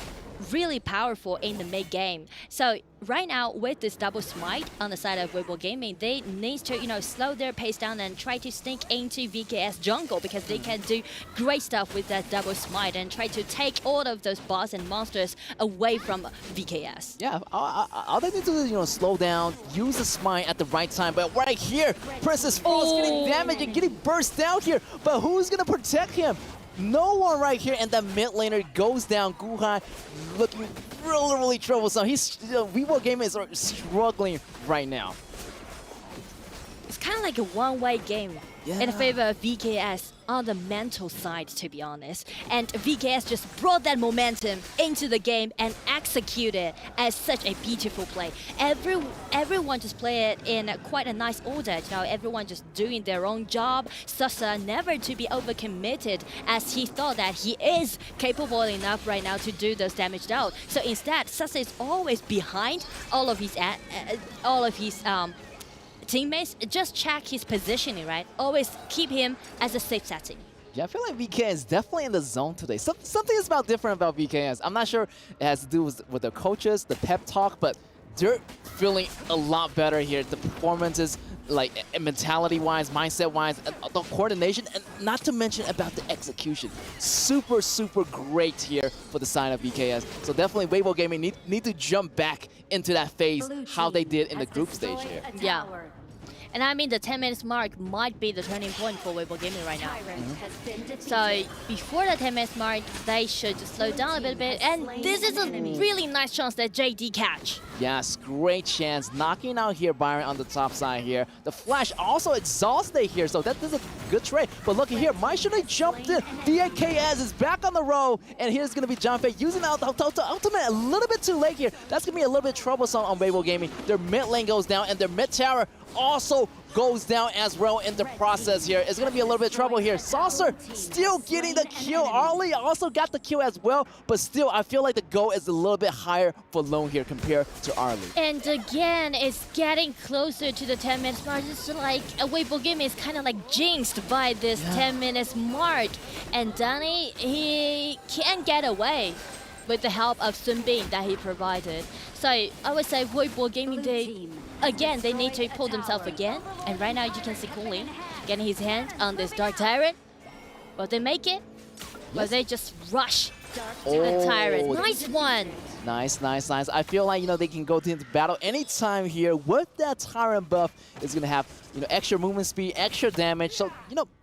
really powerful in the mid game. So right now with this double smite on the side of Weibo Gaming, they need to slow their pace down and try to sneak into VKS jungle because they can do great stuff with that double smite and try to take all of those boss and monsters away from VKS. Yeah, all they need to do is slow down, use the smite at the right time. But right here, Princess Frost getting damaged and getting burst down here. But who's gonna protect him? No one right here, and the mid laner goes down. Guhai looking really, really troublesome. Vivo Gaming is struggling right now. It's kind of like a one-way game in favor of VKS on the mental side, to be honest. And VKS just brought that momentum into the game and executed as such a beautiful play. Everyone just played it in quite a nice order. Everyone just doing their own job. Sasa never to be overcommitted as he thought that he is capable enough right now to do those damage out. So instead, Sasa is always behind all of his teammates. Just check his positioning, right? Always keep him as a safe setting. Yeah, I feel like VKS is definitely in the zone today. Something is about different about VKS. I'm not sure it has to do with the coaches, the pep talk, but they're feeling a lot better here. The performances, like mentality-wise, mindset-wise, the coordination, and not to mention about the execution. Super, super great here for the side of VKS. So definitely Weibo Gaming need to jump back into that phase how they did in the group stage here. Yeah. And I mean, the 10 minutes mark might be the turning point for Weibo Gaming right now. So before the 10 minutes mark, they should just slow down a little bit. And this is a really nice chance that JD catch. Yes, great chance. Knocking out here Byron on the top side here. The Flash also exhausted here, so that is a good trade. But look at here, Maishune jumped in. VKS is back on the roll. And here's going to be John Fei using the ultimate a little bit too late here. That's going to be a little bit troublesome on Weibo Gaming. Their mid lane goes down, and their mid tower also goes down as well in the process here. It's going to be a little bit of trouble here. Saucer still getting the kill. Arlie also got the kill as well, but still, I feel like the goal is a little bit higher for Lone here compared to Arlie. And again, it's getting closer to the 10 minutes mark. It's like Weibo Gaming is kind of like jinxed by this 10 minutes mark. And Danny, he can't get away with the help of Sun Bin that he provided. So I would say Weibo Gaming, they need to pull themselves again. And right now you can see Cooling getting his hand on this Dark Tyrant. Will they make it? Will they just rush to the Tyrant? Nice one! Nice, nice, nice. I feel like, they can go into battle anytime here with that Tyrant buff. It's going to have, extra movement speed, extra damage. So,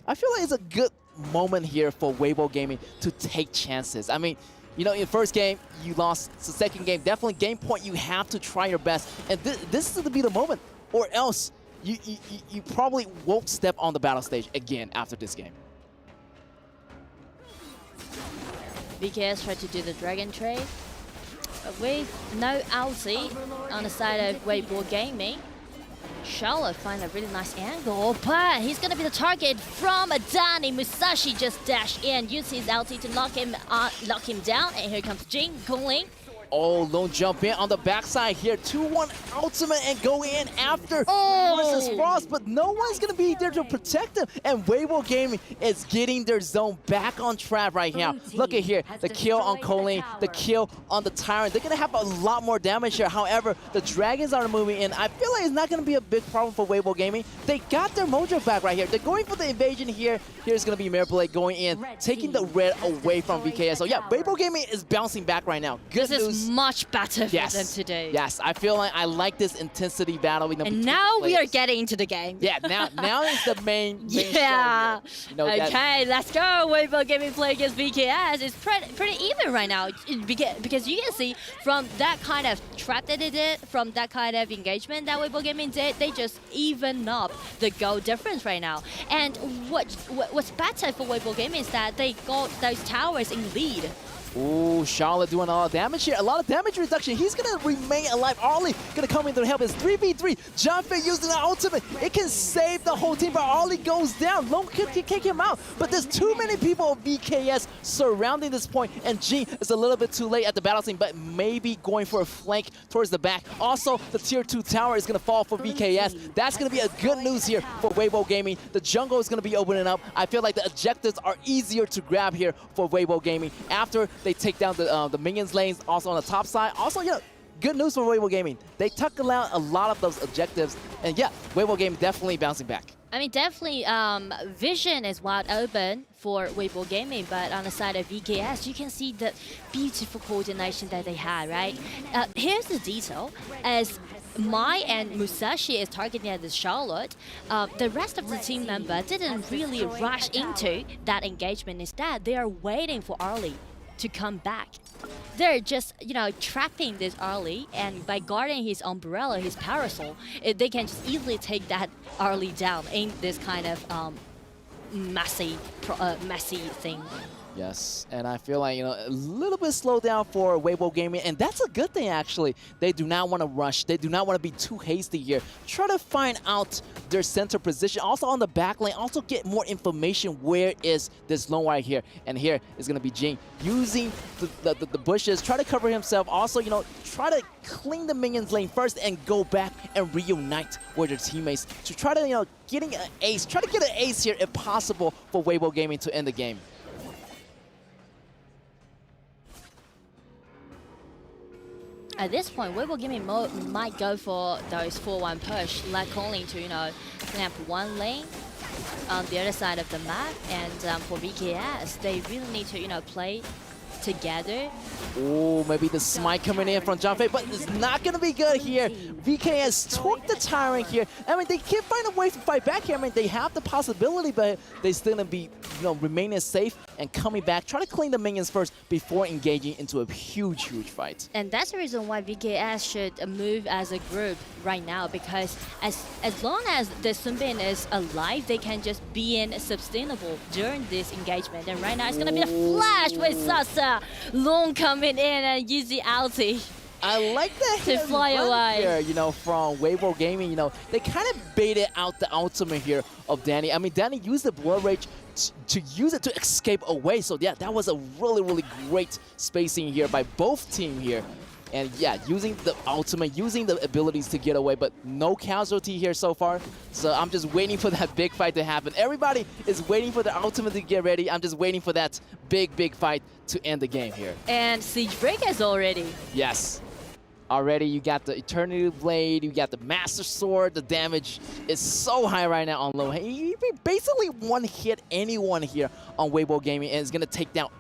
I feel like it's a good moment here for Weibo Gaming to take chances. I mean, in the first game, you lost. The second game, definitely game point, you have to try your best. And this is going to be the moment, or else you probably won't step on the battle stage again after this game. VKS tried to do the Dragon trade, but with no ulti on the side of Weibo Gaming. Charlotte find a really nice angle, but he's gonna be the target from Danny. Musashi just dash in, use his ulti to lock him down, and here comes Jin Kongling. Oh, Lone jump in on the backside here. 2-1 ultimate and go in after versus Frost, but no one's going to be there to protect him. And Weibo Gaming is getting their zone back on track right now. Look at here, the kill on Colleen, the kill on the Tyrant. They're going to have a lot more damage here. However, the Dragons are moving in. I feel like it's not going to be a big problem for Weibo Gaming. They got their mojo back right here. They're going for the invasion here. Here's going to be merfolk going in, taking the red away from VKS. So yeah, Weibo Gaming is bouncing back right now. Good news. Much better for them today. Yes, I feel like I like this intensity battle. And now we are getting into the game. Yeah, now is the main yeah. show here. Okay, let's go. Weibo Gaming play against VKS. It's pretty even right now because you can see from that kind of trap that they did, from that kind of engagement that Weibo Gaming did, they just even up the goal difference right now. And what's better for Weibo Gaming is that they got those towers in lead. Ooh, Charlotte doing a lot of damage here. A lot of damage reduction. He's going to remain alive. Arlie going to come in to help. It's 3v3. John Fei using the ultimate. It can save the whole team, but Arlie goes down. Lone can kick him out. But there's too many people of VKS surrounding this point. And G is a little bit too late at the battle scene, but maybe going for a flank towards the back. Also, the tier 2 tower is going to fall for VKS. That's going to be a good news here for Weibo Gaming. The jungle is going to be opening up. I feel like the objectives are easier to grab here for Weibo Gaming. After they take down the minions lanes, also on the top side. Also, good news for Weibo Gaming. They took out a lot of those objectives, and yeah, Weibo Gaming definitely bouncing back. I mean, definitely, vision is wide open for Weibo Gaming, but on the side of VKS, you can see the beautiful coordination that they had, right? Here's the detail. As Mai and Musashi is targeting at the Charlotte, the rest of the team member didn't really rush into that engagement. Instead, they are waiting for Arlie to come back. They're just, trapping this Arlie, and by guarding his umbrella, his parasol, they can just easily take that Arlie down in this kind of messy thing. Yes, and I feel like, a little bit slow down for Weibo Gaming, and that's a good thing, actually. They do not want to rush. They do not want to be too hasty here. Try to find out their center position. Also on the back lane, also get more information. Where is this lone right here? And here is going to be Jing using the bushes, try to cover himself. Also, try to clean the minions lane first and go back and reunite with their teammates to try to, getting an ace. Try to get an ace here if possible for Weibo Gaming to end the game. At this point, Weibo Gaming might go for those 4-1 push, like only to, snap one lane on the other side of the map. And for VKS, they really need to, play together. Oh, maybe the smite coming in from John Fei, but it's not going to be good here. VKS took the Tyrant here. I mean, they can't find a way to fight back here. I mean, they have the possibility, but they still going to be, remaining safe and coming back. Try to clean the minions first before engaging into a huge, huge fight. And that's the reason why VKS should move as a group right now, because as long as the Sunbin is alive, they can just be sustainable during this engagement. And right now, it's going to be a flash with Sasa. Long coming in and use the ulti. I like that to fly away here, from Weibo Gaming. They kind of baited out the ultimate here of Danny. I mean, Danny used the Blood Rage to use it to escape away. So yeah, that was a really, really great spacing here by both team here. And yeah, using the ultimate, using the abilities to get away, but no casualty here so far. So I'm just waiting for that big fight to happen. Everybody is waiting for the ultimate to get ready. I'm just waiting for that big, big fight to end the game here. And Siege Breakers already. Yes. Already you got the Eternity Blade, you got the Master Sword. The damage is so high right now on low. He basically one hit anyone here on Weibo Gaming and is going to take down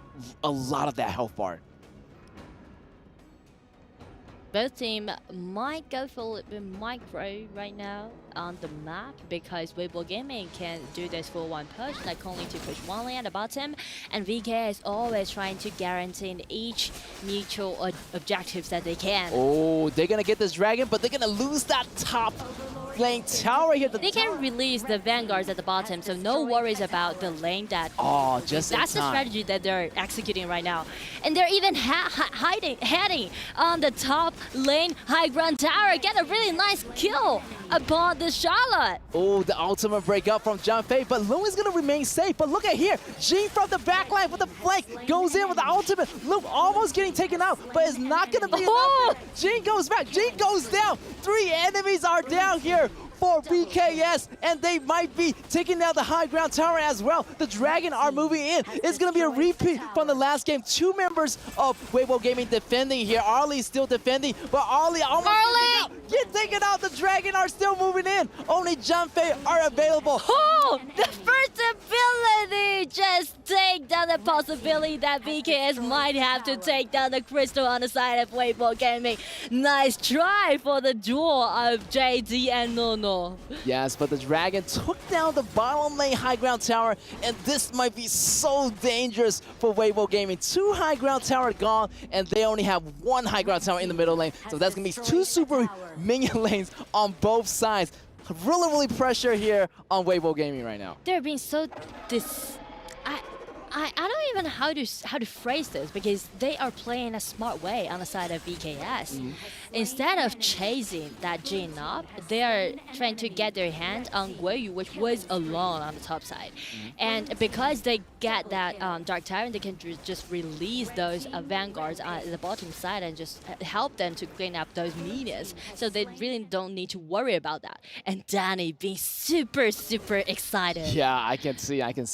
a lot of that health bar. Both teams might go for a little bit micro right now on the map, because Weibo Gaming can do this 4-1 push, like only to push one lane at the bottom, and VK is always trying to guarantee each mutual objectives that they can. Oh, they're gonna get this dragon, but they're gonna lose that top lane tower here. They can release the vanguards at the bottom, so no worries about the lane that. Oh, just that's the strategy that they're executing right now, and they're even heading on the top lane high ground tower. Get a really nice kill upon the Charlotte. Oh, the ultimate break up from John Fei, but Lu is going to remain safe. But look at here, Jing from the backline with the flank goes in with the ultimate. Lu almost getting taken out, but it's not going to be enough. Jing goes back, Jing goes down. 3 enemies are down here for VKS, and they might be taking down the high ground tower as well. The Dragon are moving in. It's going to be a repeat from the last game. 2 members of Weibo Gaming defending here. Arlie still defending, but Arlie almost get taken out. The Dragon are still moving in. Only Junfei are available. Oh, the first ability just take down the possibility that VKS might have to take down the Crystal on the side of Weibo Gaming. Nice try for the duel of JD and Nono. Yes, but the Dragon took down the bottom lane high ground tower, and this might be so dangerous for Weibo Gaming. 2 high ground tower gone, and they only have 1 high ground tower in the middle lane. So that's going to be 2 super minion lanes on both sides. Really, really pressure here on Weibo Gaming right now. They're being so I don't even know how to phrase this, because they are playing a smart way on the side of VKS. Instead of chasing that Jin up, they are trying to get their hand on Guiyu, which was alone on the top side. And because they get that Dark Tyrant, they can just release those Vanguards at the bottom side and just help them to clean up those minions. So they really don't need to worry about that. And Danny being super, super excited. Yeah, I can see. I feel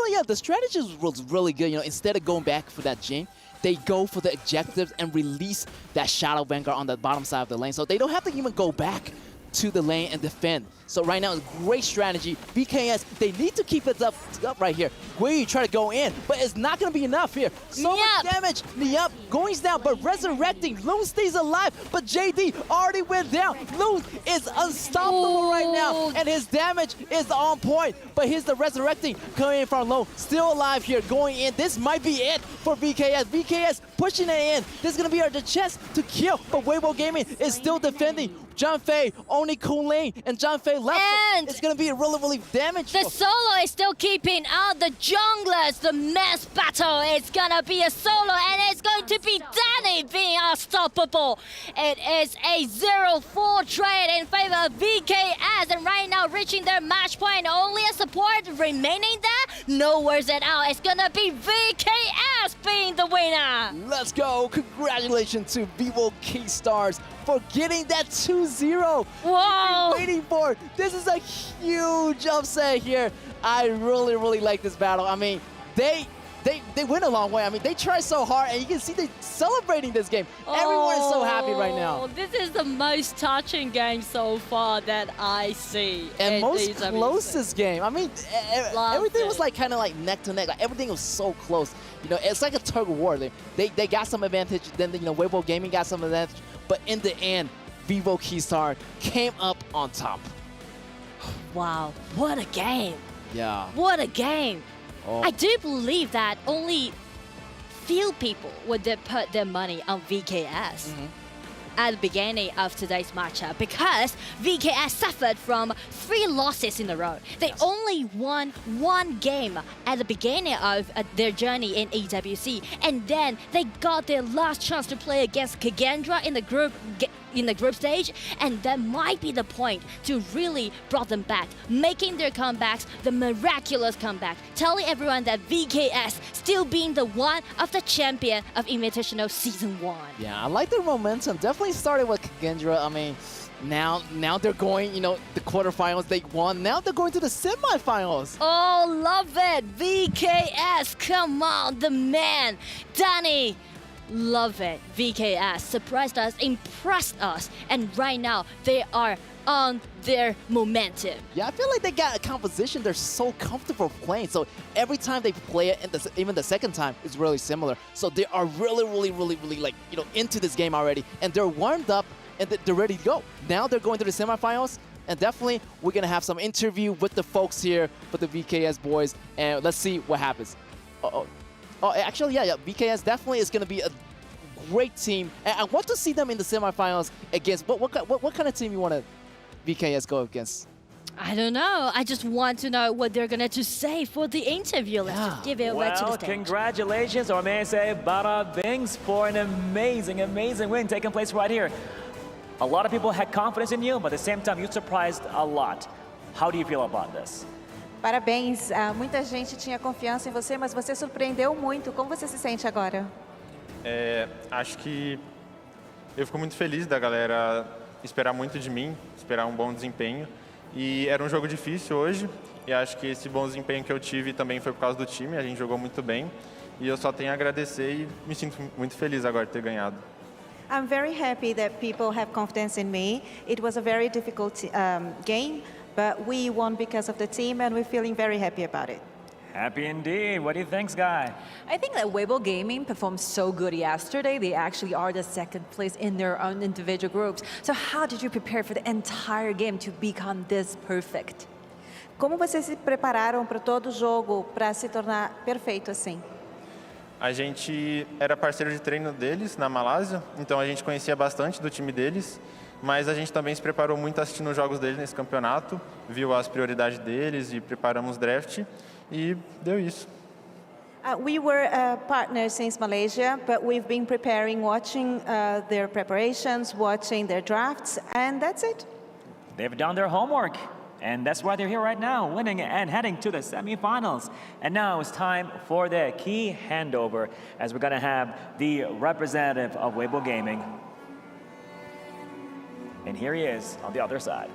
like, yeah, the strategy was really good. Instead of going back for that Jin, they go for the objectives and release that Shadow Vanguard on the bottom side of the lane. So they don't have to even go back to the lane and defend. So right now, it's great strategy. BKS, they need to keep it up right here. Guiyu try to go in, but it's not going to be enough here. So much damage. Niup going down, but resurrecting. Lu stays alive, but JD already went down. Lu is unstoppable right now, and his damage is on point. But here's the resurrecting coming in from Lu. Still alive here, going in. This might be it for BKS. BKS pushing it in. This is going to be the chance to kill, but Weibo Gaming is still defending. Zhang only Kunling, and Zhang left. And it's going to be a really damaged. The solo is still keeping out the junglers. The mass battle is going to be a solo, and it's going to be Danny being unstoppable. It is a 0-4 trade in favor of VKS, and right now reaching their match point. Only a support remaining there. No words at all. It's going to be VKS being the winner. Let's go. Congratulations to Vivo Keyd Stars for getting that 2-0. Whoa! Waiting for. This is a huge upset here. I really like this battle. I mean, they went a long way. I mean, they try so hard, and you can see they're celebrating this game. Everyone is so happy right now. This is the most touching game so far that I see. And most closest game. I mean, everything was like kind of like neck to neck. Like everything was so close. You know, it's like a tug of war. They got some advantage. Then Weibo Gaming got some advantage. But in the end, Vivo Keyd Stars came up on top. Wow, what a game. Yeah. What a game. Oh. I do believe that only few people would put their money on VKS at the beginning of today's matchup, because VKS suffered from 3 losses in a row. They only won 1 game at the beginning of their journey in EWC, and then they got their last chance to play against Kagendra in the group stage, and that might be the point to really brought them back, making their comebacks, the miraculous comeback, telling everyone that VKS still being the one of the champion of Invitational Season 1. Yeah, I like their momentum. Definitely started with Kagendra. I mean, now they're going, the quarterfinals they won. Now they're going to the semifinals. Oh, love it. VKS, come on, the man. Danny. Love it. VKS surprised us, impressed us, and right now they are on their momentum. Yeah, I feel like they got a composition they're so comfortable playing. So every time they play it, and even the second time, is really similar. So they are really like, into this game already, and they're warmed up and they're ready to go. Now they're going to the semifinals, and definitely we're gonna have some interview with the folks here, with the VKS boys, and let's see what happens. Oh, actually, yeah, VKS definitely is going to be a great team. And I want to see them in the semifinals against, what kind of team you want to VKS go against? I don't know. I just want to know what they're going to say for the interview. Let's just give it over to the stage. Congratulations, or may I say, bada bings, for an amazing win taking place right here. A lot of people had confidence in you, but at the same time, you surprised a lot. How do you feel about this? Parabéns, muita gente tinha confiança em você, mas você surpreendeu muito. Como você se sente agora? Acho que eu fico muito feliz da galera esperar muito de mim, esperar um bom desempenho. E era um jogo difícil hoje, e acho que esse bom desempenho que eu tive também foi por causa do time, a gente jogou muito bem. E eu só tenho a agradecer e me sinto muito feliz agora de ter ganhado. I'm very happy that people have confidence in me. It was a very difficult game. But we won because of the team, and we're feeling very happy about it. Happy indeed. What do you think, Sky? I think that Weibo Gaming performed so good yesterday. They actually are the 2nd place in their own individual groups. So how did you prepare for the entire game to become this perfect? Como vocês se prepararam para todo o jogo para se tornar perfeito assim? A gente era parceiro de treino deles na Malásia, então a gente conhecia bastante do time deles. Mas a gente também se preparou muito assistindo os jogos deles nesse campeonato, viu as prioridades deles e preparamos draft, e deu isso. We were partners since Malaysia, but we've been preparing, watching their preparations, watching their drafts, and that's it. They've done their homework, and that's why they're here right now, winning and heading to the semifinals. And now it's time for the key handover, as we're going to have the representative of Weibo Gaming. And here he is on the other side.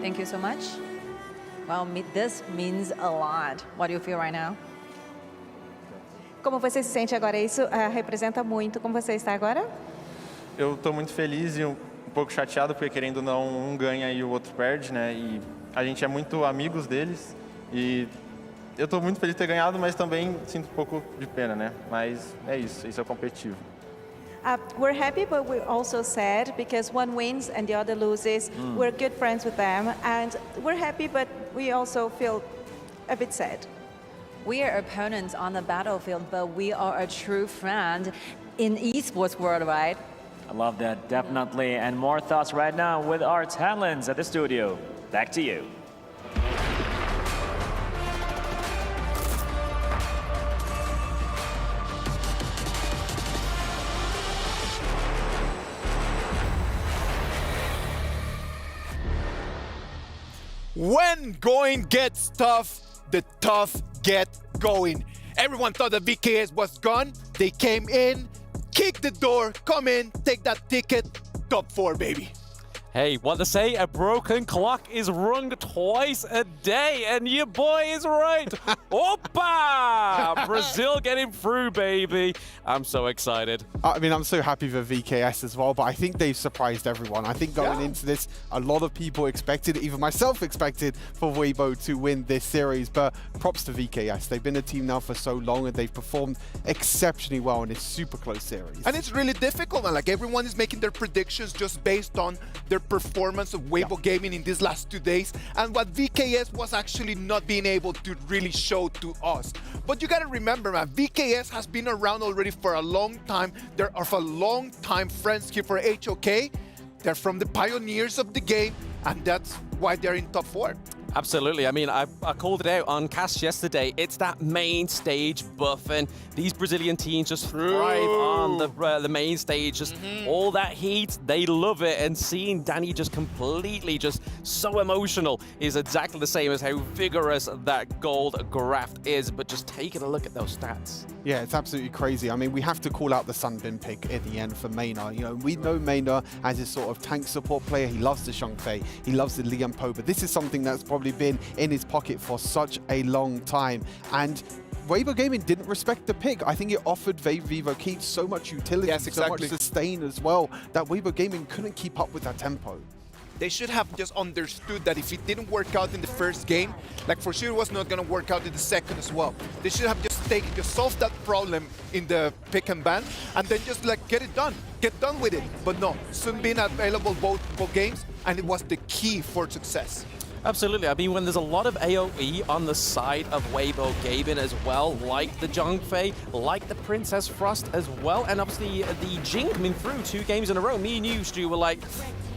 Thank you so much. Well, this means a lot. What do you feel right now? Como você se sente agora? Isso representa muito. Como você está agora? Eu estou muito feliz e um pouco chateado, porque querendo ou não, um ganha e o outro perde, né? E a gente é muito amigos deles. E eu estou muito feliz de ter ganhado, mas também sinto um pouco de pena, né? Mas é isso é competitivo. We're happy, but we're also sad because one wins and the other loses. We're good friends with them, and we're happy, but we also feel a bit sad. We are opponents on the battlefield, but we are a true friend. in esports world, right? I love that, definitely. And more thoughts right now with our talents at the studio. Back to you. When going gets tough, the tough get going. Everyone thought that VKS was gone. They came in, kicked the door, come in, take that ticket, top 4, baby. Hey, what they say, a broken clock is rung twice a day, and your boy is right. Opa! Brazil getting through, baby. I'm so excited. I mean, I'm so happy for VKS as well, but I think they've surprised everyone. I think going into this, a lot of people expected, even myself expected, for Weibo to win this series, but props to VKS. They've been a team now for so long, and they've performed exceptionally well in this super close series. And it's really difficult, man. Like, everyone is making their predictions just based on their performance of Weibo Gaming in these last 2 days and what VKS was actually not being able to really show to us. But you gotta remember, man, VKS has been around already for a long time. They're of a long time friends here for HoK. They're from the pioneers of the game, and that's why they're in top 4. Absolutely. I mean, I called it out on cast yesterday. It's that main stage buff, and these Brazilian teams just thrive on the main stage. Just all that heat, they love it. And seeing Danny just completely just so emotional is exactly the same as how vigorous that gold graft is. But just taking a look at those stats. Yeah, it's absolutely crazy. I mean, we have to call out the Sunbin pick at the end for Maynard. You know, we know Maynard as a sort of tank support player. He loves the Xiongfei. He loves the Lian Po, but this is something that's probably been in his pocket for such a long time. And Weibo Gaming didn't respect the pick. I think it offered Vivo Keyd so much utility, so much sustain as well, that Weibo Gaming couldn't keep up with that tempo. They should have just understood that if it didn't work out in the first game, like for sure it was not going to work out in the second as well. They should have just solved that problem in the pick and ban, and then just like get it done. Get done with it. But no, Sunbin available both games, and it was the key for success. Absolutely. I mean, when there's a lot of AoE on the side of Weibo Gaming as well, like the Xiongfei, like the Princess Frost as well, and obviously the Jing coming through 2 games in a row. Me and you, Stu, were like,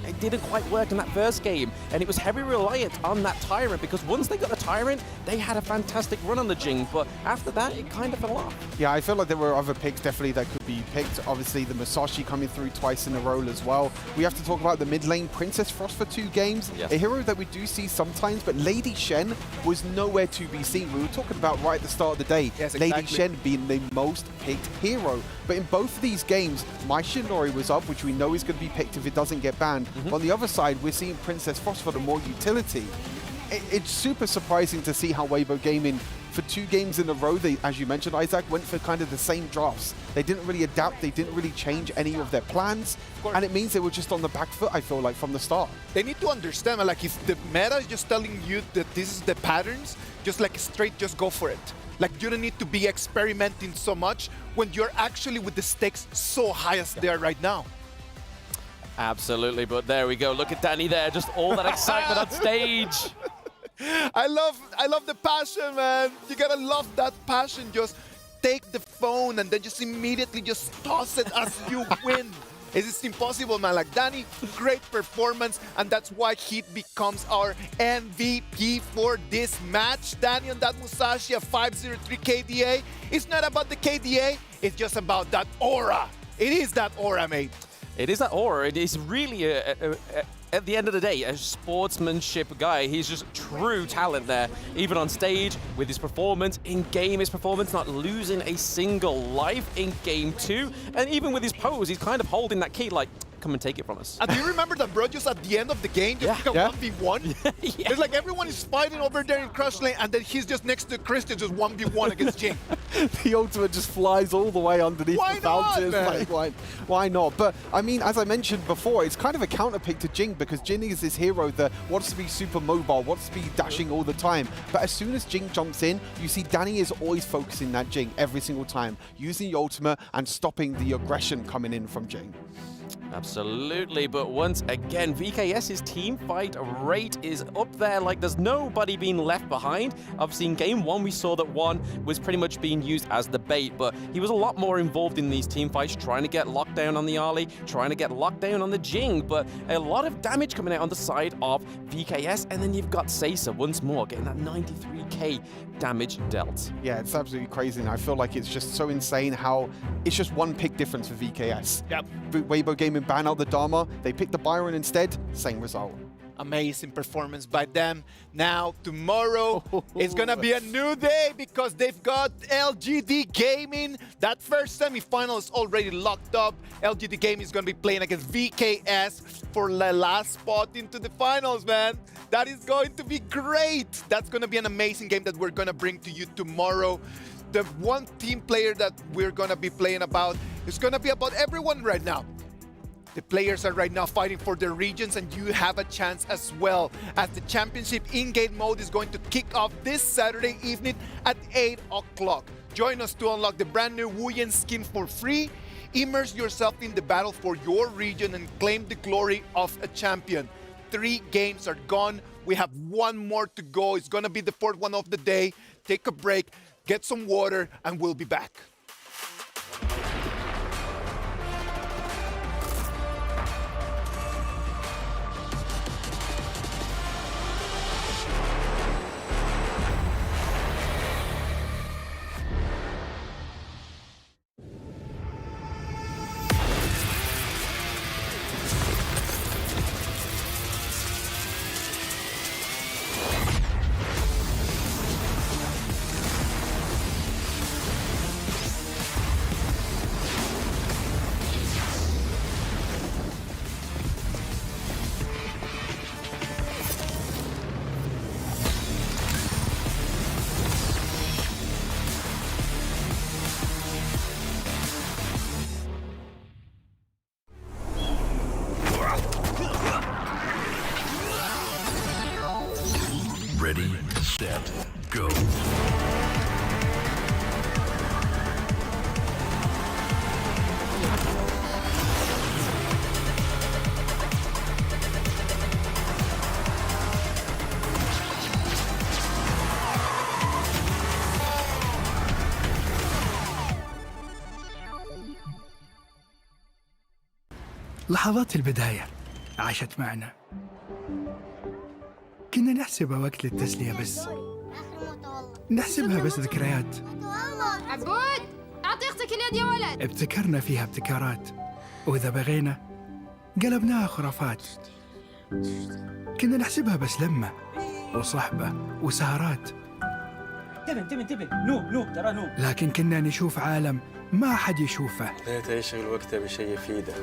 it didn't quite work in that first game, and it was heavily reliant on that Tyrant, because once they got the Tyrant, they had a fantastic run on the Jing, but after that, it kind of fell off. Yeah, I feel like there were other picks definitely that could be picked. Obviously, the Musashi coming through twice in a row as well. We have to talk about the mid lane Princess Frost for 2 games. Yes. A hero that we do see sometimes, but Lady Shen was nowhere to be seen. We were talking about right at the start of the day, yes, exactly. Lady Shen being the most picked hero. But in both of these games, my Shinori was up, which we know is going to be picked if it doesn't get banned. But on the other side, we're seeing Princess Frost for the more utility. It's super surprising to see how Weibo Gaming, for 2 games in a row, they, as you mentioned, Isaac, went for kind of the same drafts. They didn't really adapt, they didn't really change any of their plans, and it means they were just on the back foot, I feel like, from the start. They need to understand, like, if the meta is just telling you that this is the patterns, just like straight, just go for it. Like, you don't need to be experimenting so much when you're actually with the stakes so high as they are right now. Absolutely, but there we go. Look at Danny there, just all that excitement on stage. I love the passion, man. You gotta love that passion. Just take the phone and then just immediately just toss it as you win. It's impossible, man. Like, Danny, great performance, and that's why he becomes our MVP for this match. Danny on that Musashi, a 503 KDA. It's not about the KDA, it's just about that aura. It is that aura, mate. It is that aura. It is really, at the end of the day, a sportsmanship guy. He's just true talent there, even on stage with his performance, in-game his performance, not losing a single life in Game 2. And even with his pose, he's kind of holding that key like, come and take it from us. And do you remember that, bro, just at the end of the game, just like a 1v1? It's like everyone is fighting over there in Crush Lane, and then he's just next to Christian, just 1v1 against Jing. The ultimate just flies all the way underneath the fountain. Like, why not? But, I mean, as I mentioned before, it's kind of a counter pick to Jing, because Jing is this hero that wants to be super mobile, wants to be dashing all the time. But as soon as Jing jumps in, you see Danny is always focusing that Jing every single time, using the ultimate and stopping the aggression coming in from Jing. Absolutely, but once again, VKS's team fight rate is up there, like there's nobody being left behind. Obviously, in game one, we saw that one was pretty much being used as the bait, but he was a lot more involved in these team fights, trying to get locked down on the Ali, trying to get locked down on the Jing, but a lot of damage coming out on the side of VKS, and then you've got Seiza once more, getting that 93k damage dealt. Yeah, it's absolutely crazy, and I feel like it's just so insane how it's just one pick difference for VKS. Yep. Weibo Gaming ban out the Dharma, they picked the Byron instead, same result. Amazing performance by them. Now, tomorrow is gonna be a new day because they've got LGD Gaming. That first semifinal is already locked up. LGD Gaming is gonna be playing against VKS for the last spot into the finals, man. That is going to be great. That's gonna be an amazing game that we're gonna bring to you tomorrow. The one team player that we're gonna be playing about is gonna be about everyone right now. The players are right now fighting for their regions, and you have a chance as well, as the championship in-game mode is going to kick off this Saturday evening at 8 o'clock. Join us to unlock the brand new Wuyen skin for free. Immerse yourself in the battle for your region and claim the glory of a champion. 3 games are gone. We have 1 more to go. It's gonna be the 4th one of the day. Take a break, get some water, and we'll be back. Ready, set, go. لحظات البداية عاشت معنا، كنا نحسبها وقت للتسلية بس، نحسبها بس ذكريات. عبود أعطي أختك اليد يا ولد. ابتكرنا فيها ابتكارات، وإذا بغينا قلبناها خرافات. كنا نحسبها بس لمة وصحبة وسهرات. انتبه نوب ترى نوب. لكن كنا نشوف عالم ما حد يشوفه. لا تشغل وقته بشيء يفيده.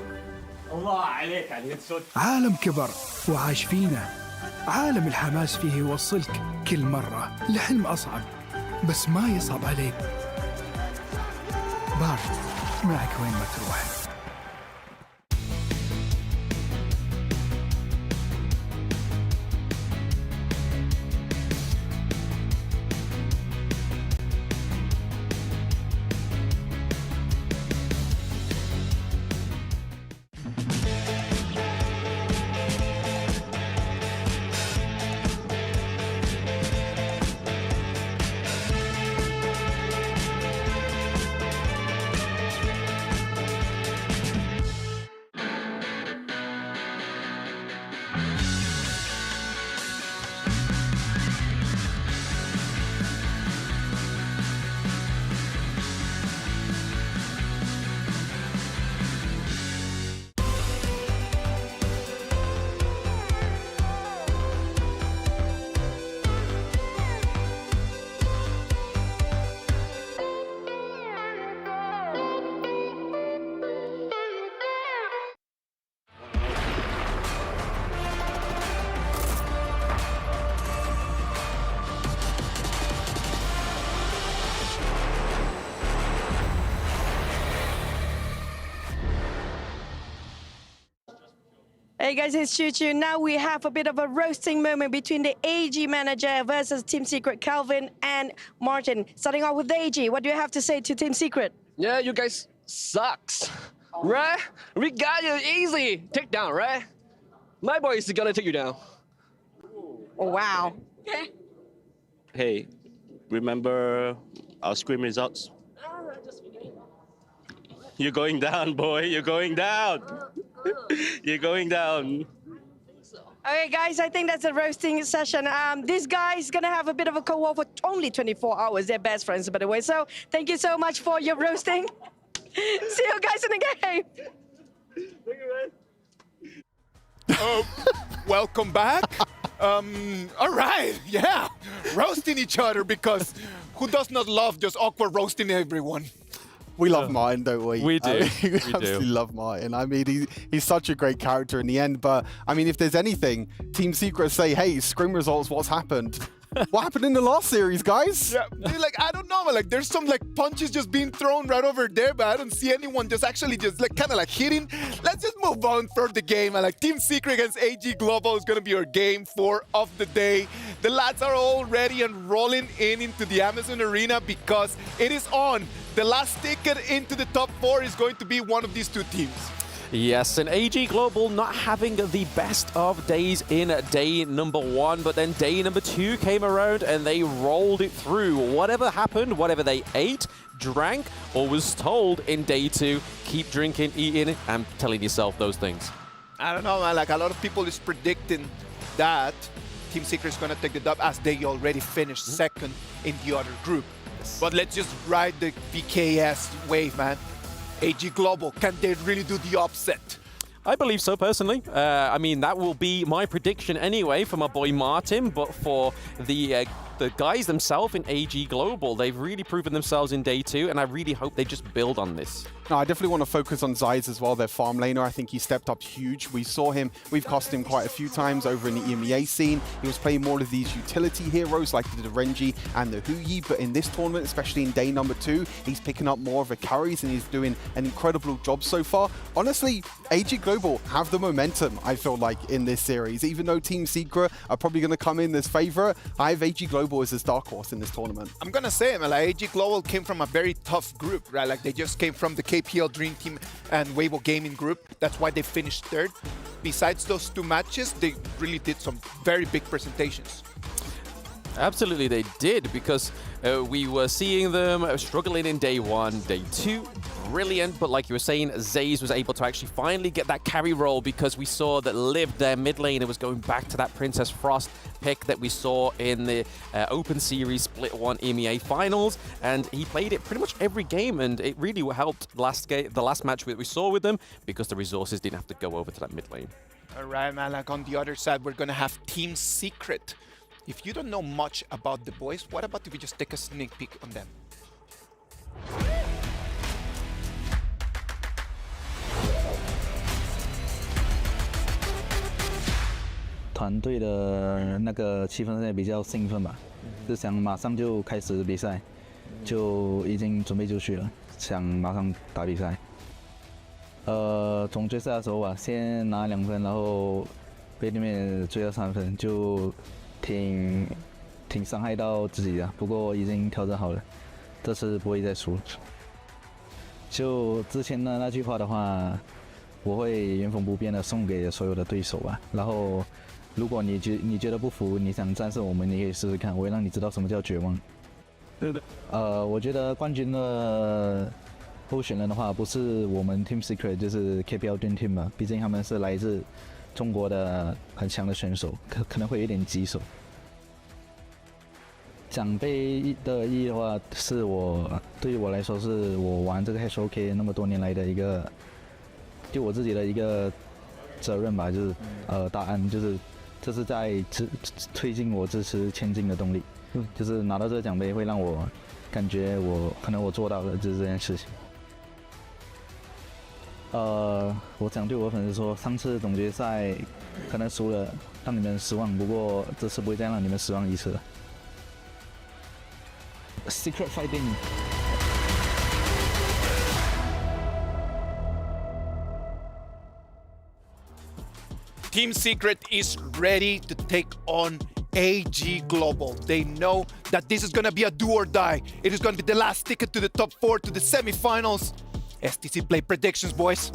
الله عليك على الهيدشوت. عالم كبر وعاش فينا، عالم الحماس فيه يوصلك كل مرة لحلم أصعب، بس ما يصعب عليك. بارد معك وين ما تروح. Hey guys, it's Choo Choo. Now we have a bit of a roasting moment between the AG manager versus Team Secret, Calvin and Martin. Starting off with the AG, what do you have to say to Team Secret? Yeah, you guys sucks. Right? We got you easy. Take down, right? My boy is gonna take you down. Oh, wow. Hey, remember our scrim results? You're going down, boy. You're going down. You're going down. Okay, guys, I think that's a roasting session. This guy is going to have a bit of a co-op for only 24 hours. They're best friends, by the way. So thank you so much for your roasting. See you guys in the game. Welcome back. All right, yeah, roasting each other, because who does not love just awkward roasting everyone? We love Martin, don't we? We do. We absolutely love Martin. I mean, he's such a great character in the end. But, I mean, if there's anything, Team Secret say, hey, scrim results, what's happened? What happened in the last series, guys? Yeah, like, I don't know, like, there's some, like, punches just being thrown right over there, but I don't see anyone just actually just, like, kind of, like, hitting. Let's just move on for the game. And, like, Team Secret against AG Global is going to be our game 4 of the day. The lads are all ready and rolling into the Amazon Arena because it is on. The last ticket into the top 4 is going to be one of these two teams. Yes, and AG Global not having the best of days in day number 1, but then day number 2 came around and they rolled it through. Whatever happened, whatever they ate, drank, or was told in day 2, keep drinking, eating, and telling yourself those things. I don't know, man. Like, a lot of people is predicting that Team Secret is going to take the dub, as they already finished second in the other group. But let's just ride the VKS wave, man. AG Global, can they really do the upset? I believe so, personally. I mean, that will be my prediction anyway for my boy Martin, but for the guys themselves in AG Global, they've really proven themselves in day 2, and I really hope they just build on this. No, I definitely want to focus on Zeiss as well, their farm laner. I think he stepped up huge. We saw him, we've cost him quite a few times over in the EMEA scene. He was playing more of these utility heroes like the Renji and the Huyi, but in this tournament, especially in day number 2, he's picking up more of the carries and he's doing an incredible job so far. Honestly, AG Global have the momentum, I feel like, in this series. Even though Team Secret are probably going to come in as favorite, I have AG Global as a dark horse in this tournament. I'm going to say, man, like, AG Global came from a very tough group, right? Like, they just came from the KPL Dream Team and Weibo Gaming group. That's why they finished 3rd. Besides those 2 matches, they really did some very big presentations. Absolutely, they did, because we were seeing them struggling in day 1, day 2. Brilliant, but like you were saying, Zeiss was able to actually finally get that carry roll, because we saw that Liv, their mid laner, was going back to that Princess Frost pick that we saw in the Open Series Split 1 EMEA Finals, and he played it pretty much every game, and it really helped the last match that we saw with them, because the resources didn't have to go over to that mid lane. All right, man, like, on the other side, we're going to have Team Secret. If you don't know much about the boys, what about if we just take a sneak peek on them? 团队的那个气氛现在比较兴奋吧，就想马上就开始比赛，就已经准备就绪了，想马上打比赛。总决赛的时候吧，先拿2分，然后被对面追到3分，就挺伤害到自己的，不过已经调整好了，这次不会再输了。就之前的那句话的话，我会原封不变的送给所有的对手吧，然后。 如果你觉得不服，你想战胜我们，你可以试试看，我会让你知道什么叫绝望。对的。我觉得冠军的候选人的话，不是我们 Team Secret， 就是 KPL Dream Team 嘛，毕竟他们是来自中国的很强的选手，可能会有点棘手。奖杯的意义的话，对于我来说，是我玩这个 HoK 那么多年来的一个，就我自己的一个责任吧，就是答案就是。 这是在推进我支持前进的动力，就是拿到这个奖杯会让我感觉可能我做到了就是这件事情。我想对我粉丝说，上次总决赛可能输了，让你们失望，不过这次不会再让你们失望一次了。Secret Fighting。 Team Secret is ready to take on AG Global. They know that this is going to be a do or die. It is going to be the last ticket to the top 4, to the semifinals. STC play predictions, boys.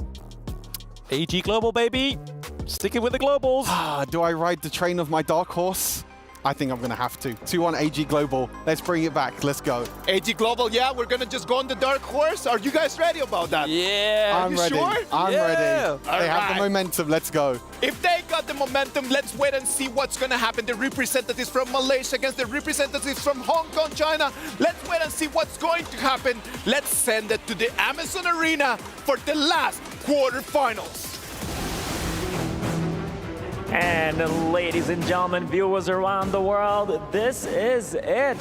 AG Global, baby. Sticking with the globals. Do I ride the train of my dark horse? I think I'm going to have to. 2-1 AG Global. Let's bring it back. Let's go. AG Global, yeah, we're going to just go on the dark horse. Are you guys ready about that? Yeah. I'm ready. Sure? I'm ready. They have the momentum. Let's go. If they got the momentum, let's wait and see what's going to happen. The representatives from Malaysia against the representatives from Hong Kong, China. Let's wait and see what's going to happen. Let's send it to the Amazon Arena for the last quarterfinals. And ladies and gentlemen, viewers around the world, this is it.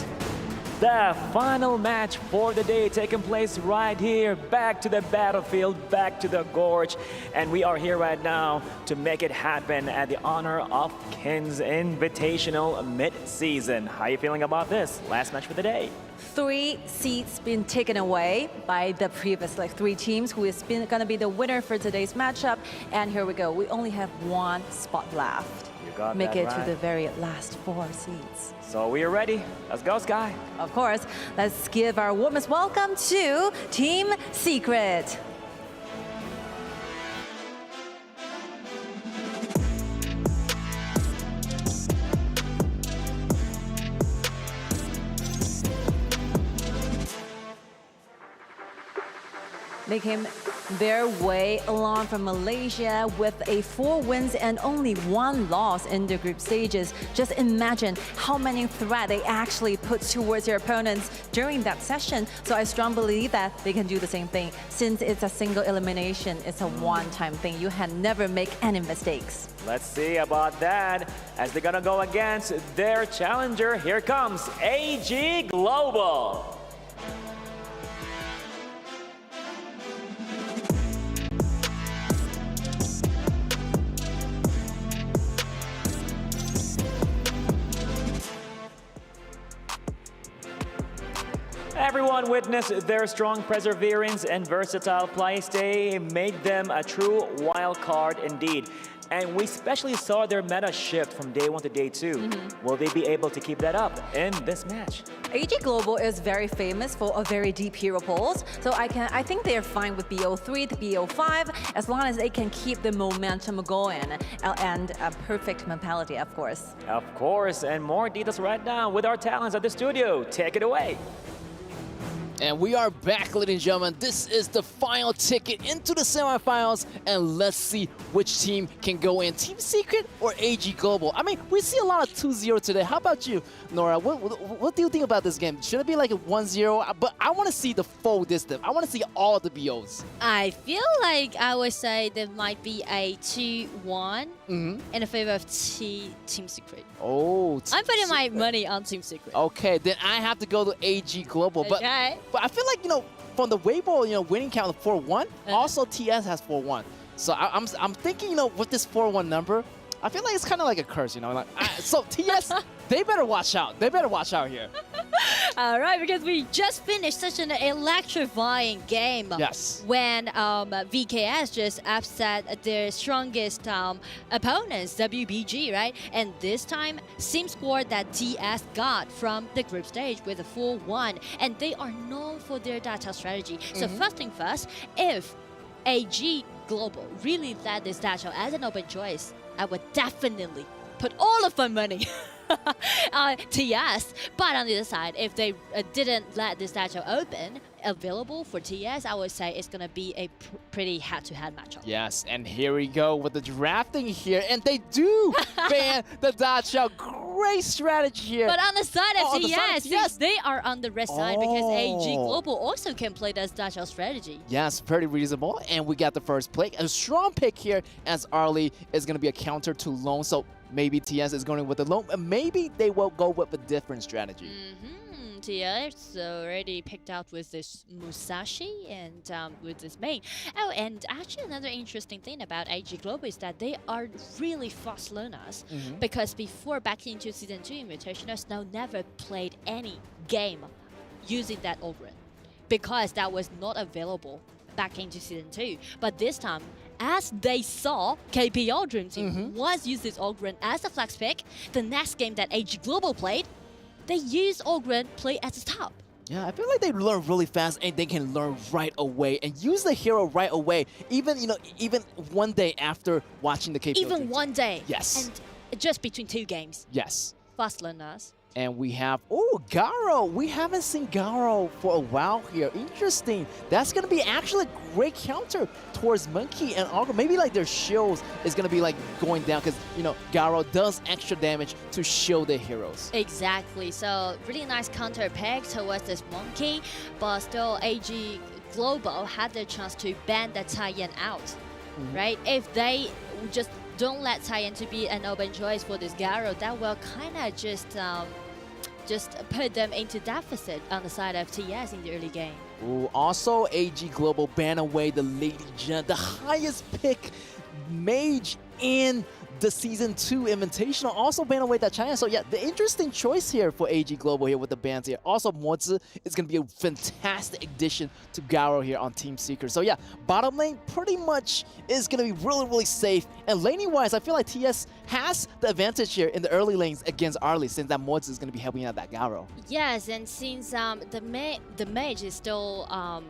The final match for the day taking place right here, back to the battlefield, back to the gorge. And we are here right now to make it happen at the honor of King's Invitational Midseason. How are you feeling about this? Last match for the day. 3 seats been taken away by the previous 3 teams who is going to be the winner for today's matchup. And here we go. We only have 1 spot left. You got Make that it right. to the very last 4 seats. So we are ready. Let's go, Sky. Of course. Let's give our warmest welcome to Team Secret. They came their way along from Malaysia with 4 wins and only 1 loss in the group stages. Just imagine how many threats they actually put towards their opponents during that session. So I strongly believe that they can do the same thing. Since it's a single elimination, it's a one-time thing. You can never make any mistakes. Let's see about that as they're gonna go against their challenger. Here comes AG Global. Everyone witnessed their strong perseverance and versatile play. They made them a true wild card indeed. And we especially saw their meta shift from day 1 to day 2. Will they be able to keep that up in this match? AG Global is very famous for a very deep hero pools, so I think they're fine with BO3 to BO5 as long as they can keep the momentum going and a perfect mentality, of course. Of course, and more details right now with our talents at the studio. Take it away. And we are back, ladies and gentlemen. This is the final ticket into the semifinals, and let's see which team can go in, Team Secret or AG Global. I mean, we see a lot of 2-0 today. How about you, Nora? What do you think about this game? Should it be like a 1-0? But I want to see the full distance. I want to see all the BOs. I feel like I would say there might be a 2-1 in favor of Team Secret. Oh, I'm putting my money on Team Secret. Okay, then I have to go to AG Global. Okay. But I feel like, from the Weibo, winning count of 4-1, also TS has 4-1. So I'm thinking, with this 4-1 number, I feel like it's kind of like a curse, so TS, they better watch out. They better watch out here. All right, because we just finished such an electrifying game. Yes. When VKS just upset their strongest opponents, WBG, right? And this time, same score that TS got from the group stage with a 4-1. And they are known for their data strategy. So first thing first, if AG Global really led this data as an open choice, I would definitely put all of my money TS. But on the other side, if they didn't let this statue open, available for TS, I would say it's going to be a pretty head-to-head matchup. Yes, and here we go with the drafting here, and they do ban the Dacha. Great strategy here. But on the side of TS, they are on the red side because AG Global also can play this Dacha strategy. Yes, pretty reasonable, and we got the first pick. A strong pick here as Arlie is going to be a counter to Lone, so maybe TS is going with the Lone, and maybe they will go with a different strategy. TS already picked out with this Musashi and with this main. Oh, and actually another interesting thing about AG Global is that they are really fast learners because before back into Season 2 Invitationals, now never played any game using that Ogren because that was not available back into Season 2. But this time, as they saw KPL Dream Team was used this Ogren as a flex pick, the next game that AG Global played, they used Ogren play at the top. Yeah, I feel like they learn really fast and they can learn right away and use the hero right away. Even, even one day after watching the KPL. Even one day. Yes. And just between 2 games. Yes. Fast learners. And we have, Garo. We haven't seen Garo for a while here. Interesting. That's going to be actually a great counter towards Monkey and Augur. Maybe like their shields is going to be like going down because, Garo does extra damage to shield their heroes. Exactly. So really nice counter pick towards this Monkey. But still, AG Global had the chance to ban the Taiyan out, right? If they just don't let Taiyan to be an open choice for this Garo, that will kind of just put them into deficit on the side of TS in the early game. Ooh, also, AG Global ban away the Lady Jin, the highest pick mage in the Season 2 Invitational. Also ban away that China. So yeah, the interesting choice here for AG Global here with the bans here. Also, Mozi is going to be a fantastic addition to Garo here on Team Seeker. So yeah, bottom lane pretty much is going to be really, really safe. And laning-wise, I feel like TS has the advantage here in the early lanes against Arlie since that Mozi is going to be helping out that Garo. Yes, and since the mage is still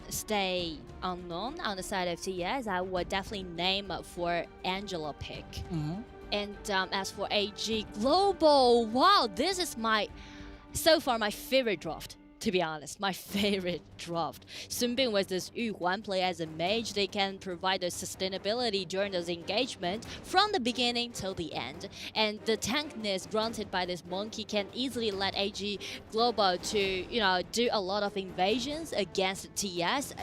stay unknown on the side of TS, I would definitely name for Angela pick. And as for AG Global, wow, this is so far my favorite draft. To be honest, my favorite draft. Sunbin with this Yu Huan play as a mage, they can provide the sustainability during those engagement from the beginning till the end. And the tankness granted by this Monkey can easily let AG Global to, do a lot of invasions against TS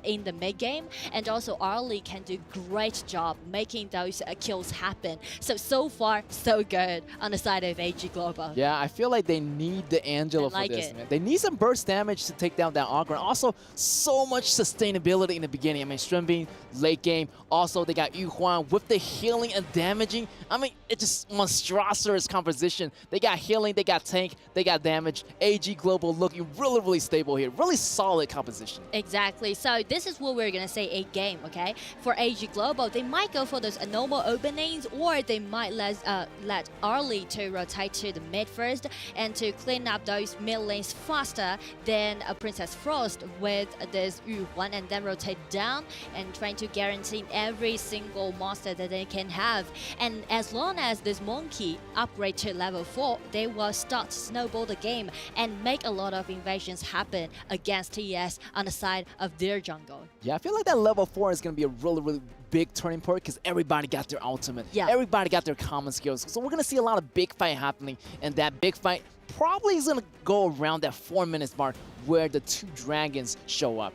in the mid game. And also Arlie can do great job making those kills happen. So far, so good on the side of AG Global. Yeah, I feel like they need the Angela for this, man. They need some burst damage to take down that Augur. And also, so much sustainability in the beginning. I mean, Strunbeam, late game. Also, they got Yu Huan with the healing and damaging. I mean, it's just monstrous composition. They got healing, they got tank, they got damage. AG Global looking really, really stable here. Really solid composition. Exactly. So this is what we're going to say a game, okay? For AG Global, they might go for those normal openings, or they might let Arlie to rotate to the mid first and to clean up those mid lanes faster than a Princess Frost with this Yu Huan, and then rotate down and trying to guarantee every single monster that they can have. And as long as this Monkey upgrade to level 4, they will start to snowball the game and make a lot of invasions happen against TS on the side of their jungle. Yeah, I feel like that level 4 is going to be a really, really big turning point because everybody got their ultimate. Yeah. Everybody got their common skills. So we're going to see a lot of big fight happening, and that big fight probably is going to go around that 4 minutes mark where the 2 dragons show up.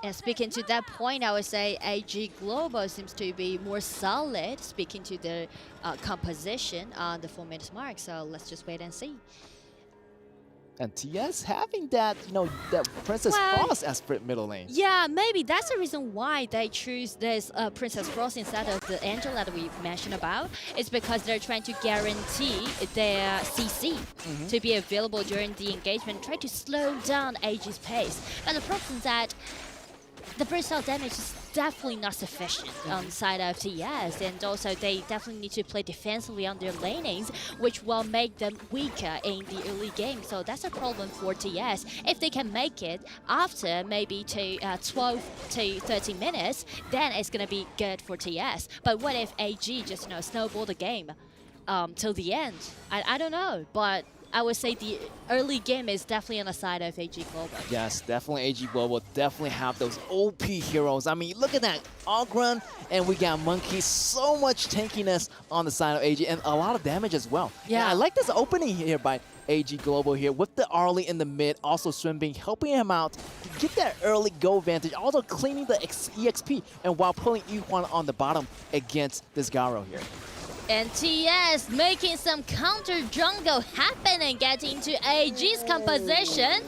And speaking to that point, I would say AG Global seems to be more solid, speaking to the composition on the 4 minutes mark. So let's just wait and see. And TS having that, that Princess Frost as middle lane. Yeah, maybe that's the reason why they choose this Princess Frost instead of the Angela that we mentioned about. It's because they're trying to guarantee their CC to be available during the engagement, try to slow down AG's pace. But the problem is that the burst out damage is definitely not sufficient on the side of TS, and also they definitely need to play defensively on their lanings, which will make them weaker in the early game. So that's a problem for TS. If they can make it after maybe 12 to 13 minutes, then it's going to be good for TS. But what if AG just snowball the game till the end? I don't know, but I would say the early game is definitely on the side of AG Global. Yes, definitely AG Global. Definitely have those OP heroes. I mean, look at that. Ogren, and we got Monkey. So much tankiness on the side of AG, and a lot of damage as well. Yeah, I like this opening here by AG Global here with the Arlie in the mid. Also Swinbing helping him out to get that early go advantage. Also cleaning the EXP, and while pulling Yu Huan on the bottom against this Garo here. And TS making some counter jungle happen and getting into AG's composition.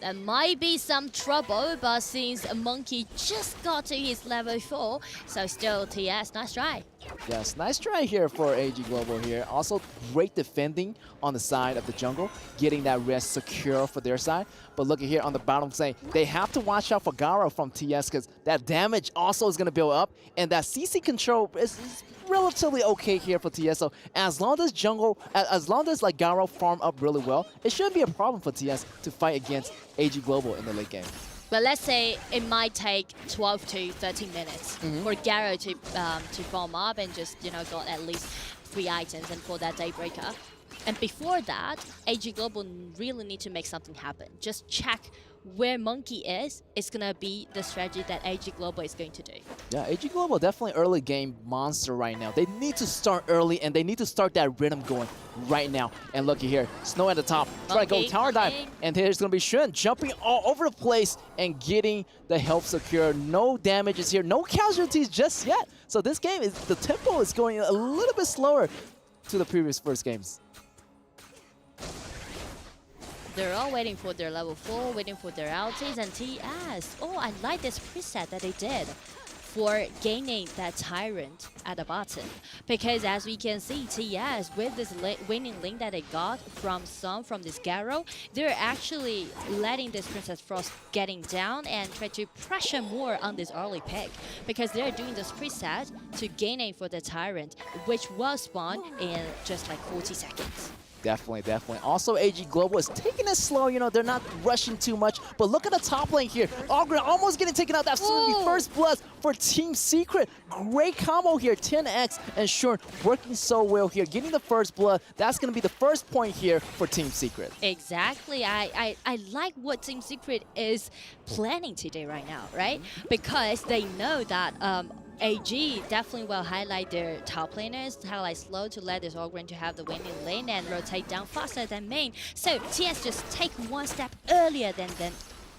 There might be some trouble, but since Monkey just got to his level 4, so still TS, nice try. Yes, nice try here for AG Global here. Also great defending on the side of the jungle, getting that rest secure for their side. But look at here on the bottom saying they have to watch out for Garo from TS because that damage also is going to build up, and that CC control is relatively okay here for TS. So as long as like Garo farm up really well, it shouldn't be a problem for TS to fight against AG Global in the late game. But let's say it might take 12 to 13 minutes for Garo to farm up and just, you know, got at least 3 items and for that Daybreaker. And before that, AG Global really need to make something happen. Just check where Monkey is. It's going to be the strategy that AG Global is going to do. Yeah, AG Global definitely early game monster right now. They need to start early and they need to start that rhythm going right now. And looky here, Snow at the top, try to go tower dive. And there's going to be Shun jumping all over the place and getting the health secure. No damages here, no casualties just yet. So this game, the tempo is going a little bit slower to the previous first games. They're all waiting for their level 4, waiting for their ultis, and TS. Oh, I like this preset that they did for gaining that Tyrant at the bottom. Because as we can see, TS, with this winning link that they got from this Garo, they're actually letting this Princess Frost getting down and try to pressure more on this early pick. Because they're doing this preset to gaining for the Tyrant, which will spawn in just like 40 seconds. Definitely, definitely. Also, AG Global is taking it slow. You know, they're not rushing too much. But look at the top lane here. Ogre almost getting taken out. That's going to be first blood for Team Secret. Great combo here. 10x and Shorn working so well here. Getting the first blood. That's going to be the first point here for Team Secret. Exactly. I like what Team Secret is planning today right now, right? Because they know that AG definitely will highlight their top laners, highlight slow to let this Ogre to have the winning lane and rotate down faster than main. So TS just take one step earlier than them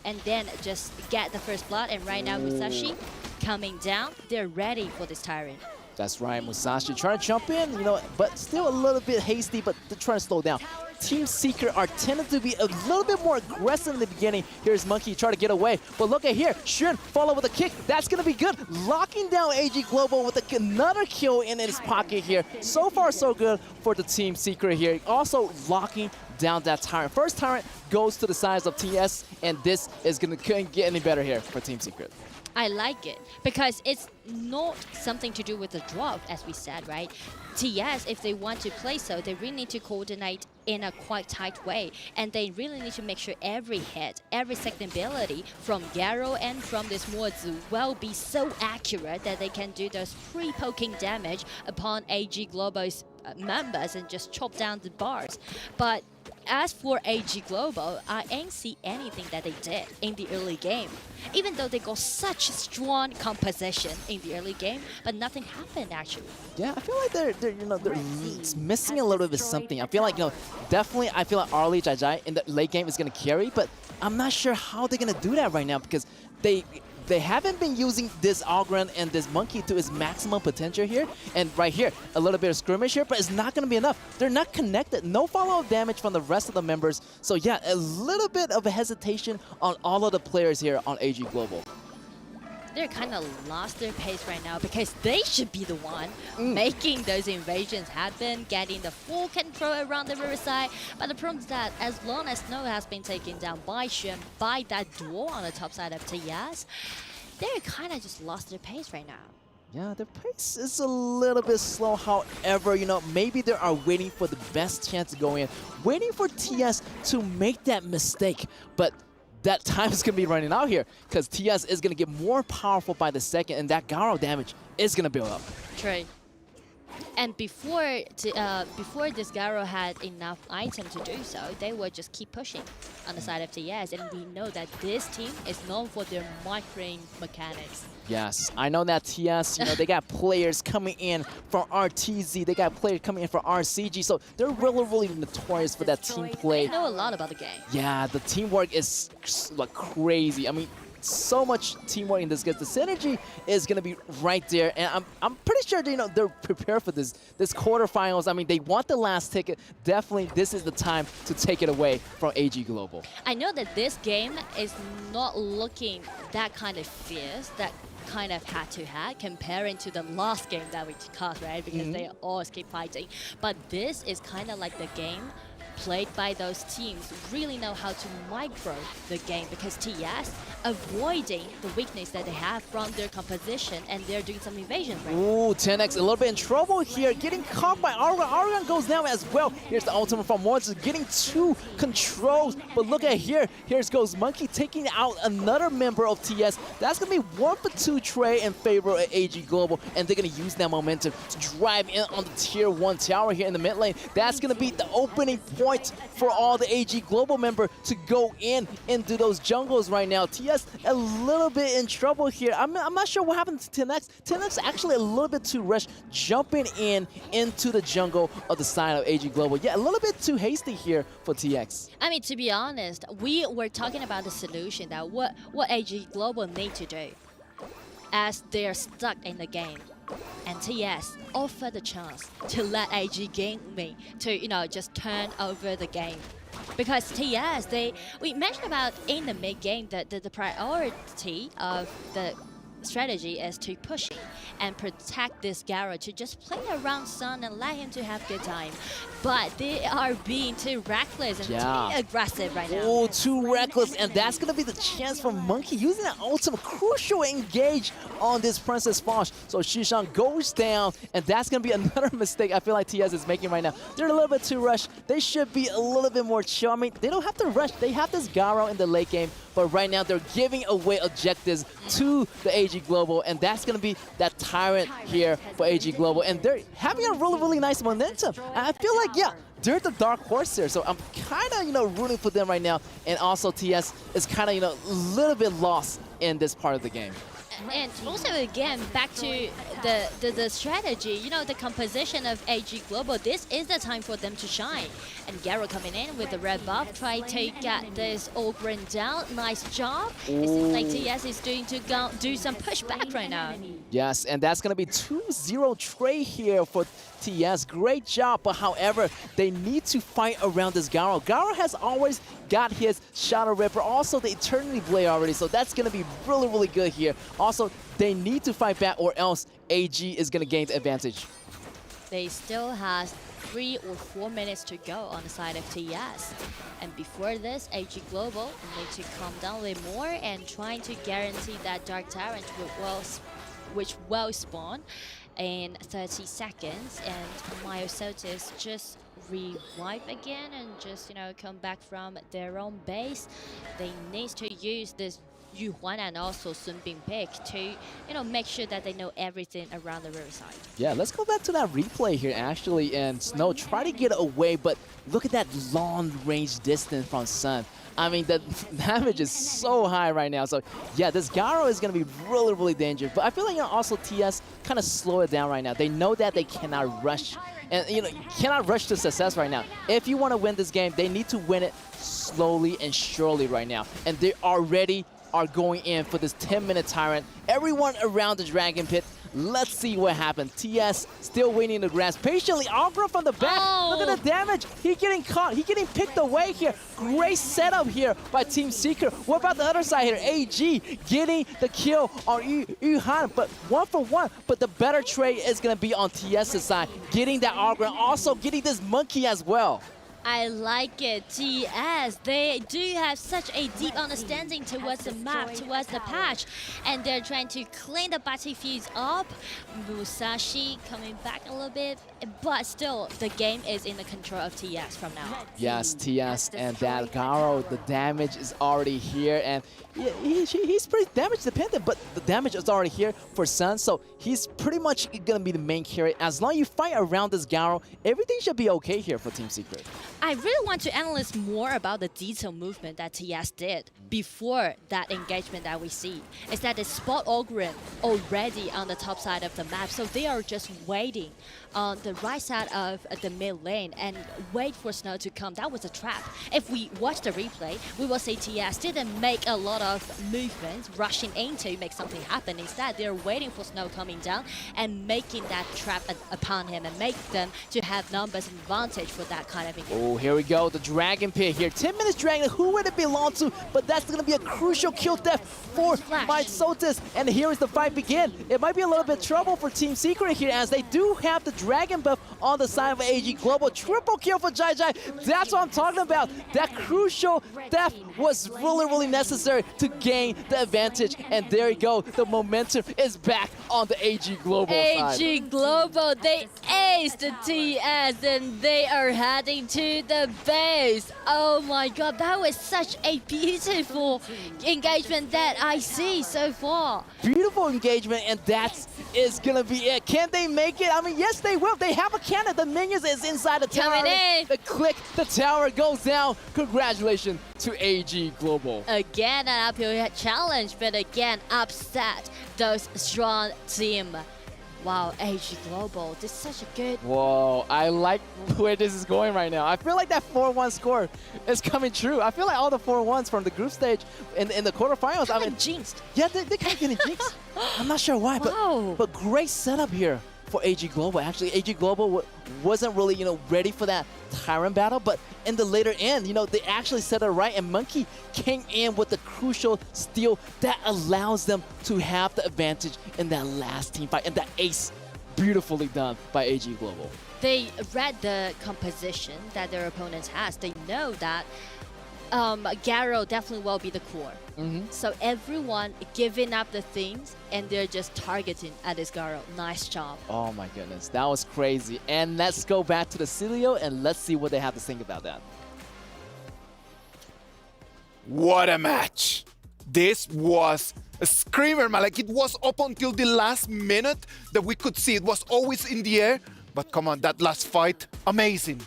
and then just get the first blood. And right now Musashi coming down, they're ready for this Tyrant. That's right, Musashi trying to jump in, you know, but still a little bit hasty, but they're trying to slow down. Team Secret are tending to be a little bit more aggressive in the beginning. Here's Monkey trying to get away, but look at here, Shun follow with a kick. That's going to be good. Locking down AG Global with another kill in his pocket here. So far, so good for the Team Secret here. Also locking down that Tyrant. First Tyrant goes to the size of TS, and this is going to couldn't get any better here for Team Secret. I like it because it's not something to do with the drop, as we said, right? TS, if they want to play so, they really need to coordinate in a quite tight way. And they really need to make sure every hit, every second ability from Garo and from this Mozu will be so accurate that they can do those pre-poking damage upon AG Global's members and just chop down the bars. But as for AG Global, I ain't see anything that they did in the early game. Even though they got such strong composition in the early game, but nothing happened actually. Yeah, I feel like they're missing a little bit of something. I feel like, you know, definitely I feel like Arlie Jai in the late game is gonna carry, but I'm not sure how they're gonna do that right now because they haven't been using this Ogren and this Monkey to its maximum potential here. And right here, a little bit of skirmish here, but it's not going to be enough. They're not connected. No follow-up damage from the rest of the members. So yeah, a little bit of a hesitation on all of the players here on AG Global. They're kind of lost their pace right now because they should be the one making those invasions happen, getting the full control around the riverside. But the problem is that as long as Snow has been taken down by Shun, by that duel on the top side of TS, they're kind of just lost their pace right now. Yeah, their pace is a little bit slow. However, you know, maybe they are waiting for the best chance to go in, waiting for TS to make that mistake. But that time is going to be running out here because TS is going to get more powerful by the second, and that Garo damage is going to build up. True. And before this Garo had enough item to do so, they would just keep pushing on the side of TS. And we know that this team is known for their micro mechanics. Yes, I know that TS, you know, they got players coming in from RTZ, they got players coming in from RCG, so they're really, really notorious for that team play. They know a lot about the game. Yeah, the teamwork is like crazy. I mean, so much teamwork in this because the synergy is going to be right there, and I'm pretty sure they're prepared for this quarterfinals. I mean, they want the last ticket. Definitely this is the time to take it away from AG Global. I know that this game is not looking that kind of fierce, that kind of head-to-head comparing to the last game that we caught, right? Because they always keep fighting. But this is kind of like the game played by those teams really know how to micro the game, because TS avoiding the weakness that they have from their composition, and they're doing some evasion right now. Ooh, 10X a little bit in trouble here, getting caught by Argon. Argon goes down as well. Here's the ultimate from Mortis, getting 2 controls, but look at here. Here goes Monkey taking out another member of TS. That's going to be 1 for 2 trade in favor of AG Global, and they're going to use that momentum to drive in on the tier 1 tower here in the mid lane. That's going to be the opening point for all the AG Global member to go into those jungles right now. TS a little bit in trouble here. I'm not sure what happened to 10X. 10X actually a little bit too rushed, jumping into the jungle of the side of AG Global. Yeah, a little bit too hasty here for TX. I mean, to be honest, we were talking about the solution that what AG Global need to do as they're stuck in the game. And TS offer the chance to let AG Gaming to, just turn over the game. Because TS, we mentioned about in the mid game that the priority of the strategy is to push and protect this Garo, to just play around Sun and let him to have good time. But they are being too reckless and too aggressive right now. Oh, too reckless, and that's going to be the chance for Monkey using that ultimate crucial engage on this Princess Foch. So Shishan goes down, and that's going to be another mistake I feel like TS is making right now. They're a little bit too rushed. They should be a little bit more chill. I mean, they don't have to rush. They have this Garo in the late game, but right now they're giving away objectives to the AG Global, and that's going to be that tyrant here for AG Global, and they're having a really, really nice momentum. And I feel like, yeah, they're the dark horse here, so I'm kind of, rooting for them right now, and also TS is kind of, a little bit lost in this part of the game. And also, again, back to the strategy, the composition of AG Global, this is the time for them to shine. And Garo coming in with the red buff, try to get this Ogren down. Nice job. It seems like TS is doing to do some pushback right now. Yes, and that's going to be 2-0 trade here for TS. Great job, but however, they need to fight around this Garo. Garo has always got his Shadow Ripper, also the Eternity Blade already, so that's going to be really, really good here. Also, they need to fight back or else AG is going to gain the advantage. They still have 3 or 4 minutes to go on the side of TS. And before this, AG Global need to calm down a little more and trying to guarantee that Dark Tyrant which will spawn in 30 seconds. And Myosotis just revive again and just, come back from their own base. They need to use this Yuhuan and also Sun Bingpik to, make sure that they know everything around the riverside. Yeah, let's go back to that replay here, actually. And Snow try to get away, but look at that long range distance from Sun. I mean, the damage is so high right now. So, yeah, this Garo is going to be really, really dangerous. But I feel like, also TS kind of slow it down right now. They know that they cannot rush. And, you cannot rush to success right now. If you want to win this game, they need to win it slowly and surely right now. And they already are going in for this 10-minute Tyrant. Everyone around the Dragon Pit. Let's see what happens. TS still waiting in the grass. Patiently, Agra from the back. Oh. Look at the damage. He's getting caught. He's getting picked away here. Great setup here by Team Seeker. What about the other side here? AG getting the kill on Yuhan, but 1 for 1. But the better trade is going to be on TS's side. Getting that Agra, also getting this Monkey as well. I like it. TS, they do have such a deep understanding towards the map, towards the patch, and they're trying to clean the battlefields up. Musashi coming back a little bit, but still, the game is in the control of TS from now on. Yes, TS and that Garo, the damage is already here, and he's pretty damage dependent, but the damage is already here for Sun, so he's pretty much going to be the main carry. As long as you fight around this Garo, everything should be okay here for Team Secret. I really want to analyze more about the detailed movement that TS did before that engagement that we see. Is that they spot Ogren already on the top side of the map, so they are just waiting on the right side of the mid lane and wait for Snow to come. That was a trap. If we watch the replay, we will see TS didn't make a lot of movements, rushing in to make something happen. Instead, they're waiting for Snow coming down and making that trap upon him and make them to have numbers advantage for that kind of engagement. Oh, here we go, the Dragon Pit here. 10 minutes Dragon, who would it belong to? But that's going to be a crucial kill death for Myosotis. And here is the fight begin. It might be a little bit trouble for Team Secret here as they do have the Dragon buff on the side of AG Global. Triple kill for Jai Jai. That's what I'm talking about. That crucial death was really, really necessary to gain the advantage. And there you go. The momentum is back on the AG Global side. AG Global, they aced the TS and they are heading to the base. Oh my god, that was such a beautiful engagement that I see so far. Beautiful engagement, and that is gonna be it. Can they make it? I mean, yes, they will. They have a cannon. The minions is inside the tower. Coming in. The click, the tower goes down. Congratulations to AG Global. Again, an uphill challenge, but again, upset those strong team. Wow, AG Global, this is such a good... Whoa, I like where this is going right now. I feel like that 4-1 score is coming true. I feel like all the 4-1s from the group stage in the quarterfinals. I mean, jinxed. Yeah, they kind of getting jinxed. I'm not sure why, but great setup here for AG Global. Actually, AG Global wasn't really, ready for that Tyrant battle, but in the later end, they actually set it right, and Monkey came in with the crucial steal that allows them to have the advantage in that last team fight, and that ace beautifully done by AG Global. They read the composition that their opponents has. They know that Garo definitely will be the core. So everyone giving up the things and they're just targeting at this Garo. Nice job. Oh my goodness, that was crazy. And let's go back to the Cilio and let's see what they have to think about that. What a match! This was a screamer, man. Like, it was up until the last minute that we could see. It was always in the air. But come on, that last fight, amazing.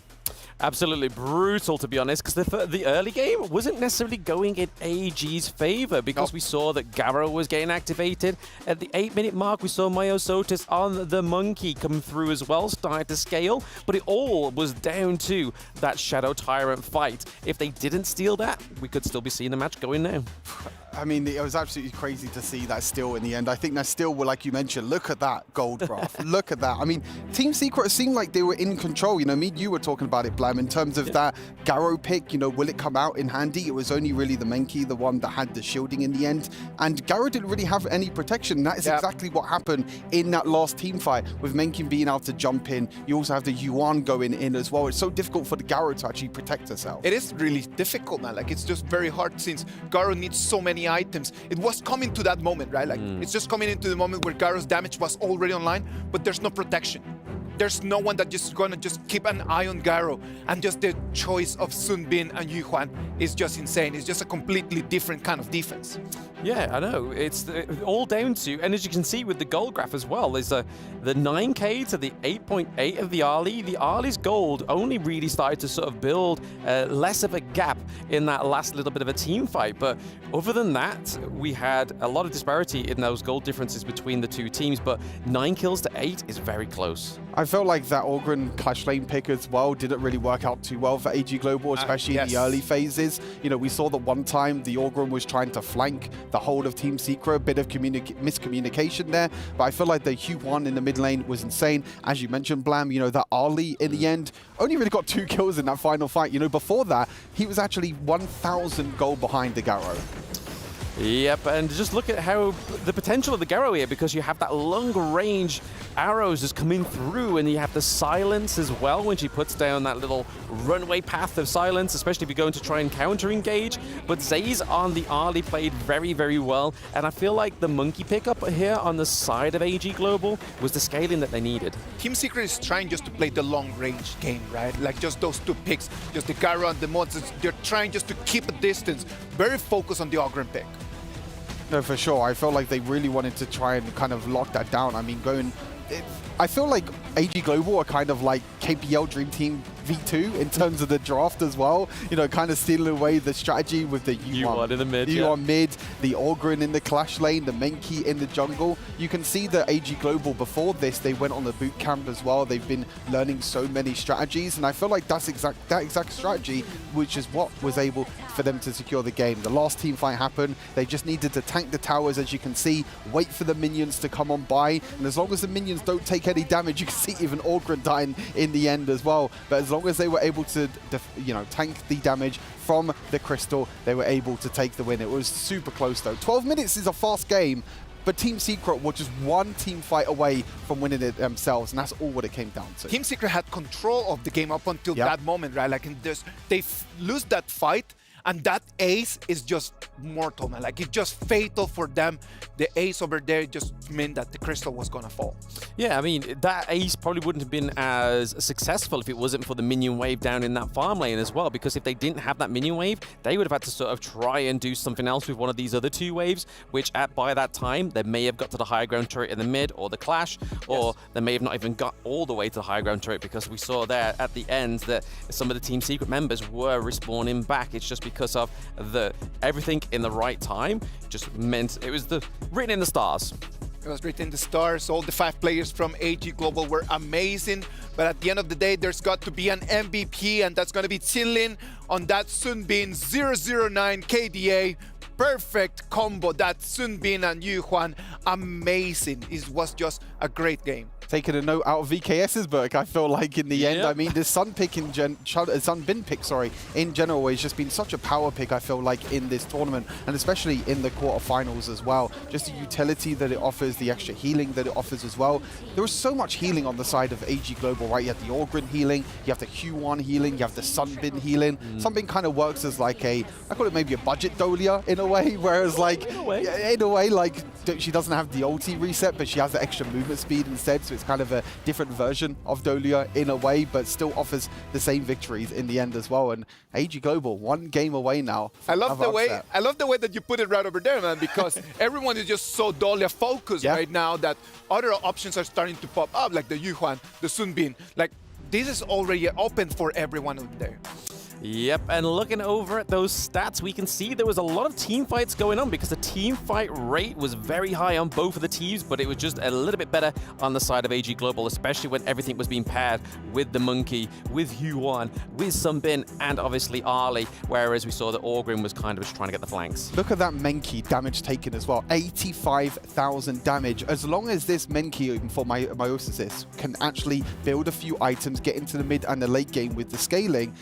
Absolutely brutal, to be honest, because the early game wasn't necessarily going in AG's favor because we saw that Garo was getting activated. At the 8-minute mark, we saw Myosotis on the Monkey come through as well, starting to scale, but it all was down to that Shadow Tyrant fight. If they didn't steal that, we could still be seeing the match going now. I mean, it was absolutely crazy to see that still in the end. I think that still, like you mentioned, look at that gold graph. Look at that. I mean, Team Secret seemed like they were in control. Me and you were talking about it, Blam, in terms of that Garo pick. Will it come out in handy? It was only really the Menki, the one that had the shielding in the end. And Garo didn't really have any protection. That is exactly what happened in that last team fight with Menki being able to jump in. You also have the Yuan going in as well. It's so difficult for the Garo to actually protect herself. It is really difficult, man. Like, it's just very hard since Garo needs so many items. It was coming to that moment, right? Like, it's just coming into the moment where Garo's damage was already online, but there's no protection. There's no one that just gonna keep an eye on Garo, and just the choice of Sun Bin and Yu Huan is just insane. It's just a completely different kind of defense. Yeah, I know. It's all down to, and as you can see with the gold graph as well, is the 9K to the 8.8 of the Ali. The Ali's gold only really started to sort of build less of a gap in that last little bit of a team fight. But other than that, we had a lot of disparity in those gold differences between the two teams. But 9 kills to 8 is very close. I felt like that Ogryn Clash Lane pick as well didn't really work out too well for AG Global, especially in the early phases. We saw that one time the Ogryn was trying to flank the whole of Team Secret, a bit of miscommunication there, but I feel like the Q1 in the mid lane was insane. As you mentioned, Blam, that Ali in the end only really got 2 kills in that final fight. Before that, he was actually 1,000 gold behind the Garo. Yep, and just look at how the potential of the Garo here, because you have that long-range arrows just coming through, and you have the silence as well when she puts down that little runway path of silence, especially if you're going to try and counter-engage. But Zay's on the Ali played very, very well, and I feel like the Monkey pickup here on the side of AG Global was the scaling that they needed. Team Secret is trying just to play the long-range game, right? Like, just those 2 picks, just the Garo and the mods. They're trying just to keep a distance, very focused on the Ogryn pick. No, for sure. I felt like they really wanted to try and kind of lock that down. I mean, I feel like AG Global are kind of like KPL Dream Team V2 in terms of the draft as well. Kind of stealing away the strategy with the U1 in the mid, mid, the Ogryn in the Clash Lane, the Menki in the jungle. You can see that AG Global, before this, they went on the boot camp as well. They've been learning so many strategies, and I feel like that exact strategy, which is what was able for them to secure the game. The last team fight happened. They just needed to tank the towers, as you can see, wait for the minions to come on by, and as long as the minions don't take any damage, you can see even Ogryn dying in the end as well. But as long as they were able to, tank the damage from the crystal, they were able to take the win. It was super close though. 12 minutes is a fast game. but Team Secret were just one team fight away from winning it themselves, and that's all what it came down to. Team Secret had control of the game up until that moment, right? Like, they lose that fight, and that ace is just mortal, man. Like, it's just fatal for them. The ace over there just meant that the crystal was gonna fall. Yeah, I mean, that ace probably wouldn't have been as successful if it wasn't for the minion wave down in that farm lane as well, because if they didn't have that minion wave, they would have had to sort of try and do something else with one of these other two waves, which by that time, they may have got to the high ground turret in the mid or the clash, or they may have not even got all the way to the high ground turret, because we saw there at the end that some of the Team Secret members were respawning back. It's just because of everything in the right time just meant it was written in the stars. It was written in the stars. All the 5 players from HG Global were amazing, but at the end of the day, there's got to be an MVP, and that's going to be Tinlin on that Sunbin 009 KDA. Perfect combo, that Sunbin and Yuhuan. Amazing. It was just a great game. Taking a note out of VKS's book, I feel like in the end. I mean, the Sun pick in Sunbin pick, in general, has just been such a power pick, I feel like, in this tournament, and especially in the quarterfinals as well. Just the utility that it offers, the extra healing that it offers as well. There was so much healing on the side of AG Global, right? You have the Orgrin healing, you have the Q1 healing, you have the Sunbin healing. Sunbin kind of works as like I call it maybe a budget Dolia in a way, whereas like, in a way, like, she doesn't have the ulti reset, but she has the extra movement speed instead, so it's kind of a different version of Dolia in a way, but still offers the same victories in the end as well. And AG Global, 1 game away now. I love the way that you put it right over there, man, because everyone is just so Dolia focused right now that other options are starting to pop up, like the Yuhuan, the Sunbin. Like, this is already open for everyone over there. Yep, and looking over at those stats, we can see there was a lot of team fights going on because the team fight rate was very high on both of the teams, but it was just a little bit better on the side of AG Global, especially when everything was being paired with the Monkey, with Huan, with Sunbin, and obviously Ali, whereas we saw that Orgrin was kind of just trying to get the flanks. Look at that Menki damage taken as well, 85,000 damage. As long as this Menki for Meiosis can actually build a few items, get into the mid and the late game with the scaling,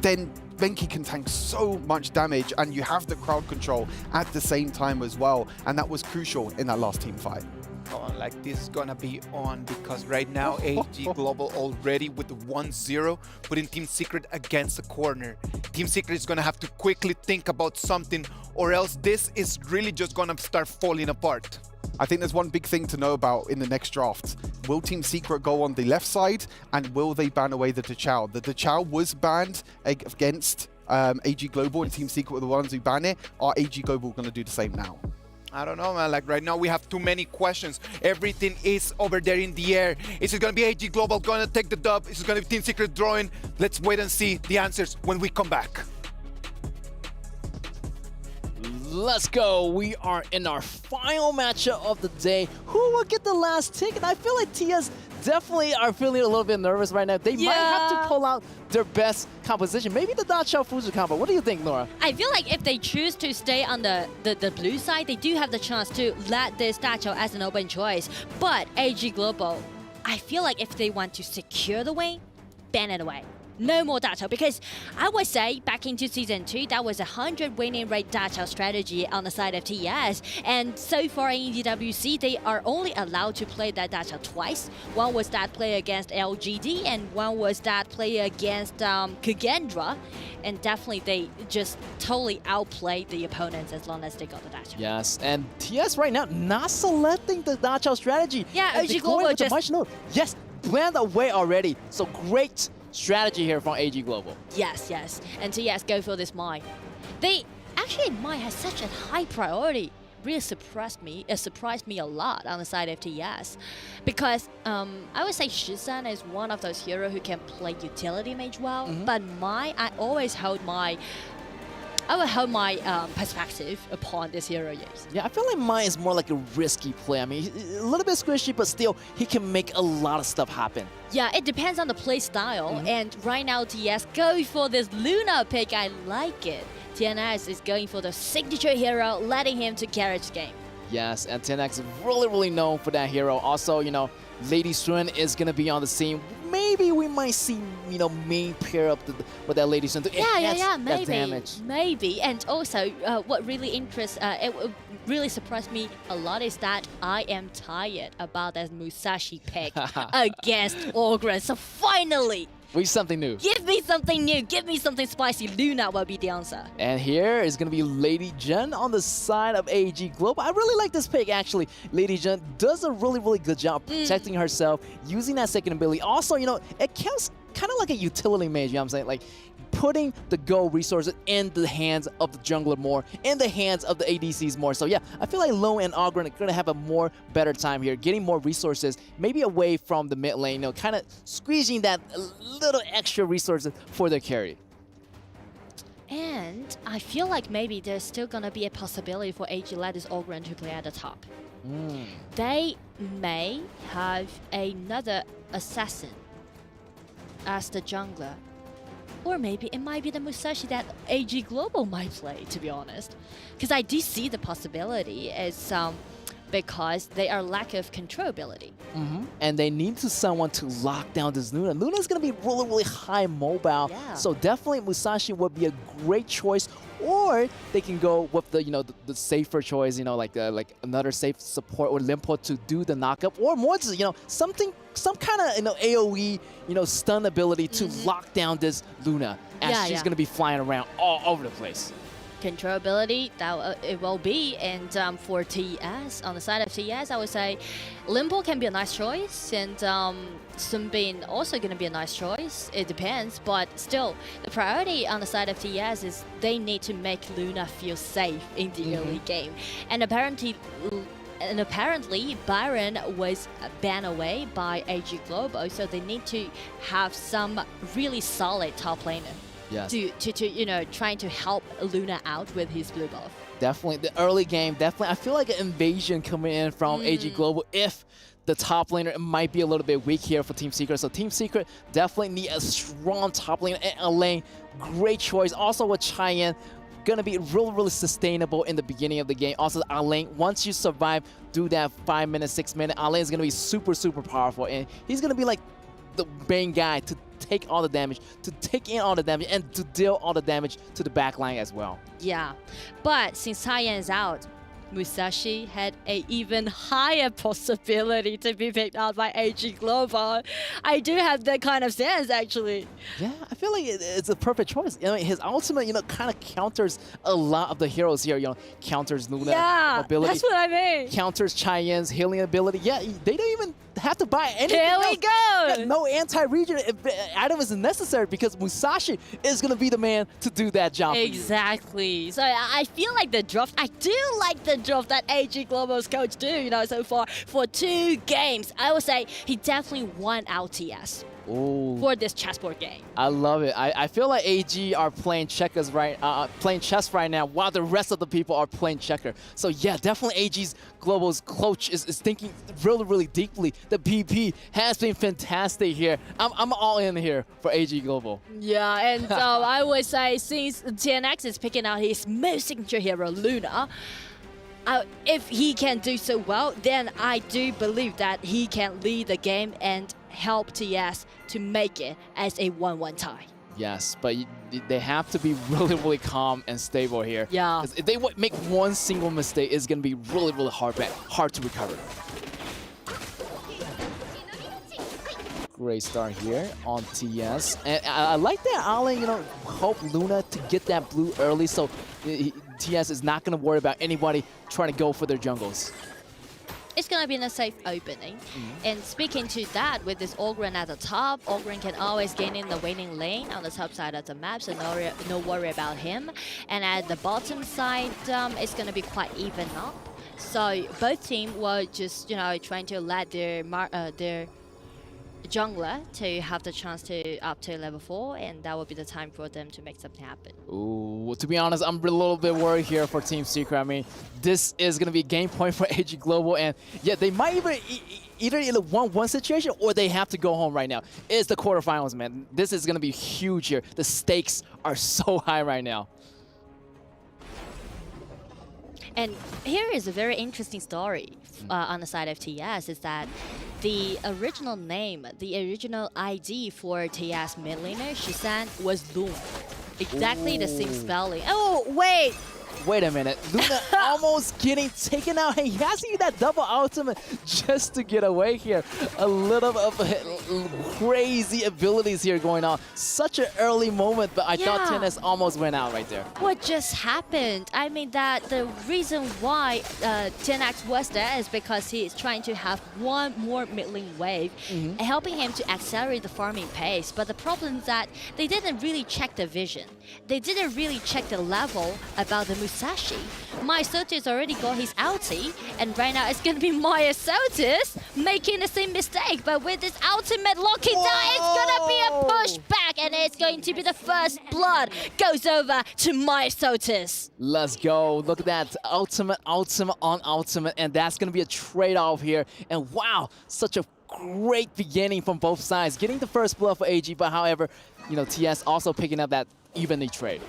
then Menki can tank so much damage, and you have the crowd control at the same time as well, and that was crucial in that last team fight. Oh, like, this is gonna be on, because right now AG Global already with the 1-0, putting Team Secret against the corner. Team Secret is gonna have to quickly think about something, or else this is really just gonna start falling apart. I think there's one big thing to know about in the next draft. Will Team Secret go on the left side, and will they ban away the Dachau? The Dachau was banned against AG Global, and Team Secret were the ones who banned it. Are AG Global going to do the same now? I don't know, man. Like, right now we have too many questions. Everything is over there in the air. Is it going to be AG Global going to take the dub? Is it going to be Team Secret drawing? Let's wait and see the answers when we come back. Let's go. We are in our final matchup of the day. Who will get the last ticket? I feel like TS definitely are feeling a little bit nervous right now. They might have to pull out their best composition. Maybe the Dachau Fuzu combo. What do you think, Nora? I feel like if they choose to stay on the blue side, they do have the chance to let this Dachau as an open choice. But AG Global, I feel like if they want to secure the win, ban it away. No more Dachau, because I would say back into Season 2, that was a 100 winning rate Dachau strategy on the side of TS. And so far in EWC, they are only allowed to play that Dachau twice. One was that play against LGD, and one was that play against Kagendra. And definitely they just totally outplayed the opponents as long as they got the Dachau. Yes, and TS right now not selecting the Dachau strategy. Yeah, OG Global just... Yes, planned away already. So great strategy here from AG Global. Yes, yes. And TS go for this mine. They actually, mine has such a high priority. Really surprised me a lot on the side of TS, because I would say Shisan is one of those heroes who can play utility mage well, but mine, I always hold my perspective upon this hero use. Yeah, I feel like mine is more like a risky play. I mean, a little bit squishy, but still, he can make a lot of stuff happen. Yeah, it depends on the play style, and right now TS go for this Luna pick. I like it. TNX is going for the signature hero, letting him to carry the game. Yes, and TNX is really known for that hero. Also, you know, Lady Sun is going to be on the scene. Maybe we might see, you know, main pair up with that Lady Sun to enhance that damage. Maybe. And also, what really really surprised me a lot is that I am tired about that Musashi pick against Ogren. So finally, something new. Give me something new. Give me something spicy. Luna will be the answer. And here is going to be Lady Jen on the side of AG Global. I really like this pick, actually. Lady Jen does a really, really good job protecting herself, using that second ability. Also, you know, it counts kind of like a utility mage, you know what I'm saying? Like, putting the go resources in the hands of the jungler more, in the hands of the ADCs more. So yeah, I feel like Lo and Ogren are going to have a more better time here, getting more resources, maybe away from the mid lane, you know, kind of squeezing that little extra resources for their carry. And I feel like maybe there's still going to be a possibility for AG Ladis Ogren to play at the top. They may have another assassin as the jungler. Or maybe it might be the Musashi that AG Global might play, to be honest. Because I do see the possibility as because they are lack of control ability. And they need someone to lock down this Luna. Luna's going to be really, really high mobile. So definitely Musashi would be a great choice. Or they can go with the, you know, the safer choice, you know, like another safe support or Limpo to do the knockup, or more just, you know, some kind of, you know, AOE, you know, stun ability to lock down this Luna as she's going to be flying around all over the place. Control ability, that it will be. And for TS, on the side of TS, I would say Limpo can be a nice choice, and Sunbin also going to be a nice choice. It depends, but still, the priority on the side of TS is they need to make Luna feel safe in the early game. And apparently, Byron was banned away by AG Global, so they need to have some really solid top laner. Yes. To you know, trying to help Luna out with his blue buff. Definitely, the early game, definitely. I feel like an invasion coming in from AG Global if the top laner might be a little bit weak here for Team Secret. So Team Secret definitely need a strong top laner and a lane. Great choice. Also with Cheyenne, gonna be really, really sustainable in the beginning of the game. Also, Alain, once you survive, do that 5 minute, 6 minute, Alain is gonna be super, super powerful, and he's gonna be like the main guy to take all the damage, to take in all the damage, and to deal all the damage to the backline as well. Yeah, but since Taiyan is out, Musashi had an even higher possibility to be picked out by AG Global. I do have that kind of sense, actually. Yeah, I feel like it's a perfect choice. You know, his ultimate, you know, kind of counters a lot of the heroes here. You know, counters Luna ability. That's what I mean. Counters Cheyenne's healing ability. Yeah, they don't even have to buy anything Here we go. Yeah, no anti-region item is necessary because Musashi is going to be the man to do that job. Exactly. So I feel like the draft, I do like the draft that AG Global's coach do, you know, so far for 2 games. I would say he definitely won LTS. For this chessboard game. I love it. I feel like AG are playing chess right now while the rest of the people are playing checker. So yeah, definitely AG's Global's coach is thinking really, really deeply. The PP has been fantastic here. I'm all in here for AG Global. Yeah, and so I would say since TNX is picking out his most signature hero, Luna, if he can do so well, then I do believe that he can lead the game and help TS to make it as a 1-1 tie. Yes, but they have to be really, really calm and stable here. Yeah. If they make one single mistake, it's going to be really, really hard to recover. Great start here on TS. And I like that Alain, you know, help Luna to get that blue early, so TS is not going to worry about anybody trying to go for their jungles. It's going to be in a safe opening. And speaking to that, with this Ogren at the top, Ogren can always gain in the winning lane on the top side of the map, so no worry about him. And at the bottom side, it's going to be quite even up. So both teams were just, you know, trying to let their jungler to have the chance to up to level 4, and that will be the time for them to make something happen. Ooh, to be honest, I'm a little bit worried here for Team Secret. I mean, this is going to be a game point for AG Global, and yeah, they might either in a 1-1 situation or they have to go home right now. It's the quarterfinals, man. This is going to be huge here. The stakes are so high right now. And here is a very interesting story on the side of TS, is that the original name, the original ID for TS mid laner, Shisan, was Loom. Exactly the same spelling. Oh, wait! Wait a minute. Luna almost getting taken out. He has to use that double ultimate just to get away here. A little bit of crazy abilities here going on. Such an early moment, but I thought Tennis almost went out right there. What just happened? I mean that the reason why 10x was there is because he is trying to have one more mid lane wave, helping him to accelerate the farming pace. But the problem is that they didn't really check the vision. They didn't really check the level about the Musashi. Myosotis already got his ulti, and right now it's gonna be Myosotis making the same mistake. But with this ultimate locking down, it's gonna be a pushback, and it's going to be the first blood goes over to Myosotis. Let's go. Look at that. Ultimate on ultimate, and that's going to be a trade-off here. And wow, such a great beginning from both sides. Getting the first blood for AG, but however, you know, TS also picking up that evenly trade.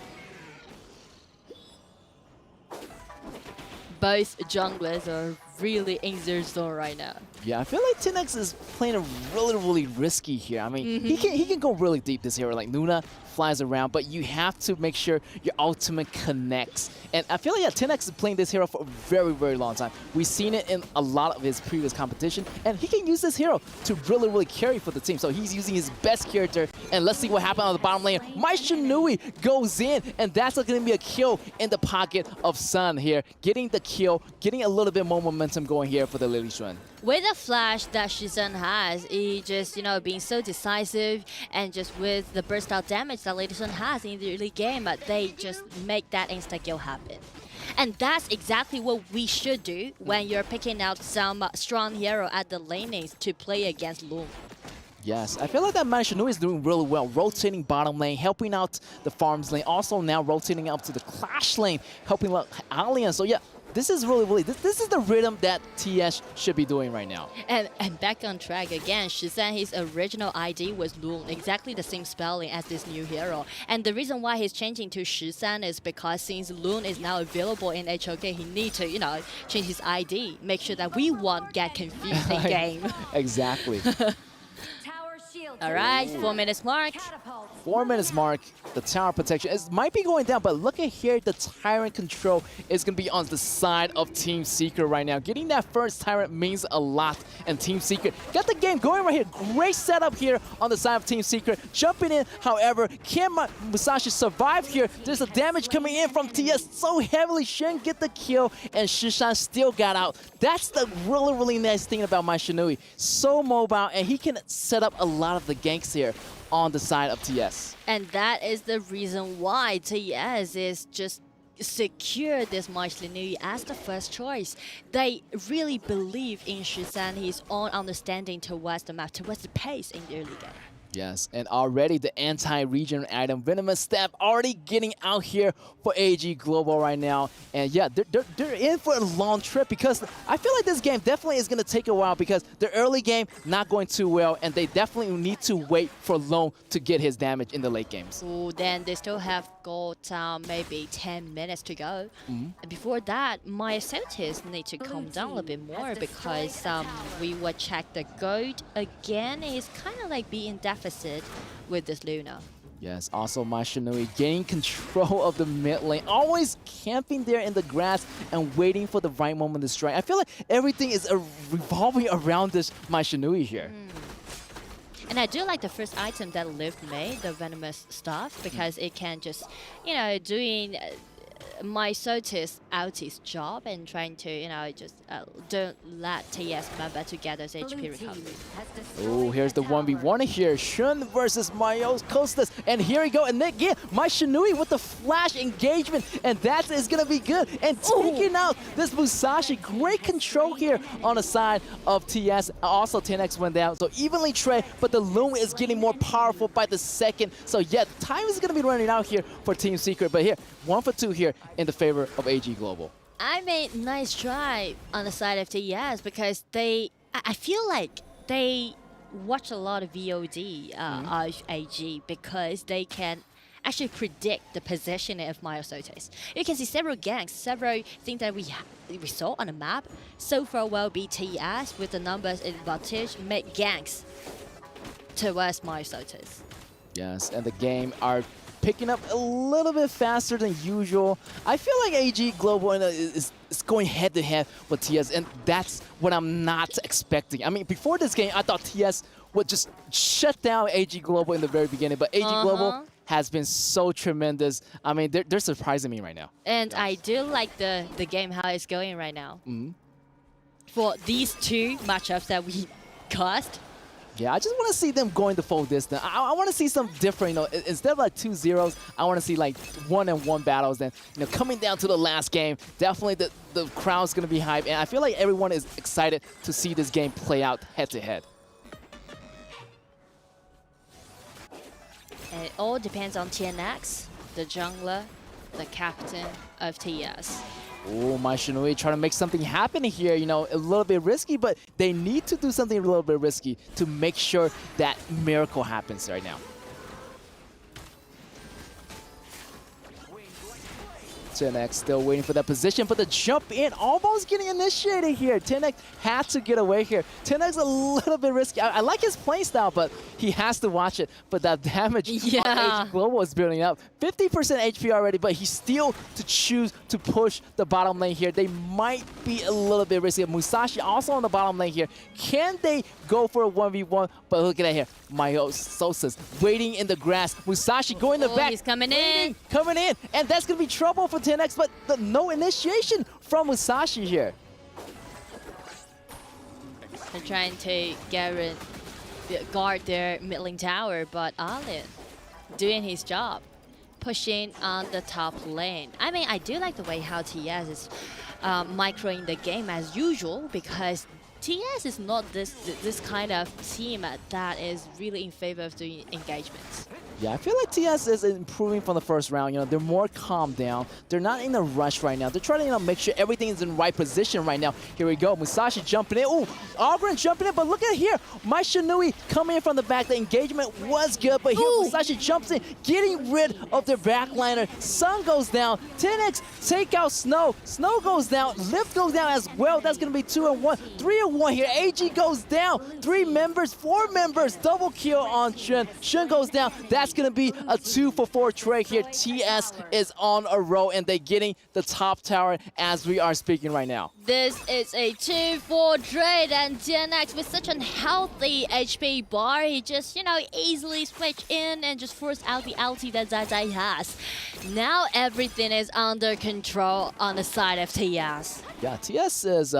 Both junglers are really in their zone right now. Yeah, I feel like 10x is playing a really risky here. I mean, he can go really deep this hero. Like Luna flies around, but you have to make sure your ultimate connects. And I feel like 10x is playing this hero for a very long time. We've seen it in a lot of his previous competition, and he can use this hero to really carry for the team. So he's using his best character, and let's see what happens on the bottom lane. My Shinui goes in, and that's going to be a kill in the pocket of Sun here. Getting the kill, getting a little bit more momentum going here for the Lily Xuan. With the flash that Shizun has, he just, you know, being so decisive, and just with the burst out damage that Lady Sun has in the early game, but they just make that insta-kill happen. And that's exactly what we should do when you're picking out some strong hero at the lanings to play against Loom. Yes, I feel like that Man Shinui is doing really well, rotating bottom lane, helping out the farms lane, also now rotating up to the Clash lane, helping out Alliance. So yeah, this is really, this is the rhythm that TS should be doing right now. And back on track again, Shizan, his original ID was Loon, exactly the same spelling as this new hero. And the reason why he's changing to Shizan is because since Loon is now available in HoK, he needs to, you know, change his ID, make sure that we won't get confused in game. Exactly. All right, 4 minutes mark. 4 minutes mark, the tower protection might be going down, but look at here, the Tyrant control is going to be on the side of Team Secret right now. Getting that first Tyrant means a lot, and Team Secret got the game going right here. Great setup here on the side of Team Secret. Jumping in, however, can Musashi survive here? There's a damage coming in from TS so heavily, shouldn't get the kill, and Shishan still got out. That's the really nice thing about my Shinui. So mobile, and he can set up a lot of the ganks here on the side of TS. And that is the reason why TS is just secure this Shinui as the first choice. They really believe in Shizan, his own understanding towards the map, towards the pace in the early game. Yes, and already the anti-region item, Venomous Stab, already getting out here for AG Global right now. And yeah, they're in for a long trip, because I feel like this game definitely is going to take a while, because the early game not going too well, and they definitely need to wait for Lone to get his damage in the late games. Ooh, then they still have got maybe 10 minutes to go. And before that, Myosotis need to calm down a little bit more, because we will check the gold again. Is kind of like being deficit with this Luna. Yes, also my Shinui gaining control of the mid lane, always camping there in the grass and waiting for the right moment to strike. I feel like everything is revolving around this my Shinui here. And I do like the first item that Lift made, the Venomous Stuff, because it can just, you know, doing Myosotis out his job and trying to, you know, just don't let TS member to get those HP recovery. Oh, here's the 1v1 here. Shun versus Myosotis. And here we go. And again, my Shinui with the flash engagement. And that is going to be good. And taking out this Musashi. Great control here on the side of TS. Also, 10x went down. So evenly trade, but the Loom is getting more powerful by the second. So yeah, time is going to be running out here for Team Secret. But here, 1 for 2 here in the favor of AG Global. I made nice try on the side of TS, because I feel like they watch a lot of VOD of AG, because they can actually predict the positioning of Myosotis. You can see several ganks, several things that we saw on the map. So far will be TS with the numbers advantage, make ganks towards Myosotis. Yes, and the game are picking up a little bit faster than usual. I feel like AG Global is going head-to-head with TS, and that's what I'm not expecting. I mean, before this game, I thought TS would just shut down AG Global in the very beginning, but AG Global has been so tremendous. I mean, they're surprising me right now. And I do like the game, how it's going right now. For these two matchups that we cast. Yeah, I just want to see them going the full distance. I want to see some different, instead of like 2-0s, I want to see like 1-on-1 battles. Then, coming down to the last game, definitely the crowd's going to be hyped. And I feel like everyone is excited to see this game play out head-to-head. And it all depends on TNX, the jungler, the captain of TS. Oh, my Shinui trying to make something happen here, a little bit risky, but they need to do something a little bit risky to make sure that miracle happens right now. TNX still waiting for that position, but the jump in almost getting initiated here. TNX had to get away here. TNX a little bit risky. I like his play style, but he has to watch it. But that damage on AG Global is building up. 50% HP already, but he still to choose to push the bottom lane here. They might be a little bit risky. Musashi also on the bottom lane here. Can they go for a 1v1? But look at that here. Sosa's waiting in the grass. Musashi going in the back. He's coming in. Coming in. And that's going to be trouble for TNX, but no initiation from Musashi here. They're trying to guard their mid lane tower, but Alin doing his job, pushing on the top lane. I mean, I do like the way how TS is microing the game as usual, because TS is not this kind of team that is really in favor of doing engagements. Yeah, I feel like TS is improving from the first round. They're more calmed down. They're not in a rush right now. They're trying to make sure everything is in the right position right now. Here we go. Musashi jumping in. Ooh, Ogren jumping in, but look at here. My Shinui coming in from the back. The engagement was good, but here Musashi jumps in, getting rid of their backliner. Sun goes down. 10x take out Snow. Snow goes down. Lift goes down as well. That's going to be 2-1. 3-1 here. AG goes down. 4 members. Double kill on Shun. Shun goes down. That's going to be a 2-for-4 trade here. TS is on a roll, and they're getting the top tower as we are speaking right now. This is a 2-4 trade, and TNX with such a healthy HP bar, he just, easily switch in and just force out the ulti that Zai Zai has. Now everything is under control on the side of TS. Yeah, TS is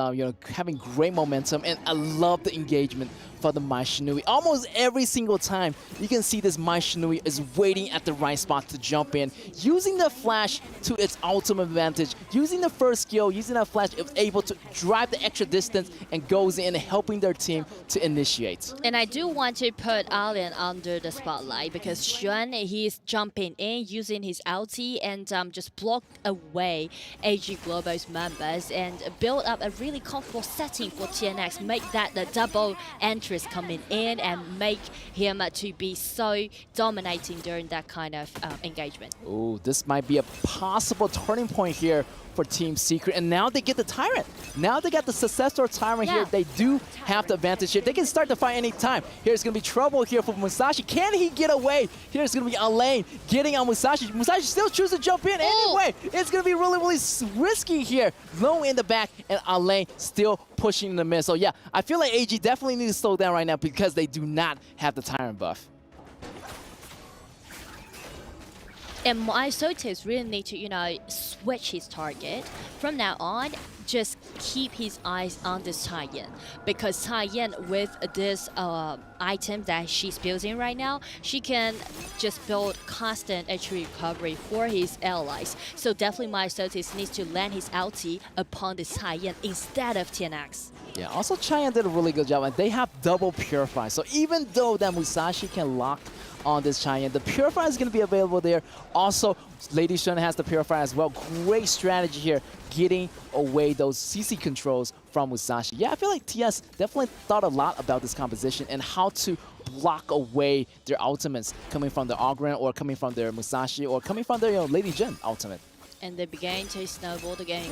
having great momentum, and I love the engagement for the Mai Shinui. Almost every single time, you can see this Mai Shinui is waiting at the right spot to jump in, using the flash to its ultimate advantage, using the first skill, using that flash, it was able to drive the extra distance and goes in, helping their team to initiate. And I do want to put Alien under the spotlight, because Xuan, he's jumping in, using his ulti, and just block away AG Global's members and build up a really comfortable setting for TNX, make that the double entry coming in and make him to be so dominating during that kind of engagement. Oh, this might be a possible turning point here for Team Secret, and now they get the Tyrant. Now they got the successor Tyrant here. They do have the advantage here. They can start the fight anytime. Here's going to be trouble here for Musashi. Can he get away? Here's going to be Alain getting on Musashi. Musashi still chooses to jump in anyway. It's going to be really, really risky here. Low in the back, and Alain still pushing in the mid. So yeah, I feel like AG definitely needs to slow down right now because they do not have the Tyrant buff. And MySotis really need to, switch his target. From now on, just keep his eyes on this Taiyan. Because Taiyan, with this item that she's building right now, she can just build constant HP recovery for his allies. So definitely MySotis needs to land his ulti upon this Taiyan instead of TNX. Yeah, also Cheyenne did a really good job, and they have double Purify. So even though that Musashi can lock on this Cheyenne, the Purify is going to be available there. Also, Lady Shun has the Purify as well. Great strategy here, getting away those CC controls from Musashi. Yeah, I feel like TS definitely thought a lot about this composition and how to block away their ultimates coming from the Ogren or coming from their Musashi or coming from their Lady Jin ultimate. And they began to snowball the game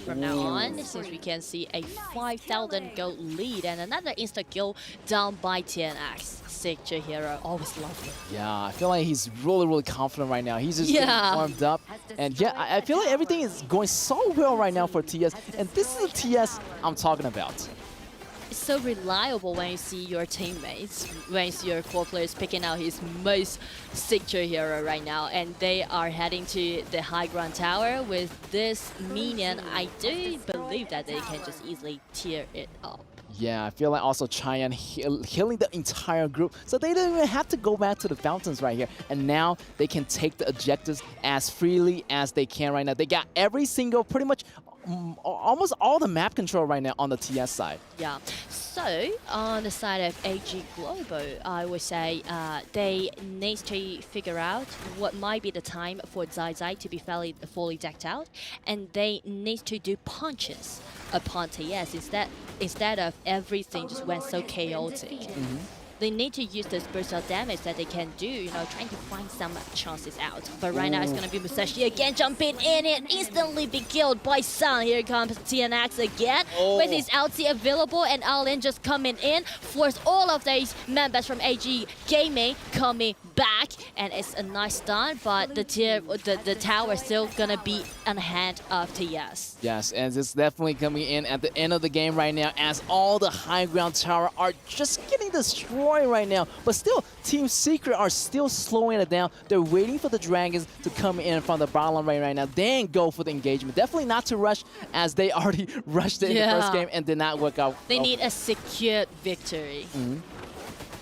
from now on, since we can see a 5,000 gold lead and another insta-kill down by TNX. Signature hero, always lovely. Yeah, I feel like he's really confident right now. He's just getting warmed up. And yeah, I feel like everything is going so well right now for TS. And this is the TS I'm talking about. It's so reliable when you see your teammates, when you see your core players picking out his most signature hero right now, and they are heading to the high ground tower with this minion. I do believe that they can just easily tear it up. Yeah, I feel like also Cheyenne healing the entire group, so they don't even have to go back to the fountains right here. And now they can take the objectives as freely as they can right now. They got every single, pretty much almost all the map control right now on the TS side. Yeah. So on the side of AG Global, I would say they need to figure out what might be the time for Zai Zai to be fully decked out, and they need to do punches upon TS instead of everything just went so chaotic. They need to use this burst of damage that they can do, you know, trying to find some chances out. But right now it's going to be Musashi again jumping in and instantly be killed by Sun. Here comes TNX again with his ulti available, and Alin just coming in, force all of these members from AG Gaming coming back, and it's a nice stun, but the tower is still going to be on hand of TS. Yes, and it's definitely coming in at the end of the game right now, as all the high ground tower are just getting destroyed right now. But still, Team Secret are still slowing it down. They're waiting for the Dragons to come in from the bottom lane right now, then go for the engagement. Definitely not to rush, as they already rushed it in the first game and did not work out. They need a secured victory.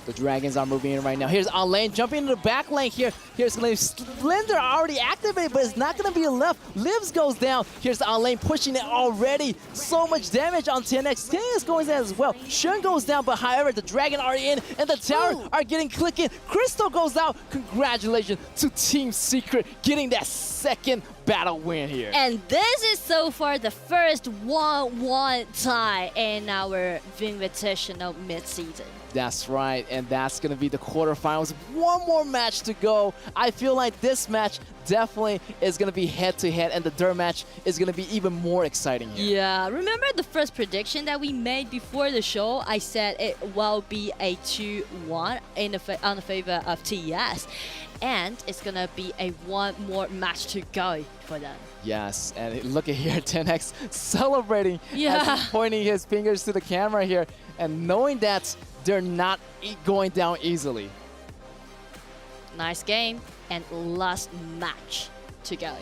The Dragons are moving in right now. Here's Alain jumping into the back lane here. Here's Slender already activated, but it's not going to be left. Livs goes down. Here's Alain pushing it already. So much damage on TNX. TNX going down as well. Shun goes down, but however, the Dragon are in, and the tower are getting clicking. Crystal goes out. Congratulations to Team Secret getting that second battle win here. And this is so far the first 1-1 tie in our Invitational Midseason. That's right, and that's going to be the quarterfinals. One more match to go. I feel like this match definitely is going to be head-to-head, and the third match is going to be even more exciting here. Yeah, remember the first prediction that we made before the show? I said it will be a 2-1 on the favor of TS, and it's going to be a one more match to go for them. Yes, and look at here, 10X celebrating as he's pointing his fingers to the camera here, and knowing that they're not going down easily. Nice game, and last match to go.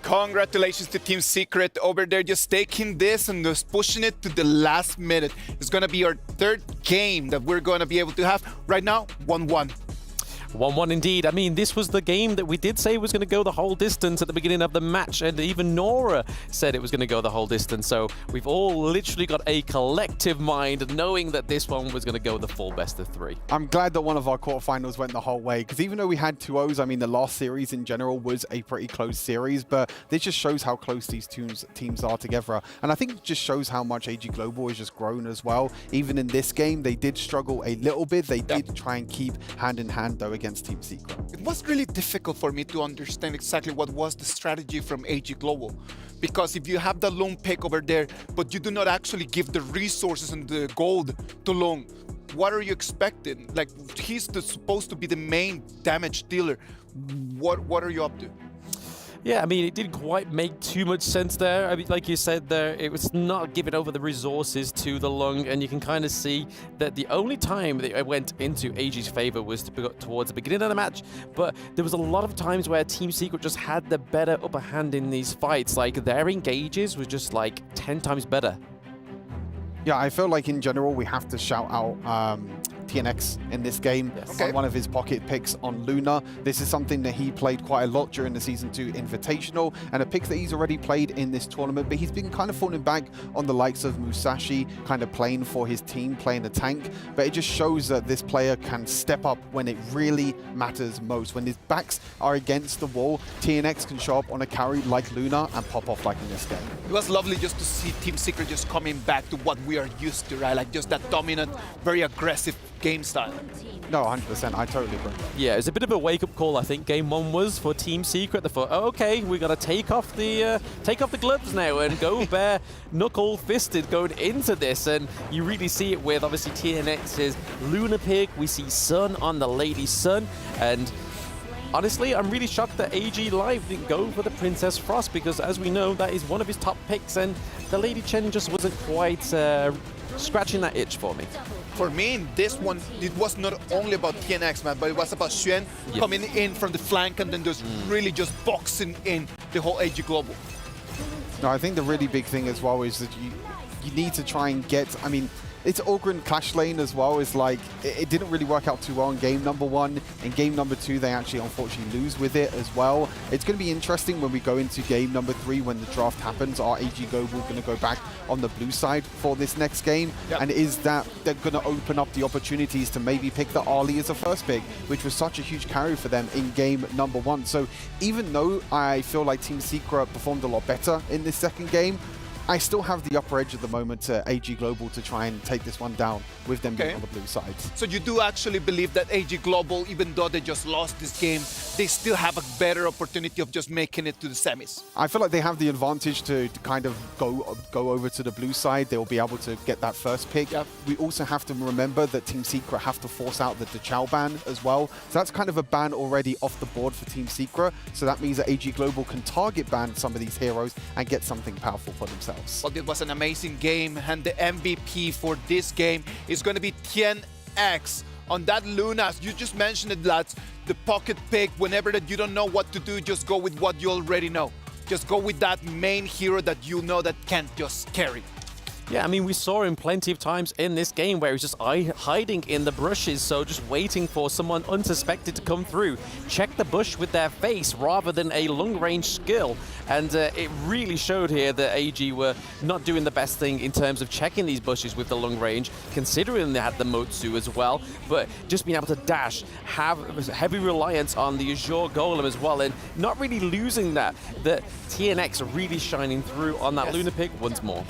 Congratulations to Team Secret over there, just taking this and just pushing it to the last minute. It's going to be our third game that we're going to be able to have. Right now, 1-1. 1-1 indeed. I mean, this was the game that we did say was going to go the whole distance at the beginning of the match, and even Nora said it was going to go the whole distance. So we've all literally got a collective mind knowing that this one was going to go the full best of 3. I'm glad that one of our quarterfinals went the whole way, because even though we had 2-0s, I mean, the last series in general was a pretty close series, but this just shows how close these teams are together. And I think it just shows how much AG Global has just grown as well. Even in this game, they did struggle a little bit. They did try and keep hand in hand, though, against Team Secret. It was really difficult for me to understand exactly what was the strategy from AG Global, because if you have the lone pick over there, but you do not actually give the resources and the gold to lone, what are you expecting? Like, he's supposed to be the main damage dealer. What are you up to? Yeah, I mean, it didn't quite make too much sense there. I mean, like you said there, it was not giving over the resources to the Lung, and you can kind of see that the only time that it went into AG's favor was towards the beginning of the match, but there was a lot of times where Team Secret just had the better upper hand in these fights. Like, their engages was just like 10 times better. Yeah, I feel like in general we have to shout out TNX in this game on one of his pocket picks on Luna. This is something that he played quite a lot during the Season 2 Invitational, and a pick that he's already played in this tournament, but he's been kind of falling back on the likes of Musashi, kind of playing for his team, playing the tank, but it just shows that this player can step up when it really matters most. When his backs are against the wall, TNX can show up on a carry like Luna and pop off like in this game. It was lovely just to see Team Secret just coming back to what we are used to, right? Like just that dominant, very aggressive game style. No, 100%. I totally agree. Yeah, it's a bit of a wake-up call, I think. Game 1 was for Team Secret. They thought, oh, okay, we got to take off the gloves now and go bare knuckle-fisted going into this. And you really see it with obviously TNX's Luna pick. We see Sun on the Lady Sun, and honestly, I'm really shocked that AG Live didn't go for the Princess Frost, because as we know, that is one of his top picks, and the Lady Chen just wasn't quite scratching that itch for me. For me, in this one, it was not only about TNX, man, but it was about Xuan coming in from the flank and then just really just boxing in the whole AG Global. No, I think the really big thing as well is that you need to try and get, I mean, it's Ogren Clash Lane as well. Is like, it didn't really work out too well in game number 1. In game number 2, they actually unfortunately lose with it as well. It's going to be interesting when we go into game number 3 when the draft happens. Are AG Global going to go back on the blue side for this next game? Yep. And is that they're going to open up the opportunities to maybe pick the Ali as a first pick, which was such a huge carry for them in game number 1. So even though I feel like Team Secret performed a lot better in this second game, I still have the upper edge at the moment to AG Global to try and take this one down with them being on the blue side. So you do actually believe that AG Global, even though they just lost this game, they still have a better opportunity of just making it to the semis? I feel like they have the advantage to kind of go over to the blue side. They'll be able to get that first pick. Yep. We also have to remember that Team Secret have to force out the Chow ban as well. So that's kind of a ban already off the board for Team Secret. So that means that AG Global can target ban some of these heroes and get something powerful for themselves. Well, it was an amazing game, and the MVP for this game is going to be TNX on that Luna. You just mentioned it, lads. The pocket pick, whenever that you don't know what to do, just go with what you already know. Just go with that main hero that you know that can just carry. Yeah, I mean, we saw him plenty of times in this game where he's just hiding in the brushes, so just waiting for someone unsuspected to come through. Check the bush with their face rather than a long-range skill. And it really showed here that AG were not doing the best thing in terms of checking these bushes with the long range, considering they had the Motsu as well. But just being able to dash, have heavy reliance on the Azure Golem as well, and not really losing that. The TNX really shining through on that Luna pick once more.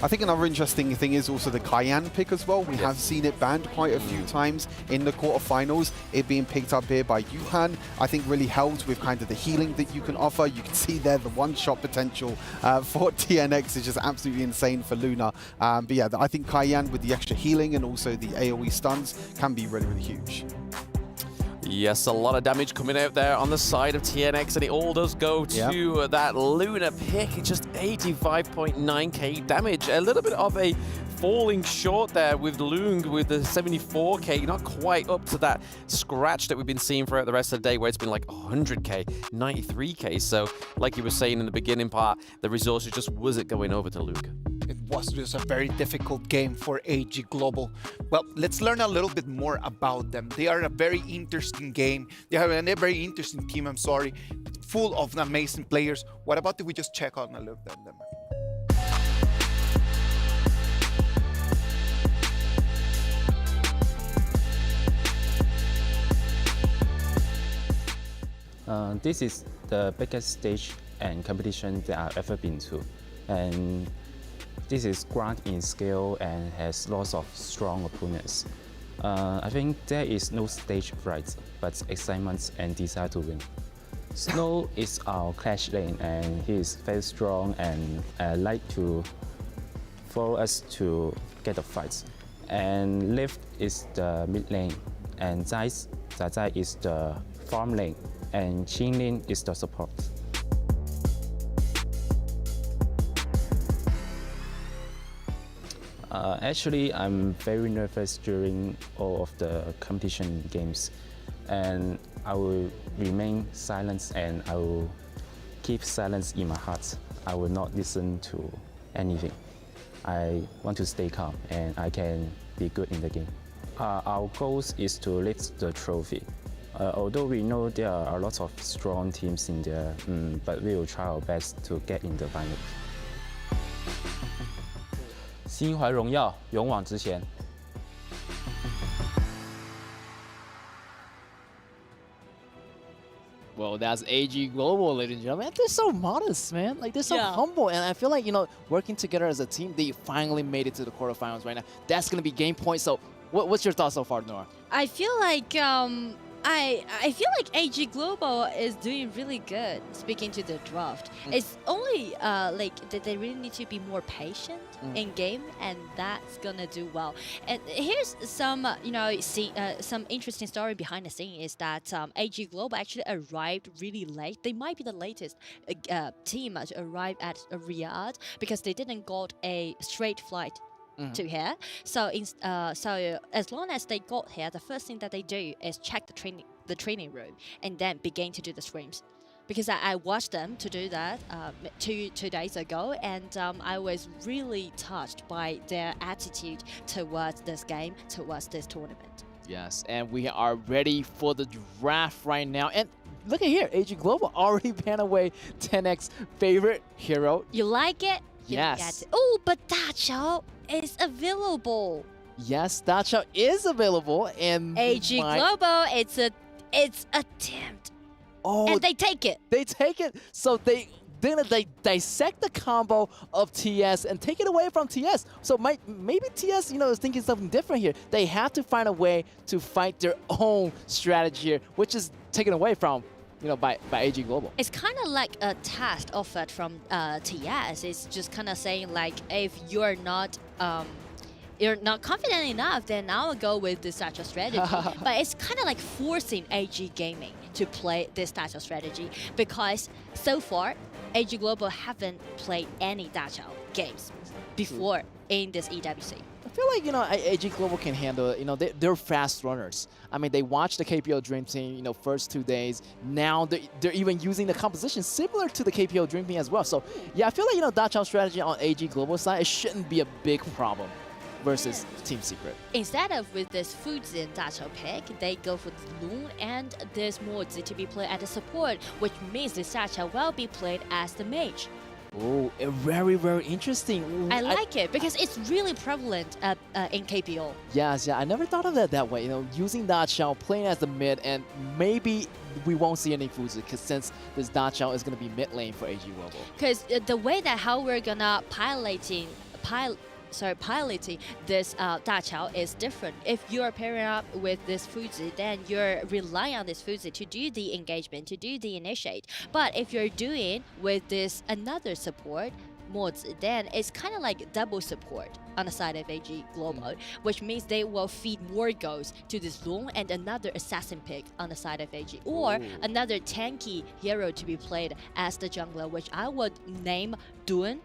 I think another interesting thing is also the Cayenne pick as well. We have seen it banned quite a few times in the quarterfinals. It being picked up here by Yuhan, I think really helped with kind of the healing that you can offer. You can see there the one-shot potential for TNX is just absolutely insane for Luna. But yeah, I think Cayenne with the extra healing and also the AoE stuns can be really, really huge. Yes, a lot of damage coming out there on the side of TNX, and it all does go to that Luna pick. It's just 85.9k damage. A little bit of a falling short there with Lung with the 74k, not quite up to that scratch that we've been seeing throughout the rest of the day where it's been like 100k, 93k. So like you were saying in the beginning part, the resources just wasn't going over to Luke. It was just a very difficult game for AG Global. Well, let's learn a little bit more about them. They are a very interesting game. They have a very interesting team, I'm sorry, full of amazing players. What about if we just check out a little bit of them? This is the biggest stage and competition that I've ever been to. And this is grand in scale and has lots of strong opponents. I think there is no stage fright, but excitement and desire to win. Snow is our clash lane, and he is very strong and like to follow us to get the fights. And Lift is the mid lane, and Zai is the farm lane, and Qinglin is the support. Actually, I'm very nervous during all of the competition games, and I will remain silent and I will keep silence in my heart. I will not listen to anything. I want to stay calm and I can be good in the game. Our goal is to lift the trophy. Although we know there are a lot of strong teams in there, but we will try our best to get in the final. 心怀荣耀，勇往直前。 Well, that's AG Global, ladies and gentlemen. They're so modest, man. Like, they're so humble. And I feel like, you know, working together as a team, they finally made it to the quarterfinals right now. That's going to be game point. So What's your thoughts so far, Nora? I feel like I feel like AG Global is doing really good. Speaking to the draft, it's only like that they really need to be more patient in game, and that's gonna do well. And here's some some interesting story behind the scene is that AG Global actually arrived really late. They might be the latest team to arrive at Riyadh because they didn't got a straight flight to here. So so as long as they got here, the first thing that they do is check the training room and then begin to do the scrims. Because I watched them to do that two days ago, and I was really touched by their attitude towards this game, towards this tournament. Yes, and we are ready for the draft right now. And look at here, AG Global already banned away 10X favorite hero. You like it? Yes. Oh, but Dacho is available. Yes, Dacho is available, and AG Global, it's a attempt. Oh, and they take it. They take it. So they dissect the combo of TS and take it away from TS. So maybe TS, is thinking something different here. They have to find a way to fight their own strategy here, which is taken away from by AG Global. It's kind of like a test offered from TS. It's just kind of saying like, if you're not confident enough, then I'll go with this type of strategy. But it's kind of like forcing AG Gaming to play this type of strategy, because so far AG Global haven't played any Dacho games before in this EWC. I feel like, AG Global can handle it. They're fast runners. I mean, they watched the KPO Dream Team, first 2 days. Now they're even using the composition similar to the KPO Dream Team as well. So, yeah, I feel like, Dacho strategy on AG Global side, it shouldn't be a big problem versus Team Secret. Instead of with this Fuzin Dacho pick, they go for the Loon, and there's more to be played as a support, which means this Dacho will be played as the mage. Oh, very, very interesting. I like it because it's really prevalent in KPO. Yes, yeah, I never thought of that way. Using Dacho, playing as the mid, and maybe we won't see any Fuzi, because since this Dacho is going to be mid lane for AG Global. Because the way that how we're gonna piloting this Dacho is different. If you're pairing up with this Fuzi, then you're relying on this Fuzi to do the engagement, to do the initiate. But if you're doing with this another support mods, then it's kind of like double support on the side of AG Global, which means they will feed more goals to this Loon and another assassin pick on the side of AG, or another tanky hero to be played as the jungler, which I would name Duan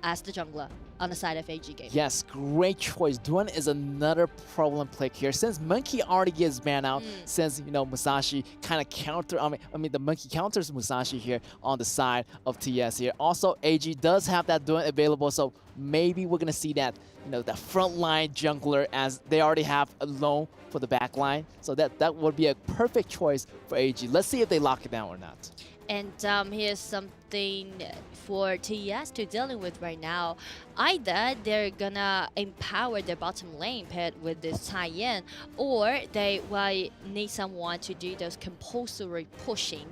as the jungler on the side of AG game. Yes, great choice. Duan is another problem pick here. Since Monkey already gets banned out, since Musashi kind of counter, I mean the Monkey counters Musashi here on the side of TS here. Also, AG does have that Duan available, so maybe we're gonna see that that frontline jungler, as they already have a loan for the back line. So that would be a perfect choice for AG. Let's see if they lock it down or not. And here's something for TES to dealing with right now. Either they're gonna empower their bottom lane paired with this Taiyan, or they will need someone to do those compulsory pushing,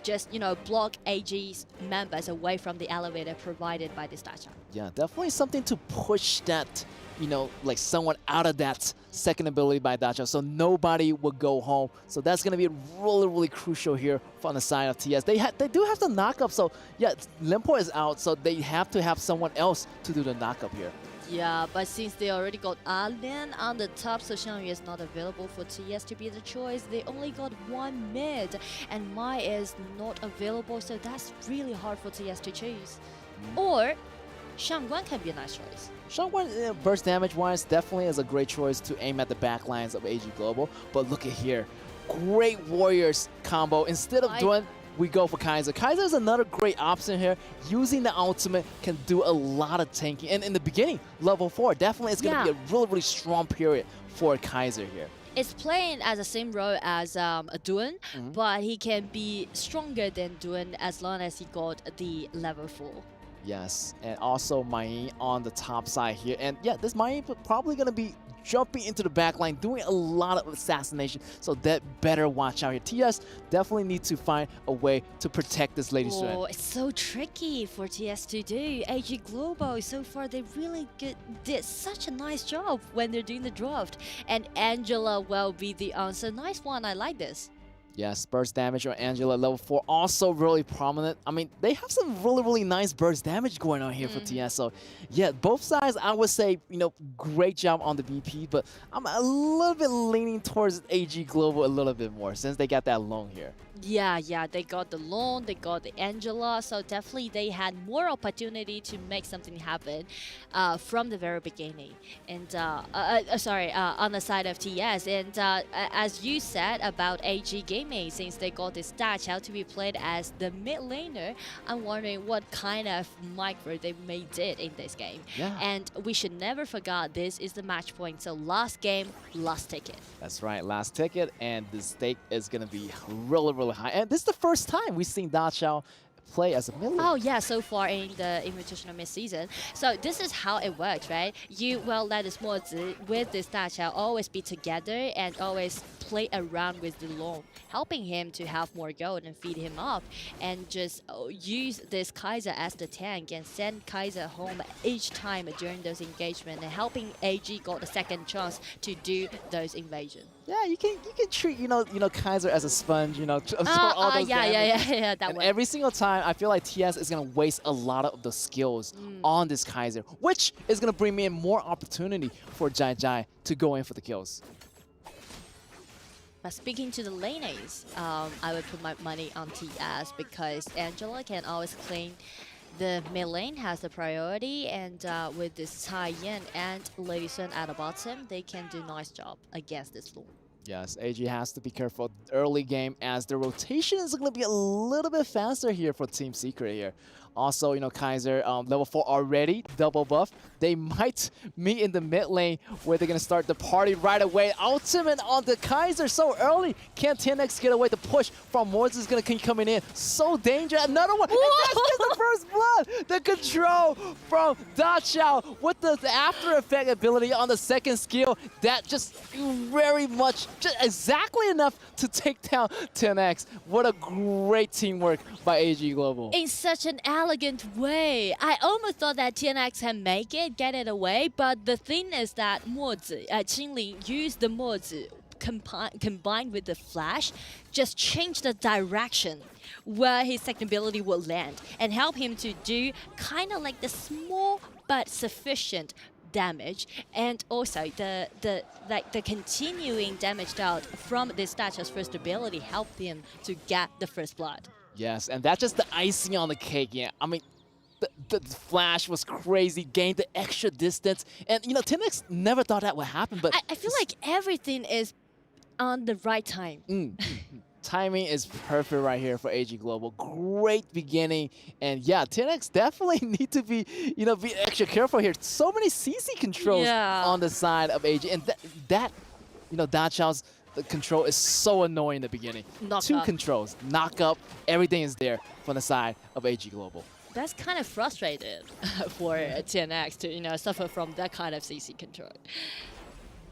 just block AG's members away from the elevator provided by this Dacha. Yeah, definitely something to push that, like someone out of that second ability by Dacha, so nobody would go home. So that's going to be really, really crucial here from the side of TS. They do have the knockup, so yeah, Limpo is out, so they have to have someone else to do the knockup here. Yeah, but since they already got Alien on the top, so Xiangyu is not available for TS to be the choice. They only got one mid, and Mai is not available, so that's really hard for TS to choose. Or Shangguan can be a nice choice. Shangguan, burst damage-wise, definitely is a great choice to aim at the back lines of AG Global. But look at here, great Warriors combo. Instead of doing, we go for Kaiser. Kaiser is another great option here. Using the ultimate can do a lot of tanking. And in the beginning, level 4, definitely it's going to be a really, really strong period for Kaiser here. It's playing as the same role as a Duan, but he can be stronger than Duan as long as he got the level 4. Yes, and also Mai on the top side here. And yeah, this Mai probably going to be jumping into the back line, doing a lot of assassination. So that better watch out here. TS definitely need to find a way to protect this lady student. Oh, it's so tricky for TS to do. AG Global, so far they really did such a nice job when they're doing the draft. And Angela will be the answer. Nice one, I like this. Yes, burst damage on Angela level 4 also really prominent. I mean, they have some really nice burst damage going on here for TS. So yeah, both sides I would say, you know, great job on the BP, but I'm a little bit leaning towards AG Global a little bit more since they got that loan here. Yeah, they got the loan, they got the Angela, so definitely they had more opportunity to make something happen from the very beginning. And on the side of TS. And as you said about AG Gaming, since they got this Dachao to be played as the mid laner, I'm wondering what kind of micro they may did in this game. Yeah. And we should never forget this is the match point. So last game, last ticket. That's right, last ticket, and the stake is gonna be really high. And this is the first time we've seen Dachao play as a mid laner. Oh yeah, so far in the Invitational Midseason. So this is how it works, right? You will let this Mozi with this Dachao always be together and always play around with the Long, helping him to have more gold and feed him up, and just use this Kaiser as the tank and send Kaiser home each time during those engagements, and helping AG got a second chance to do those invasions. Yeah, you can treat you know Kaiser as a sponge, you know, absorb all those damages. Yeah, that and way. every single time, I feel like TS is gonna waste a lot of the skills on this Kaiser, which is gonna bring me in more opportunity for Jai to go in for the kills. But speaking to the lanes, I would put my money on TS because Angela can always clean the mid lane, has the priority, and with this Tai Yin and Lady Sun at the bottom, they can do a nice job against this Lord. Yes, AG has to be careful early game as the rotation is going to be a little bit faster here for Team Secret here. Also, you know, Kaiser level 4 already, double buff. They might meet in the mid lane where they're going to start the party right away. Ultimate on the Kaiser so early. Can 10x get away? The push from Mords is going to keep coming in. So dangerous. Another one. And that's just the first blood. The control from Dachao with the after effect ability on the second skill. That just very much, just exactly enough to take down 10x. What a great teamwork by AG Global. In such an elegant way. I almost thought that TNX can make it, get it away, but the thing is that Qinling used the Mozi combined with the flash, just change the direction where his second ability will land and help him to do kind of like the small but sufficient damage, and also the continuing damage dealt from this Dacha's first ability helped him to get the first blood. Yes, and that's just the icing on the cake. Yeah, I mean, the flash was crazy, gained the extra distance, and you know, 10x never thought that would happen. But I feel like everything is on the right time. Timing is perfect right here for AG Global. Great beginning, and yeah, 10x definitely need to be, you know, be extra careful here. So many CC controls on the side of AG, and that you know, Dachao's the control is so annoying in the beginning. Two controls, knock up, everything is there from the side of AG Global. That's kind of frustrated for TNX to, you know, suffer from that kind of CC control.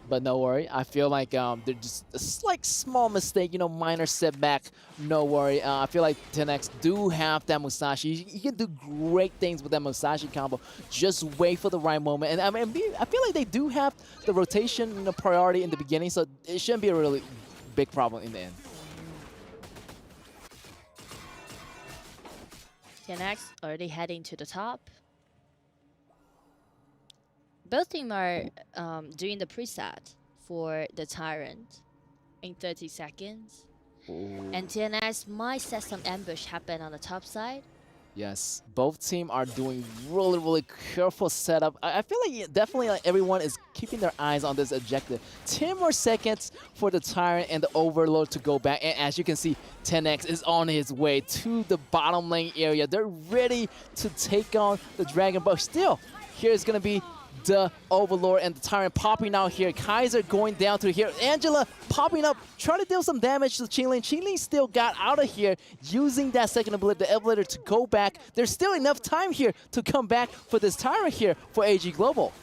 But no worry, I feel like they're just a slight small mistake, you know, minor setback, no worry. I feel like 10x do have that Musashi. You can do great things with that Musashi combo. Just wait for the right moment. And I mean, I feel like they do have the rotation, you know, priority in the beginning, so it shouldn't be a really big problem in the end. TNX already heading to the top. Both teams are doing the preset for the Tyrant in 30 seconds. Ooh. And TNS might set some ambush happen on the top side. Yes, both teams are doing really careful setup. I feel like definitely like everyone is keeping their eyes on this objective. 10 more seconds for the Tyrant and the Overlord to go back. And as you can see, 10x is on his way to the bottom lane area. They're ready to take on the Dragon, but still, here's going to be the Overlord and the Tyrant popping out here. Kaiser going down through here. Angela popping up, trying to deal some damage to Qinling. Qinling still got out of here using that second ability, the elevator, to go back. There's still enough time here to come back for this Tyrant here for AG Global.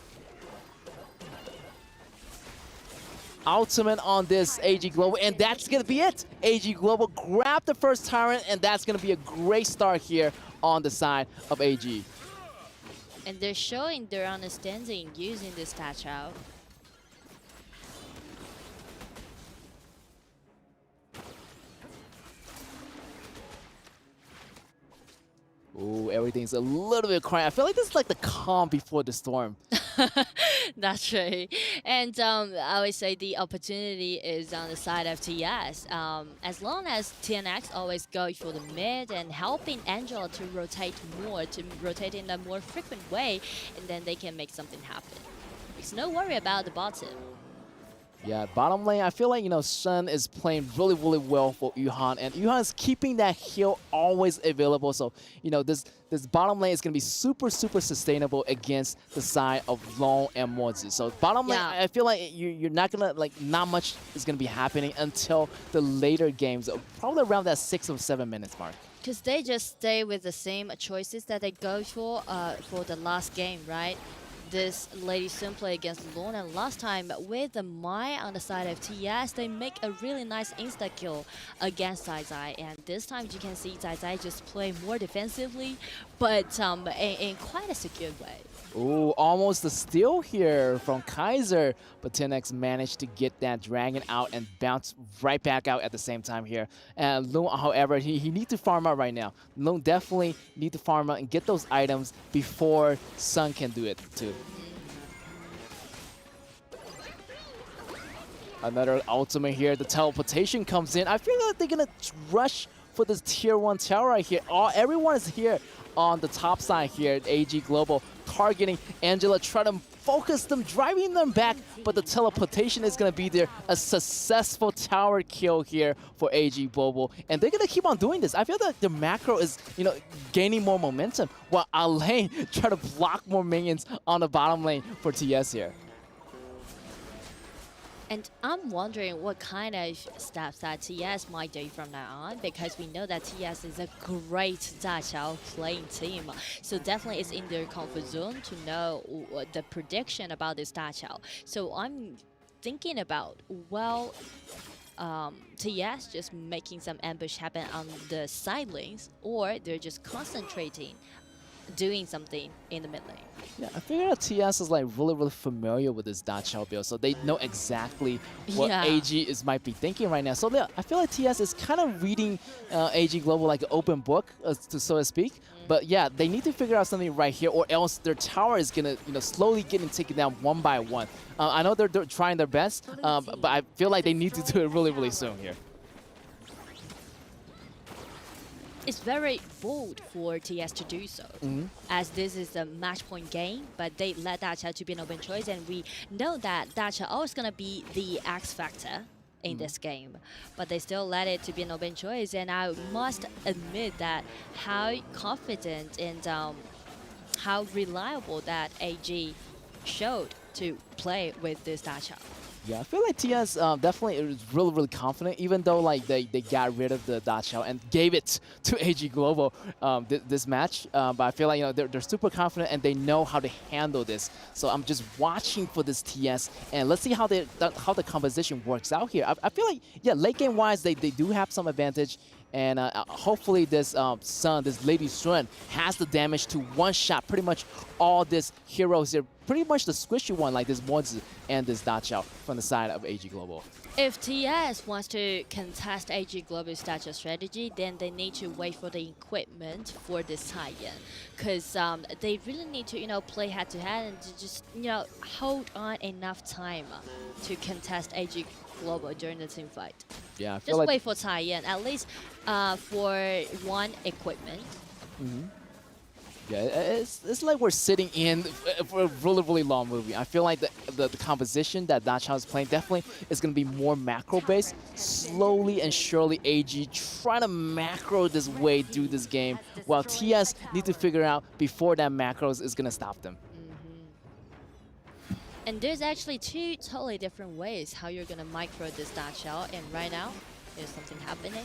ultimate on this AG Global, and that's going to be it. AG Global grab the first Tyrant, and that's going to be a great start here on the side of AG. And they're showing their understanding using this touch out. Ooh, everything's a little bit quiet. I feel like this is like the calm before the storm. That's right. And I would say the opportunity is on the side of TS. As long as TNX always go for the mid and helping Angela to rotate more, to rotate in a more frequent way, and then they can make something happen. There's no worry about the bottom. Yeah, bottom lane, I feel like, Sun is playing really, really well for Yuhan, and Yuhan is keeping that heal always available. So, this bottom lane is going to be super, super sustainable against the side of Long and Mozi. So, bottom lane, I feel like you're not going to, not much is going to be happening until the later games, probably around that 6 or 7 minutes mark. Because they just stay with the same choices that they go for the last game, right? This Lady Sun play against Lorna, and last time with the Mai on the side of TS, they make a really nice insta-kill against Zai Zai, and this time you can see Zai Zai just play more defensively, but in quite a secure way. Ooh, almost a steal here from Kaiser, but 10X managed to get that Dragon out and bounce right back out at the same time here. And Loon, however, he needs to farm out right now. Loon definitely need to farm out and get those items before Sun can do it too. Another ultimate here, the teleportation comes in. I feel like they're gonna rush for this tier 1 tower right here. Everyone is here on the top side here at AG Global, targeting Angela, trying to focus them, driving them back, but the teleportation is going to be there. A successful tower kill here for AG Global, and they're going to keep on doing this. I feel that the macro is, gaining more momentum, while Alain try to block more minions on the bottom lane for TS here. And I'm wondering what kind of steps that TS might do from now on, because we know that TS is a great Daqiao playing team. So definitely it's in their comfort zone to know the prediction about this Daqiao. So I'm thinking about, TS just making some ambush happen on the side lanes, or they're just concentrating doing something in the mid lane. Yeah, I figure out TS is like really, really familiar with this Daqiao build, so they know exactly what AG might be thinking right now. So yeah, I feel like TS is kind of reading AG Global like an open book, so to speak. But yeah, they need to figure out something right here, or else their tower is gonna, slowly getting taken down one by one. I know they're trying their best, but I feel like they need to do it really, really soon here. It's very bold for TS to do so, as this is a match point game, but they let Daqiao to be an open choice, and we know that Daqiao always going to be the X factor in this game, but they still let it to be an open choice, and I must admit that how confident and how reliable that AG showed to play with this Daqiao. Yeah, I feel like TS definitely is really, really confident, even though like they got rid of the Daqiao and gave it to AG Global this match. But I feel like they're super confident and they know how to handle this. So I'm just watching for this TS, and let's see how the composition works out here. I feel like late game wise they do have some advantage. And hopefully this this Lady Sun has the damage to one-shot pretty much all these heroes here. Pretty much the squishy one like this Mozi and this Daqiao from the side of AG Global. If TS wants to contest AG Global's Daqiao strategy, then they need to wait for the equipment for this tie-in. Because they really need to, play head-to-head and to just, hold on enough time to contest AG Global during the team fight. Yeah, I feel just like wait for tie-in, at least for one equipment. Yeah, it's like we're sitting in for a really, really long movie. I feel like the composition that Daqiao is playing definitely is going to be more macro-based. Slowly and surely, AG trying to macro this way through this game, while TS need to figure out before that macros is going to stop them. And there's actually two totally different ways how you're going to micro this Daqiao, and right now, there's something happening.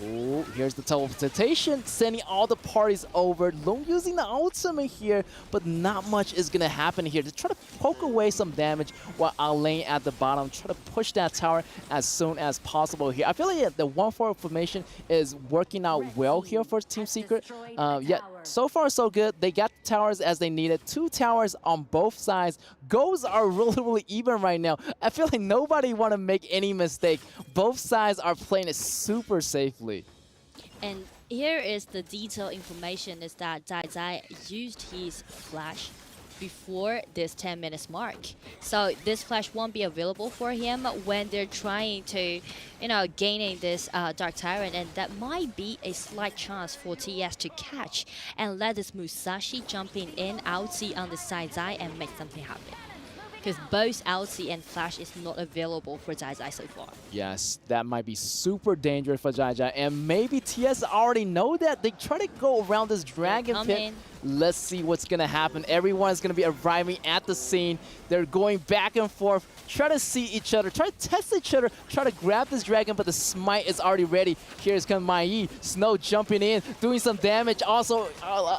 Oh, here's the teleportation, sending all the parties over. Lone using the ultimate here, but not much is going to happen here. To try to poke away some damage while Alain at the bottom, try to push that tower as soon as possible here. I feel like the 1-4 formation is working out well here for Team Secret. Yeah, so far so good. They got the towers as they needed. 2 towers on both sides. Goals are really even right now. I feel like nobody want to make any mistake. Both sides are playing it super safely. And here is the detailed information is that Zai Zai used his flash before this 10 minutes mark. So this flash won't be available for him when they're trying to, gaining this Dark Tyrant, and that might be a slight chance for TS to catch and let this Musashi jumping in outsy on the side Zai and make something happen. Because both outsy and flash is not available for Zai Zai so far. Yes, that might be super dangerous for Zai Zai. And maybe TS already know that. They try to go around this dragon pit. Let's see what's going to happen. Everyone's going to be arriving at the scene. They're going back and forth, try to see each other, try to test each other, try to grab this dragon, but the smite is already ready. Here's Mai. Snow jumping in, doing some damage. Also,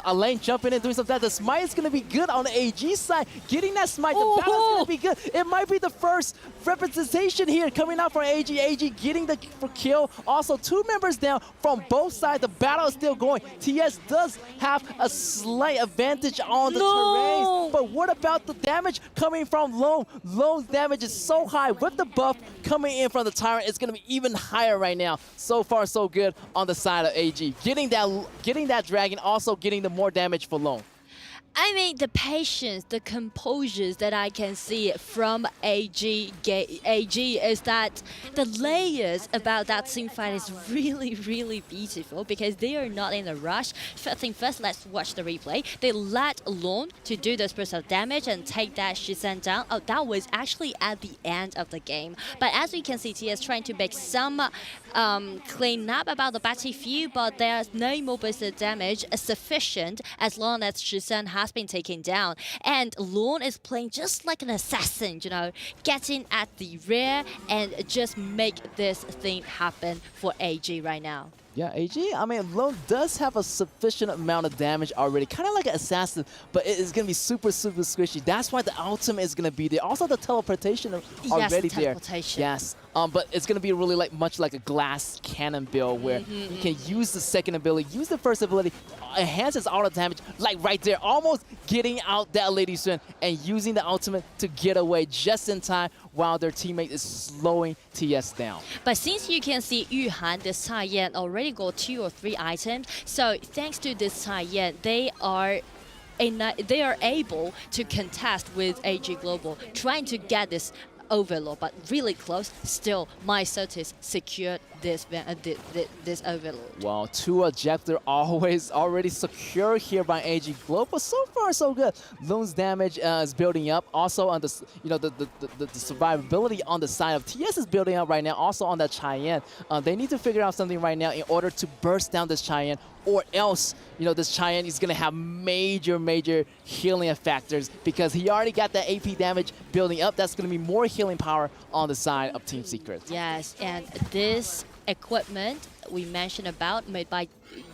Alain jumping in, doing some damage. The smite is going to be good on the AG side. Getting that smite, the battle is going to be good. It might be the first representation here coming out from AG. AG getting the kill. Also, 2 members down from both sides. The battle is still going. TS does have a slight advantage on the terrain, but what about the damage coming from Lone? Lone's damage is so high with the buff coming in from the Tyrant. It's going to be even higher right now. So far, so good on the side of AG. Getting that dragon, also getting the more damage for Lone. I mean, the patience, the composure that I can see from AG is that the layers about that team fight is really, really beautiful because they are not in a rush. First thing first, let's watch the replay. They let Lone to do this burst of damage and take that Shizen down. Oh, that was actually at the end of the game. But as we can see, TS trying to make some clean up about the battlefield, but there's no more boosted damage sufficient as long as Shizen has been taken down. And Lone is playing just like an assassin, getting at the rear and just make this thing happen for AG right now. Yeah, AG, I mean, Lone does have a sufficient amount of damage already. Kind of like an assassin, but it is going to be super, super squishy. That's why the ultimate is going to be there. Also, the teleportation already the teleportation. there. Yes, but it's going to be really much like a glass cannon build where you can use the second ability, use the first ability, enhances all the damage, like right there, almost getting out that Lady Sun and using the ultimate to get away just in time while their teammate is slowing TS down. But since you can see Yuhan, this Cai Yan already got 2 or 3 items, so thanks to this Cai Yan, they are able to contest with AG Global, trying to get this overlord, but really close. Still, My Certis secured this overlord. Well, 2 objectives always already secure here by AG Global. So far, so good. Lone's damage is building up. Also on the the survivability on the side of TS is building up right now. Also on that Cheyenne, they need to figure out something right now in order to burst down this Cheyenne, or else this Cheyenne is gonna have major healing factors because he already got that AP damage building up. That's gonna be more healing power on the side of Team Secret. Yes, and this equipment we mentioned about made by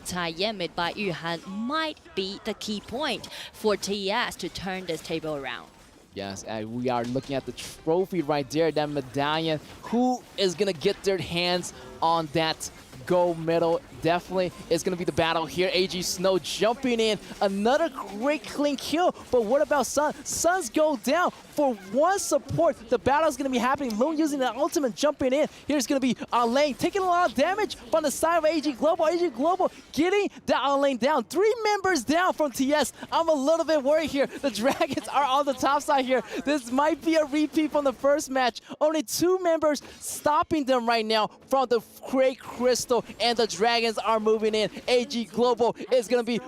Cai Yan, made by Yuhan, might be the key point for TS to turn this table around. Yes, and we are looking at the trophy right there, that medallion. Who is gonna get their hands on that gold medal? Definitely is going to be the battle here. AG Snow jumping in. Another great clean kill. But what about Sun? Suns go down for 1 support. The battle is going to be happening. Lone using the ultimate jumping in. Here's going to be Alain taking a lot of damage from the side of AG Global. AG Global getting the Alain down. 3 members down from TS. I'm a little bit worried here. The Dragons are on the top side here. This might be a repeat from the first match. Only 2 members stopping them right now from the Great Crystal, and the Dragons are moving in. AG Global is going to be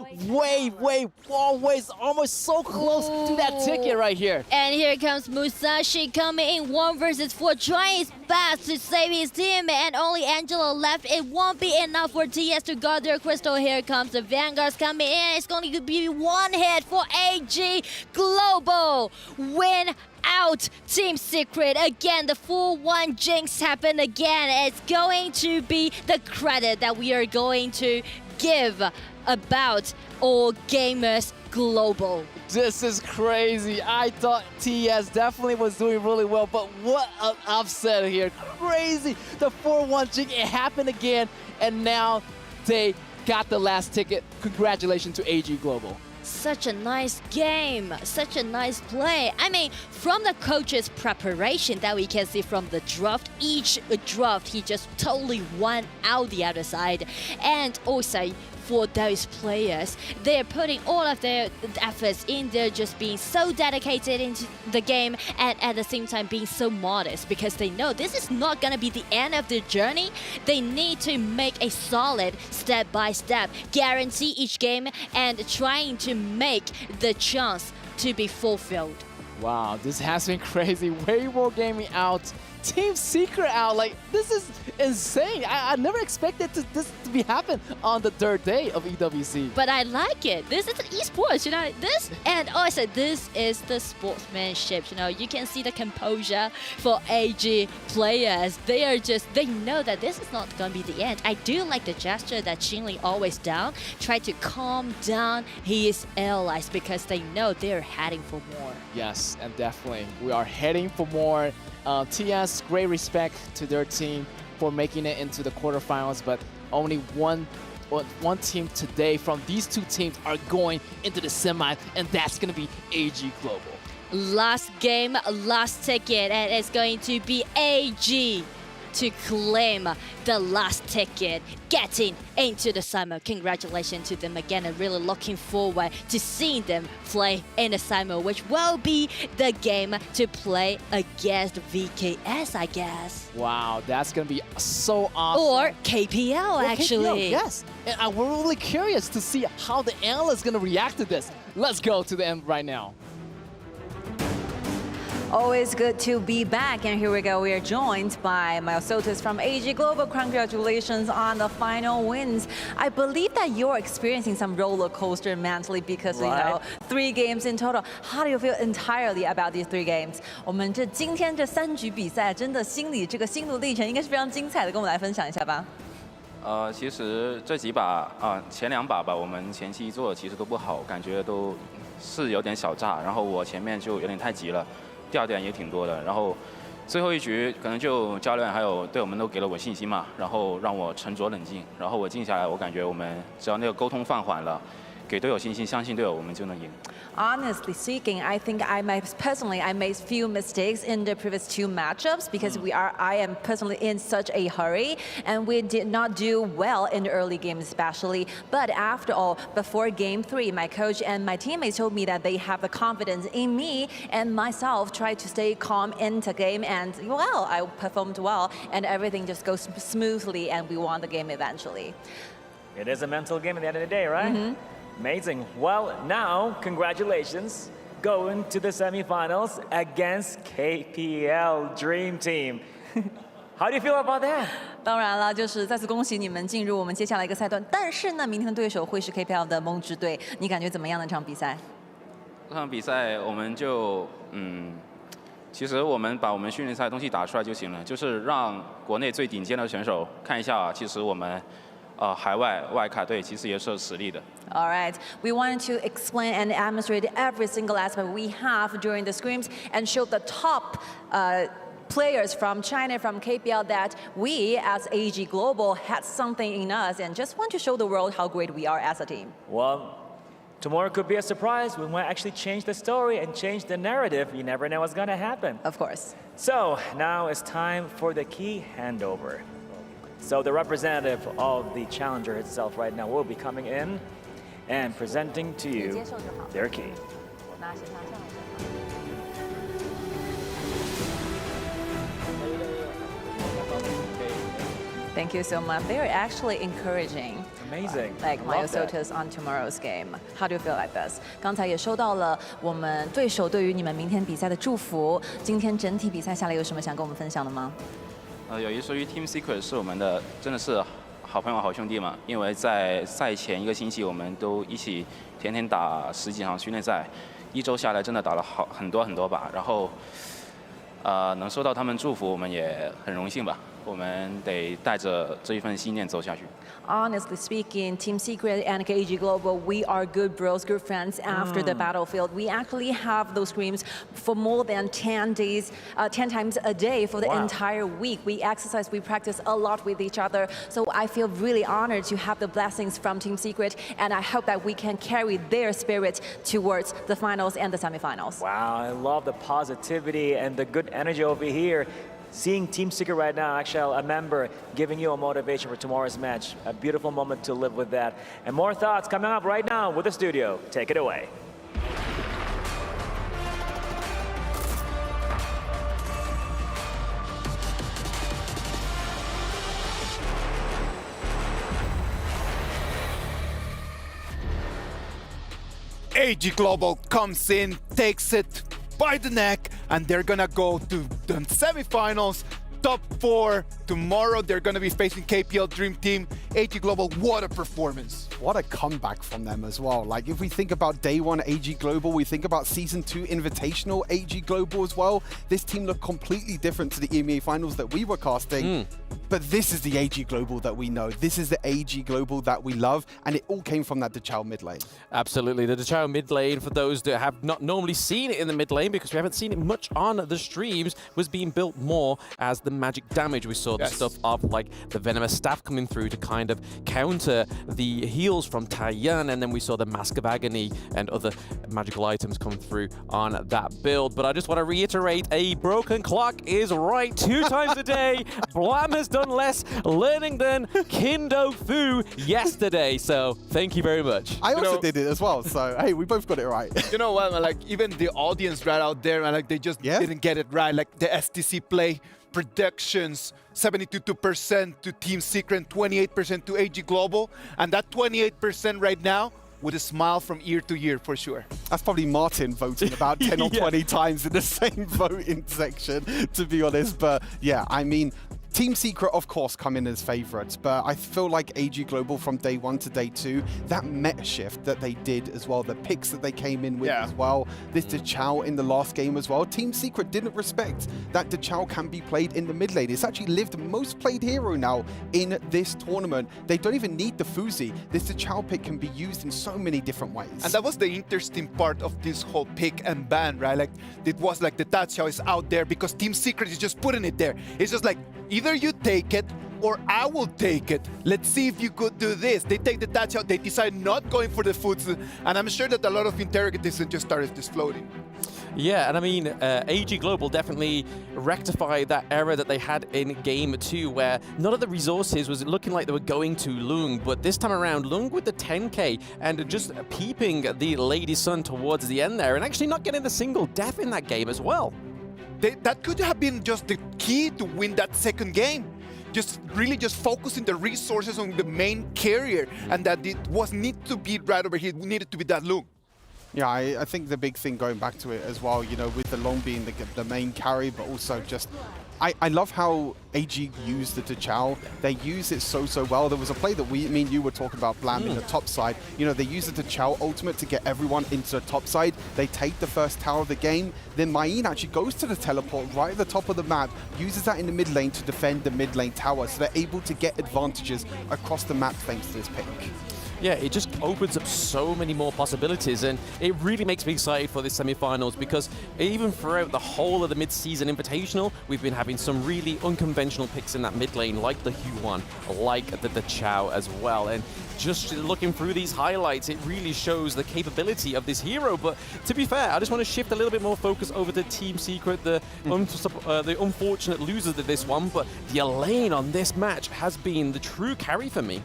always almost so close to that ticket right here. And here comes Musashi coming in 1 versus 4, trying his fast to save his team, and only Angela left. It won't be enough for TS to guard their crystal. Here comes the Vanguards coming in. It's going to be one hit for AG Global. Win out Team Secret. Again, the 4-1 jinx happened again. It's going to be the credit that we are going to give about All Gamers Global. This is crazy. I thought TS definitely was doing really well, but what an upset here. Crazy. The 4-1 jig, it happened again, and now they got the last ticket. Congratulations to AG Global. Such a nice game, such a nice play. I mean, from the coach's preparation that we can see from the draft, each draft he just totally won out the other side. And also for those players, they're putting all of their efforts in there, just being so dedicated into the game, and at the same time being so modest, because they know this is not going to be the end of their journey. They need to make a solid step-by-step, guarantee each game, and trying to make the chance to be fulfilled. Wow, this has been crazy. Weibo Gaming out, Team Secret out. Like, this is insane. I never expected this to be happen on the third day of EWC. But I like it. This is esports, you know, this. And also, this is the sportsmanship, you know. You can see the composure for AG players. They know that this is not going to be the end. I do like the gesture that Xinli always down, try to calm down his allies, because they know they're heading for more. Yes, and definitely. We are heading for more. TS, great respect to their team for making it into the quarterfinals, but only one team today from these two teams are going into the semi, and that's going to be AG Global. Last game, last ticket, and it's going to be AG to claim the last ticket, getting into the summer. Congratulations to them again, and really looking forward to seeing them play in the summer, which will be the game to play against VKS, I guess. Wow, that's gonna be so awesome. Or KPL, actually. KPL, yes, and we're really curious to see how the analysts gonna react to this. Let's go to the end right now. Always good to be back, and here we go. We are joined by Myosotis from AG Global. Congratulations on the final wins. I believe that you're experiencing some roller coaster mentally because you know 3 games in total. How do you feel entirely about these 3 games? 我们今天这3局比赛，真的心理这个心路历程应该是非常精彩的，跟我们来分享一下吧。其实这几把前2把吧，我们前期做的其实都不好，感觉都是有点小炸，然后我前面就有点太急了。掉点也挺多的，然后最后一局可能就教练还有队友们都给了我信心嘛，然后让我沉着冷静，然后我静下来，我感觉我们只要那个沟通放缓了，给队友信心，相信队友，我们就能赢。Honestly speaking, I think I made few mistakes in the previous 2 matchups because I am personally in such a hurry, and we did not do well in the early game especially. But after all, before game 3, my coach and my teammates told me that they have the confidence in me, and myself tried to stay calm in the game, and well, I performed well, and everything just goes smoothly, and we won the game eventually. It is a mental game at the end of the day, right? Amazing. Well, now, congratulations. Going to the semifinals against KPL Dream Team. How do you feel about that? 当然了，就是再次恭喜你们进入我们接下来一个赛段。但是呢，明天的对手会是 KPL 的梦之队。你感觉怎么样那场比赛？这场比赛我们就其实我们把我们训练赛的东西打出来就行了，就是让国内最顶尖的选手看一下，其实我们。海外外卡队其实也是有实力的。All right, we wanted to explain and demonstrate every single aspect we have during the scrims and show the top players from China, from KPL, that we as AG Global had something in us and just want to show the world how great we are as a team. Well, tomorrow could be a surprise. We might actually change the story and change the narrative. You never know what's going to happen. Of course. So now it's time for the key handover. So the representative of the challenger itself right now will be coming in and presenting to you their key. Thank you so much. They are actually encouraging. Amazing. Like Myosotis on tomorrow's game. How do you feel like this? 刚才也收到了我们对手对于你们明天比赛的祝福。今天整体比赛下来有什么想跟我们分享的吗？有一说一 ，Team Secret 是我们的真的是好朋友、好兄弟嘛。因为在赛前1个星期，我们都一起天天打10几场训练赛，1周下来真的打了很多把。然后，能收到他们祝福，我们也很荣幸吧。我们得带着这一份信念走下去。Honestly speaking, Team Secret and KG Global, we are good bros, good friends after the battlefield. We actually have those screams for more than 10 days, 10 times a day for the entire week. We exercise, we practice a lot with each other. So I feel really honored to have the blessings from Team Secret, and I hope that we can carry their spirit towards the finals and the semifinals. Wow, I love the positivity and the good energy over here. Seeing Team Secret right now, actually a member giving you a motivation for tomorrow's match. A beautiful moment to live with that. And more thoughts coming up right now with the studio. Take it away. HoK Global comes in, takes it by the neck, and they're gonna go to the semifinals, top 4. Tomorrow they're gonna be facing KPL Dream Team. HoK Global, what a performance. What a comeback from them as well. Like, if we think about day 1 HoK Global, we think about season 2 Invitational HoK Global as well. This team looked completely different to the EMEA finals that we were casting. But this is the HoK Global that we know. This is the HoK Global that we love, and it all came from that Dachau mid lane. Absolutely. The Dachau mid lane, for those that have not normally seen it in the mid lane, because we haven't seen it much on the streams, was being built more as the magic damage. We saw the stuff of like the venomous staff coming through to kind of counter the heals from Taiyan, and then we saw the Mask of Agony and other magical items come through on that build. But I just want to reiterate, a broken clock is right 2 times a day. Blam has done less learning than Kindo Fu yesterday, so thank you very much. I also did it as well, so hey, we both got it right. You know what, man, like even the audience right out there, man, like they just didn't get it right. Like the STC play predictions, 72% to Team Secret, 28% to HoK Global, and that 28% right now with a smile from ear to ear for sure. That's probably Martin voting about 10 or 20 times in the same voting section, to be honest. But yeah, I mean, Team Secret, of course, come in as favorites, but I feel like HoK Global from day 1 to day 2, that meta shift that they did as well, the picks that they came in with as well, this Dachau in the last game as well, Team Secret didn't respect that Dachau can be played in the mid lane. It's actually lived most played hero now in this tournament. They don't even need the Fuzi. This Dachau pick can be used in so many different ways. And that was the interesting part of this whole pick and ban, right? Like, it was like the Dachau is out there because Team Secret is just putting it there. It's just like, either you take it or I will take it. Let's see if you could do this. They take the Dachau, they decide not going for the Futsu, and I'm sure that a lot of interrogatives just started just floating. Yeah, and I mean, HoK Global definitely rectified that error that they had in Game 2, where none of the resources was looking like they were going to Lung, but this time around, Lung with the 10k and just peeping the Lady Sun towards the end there, and actually not getting a single death in that game as well. That could have been just the key to win that second game. Just really just focusing the resources on the main carrier, and that it was need to be right over here, it needed to be that Lung. Yeah, I think the big thing going back to it as well, you know, with the Long being the main carry, but also just, I love how HoK used the Dachau. They use it so well. There was a play that me and you were talking about, Blam, in the top side. You know, they use the Dachau ultimate to get everyone into the top side. They take the first tower of the game. Then Mayin actually goes to the teleport right at the top of the map, uses that in the mid lane to defend the mid lane tower. So they're able to get advantages across the map thanks to this pick. Yeah, it just opens up so many more possibilities, and it really makes me excited for the semi-finals, because even throughout the whole of the mid-season invitational, we've been having some really unconventional picks in that mid lane, like the Huan, like the Dachau as well. And just looking through these highlights, it really shows the capability of this hero. But to be fair, I just want to shift a little bit more focus over to Team Secret, the unfortunate losers of this one. But the Elaine on this match has been the true carry for me.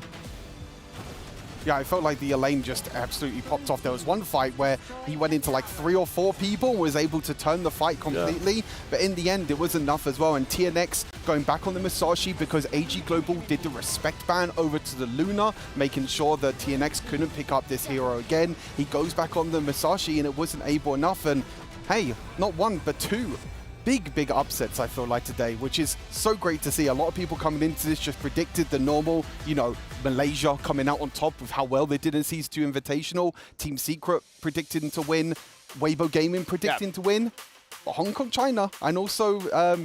Yeah, I felt like the Elaine just absolutely popped off. There was one fight where he went into like 3 or 4 people, was able to turn the fight completely, but in the end it was enough as well. And TNX going back on the Musashi because HoK Global did the respect ban over to the Luna, making sure that TNX couldn't pick up this hero again. He goes back on the Musashi and it wasn't able enough, and hey, not 1 but 2 big upsets, I feel like, today, which is so great to see. A lot of people coming into this just predicted the normal, you know, Malaysia coming out on top with how well they did in Season 2 Invitational, Team Secret predicting to win, Weibo Gaming predicting to win. Hong Kong, China, and also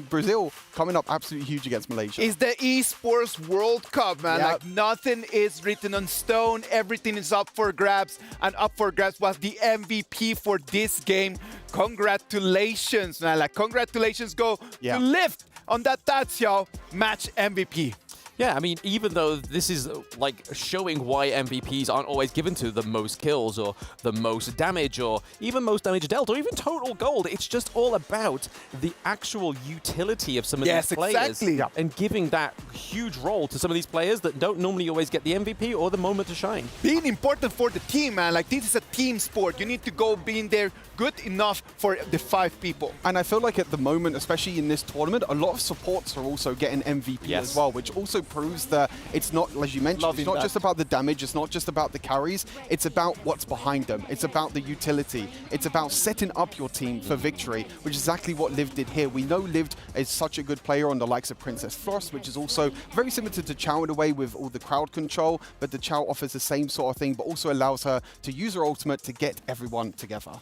Brazil coming up absolutely huge against Malaysia. It's the Esports World Cup, man. Like, nothing is written on stone. Everything is up for grabs, and up for grabs was the MVP for this game. Congratulations, man. Like, congratulations go to Lift on that Tatsiao match MVP. Yeah, I mean, even though this is like showing why MVPs aren't always given to the most kills or the most damage or even most damage dealt or even total gold, it's just all about the actual utility of some of these players and giving that huge role to some of these players that don't normally always get the MVP or the moment to shine. Being important for the team, man. Like, this is a team sport. You need to go being there good enough for the 5 people. And I feel like at the moment, especially in this tournament, a lot of supports are also getting MVP as well, which also proves that it's not, as you mentioned, it's not just about the damage, it's not just about the carries, it's about what's behind them, it's about the utility, it's about setting up your team for victory, which is exactly what Liv did here. We know Liv is such a good player on the likes of Princess Frost, which is also very similar to Chao in a way with all the crowd control, but the Chao offers the same sort of thing, but also allows her to use her ultimate to get everyone together.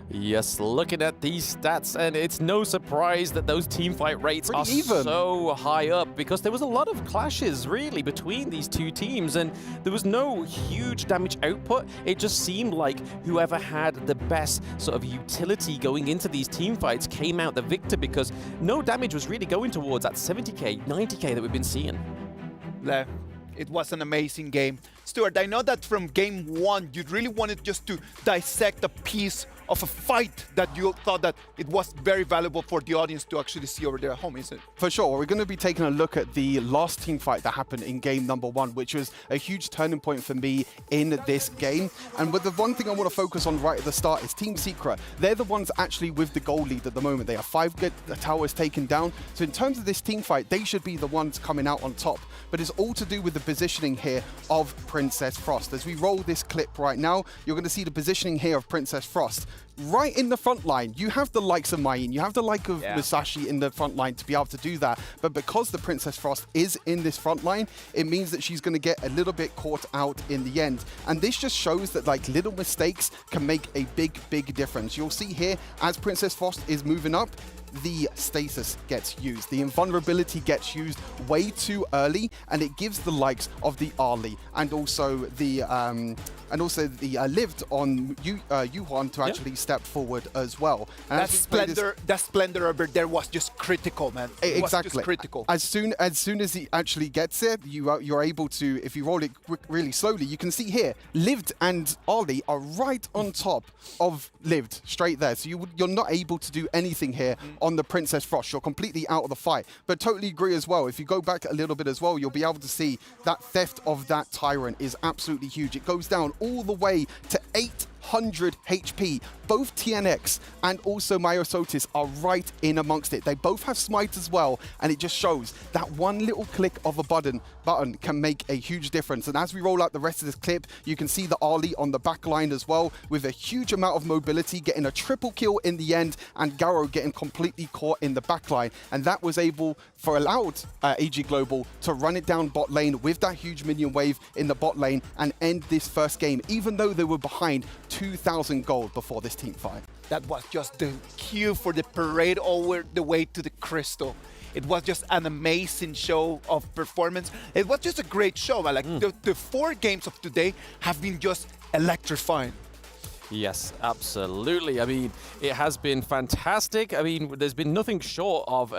Yes, looking at these stats, and it's no surprise that those teamfight rates are so high up because there was a lot of clashes, really, between these two teams, and there was no huge damage output. It just seemed like whoever had the best sort of utility going into these teamfights came out the victor because no damage was really going towards that 70k, 90k that we've been seeing. It was an amazing game. Stuart, I know that from game 1, you really wanted just to dissect a piece of a fight that you thought that it was very valuable for the audience to actually see over there at home, isn't it? For sure. We're going to be taking a look at the last team fight that happened in game number 1, which was a huge turning point for me in this game. And with the one thing I want to focus on right at the start is Team Secret. They're the ones actually with the goal lead at the moment. They have 5 good towers taken down. So in terms of this team fight, they should be the ones coming out on top. But it's all to do with the positioning here of Princess Frost. As we roll this clip right now, you're going to see the positioning here of Princess Frost. Right in the front line, you have the likes of Mayin, you have the like of Musashi in the front line to be able to do that. But because the Princess Frost is in this front line, it means that she's going to get a little bit caught out in the end. And this just shows that like little mistakes can make a big difference. You'll see here as Princess Frost is moving up, the stasis gets used. The invulnerability gets used way too early, and it gives the likes of the Ali and also the lived on Yuan to actually step forward as well. And that splendor over there was just critical, man. It was just critical. As soon as he actually gets it, you're able to, if you roll it really slowly, you can see here, Lived and Ali are right on top of Lived, straight there. So you're not able to do anything here on the Princess Frost. You're completely out of the fight. But totally agree as well. If you go back a little bit as well, you'll be able to see that theft of that Tyrant is absolutely huge. It goes down all the way to 800 HP. Both TNX and also Myosotis are right in amongst it. They both have Smite as well, and it just shows that one little click of a button can make a huge difference. And as we roll out the rest of this clip, you can see the Ali on the back line as well, with a huge amount of mobility, getting a triple kill in the end, and Garo getting completely caught in the back line. And that was allowed AG Global to run it down bot lane with that huge minion wave in the bot lane and end this first game, even though they were behind 2,000 gold before this team fight. That was just the cue for the parade over the way to the Crystal. It was just an amazing show of performance. It was just a great show. Like the 4 games of today have been just electrifying. Yes, absolutely. I mean, it has been fantastic. I mean, there's been nothing short of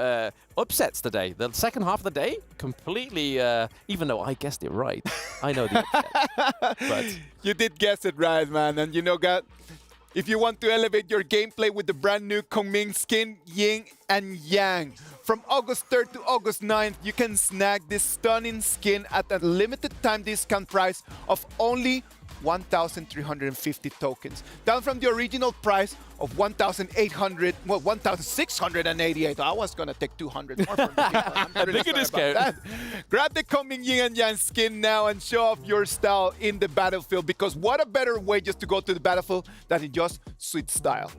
upsets today. The second half of the day, completely, even though I guessed it right. I know the upset. But you did guess it right, man. And you know, God, if you want to elevate your gameplay with the brand new Kongming skin, Yin and Yang, from August 3rd to August 9th, you can snag this stunning skin at a limited time discount price of only 1,350 tokens, down from the original price of 1,688. I was gonna take 200 more from the people. I'm really sorry about that. Grab the Kongming Yin and Yang skin now and show off your style in the battlefield, because what a better way just to go to the battlefield than in just sweet style.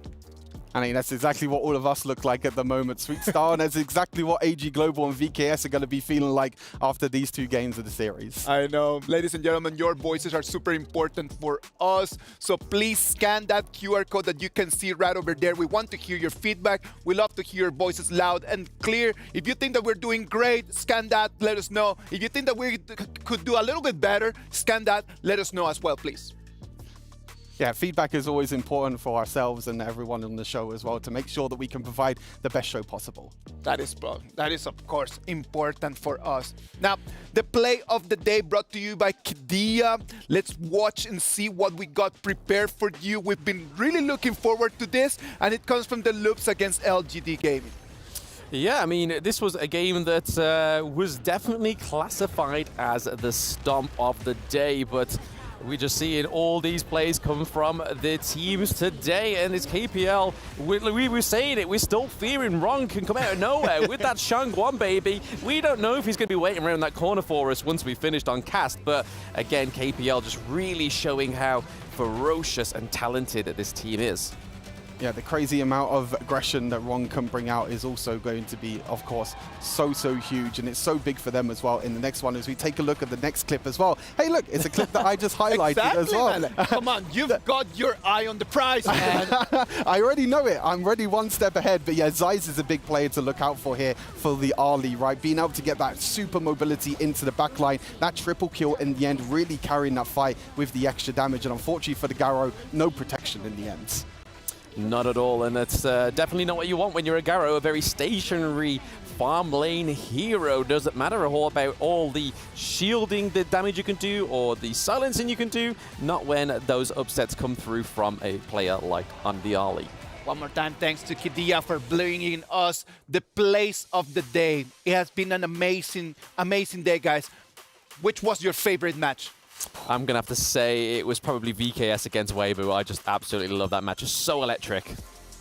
I mean, that's exactly what all of us look like at the moment, Sweet Star, and that's exactly what AG Global and VKS are going to be feeling like after these 2 games of the series. I know. Ladies and gentlemen, your voices are super important for us. So please scan that QR code that you can see right over there. We want to hear your feedback. We love to hear your voices loud and clear. If you think that we're doing great, scan that, let us know. If you think that we could do a little bit better, scan that, let us know as well, please. Yeah, feedback is always important for ourselves and everyone on the show as well to make sure that we can provide the best show possible. That is of course important for us. Now, the play of the day brought to you by Kidia. Let's watch and see what we got prepared for you. We've been really looking forward to this, and it comes from the Loops against LGD Gaming. Yeah, I mean, this was a game that was definitely classified as the stomp of the day, but we're just seeing all these plays come from the teams today, and it's KPL. We were saying it, we're still fearing Ron can come out of nowhere with that Shang1, baby. We don't know if he's going to be waiting around that corner for us once we finished on cast, but again, KPL just really showing how ferocious and talented this team is. Yeah, the crazy amount of aggression that Ron can bring out is also going to be, of course, so huge, and it's so big for them as well in the next one as we take a look at the next clip as well. Hey, look, it's a clip that I just highlighted as well. Man. Come on, you've got your eye on the prize, man. I already know it. I'm already one step ahead, but yeah, Zeiss is a big player to look out for here for the Ali, right? Being able to get that super mobility into the backline, that triple kill in the end, really carrying that fight with the extra damage, and unfortunately for the Garo, no protection in the end. Not at all, and that's definitely not what you want when you're a Garo, a very stationary farm lane hero. Doesn't matter about all the shielding, the damage you can do, or the silencing you can do, not when those upsets come through from a player like Andiali. One more time, thanks to Kidia for bringing us the plays of the day. It has been an amazing day, guys. Which was your favorite match? I'm going to have to say it was probably VKS against Weibo. I just absolutely love that match. It's so electric.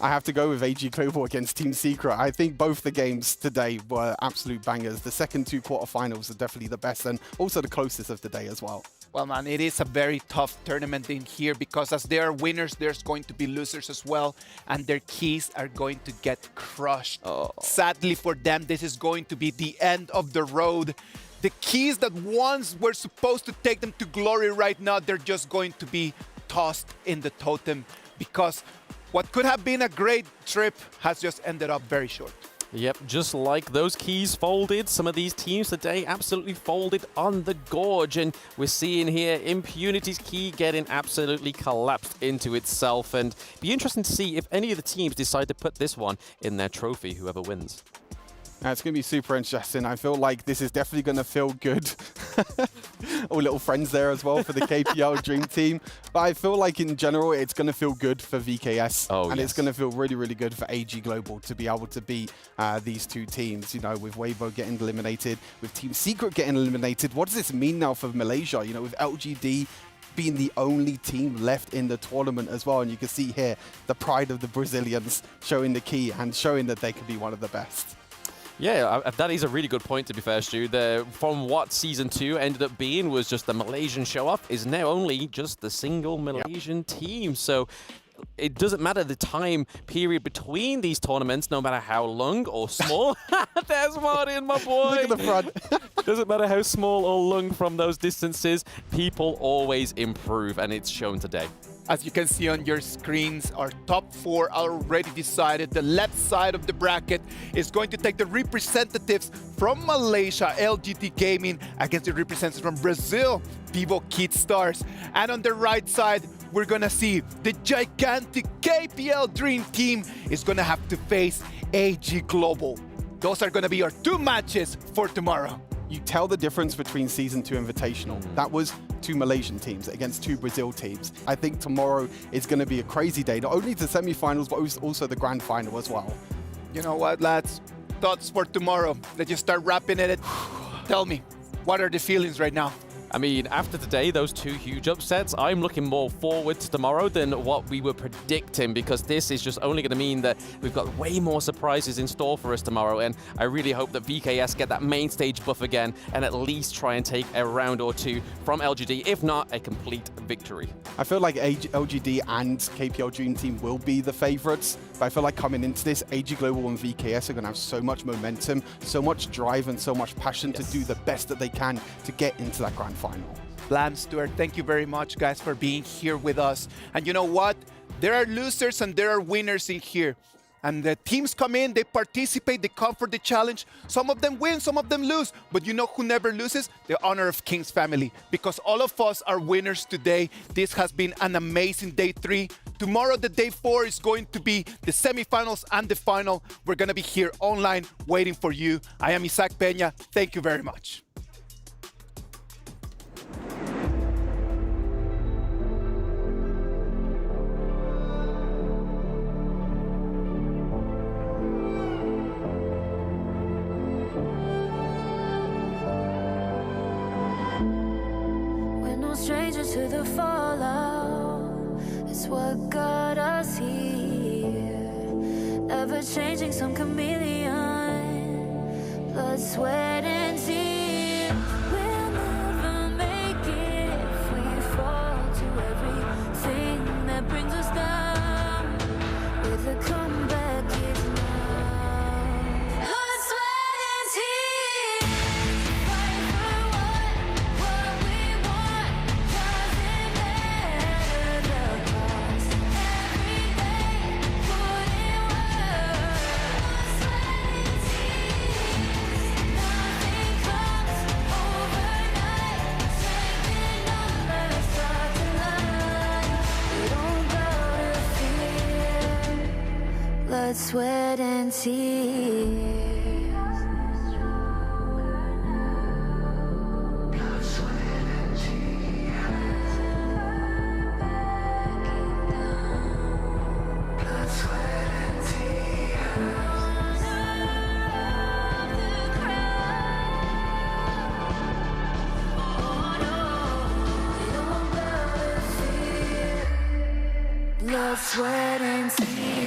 I have to go with AG Global against Team Secret. I think both the games today were absolute bangers. The second 2 quarterfinals are definitely the best and also the closest of the day as well. Well, man, it is a very tough tournament in here because as there are winners, there's going to be losers as well, and their keys are going to get crushed. Sadly for them, this is going to be the end of the road. The keys that once were supposed to take them to glory right now, they're just going to be tossed in the totem because what could have been a great trip has just ended up very short. Yep, just like those keys folded, some of these teams today absolutely folded on the gorge, and we're seeing here Impunity's key getting absolutely collapsed into itself, and be interesting to see if any of the teams decide to put this one in their trophy, whoever wins. It's going to be super interesting. I feel like this is definitely going to feel good. All little friends there as well for the KPL Dream Team. But I feel like in general, it's going to feel good for VKS. And it's going to feel really good for AG Global to be able to beat these 2 teams. You know, with Weibo getting eliminated, with Team Secret getting eliminated. What does this mean now for Malaysia? You know, with LGD being the only team left in the tournament as well. And you can see here the pride of the Brazilians showing the key and showing that they could be one of the best. Yeah, that is a really good point, to be fair, Stu. From what Season 2 ended up being was just the Malaysian show-off is now only just the single Malaysian team. So it doesn't matter the time period between these tournaments, no matter how long or small. There's Martin, my boy. Look at the front. Doesn't matter how small or long from those distances, people always improve, and it's shown today. As you can see on your screens, our top 4 are already decided. The left side of the bracket is going to take the representatives from Malaysia, LGD Gaming, against the representatives from Brazil, Vivo Keyd Stars. And on the right side, we're going to see the gigantic KPL Dream Team is going to have to face AG Global. Those are going to be our 2 matches for tomorrow. You tell the difference between Season 2 Invitational. That was 2 Malaysian teams against 2 Brazil teams. I think tomorrow is going to be a crazy day, not only the semifinals, but also the grand final as well. You know what, lads? Thoughts for tomorrow. Let's just start wrapping it. Tell me, what are the feelings right now? I mean, after today, those two huge upsets, I'm looking more forward to tomorrow than what we were predicting, because this is just only going to mean that we've got way more surprises in store for us tomorrow, and I really hope that VKS get that main stage buff again and at least try and take a round or two from LGD, if not a complete victory. I feel like LGD and KPL Dream Team will be the favorites, but I feel like coming into this, AG Global and VKS are going to have so much momentum, so much drive and so much passion to do the best that they can to get into that grand final. Blam, Stuart, thank you very much, guys, for being here with us. And you know what? There are losers and there are winners in here. And the teams come in, they participate, they come for the challenge. Some of them win, some of them lose. But you know who never loses? The Honor of Kings family. Because all of us are winners today. This has been an amazing day 3. Tomorrow, the day 4 is going to be the semifinals and the final. We're going to be here online waiting for you. I am Isaac Peña. Thank you very much. Stranger to the fallout, it's what got us here. Ever changing, some chameleon, blood, sweat, and tears. We'll never make it if we fall to everything that brings us down. With a comeback, it's now. Blood, sweat, and tears. Fight for what we want. Doesn't matter the cost. Every day, put in work. Blood, sweat, and tears. Nothing comes overnight. Strengthen numbers, start to line. We don't bow to fear. Blood, sweat, and tears. Blood, sweat, and tears.